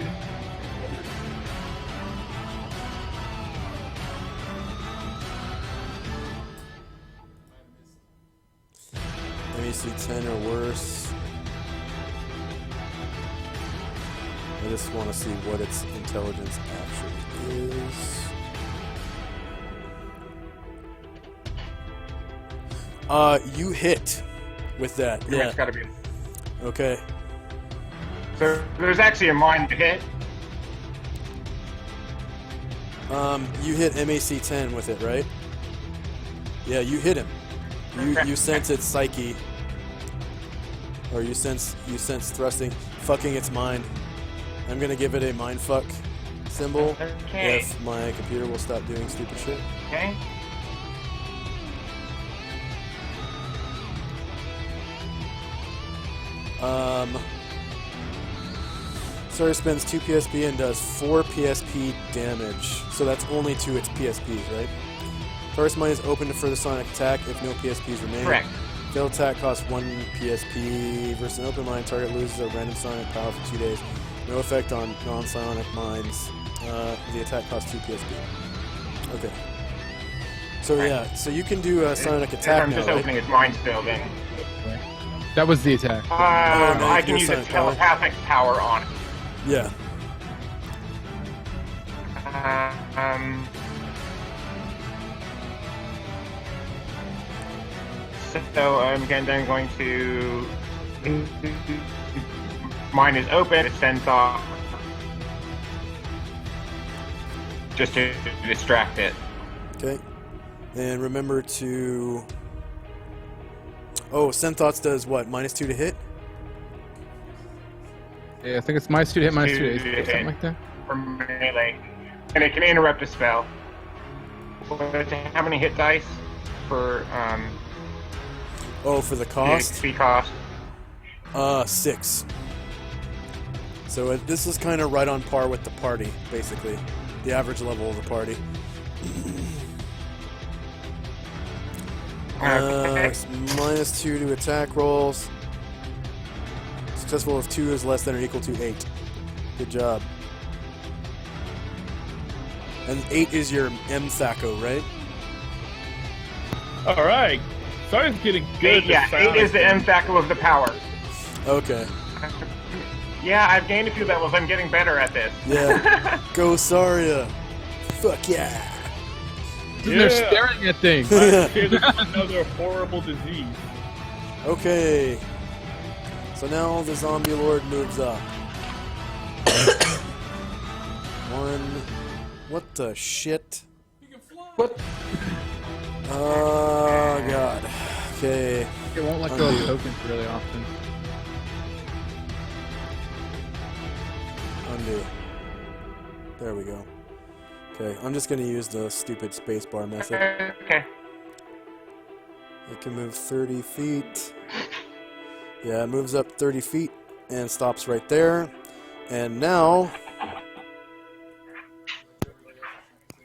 Speaker 2: MEC 10 or worse. I just want to see what its intelligence actually is. You hit with that. Yeah.
Speaker 5: It's gotta be.
Speaker 2: Okay.
Speaker 5: So there's actually a mine to hit.
Speaker 2: You hit MAC 10 with it, right? Yeah, you hit him. You sense its psyche, or you sense thrusting, fucking its mind. I'm gonna give it a mindfuck symbol
Speaker 5: Okay.
Speaker 2: if my computer will stop doing stupid shit.
Speaker 5: Okay.
Speaker 2: Sawyer spends 2 PSP and does 4 PSP damage. So that's only to its PSPs, right? First mine is open to further sonic attack if no PSPs remain.
Speaker 5: Correct.
Speaker 2: Failed attack costs 1 PSP versus an open mine. Target loses a random sonic power for 2 days. No effect on non-psionic mines. The attack costs 2 PSP. Okay. So yeah, so you can do a sonic attack
Speaker 5: I'm
Speaker 2: now,
Speaker 5: just
Speaker 2: right?
Speaker 5: opening his mind still then.
Speaker 6: That was the attack.
Speaker 2: no,
Speaker 5: I
Speaker 2: you
Speaker 5: can
Speaker 2: do
Speaker 5: use a
Speaker 2: sonic power.
Speaker 5: telepathic power on it.
Speaker 2: Yeah.
Speaker 5: So again, then going to. Mine is open. It sends off. Just to distract it.
Speaker 2: Okay. And remember to... Oh, Send Thoughts does what? -2 to hit?
Speaker 6: Yeah, I think it's -2 to hit, -2 to hit,
Speaker 5: to hit.
Speaker 6: something like that.
Speaker 5: For melee. And it can interrupt a spell. How many hit dice for
Speaker 2: Oh, for the cost?
Speaker 5: XP cost?
Speaker 2: 6. So this is kind of right on par with the party, basically. The average level of the party.
Speaker 5: Okay.
Speaker 2: -2 to attack rolls. Successful if 2 is less than or equal to 8. Good job. And 8 is your M Thaco, right?
Speaker 3: All right. Sorry's getting good.
Speaker 5: 8 is the M Thaco of the power.
Speaker 2: Okay.
Speaker 5: Yeah, I've gained a few levels. I'm getting better at this.
Speaker 2: Yeah. Go Saria. Fuck yeah.
Speaker 6: They're staring at things.
Speaker 3: I'm scared this is another horrible disease.
Speaker 2: Okay. So now the zombie lord moves up. 1. What the shit?
Speaker 6: What?
Speaker 2: Oh god. Okay.
Speaker 6: It won't let go of tokens really often.
Speaker 2: Undo. There we go. Okay, I'm just gonna use the stupid spacebar method.
Speaker 5: Okay.
Speaker 2: It can move 30 feet. Yeah, it moves up 30 feet and stops right there. And now...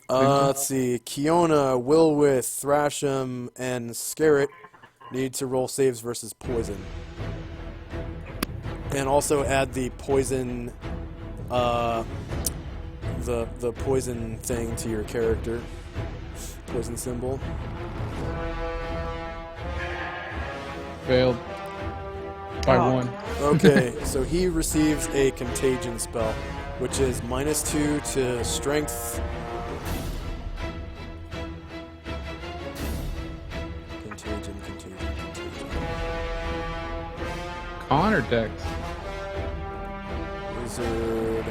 Speaker 2: let's see. Kiona, Wilwith, Thrasham, and Scarret need to roll saves versus poison. And also add the poison... the poison thing to your character. Poison symbol.
Speaker 6: Failed. By 1.
Speaker 2: Okay, so he receives a contagion spell, which is -2 to strength. Contagion.
Speaker 6: Con or Dex?
Speaker 2: Wizard.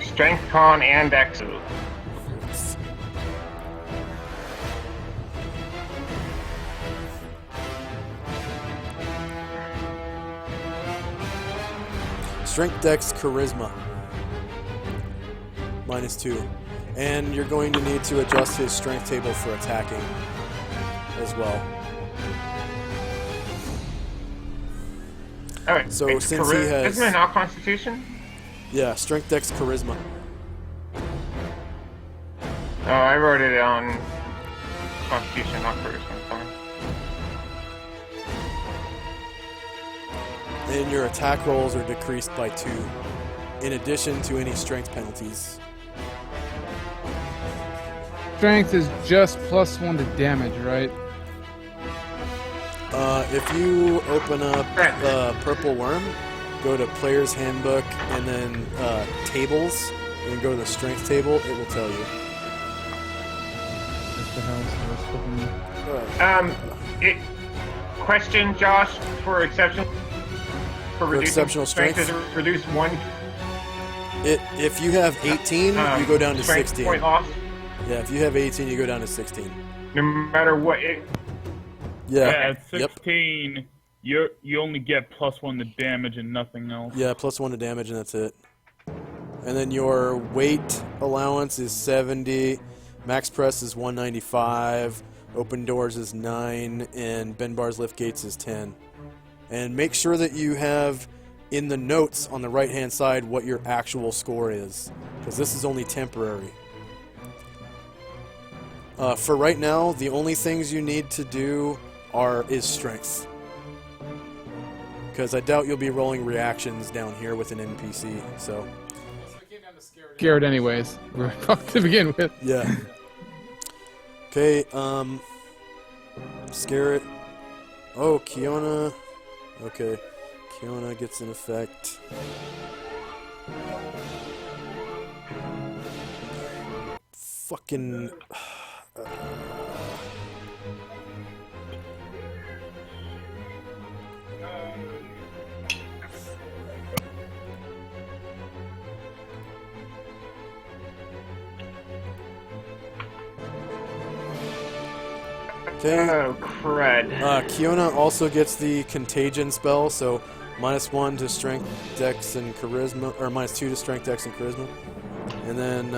Speaker 5: Strength, con, and dex.
Speaker 2: Strength, Dex, Charisma. -2. And you're going to need to adjust his strength table for attacking as well.
Speaker 5: Alright,
Speaker 2: So
Speaker 5: it's
Speaker 2: since he has...
Speaker 5: Charisma, not Constitution?
Speaker 2: Yeah, Strength, Dex, Charisma.
Speaker 5: Oh, I wrote it on Constitution, not Charisma. Sorry.
Speaker 2: And your attack rolls are decreased by 2, in addition to any strength penalties.
Speaker 6: Strength is just +1 to damage, right?
Speaker 2: If you open up Purple Worm, go to Player's Handbook, and then Tables, and then go to the Strength table, it will tell you.
Speaker 6: What the hell is this?
Speaker 5: Question, Josh, for exceptional... For reducing
Speaker 2: exceptional strength?
Speaker 5: does it reduce 1...
Speaker 2: If you have 18, you go down to
Speaker 5: strength
Speaker 2: 16.
Speaker 5: point loss?
Speaker 2: Yeah, if you have 18, you go down to 16.
Speaker 5: No matter what it...
Speaker 2: Yeah.
Speaker 3: At 16, you only get +1 to damage and nothing else.
Speaker 2: Yeah, +1 to damage, and that's it. And then your weight allowance is 70, max press is 195, open doors is 9, and bend bars, lift gates is 10. And make sure that you have in the notes on the right-hand side what your actual score is, because this is only temporary. For right now, the only things you need to do is strength. Because I doubt you'll be rolling reactions down here with an NPC, so...
Speaker 6: Scared anyways. We're fucked to begin with.
Speaker 2: Yeah. Okay, Scarret. Oh, Kiona. Okay. Kiona gets an effect. Fucking... Okay.
Speaker 5: Oh, crud.
Speaker 2: Kiona also gets the Contagion spell, so -1 to Strength, Dex, and Charisma, or -2 to Strength, Dex, and Charisma. And then,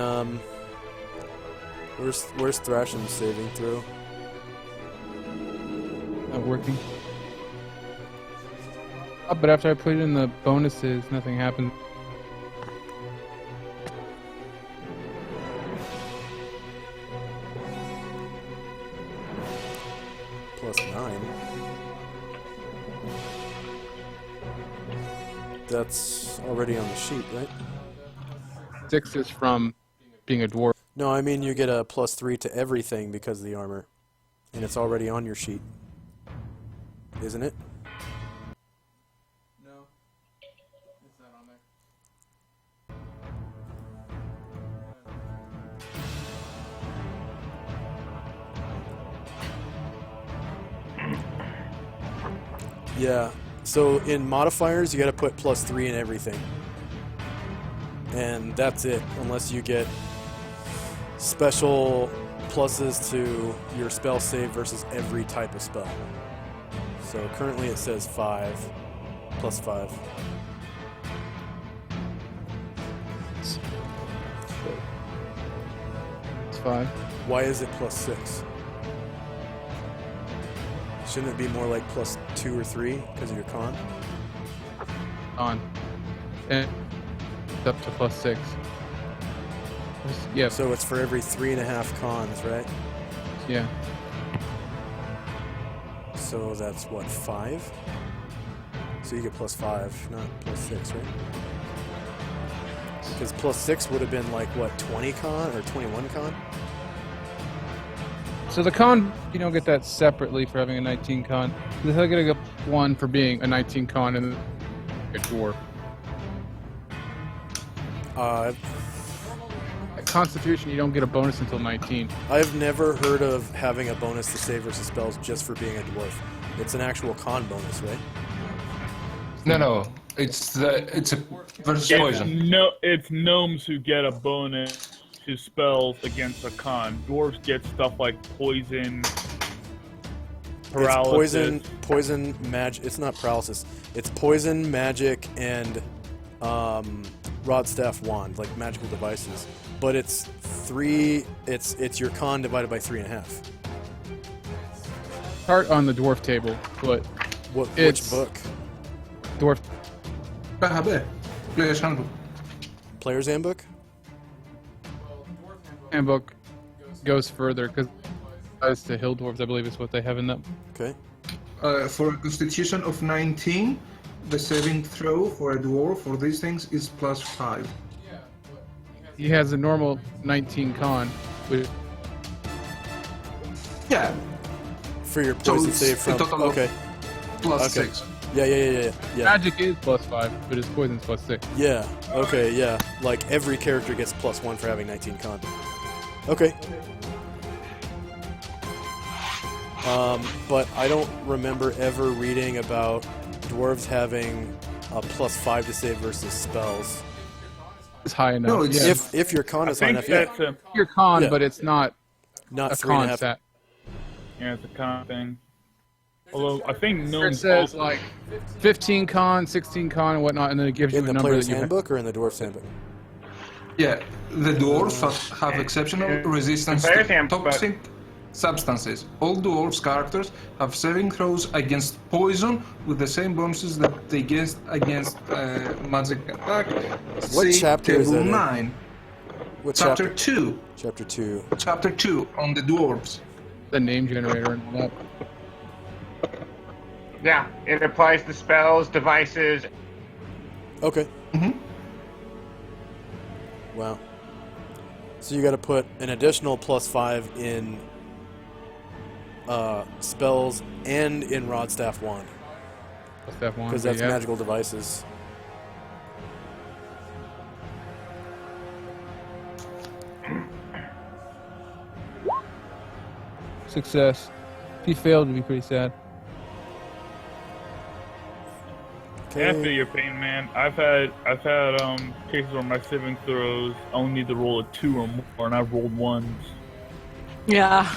Speaker 2: where's Thrasham saving throw?
Speaker 6: Not working. Oh, but after I put it in the bonuses, nothing happened.
Speaker 2: plus 9. That's already on the sheet, right?
Speaker 6: 6 is from being a dwarf.
Speaker 2: No, I mean you get a plus 3 to everything because of the armor. And it's already on your sheet. Isn't it?
Speaker 6: No. It's not on there.
Speaker 2: Yeah. So in modifiers, you gotta put plus 3 in everything. And that's it, unless you get special pluses to your spell save versus every type of spell. So currently it says 5, plus 5.
Speaker 6: It's 5.
Speaker 2: Why is it plus 6? Shouldn't it be more like plus 2 or 3 because of your con?
Speaker 6: On. And it's up to plus 6. Yeah.
Speaker 2: So it's for every 3.5 cons, right?
Speaker 6: Yeah.
Speaker 2: So that's what, 5? So you get plus 5, not plus 6, right? Because plus 6 would have been like, what, 20 con or 21 con?
Speaker 6: So the con, you don't get that separately for having a 19 con. They'll get a 1 for being a 19 con and a dwarf. At Constitution, you don't get a bonus until 19.
Speaker 2: I've never heard of having a bonus to save versus spells just for being a dwarf. It's an actual con bonus, right?
Speaker 4: No. It's a versus poison.
Speaker 3: No, it's gnomes who get a bonus to spells against a con. Dwarves get stuff like poison, paralysis.
Speaker 2: It's poison, magic. It's not paralysis. It's poison, magic, and rod, staff, wand, like magical devices. But it's 3. It's your con divided by 3.5.
Speaker 6: Chart on the dwarf table, but
Speaker 2: Which book?
Speaker 6: Dwarf
Speaker 4: Player's Handbook.
Speaker 2: Player's Handbook?
Speaker 6: handbook goes further because as to hill dwarves, I believe is what they have in them.
Speaker 2: Okay.
Speaker 4: For a constitution of 19, the saving throw for a dwarf for these things is plus 5.
Speaker 6: He has a normal 19 con, which
Speaker 4: Yeah.
Speaker 2: For your poison
Speaker 4: it's
Speaker 2: save
Speaker 4: a
Speaker 2: from.
Speaker 4: total of
Speaker 2: Okay.
Speaker 4: Plus
Speaker 2: Okay.
Speaker 4: 6.
Speaker 2: Yeah.
Speaker 6: magic is plus 5, but his poison's plus 6.
Speaker 2: Yeah. Okay. Yeah. Like every character gets plus 1 for having 19 con. Okay. But I don't remember ever reading about dwarves having a plus 5 to save versus spells.
Speaker 6: It's high enough.
Speaker 4: No, it's-
Speaker 2: If your con
Speaker 3: I
Speaker 2: is high
Speaker 3: think
Speaker 2: enough, yeah.
Speaker 3: that's
Speaker 6: your con,
Speaker 2: Yeah.
Speaker 6: but it's not
Speaker 2: Not
Speaker 6: a
Speaker 2: 3.5.
Speaker 6: con stat.
Speaker 3: it's a con thing. Although I think
Speaker 6: It
Speaker 3: gnomes
Speaker 6: says
Speaker 3: also,
Speaker 6: like 15 con, 16 con, and whatnot, and then it gives you
Speaker 2: In
Speaker 6: a
Speaker 2: the
Speaker 6: number
Speaker 2: player's
Speaker 6: that you have.
Speaker 2: handbook or in the dwarf's handbook?
Speaker 4: Yeah, the dwarves have exceptional resistance
Speaker 5: Player's
Speaker 4: to
Speaker 5: Handbook.
Speaker 4: toxic substances. All dwarves characters have saving throws against poison with the same bonuses that they get against magic attack.
Speaker 2: What
Speaker 4: See
Speaker 2: chapter is
Speaker 4: table
Speaker 2: that in?
Speaker 4: 9.
Speaker 2: What
Speaker 4: Chapter 2.
Speaker 2: Chapter 2.
Speaker 4: Chapter 2 on the dwarves.
Speaker 6: The name generator and all that.
Speaker 5: Yeah, it applies to spells, devices.
Speaker 2: Okay.
Speaker 4: Mhm.
Speaker 2: Wow. So you got to put an additional plus 5 in spells and in rod, staff, wand,
Speaker 6: Step one.
Speaker 2: because that's magical devices.
Speaker 6: Success. If he failed, it'd be pretty sad.
Speaker 3: I feel
Speaker 2: Okay.
Speaker 3: your pain, man. I've had cases where my saving throws only need to roll a 2 or more, and I've rolled 1s.
Speaker 1: Yeah.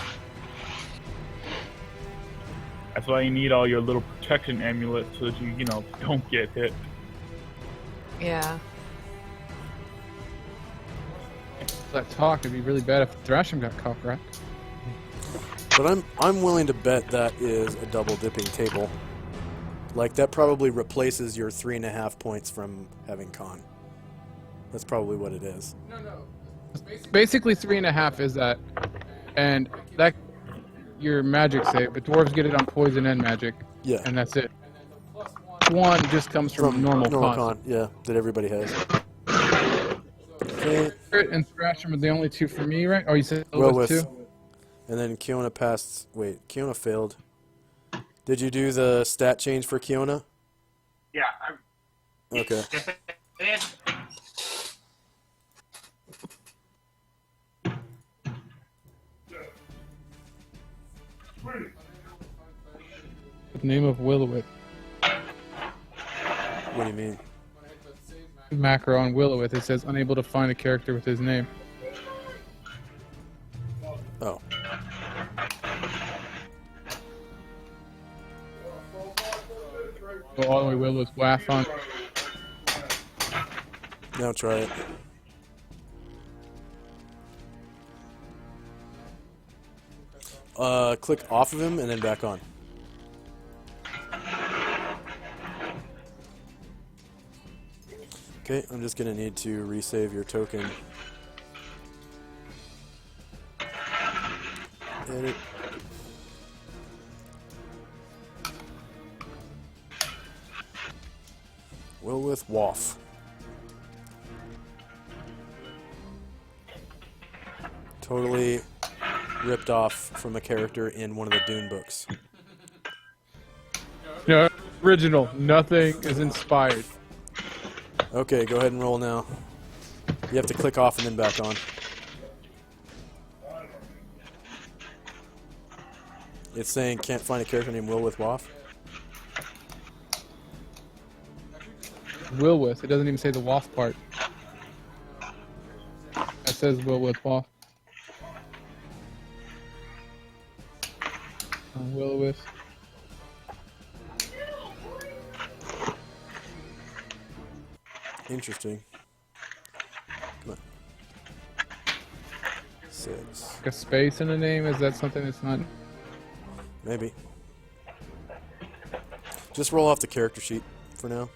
Speaker 3: That's why you need all your little protection amulets so that you don't get hit.
Speaker 1: Yeah.
Speaker 6: That talk, it'd be really bad if Thrasham got cockroached.
Speaker 2: But I'm willing to bet that is a double dipping table. Like that probably replaces your 3.5 points from having con. That's probably what it is.
Speaker 6: Basically 3.5 is that, and that your magic save, but dwarves get it on poison and magic.
Speaker 2: Yeah.
Speaker 6: And that's it. One just comes from normal con.
Speaker 2: Yeah, that everybody has. Okay.
Speaker 6: Crit and Thrashing are the only two for me, right? Oh, you said
Speaker 2: Well
Speaker 6: with
Speaker 2: with.
Speaker 6: two?
Speaker 2: And then Kiona passed. Wait, Kiona failed. Did you do the stat change for Kiona?
Speaker 5: Yeah.
Speaker 2: Okay.
Speaker 6: The name of Willowit.
Speaker 2: What do you mean?
Speaker 6: Macro on Willowit, it says unable to find a character with his name.
Speaker 2: Oh.
Speaker 6: Go all the way Willowit's Waff on.
Speaker 2: Now try it. Click off of him and then back on. Okay, I'm just gonna need to resave your token. Edit. Willowith Waff. Totally ripped off from a character in one of the Dune books.
Speaker 6: No, original. Nothing is inspired.
Speaker 2: Okay, go ahead and roll now. You have to click off and then back on. It's saying can't find a character named Willowith Waff.
Speaker 6: Willowith. It doesn't even say the Waff part. It says Willowith Waff. Willowith.
Speaker 2: Interesting. Come on. 6.
Speaker 6: Like a space in a name? Is that something that's not...
Speaker 2: Maybe. Just roll off the character sheet for now.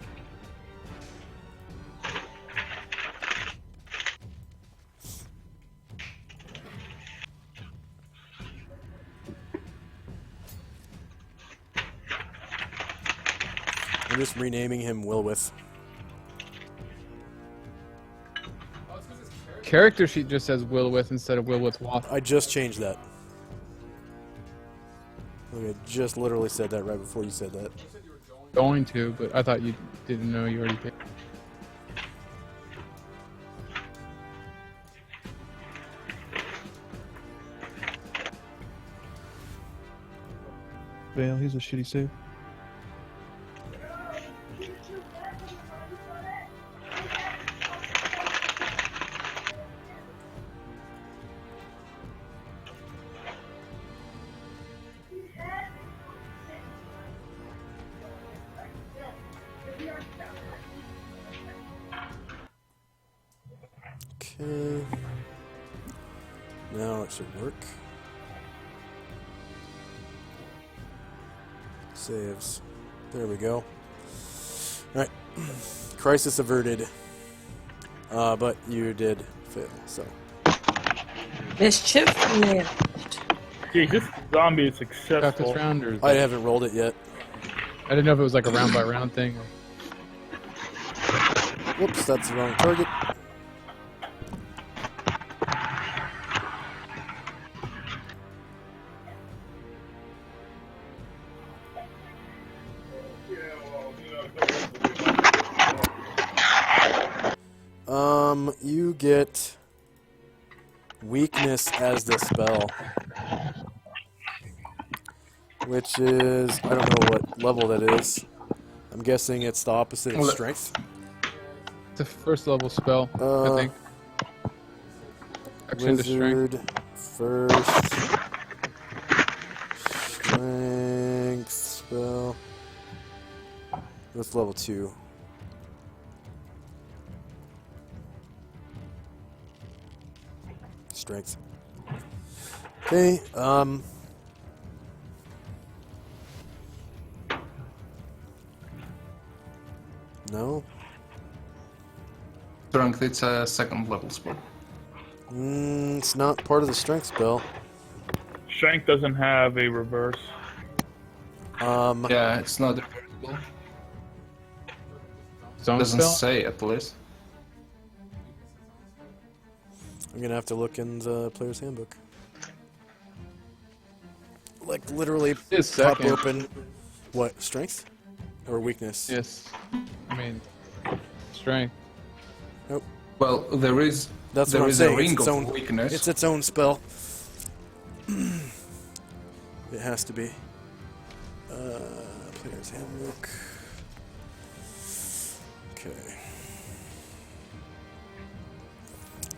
Speaker 2: I'm just renaming him Willowith.
Speaker 6: Character sheet just says Willowith instead of Willowith Waff.
Speaker 2: I just changed that. Look, I just literally said that right before you said that.
Speaker 6: Going to, but I thought you didn't know you already did.
Speaker 12: Vale, he's a shitty save.
Speaker 2: Okay. Now it should work. Saves. There we go. Alright. Crisis averted. But you did fail, so.
Speaker 1: Mischief managed.
Speaker 3: Gee, this zombie is
Speaker 6: Got this
Speaker 3: successful.
Speaker 6: round, or is
Speaker 2: I
Speaker 6: that-
Speaker 2: haven't rolled it yet.
Speaker 6: I didn't know if it was like a round by round thing.
Speaker 2: Whoops, that's the wrong target. You get weakness as the spell, which is, I don't know what level that is. I'm guessing it's the opposite of strength.
Speaker 6: It's a first level spell, I think. Action to strength.
Speaker 2: Wizard, first, strength spell. That's level 2. Strength. Okay, no.
Speaker 4: Strength, it's a second level spell.
Speaker 2: It's not part of the strength spell.
Speaker 3: strength doesn't have a reverse.
Speaker 4: Yeah, it's not reversible.
Speaker 6: Zone
Speaker 4: Doesn't
Speaker 6: spell?
Speaker 4: say at least.
Speaker 2: I'm gonna have to look in the player's handbook. Like literally
Speaker 6: Just
Speaker 2: pop
Speaker 6: second.
Speaker 2: open. What, strength? Or weakness?
Speaker 6: Yes. I mean, strength.
Speaker 2: Nope.
Speaker 4: Well, there is
Speaker 2: That's
Speaker 4: there
Speaker 2: what I'm
Speaker 4: is
Speaker 2: saying.
Speaker 4: a ring
Speaker 2: it's its
Speaker 4: of
Speaker 2: own
Speaker 4: weakness.
Speaker 2: It's its own spell. It has to be. Player's handbook. Okay.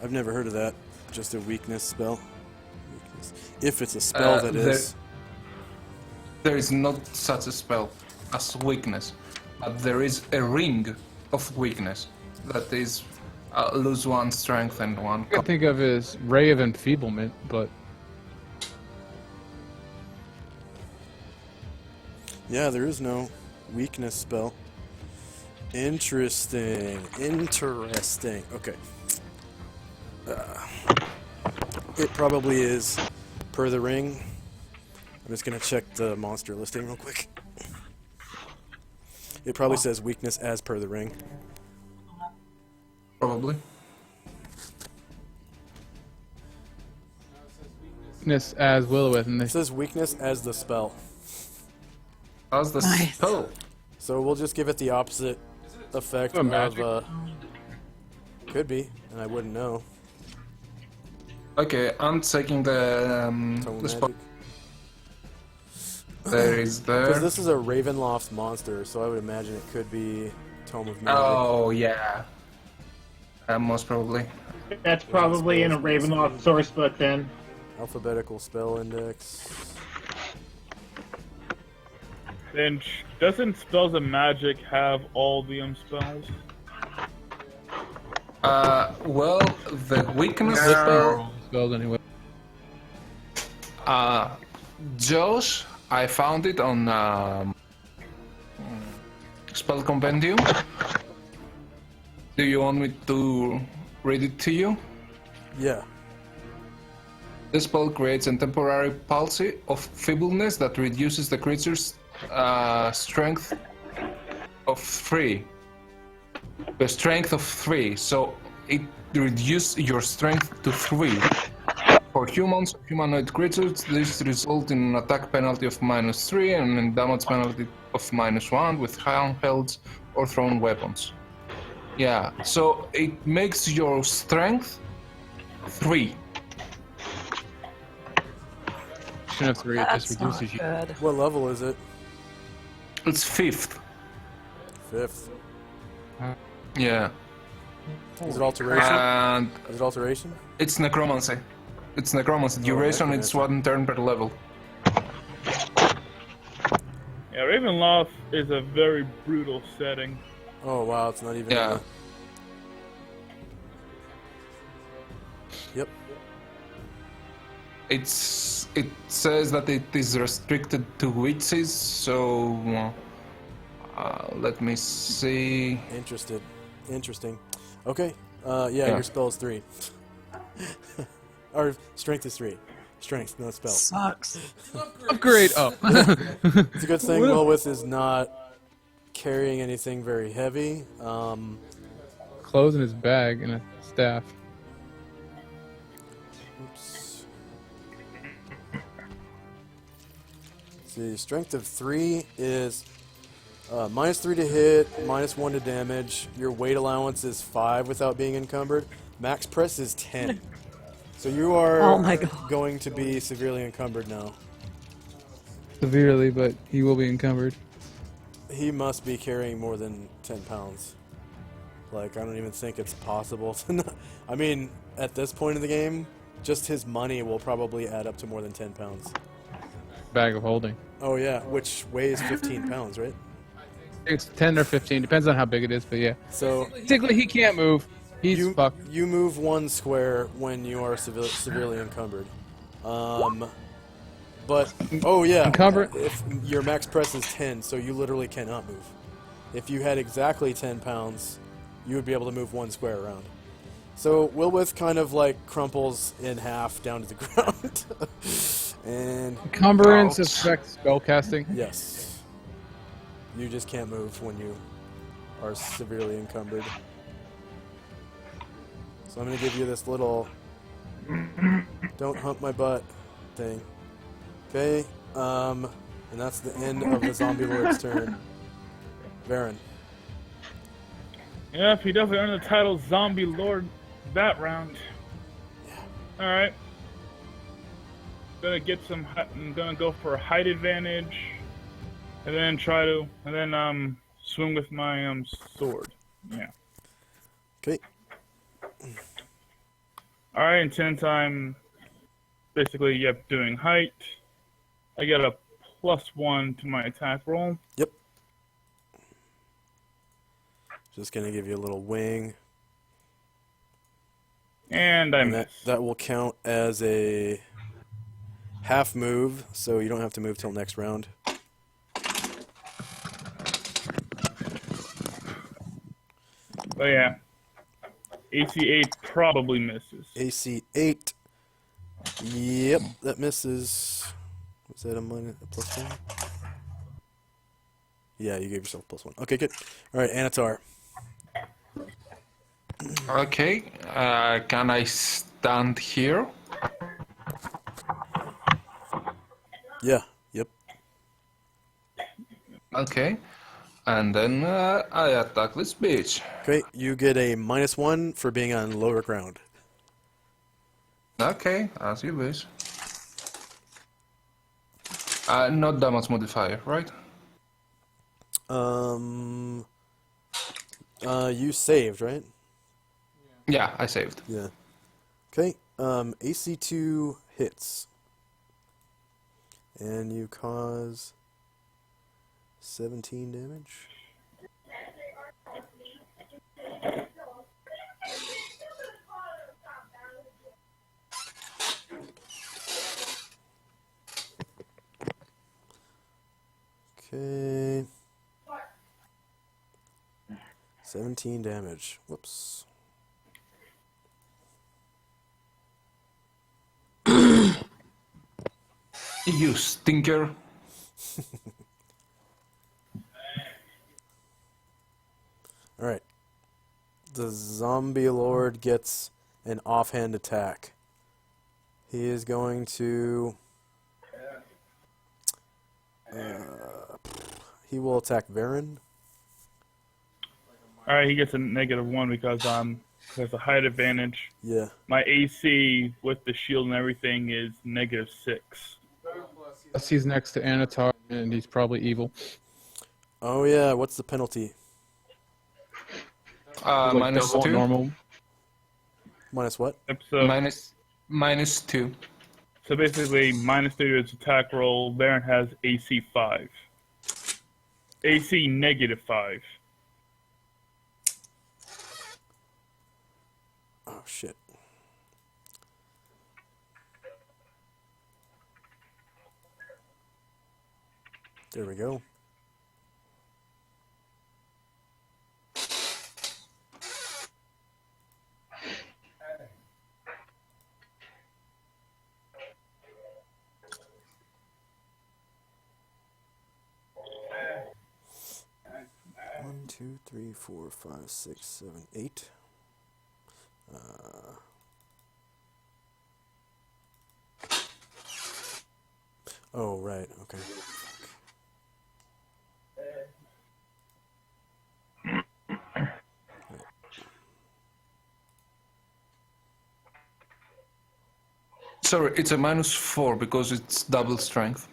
Speaker 2: I've never heard of that. Just a weakness spell. Weakness. If it's a spell, that is.
Speaker 4: There is not such a spell as weakness, but there is a ring of weakness that is lose one strength and one.
Speaker 6: I think of it as Ray of Enfeeblement, but
Speaker 2: Yeah, there is no weakness spell. Interesting. Interesting. Okay. It probably is per the ring. I'm just gonna check the monster listing real quick. It probably says weakness as per the ring.
Speaker 4: Probably.
Speaker 6: weakness as Willowith, and
Speaker 2: It
Speaker 6: they
Speaker 2: says weakness as the spell.
Speaker 4: How's the
Speaker 1: Nice.
Speaker 4: spell?
Speaker 2: So we'll just give it the opposite effect
Speaker 6: Oh,
Speaker 2: of
Speaker 6: magic?
Speaker 2: could be, and I wouldn't know.
Speaker 4: Okay, I'm taking the
Speaker 2: Tone
Speaker 4: spell.
Speaker 2: magic.
Speaker 4: There is there.
Speaker 2: Because this is a Ravenloft monster, so I would imagine it could be Tome of Magic.
Speaker 4: Oh yeah. Most probably.
Speaker 5: That's probably in a Ravenloft source book then.
Speaker 2: Alphabetical spell index.
Speaker 3: Then doesn't Spells of Magic have all the spells?
Speaker 4: Well, the weakness
Speaker 6: spell
Speaker 4: spell.
Speaker 6: spelled anyway.
Speaker 4: Josh, I found it on Spell Compendium. Do you want me to read it to you?
Speaker 2: Yeah.
Speaker 4: This spell creates a temporary palsy of feebleness that reduces the creature's strength of 3. The strength of 3, so it reduces your strength to 3. For humans, humanoid creatures, this results in an attack penalty of -3 and a damage penalty of -1 with handheld or thrown weapons. Yeah, so it makes your strength 3.
Speaker 6: Shouldn't have 3, it just
Speaker 1: That's not
Speaker 6: reduces you.
Speaker 1: good.
Speaker 2: What level is it?
Speaker 4: It's 5th.
Speaker 2: 5th.
Speaker 4: Yeah.
Speaker 2: Is it alteration?
Speaker 4: And
Speaker 2: Is it alteration?
Speaker 4: it's necromancy. It's necromancy. Duration, it's
Speaker 2: necromancy.
Speaker 4: 1 turn per level.
Speaker 3: Yeah, Ravenloft is a very brutal setting.
Speaker 2: Oh wow, it's not even.
Speaker 4: Yeah.
Speaker 2: Yep.
Speaker 4: It says that it is restricted to witches, so let me see.
Speaker 2: Interesting. Okay. Yeah, your spell is 3. Or strength is 3. Strength, not spell.
Speaker 1: Sucks.
Speaker 6: Upgrade up.
Speaker 2: It's a good thing Wilwith is not carrying anything very heavy.
Speaker 6: Clothes in his bag and a staff.
Speaker 2: Oops. See, strength of 3 is -3 to hit, -1 to damage. Your weight allowance is 5 without being encumbered. Max press is 10. So you are
Speaker 1: Oh my God.
Speaker 2: going to be severely encumbered now.
Speaker 6: Severely, but he will be encumbered.
Speaker 2: He must be carrying more than 10 pounds. Like, I don't even think it's possible to not. I mean, at this point in the game, just his money will probably add up to more than 10 pounds.
Speaker 6: Bag of holding.
Speaker 2: Oh, yeah, which weighs 15 pounds, right?
Speaker 6: It's 10 or 15, depends on how big it is, but yeah.
Speaker 2: So,
Speaker 6: Basically, he can't move. He's fucked.
Speaker 2: you move 1 square when you are severely encumbered. But, oh yeah,
Speaker 6: Encumbered?
Speaker 2: if your max press is 10, so you literally cannot move. If you had exactly 10 pounds, you would be able to move 1 square around. So Wilwith kind of like crumples in half down to the ground. And
Speaker 6: Encumbrance
Speaker 4: Ouch.
Speaker 6: affects spellcasting.
Speaker 2: yes, you just can't move when you are severely encumbered. So I'm gonna give you this little "don't hump my butt" thing. Okay, and that's the end of the zombie lord's turn. Varen.
Speaker 3: Yeah, he definitely earned the title Zombie Lord that round. All right. I'm gonna go for a height advantage, and then swing with my sword. Yeah.
Speaker 2: Okay.
Speaker 3: All right, and since I'm basically doing height, I get a +1 to my attack roll.
Speaker 2: Yep. Just gonna give you a little wing.
Speaker 3: And I
Speaker 2: And
Speaker 3: miss.
Speaker 2: that will count as a half move, so you don't have to move till next round.
Speaker 3: But yeah, AC 8 probably misses.
Speaker 2: AC 8. Yep, that misses. Was that a +1? Yeah, you gave yourself +1. Okay, good. All right, Anatar.
Speaker 4: Okay, can I stand here?
Speaker 2: Yeah, yep.
Speaker 4: Okay, and then I attack this bitch.
Speaker 2: Okay, you get a -1 for being on lower ground.
Speaker 4: Okay, as you wish. Not damage modifier, right?
Speaker 2: You saved, right?
Speaker 4: Yeah, I saved.
Speaker 2: Yeah. Okay, AC 2 hits. And you cause 17 damage. Okay. 17 damage. Whoops.
Speaker 4: You stinker.
Speaker 2: Alright. The zombie lord gets an offhand attack. He is going to... he will attack Varen.
Speaker 3: All right, he gets a -1 because there's a height advantage.
Speaker 2: Yeah.
Speaker 3: My AC with the shield and everything is -6.
Speaker 6: Plus he's next to Anatar, and he's probably evil.
Speaker 2: Oh yeah, what's the penalty?
Speaker 6: Like
Speaker 4: -2.
Speaker 6: double normal.
Speaker 2: Minus what?
Speaker 3: So,
Speaker 4: -2.
Speaker 3: so basically, -3 to its attack roll. Baron has AC 5. AC -5.
Speaker 2: Oh shit. There we go. One, two, three, 4, 5, 6, 7, 8. Oh, right, okay.
Speaker 4: Sorry, it's a -4 because it's double strength.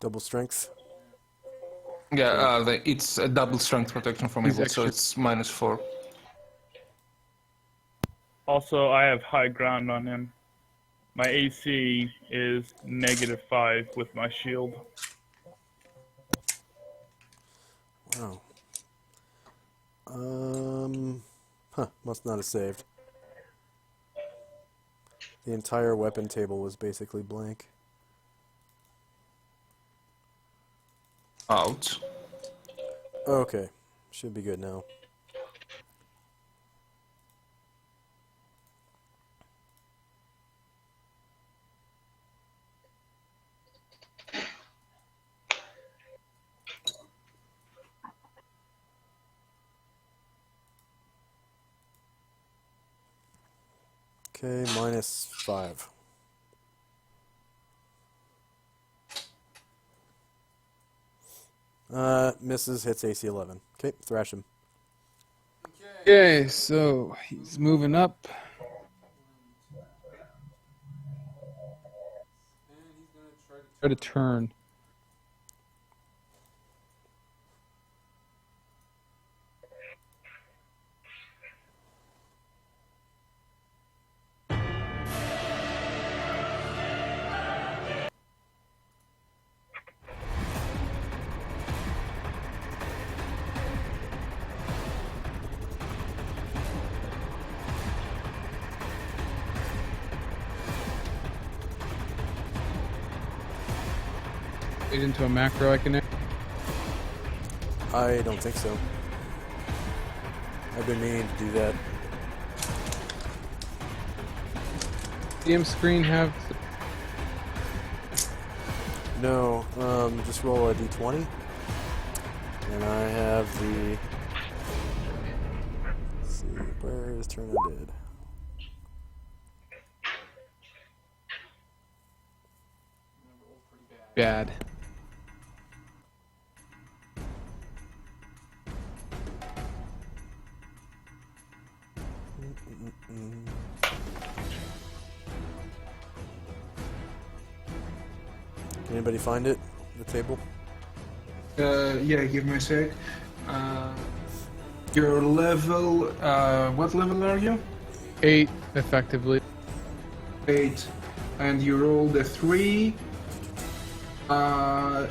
Speaker 2: Double strength.
Speaker 4: Yeah, it's a double strength protection from evil, so it's -4.
Speaker 3: Also, I have high ground on him. My AC is -5 with my shield.
Speaker 2: Wow. Must not have saved. The entire weapon table was basically blank.
Speaker 4: Ouch.
Speaker 2: Okay. Should be good now. Okay, -5. Misses, hits AC 11. Okay, thrash him.
Speaker 6: Okay, so he's moving up. And he's gonna try to turn. Lead into a macro I can.
Speaker 2: I don't think so. I've been meaning to do that.
Speaker 6: DM screen have.
Speaker 2: No, just roll a d20. And I have the... Let's see, where is turn undead?
Speaker 6: Bad.
Speaker 2: Can anybody find it? The table?
Speaker 4: Yeah, give me a sec. Your level, what level are you?
Speaker 6: 8, effectively.
Speaker 4: 8. And you rolled a 3. Up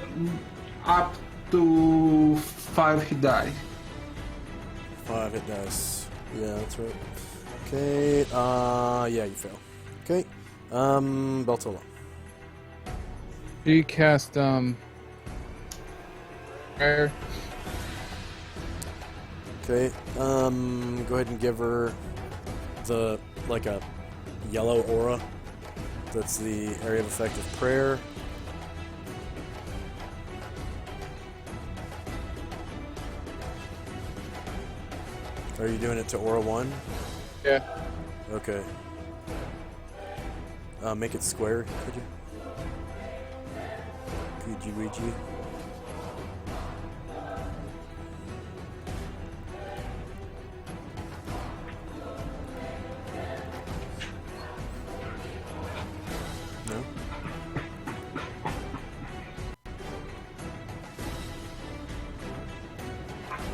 Speaker 4: to 5 hit die.
Speaker 2: 5 hit dice. Yeah, that's right. Okay, yeah, you fail. Okay, Beltola.
Speaker 6: She cast, fire.
Speaker 2: Okay, go ahead and give her the, like a yellow aura. That's the area of effect of prayer. Are you doing it to aura 1?
Speaker 6: Yeah.
Speaker 2: Okay. Make it square, could you? Ouija. No?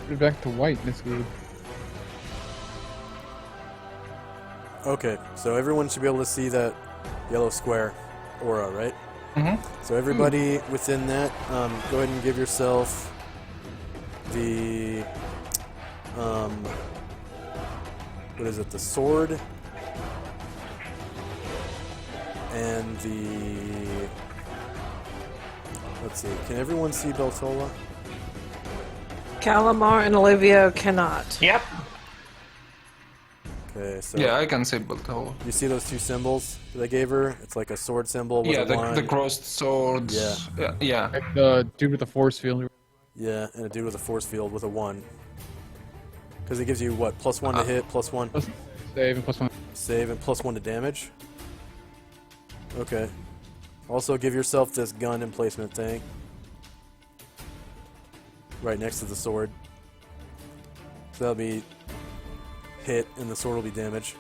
Speaker 6: Put it back to white, Miss Good.
Speaker 2: Okay, so everyone should be able to see that yellow square aura, right?
Speaker 4: Mm-hmm.
Speaker 2: So everybody within that, go ahead and give yourself the, what is it, the sword and the, let's see, can everyone see Beltola?
Speaker 1: Calamar and Olivia cannot.
Speaker 5: Yep.
Speaker 2: Okay, so
Speaker 4: Yeah, I can say Beltola.
Speaker 2: you see those two symbols that I gave her? It's like a sword symbol with
Speaker 4: Yeah,
Speaker 2: a line.
Speaker 4: the crossed swords. Yeah.
Speaker 6: Like the dude with the force field.
Speaker 2: Yeah, and a dude with a force field with a 1. Because it gives you, what, +1 to hit, +1
Speaker 6: Plus save and +1.
Speaker 2: save, and +1 to damage? Okay. Also give yourself this gun emplacement thing. Right next to the sword. So that'll be hit, and the sword will be damage.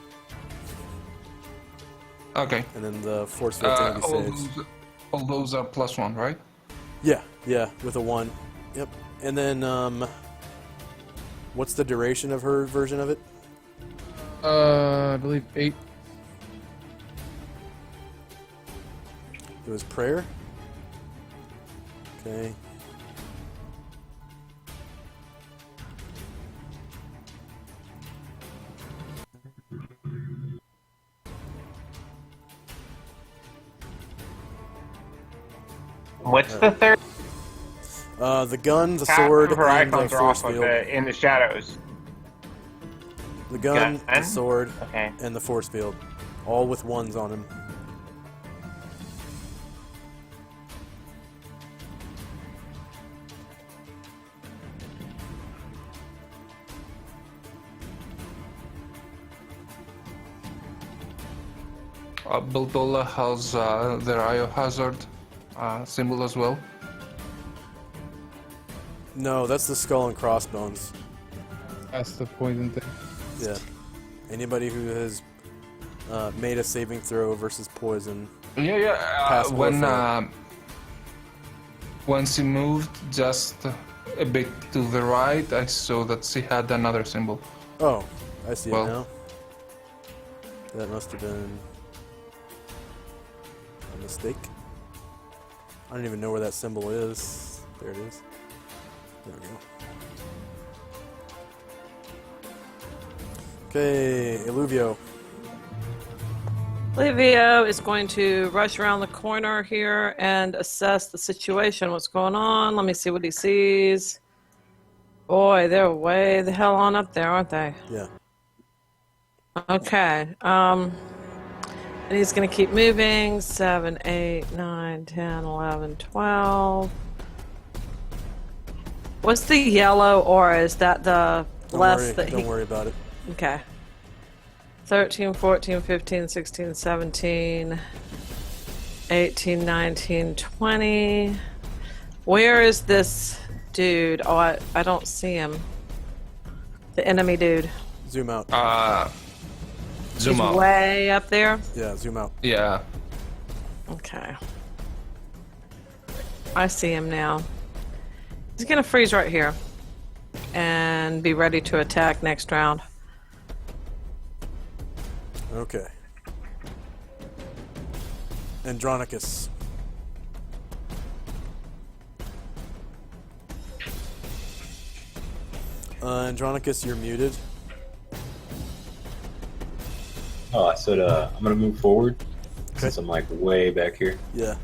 Speaker 4: Okay.
Speaker 2: And then the force field thing will be saved.
Speaker 4: All those are +1, right?
Speaker 2: Yeah, with a 1. Yep. And then, what's the duration of her version of it?
Speaker 6: I believe 8.
Speaker 2: It was prayer? Okay.
Speaker 5: What's the third?
Speaker 2: The gun, the
Speaker 5: Half
Speaker 2: sword,
Speaker 5: of her
Speaker 2: and the
Speaker 5: icons are
Speaker 2: force
Speaker 5: off of
Speaker 2: field.
Speaker 5: in the shadows.
Speaker 2: The gun, the
Speaker 5: Gun?
Speaker 2: sword,
Speaker 5: Okay.
Speaker 2: and the force field. All with 1s on them.
Speaker 4: Bilbola has the Biohazard symbol as well.
Speaker 2: No, that's the skull and crossbones.
Speaker 6: That's the poison thing.
Speaker 2: Yeah. Anybody who has made a saving throw versus poison.
Speaker 4: Yeah.
Speaker 2: Pass or
Speaker 4: When
Speaker 2: fail.
Speaker 4: once he moved just a bit to the right, I saw that she had another symbol.
Speaker 2: Oh, I see
Speaker 4: Well-
Speaker 2: it now. That must have been a mistake. I don't even know where that symbol is. There it is. There we go. Okay, Illuvio.
Speaker 1: Livio is going to rush around the corner here and assess the situation. What's going on? Let me see what he sees. Boy, they're way the hell on up there, aren't they?
Speaker 2: Yeah.
Speaker 1: Okay. And he's going to keep moving. 7, 8, 9, 10, 11, 12. What's the yellow aura? Is that the less that he...
Speaker 2: Don't worry about it.
Speaker 1: Okay. 13, 14, 15, 16, 17, 18, 19, 20. Where is this dude? Oh, I don't see him. The enemy dude.
Speaker 2: Zoom out.
Speaker 4: Zoom
Speaker 1: He's
Speaker 4: out.
Speaker 1: way up there?
Speaker 2: Yeah, zoom out.
Speaker 4: Yeah.
Speaker 1: Okay. I see him now. He's gonna freeze right here. And be ready to attack next round.
Speaker 2: Okay. Andronicus. Andronicus, you're muted.
Speaker 11: Oh, I said I'm gonna move forward since I'm like way back here.
Speaker 2: Yeah.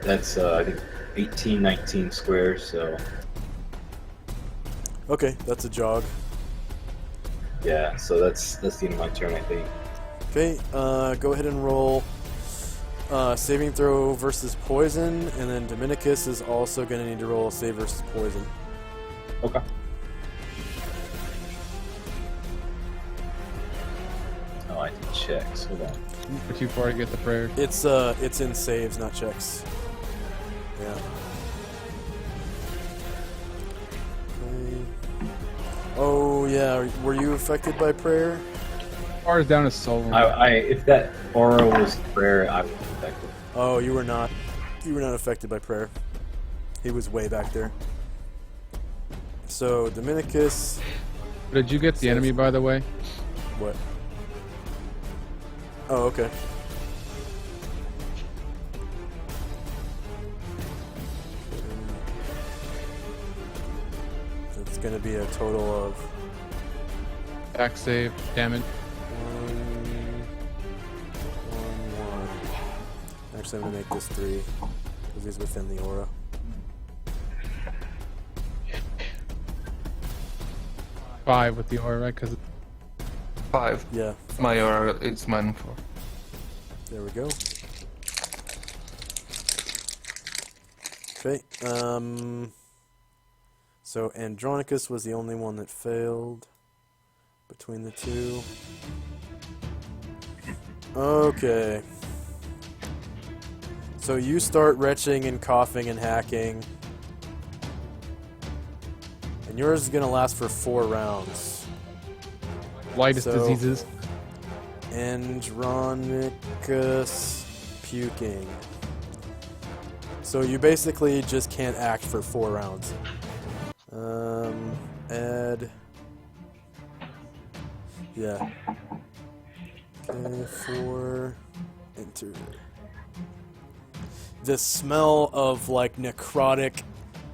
Speaker 11: That's I think 18, 19 squares. So
Speaker 2: Okay, that's a jog.
Speaker 11: yeah, so that's the end of my turn, I think.
Speaker 2: Okay, go ahead and roll saving throw versus poison, and then Dominicus is also going to need to roll a save versus poison.
Speaker 11: Okay. Oh, I did checks. Hold on.
Speaker 6: We're too far to get the prayers.
Speaker 2: It's in saves, not checks. Yeah. Okay. Oh yeah, were you affected by prayer?
Speaker 6: As far as down as Solynod.
Speaker 11: I if that aura was prayer, I was affected.
Speaker 2: Oh, you were not. You were not affected by prayer. He was way back there. So Dominicus.
Speaker 6: Did you get the enemy, by the way?
Speaker 2: What? Oh, okay. It's going to be a total of
Speaker 6: Back save, damage.
Speaker 2: 1. Actually, I'm going to make this 3 because he's within the aura.
Speaker 6: Five with the aura, right? Because
Speaker 4: 5.
Speaker 2: Yeah.
Speaker 4: My aura is mine 4.
Speaker 2: There we go. Okay. So Andronicus was the only one that failed between the two. Okay. So you start retching and coughing and hacking. And yours is going to last for 4 rounds.
Speaker 6: lightest diseases.
Speaker 2: Andronicus puking. So you basically just can't act for 4 rounds. Add. Yeah. Okay, 4. Enter. The smell of like necrotic,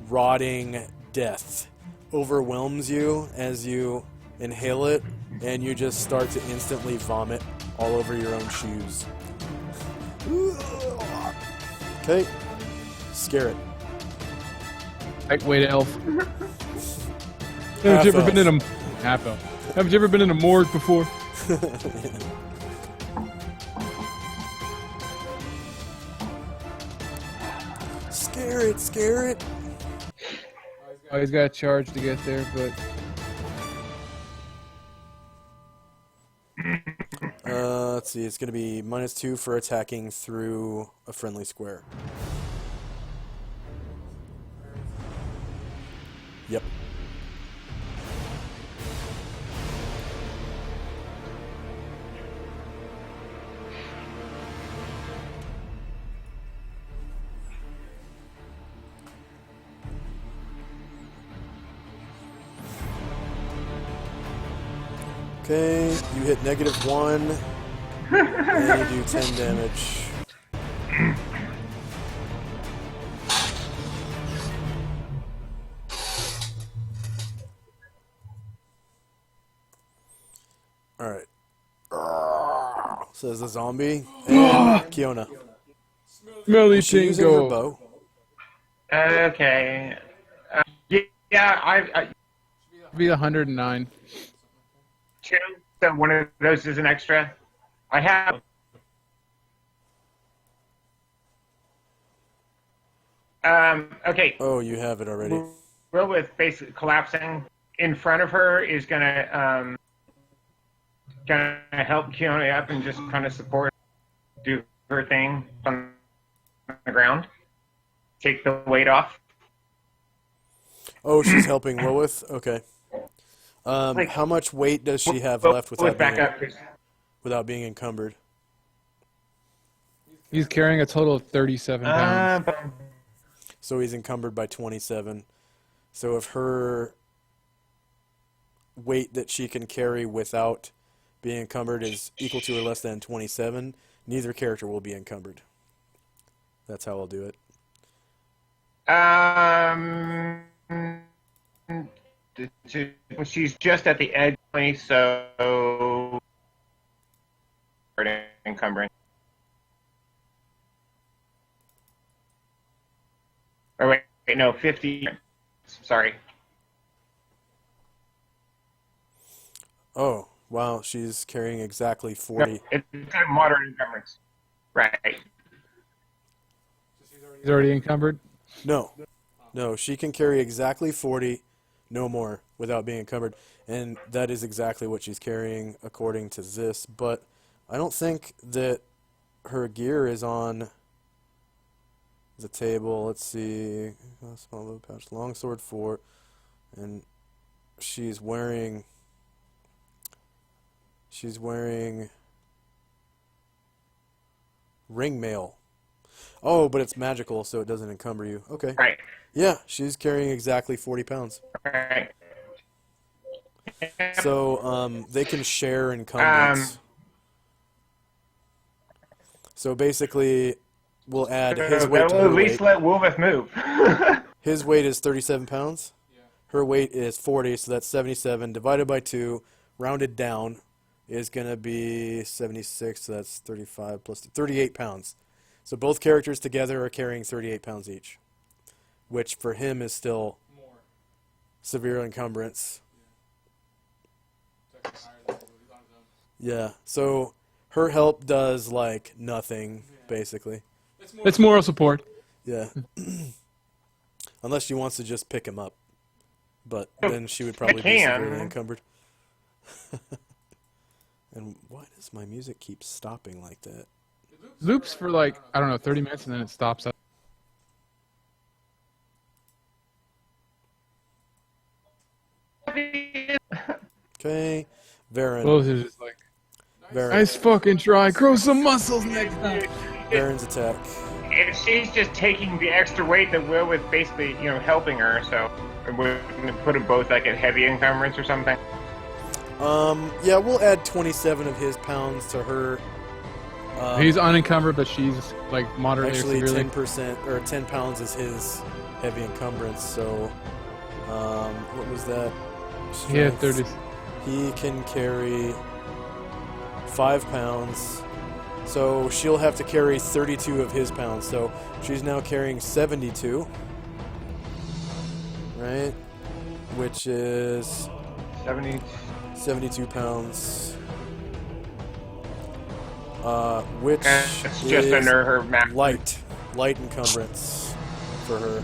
Speaker 2: rotting death overwhelms you as you inhale it, and you just start to instantly vomit all over your own shoes. Okay. Scare it.
Speaker 6: Lightweight elf. Haven't you ever been in a half elf? Haven't you ever been in a morgue before?
Speaker 2: Scare it, scare it.
Speaker 6: Oh, he's got a charge to get there, but
Speaker 2: let's see, it's going to be -2 for attacking through a friendly square. Yep. Okay, you hit -1, and you do 10 damage. Alright. Says the zombie. And Kiona.
Speaker 6: Smelly
Speaker 2: She's using her
Speaker 6: tingo.
Speaker 2: bow.
Speaker 5: Okay. Yeah, I
Speaker 6: Be 109.
Speaker 5: two. So one of those is an extra. I have. Okay.
Speaker 2: Oh, you have it already.
Speaker 5: Will with basically collapsing in front of her is gonna help Kiona up and just kind of support, do her thing on the ground, take the weight off.
Speaker 2: Oh, she's helping Lilith? Okay. How much weight does she have left without being encumbered?
Speaker 6: He's carrying a total of 37 pounds.
Speaker 2: So he's encumbered by 27. So if her weight that she can carry without being encumbered is equal to or less than 27, neither character will be encumbered. That's how I'll do it.
Speaker 5: She's just at the edge, so encumbering. Oh wait, no, 50. Sorry.
Speaker 2: Oh, wow, she's carrying exactly 40.
Speaker 5: No, it's kind of moderate encumbrance. Right.
Speaker 6: He's already encumbered?
Speaker 2: No. No, she can carry exactly 40, no more, without being encumbered. And that is exactly what she's carrying according to this. But I don't think that her gear is on the table. Let's see. Small low pouch, longsword 4. And she's wearing ring mail. Oh, but it's magical, so it doesn't encumber you. Okay.
Speaker 5: Right.
Speaker 2: Yeah, she's carrying exactly 40 pounds.
Speaker 5: Right.
Speaker 2: So they can share encumbrance. So basically, we'll add his weight to her
Speaker 5: at least
Speaker 2: weight.
Speaker 5: let Wolveth move.
Speaker 2: His weight is 37 pounds. Her weight is 40, so that's 77. Divided by 2, rounded down, is going to be 76, so that's 35 plus 38 pounds. So both characters together are carrying 38 pounds each, which for him is still severe encumbrance. Yeah, so her help does, like, nothing, basically.
Speaker 6: It's moral support.
Speaker 2: Yeah. Unless she wants to just pick him up. But then she would probably be severely encumbered. And why does my music keep stopping like that?
Speaker 6: Loops for like, I don't know, 30 minutes and then it stops.
Speaker 2: Okay. Varen.
Speaker 6: Both are just like,
Speaker 2: Varen.
Speaker 6: nice fucking try. Grow some muscles next time.
Speaker 2: Varen's attack.
Speaker 5: And she's just taking the extra weight that Will with basically, helping her, so we're going to put them both like at heavy encumbrance or something.
Speaker 2: Yeah, we'll add 27 of his pounds to her.
Speaker 6: He's unencumbered, but she's like moderately
Speaker 2: Actually,
Speaker 6: or severely.
Speaker 2: 10% or 10 pounds is his heavy encumbrance. So, what was that?
Speaker 6: Yeah,
Speaker 2: Strength.
Speaker 6: 30.
Speaker 2: He can carry 5 pounds. So she'll have to carry 32 of his pounds. So she's now carrying 72, right? Which is 72 pounds. Which
Speaker 5: It's
Speaker 2: is
Speaker 5: just under her map.
Speaker 2: light encumbrance for her.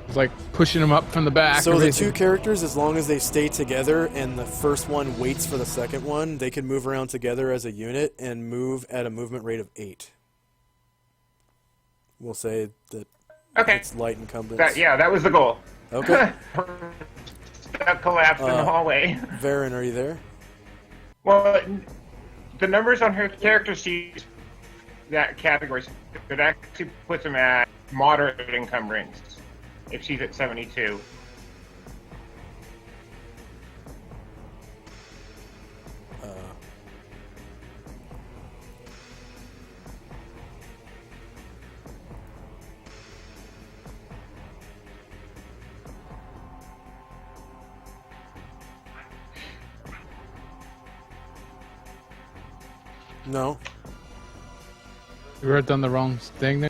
Speaker 6: It's like pushing them up from the back.
Speaker 2: So the
Speaker 6: basically.
Speaker 2: two characters, as long as they stay together and the first one waits for the second one, they can move around together as a unit and move at a movement rate of 8. We'll say that it's light encumbrance.
Speaker 5: That was the goal.
Speaker 2: Okay.
Speaker 5: That collapsed in the hallway.
Speaker 2: Varen, are you there?
Speaker 5: Well, the numbers on her character sheet, that category, it actually puts him at moderate encumbrance if she's at 72.
Speaker 2: No.
Speaker 6: You wrote down the wrong thing there.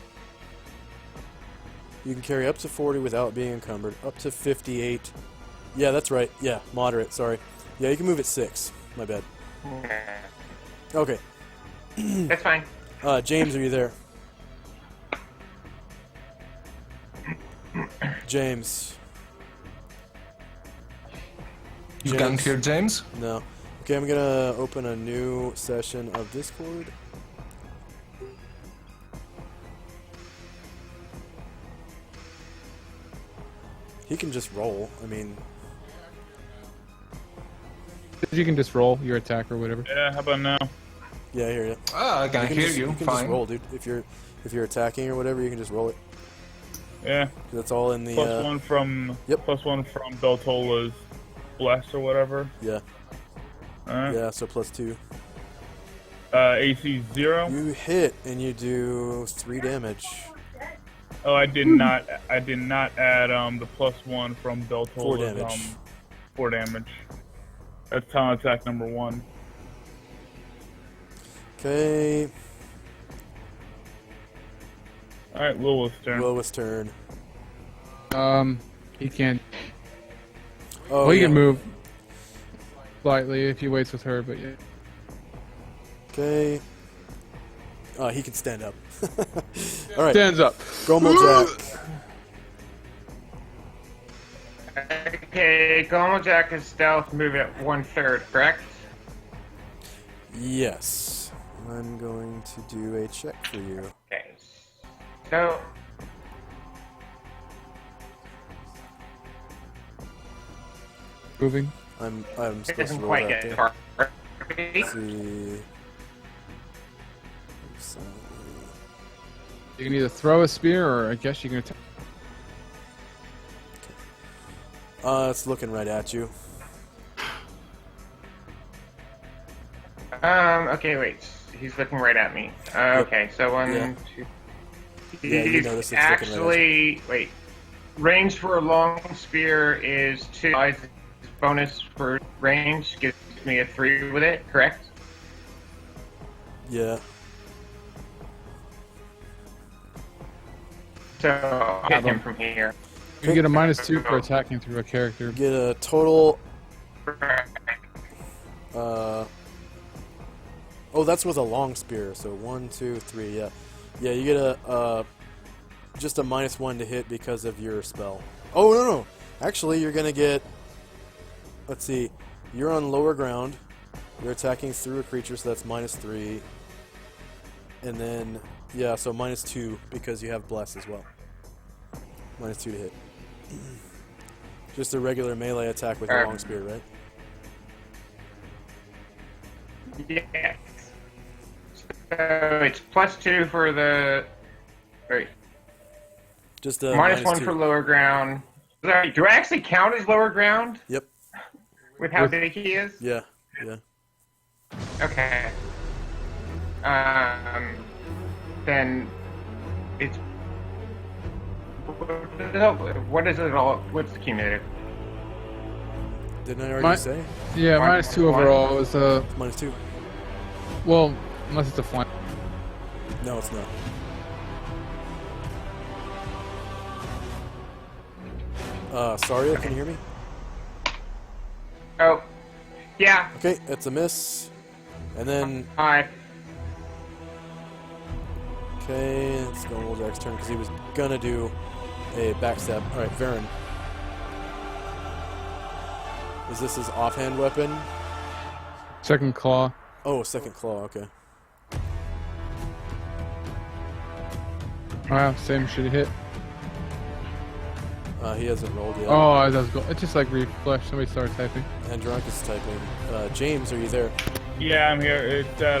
Speaker 2: You can carry up to 40 without being encumbered. Up to 58. Yeah, that's right. Yeah, moderate, sorry. Yeah, you can move at 6. My bad. Okay.
Speaker 5: That's fine.
Speaker 2: James, are you there? James.
Speaker 4: You can't hear James?
Speaker 2: No. Okay, I'm gonna open a new session of Discord. He can just roll. I mean,
Speaker 6: You can just roll your attack or whatever.
Speaker 3: Yeah, how about now?
Speaker 2: yeah, I hear you.
Speaker 4: Ah, I can hear
Speaker 2: just,
Speaker 4: you.
Speaker 2: You can
Speaker 4: Fine.
Speaker 2: just roll, dude. If you're attacking or whatever, you can just roll it.
Speaker 3: Yeah.
Speaker 2: That's all in the.
Speaker 3: Plus one from
Speaker 2: Yep.
Speaker 3: plus one from Beltola's bless or whatever.
Speaker 2: Yeah.
Speaker 3: Alright.
Speaker 2: Yeah. So +2.
Speaker 3: AC 0.
Speaker 2: You hit and you do 3 damage.
Speaker 3: Oh, I did not. I did not add the +1 from Beltola's
Speaker 2: 4 damage.
Speaker 3: 4 damage. That's talent attack number 1.
Speaker 2: Okay.
Speaker 3: All right, Lilith's turn.
Speaker 2: Lilith's turn.
Speaker 6: He can't.
Speaker 2: Oh,
Speaker 6: Well, he
Speaker 2: yeah.
Speaker 6: can move slightly if he waits with her, but yeah.
Speaker 2: Okay. He can stand up. All right.
Speaker 6: Stands up.
Speaker 2: Gomo Jack.
Speaker 5: Okay, Gomo Jack is stealth, move at 1/3, correct?
Speaker 2: Yes. I'm going to do a check for you.
Speaker 5: Okay. So,
Speaker 2: I'm
Speaker 6: Moving.
Speaker 5: it
Speaker 2: supposed
Speaker 5: doesn't
Speaker 2: to roll
Speaker 5: quite
Speaker 2: that.
Speaker 5: get
Speaker 2: Okay.
Speaker 5: far.
Speaker 2: Let's see.
Speaker 6: You can either throw a spear, or I guess you can attack.
Speaker 2: It's looking right at you.
Speaker 5: Okay, wait. He's looking right at me. Okay, so 1,
Speaker 2: Yeah.
Speaker 5: 2.
Speaker 2: Yeah, you
Speaker 5: He's
Speaker 2: notice it's looking right at you.
Speaker 5: actually, wait. Range for a long spear is 2. Bonus for range gives me a 3 with it, correct?
Speaker 2: Yeah.
Speaker 5: So I'll hit him from here.
Speaker 6: You get a -2 for attacking through a character.
Speaker 2: Get a total. Oh, that's with a long spear. So 1, 2, 3. Yeah. Yeah, you get a just a -1 to hit because of your spell. Oh no. Actually, you're gonna get. Let's see. You're on lower ground. You're attacking through a creature, so that's -3. And then, yeah, so -2 because you have bless as well. -2 to hit. Just a regular melee attack with a long spear, right?
Speaker 5: Yes. So it's +2 for the. Wait.
Speaker 2: Just a
Speaker 5: -1
Speaker 2: -2.
Speaker 5: for lower ground. Sorry, do I actually count as lower ground?
Speaker 2: Yep.
Speaker 5: With how big he is?
Speaker 2: Yeah. Yeah.
Speaker 5: Okay. Then it's. What is it all? What's the cumulative?
Speaker 2: Didn't I already say?
Speaker 6: Yeah,
Speaker 5: One-
Speaker 6: -2 overall is
Speaker 2: -2.
Speaker 6: well, unless it's a flank.
Speaker 2: No, it's not. Sorry, can you hear me?
Speaker 5: Oh, yeah.
Speaker 2: Okay, that's a miss. And then,
Speaker 5: Hi.
Speaker 2: okay, it's Gomo Jack's turn because he was gonna do a backstab. All right, Varen. Is this his offhand weapon?
Speaker 6: Second claw.
Speaker 2: Oh, second claw. Okay.
Speaker 6: Wow, same should hit.
Speaker 2: He hasn't rolled yet.
Speaker 6: Oh, I was going. It's just like refresh. Somebody started typing.
Speaker 2: Andronicus is typing. James, are you there?
Speaker 3: Yeah, I'm here. It's that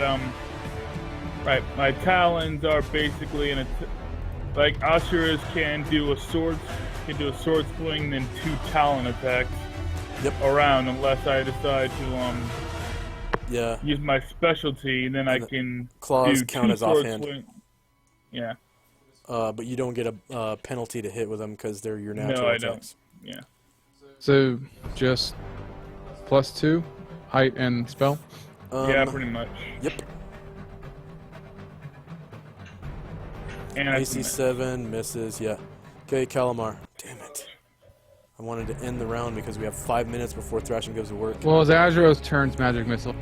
Speaker 3: right. My talons are basically like Asura's can do a sword swing, then 2 talon attacks.
Speaker 2: Yep.
Speaker 3: Around, unless I decide to
Speaker 2: Yeah.
Speaker 3: use my specialty, then I can
Speaker 2: claws
Speaker 3: do
Speaker 2: count
Speaker 3: 2
Speaker 2: as
Speaker 3: sword
Speaker 2: offhand.
Speaker 3: swing. Yeah.
Speaker 2: But you don't get a penalty to hit with them because they're your natural
Speaker 3: No, I
Speaker 2: attacks.
Speaker 3: don't. Yeah.
Speaker 6: So just +2 height and spell.
Speaker 3: Yeah, pretty much.
Speaker 2: Yep.
Speaker 3: And
Speaker 2: AC 7 misses. Yeah. Okay, Calamar. Damn it. I wanted to end the round because we have 5 minutes before Thrashing goes to work.
Speaker 6: Well, it's Azuro's turn's magic missile.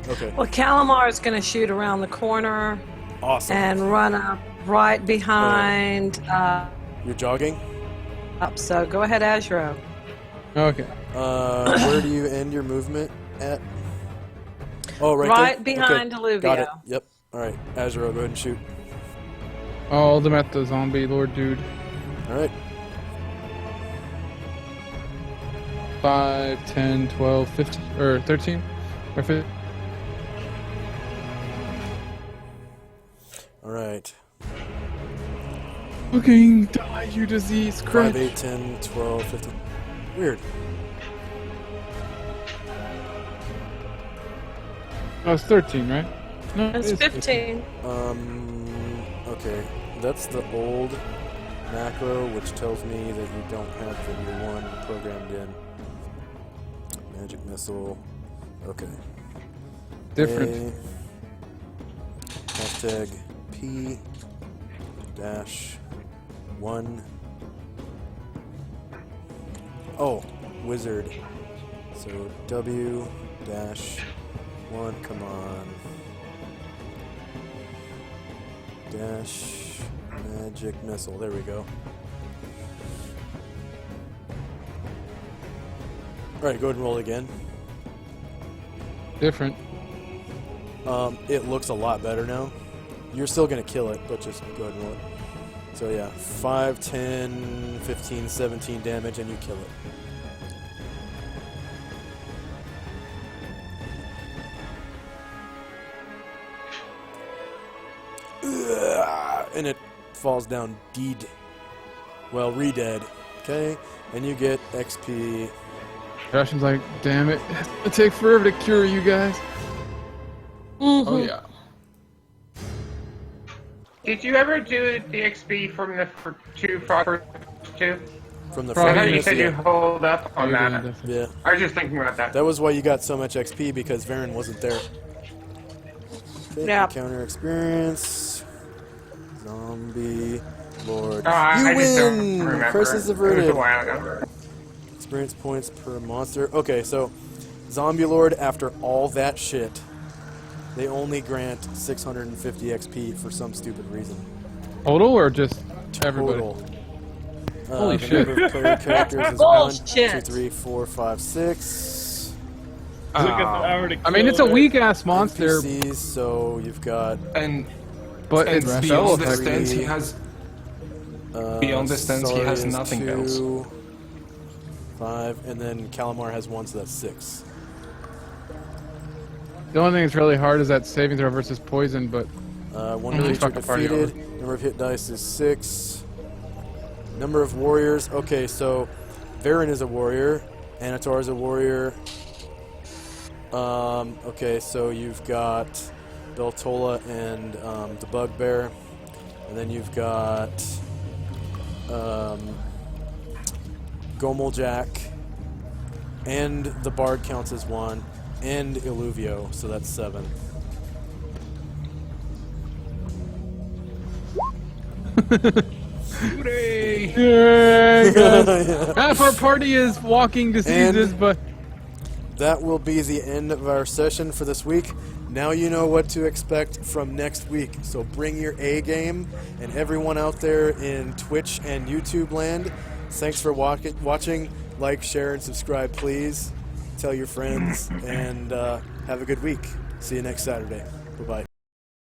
Speaker 2: Okay.
Speaker 1: Well, Calamar is going to shoot around the corner
Speaker 2: Awesome.
Speaker 1: and run up right behind.
Speaker 2: You're jogging?
Speaker 1: Up. So go ahead, Azuro.
Speaker 6: Okay.
Speaker 2: Where do you end your movement at? Oh, right
Speaker 1: Right
Speaker 2: there?
Speaker 1: behind
Speaker 2: Okay.
Speaker 1: Illuvio.
Speaker 2: Got it. Yep. All right, Azuro, go ahead and shoot.
Speaker 6: Oh, them at the zombie lord dude.
Speaker 2: All right.
Speaker 6: 5, 10, 12, 15, or 13, or 15.
Speaker 2: All right.
Speaker 6: Fucking die, you disease,
Speaker 2: 5,
Speaker 6: crap.
Speaker 2: 8, 10, 12, 15. Weird.
Speaker 6: Oh, it's 13, right? No,
Speaker 1: It's
Speaker 6: it is
Speaker 1: 15.
Speaker 2: Okay. That's the old macro, which tells me that you don't have the new one programmed in. Magic missile. Okay.
Speaker 6: Different.
Speaker 2: Hashtag P-1. Oh, wizard. So W-1, come on. Dash magic missile. There we go. Alright, go ahead and roll again.
Speaker 6: Different.
Speaker 2: It looks a lot better now. You're still going to kill it, but just go ahead and roll it. So yeah, 5, 10, 15, 17 damage, and you kill it. And it falls down dead. Well, re-dead. Okay, and you get XP.
Speaker 6: Russian's like, damn it, it'll take forever to cure you guys. Oh yeah.
Speaker 5: Did you ever do the XP from the two Frog 2?
Speaker 2: From the
Speaker 5: I thought you
Speaker 2: Frogginess,
Speaker 5: said you
Speaker 2: yeah.
Speaker 5: hold up on that.
Speaker 2: Yeah.
Speaker 5: I was just thinking about that.
Speaker 2: That was why you got so much XP, because Varen wasn't there. Okay,
Speaker 1: Yeah.
Speaker 2: Counter experience. Zombie Lord.
Speaker 5: I
Speaker 2: You
Speaker 5: just don't
Speaker 2: win!
Speaker 5: remember.
Speaker 2: Curse is
Speaker 5: It was
Speaker 2: averted.
Speaker 5: a while ago.
Speaker 2: Experience points per monster. Okay, so Zombie Lord, after all that shit, they only grant 650 XP for some stupid reason.
Speaker 6: Total or just everybody?
Speaker 2: Total.
Speaker 6: Holy
Speaker 2: the
Speaker 6: shit.
Speaker 2: number of player characters is 1,
Speaker 1: Bullshit.
Speaker 2: 2, 3, 4, 5, 6.
Speaker 6: I mean, it's a weak ass monster,
Speaker 2: NPCs, so you've got
Speaker 4: And
Speaker 6: but
Speaker 4: and
Speaker 6: it's
Speaker 4: beyond
Speaker 6: spell
Speaker 4: the stance, he
Speaker 2: three.
Speaker 4: has beyond the stance, he has
Speaker 2: Sarius
Speaker 4: nothing
Speaker 2: 2,
Speaker 4: else.
Speaker 2: 5, and then Calamar has 1, so that's 6.
Speaker 6: The only thing that's really hard is that saving throw versus poison, but
Speaker 2: 1
Speaker 6: Really
Speaker 2: creature
Speaker 6: fucking party
Speaker 2: defeated. Number of hit dice is 6. Number of warriors. Okay, so Varen is a warrior. Anatar is a warrior. Okay, so you've got Beltola and the Bugbear. And then you've got Gomeljack. And the Bard counts as 1. And Illuvio, so that's 7.
Speaker 6: Yay, God. Half our party is walking diseases,
Speaker 2: And-
Speaker 6: but
Speaker 2: that will be the end of our session for this week. Now you know what to expect from next week. So bring your A game, and everyone out there in Twitch and YouTube land, thanks for watching. Like, share, and subscribe, please. Tell your friends, and have a good week. See you next Saturday. Bye-bye.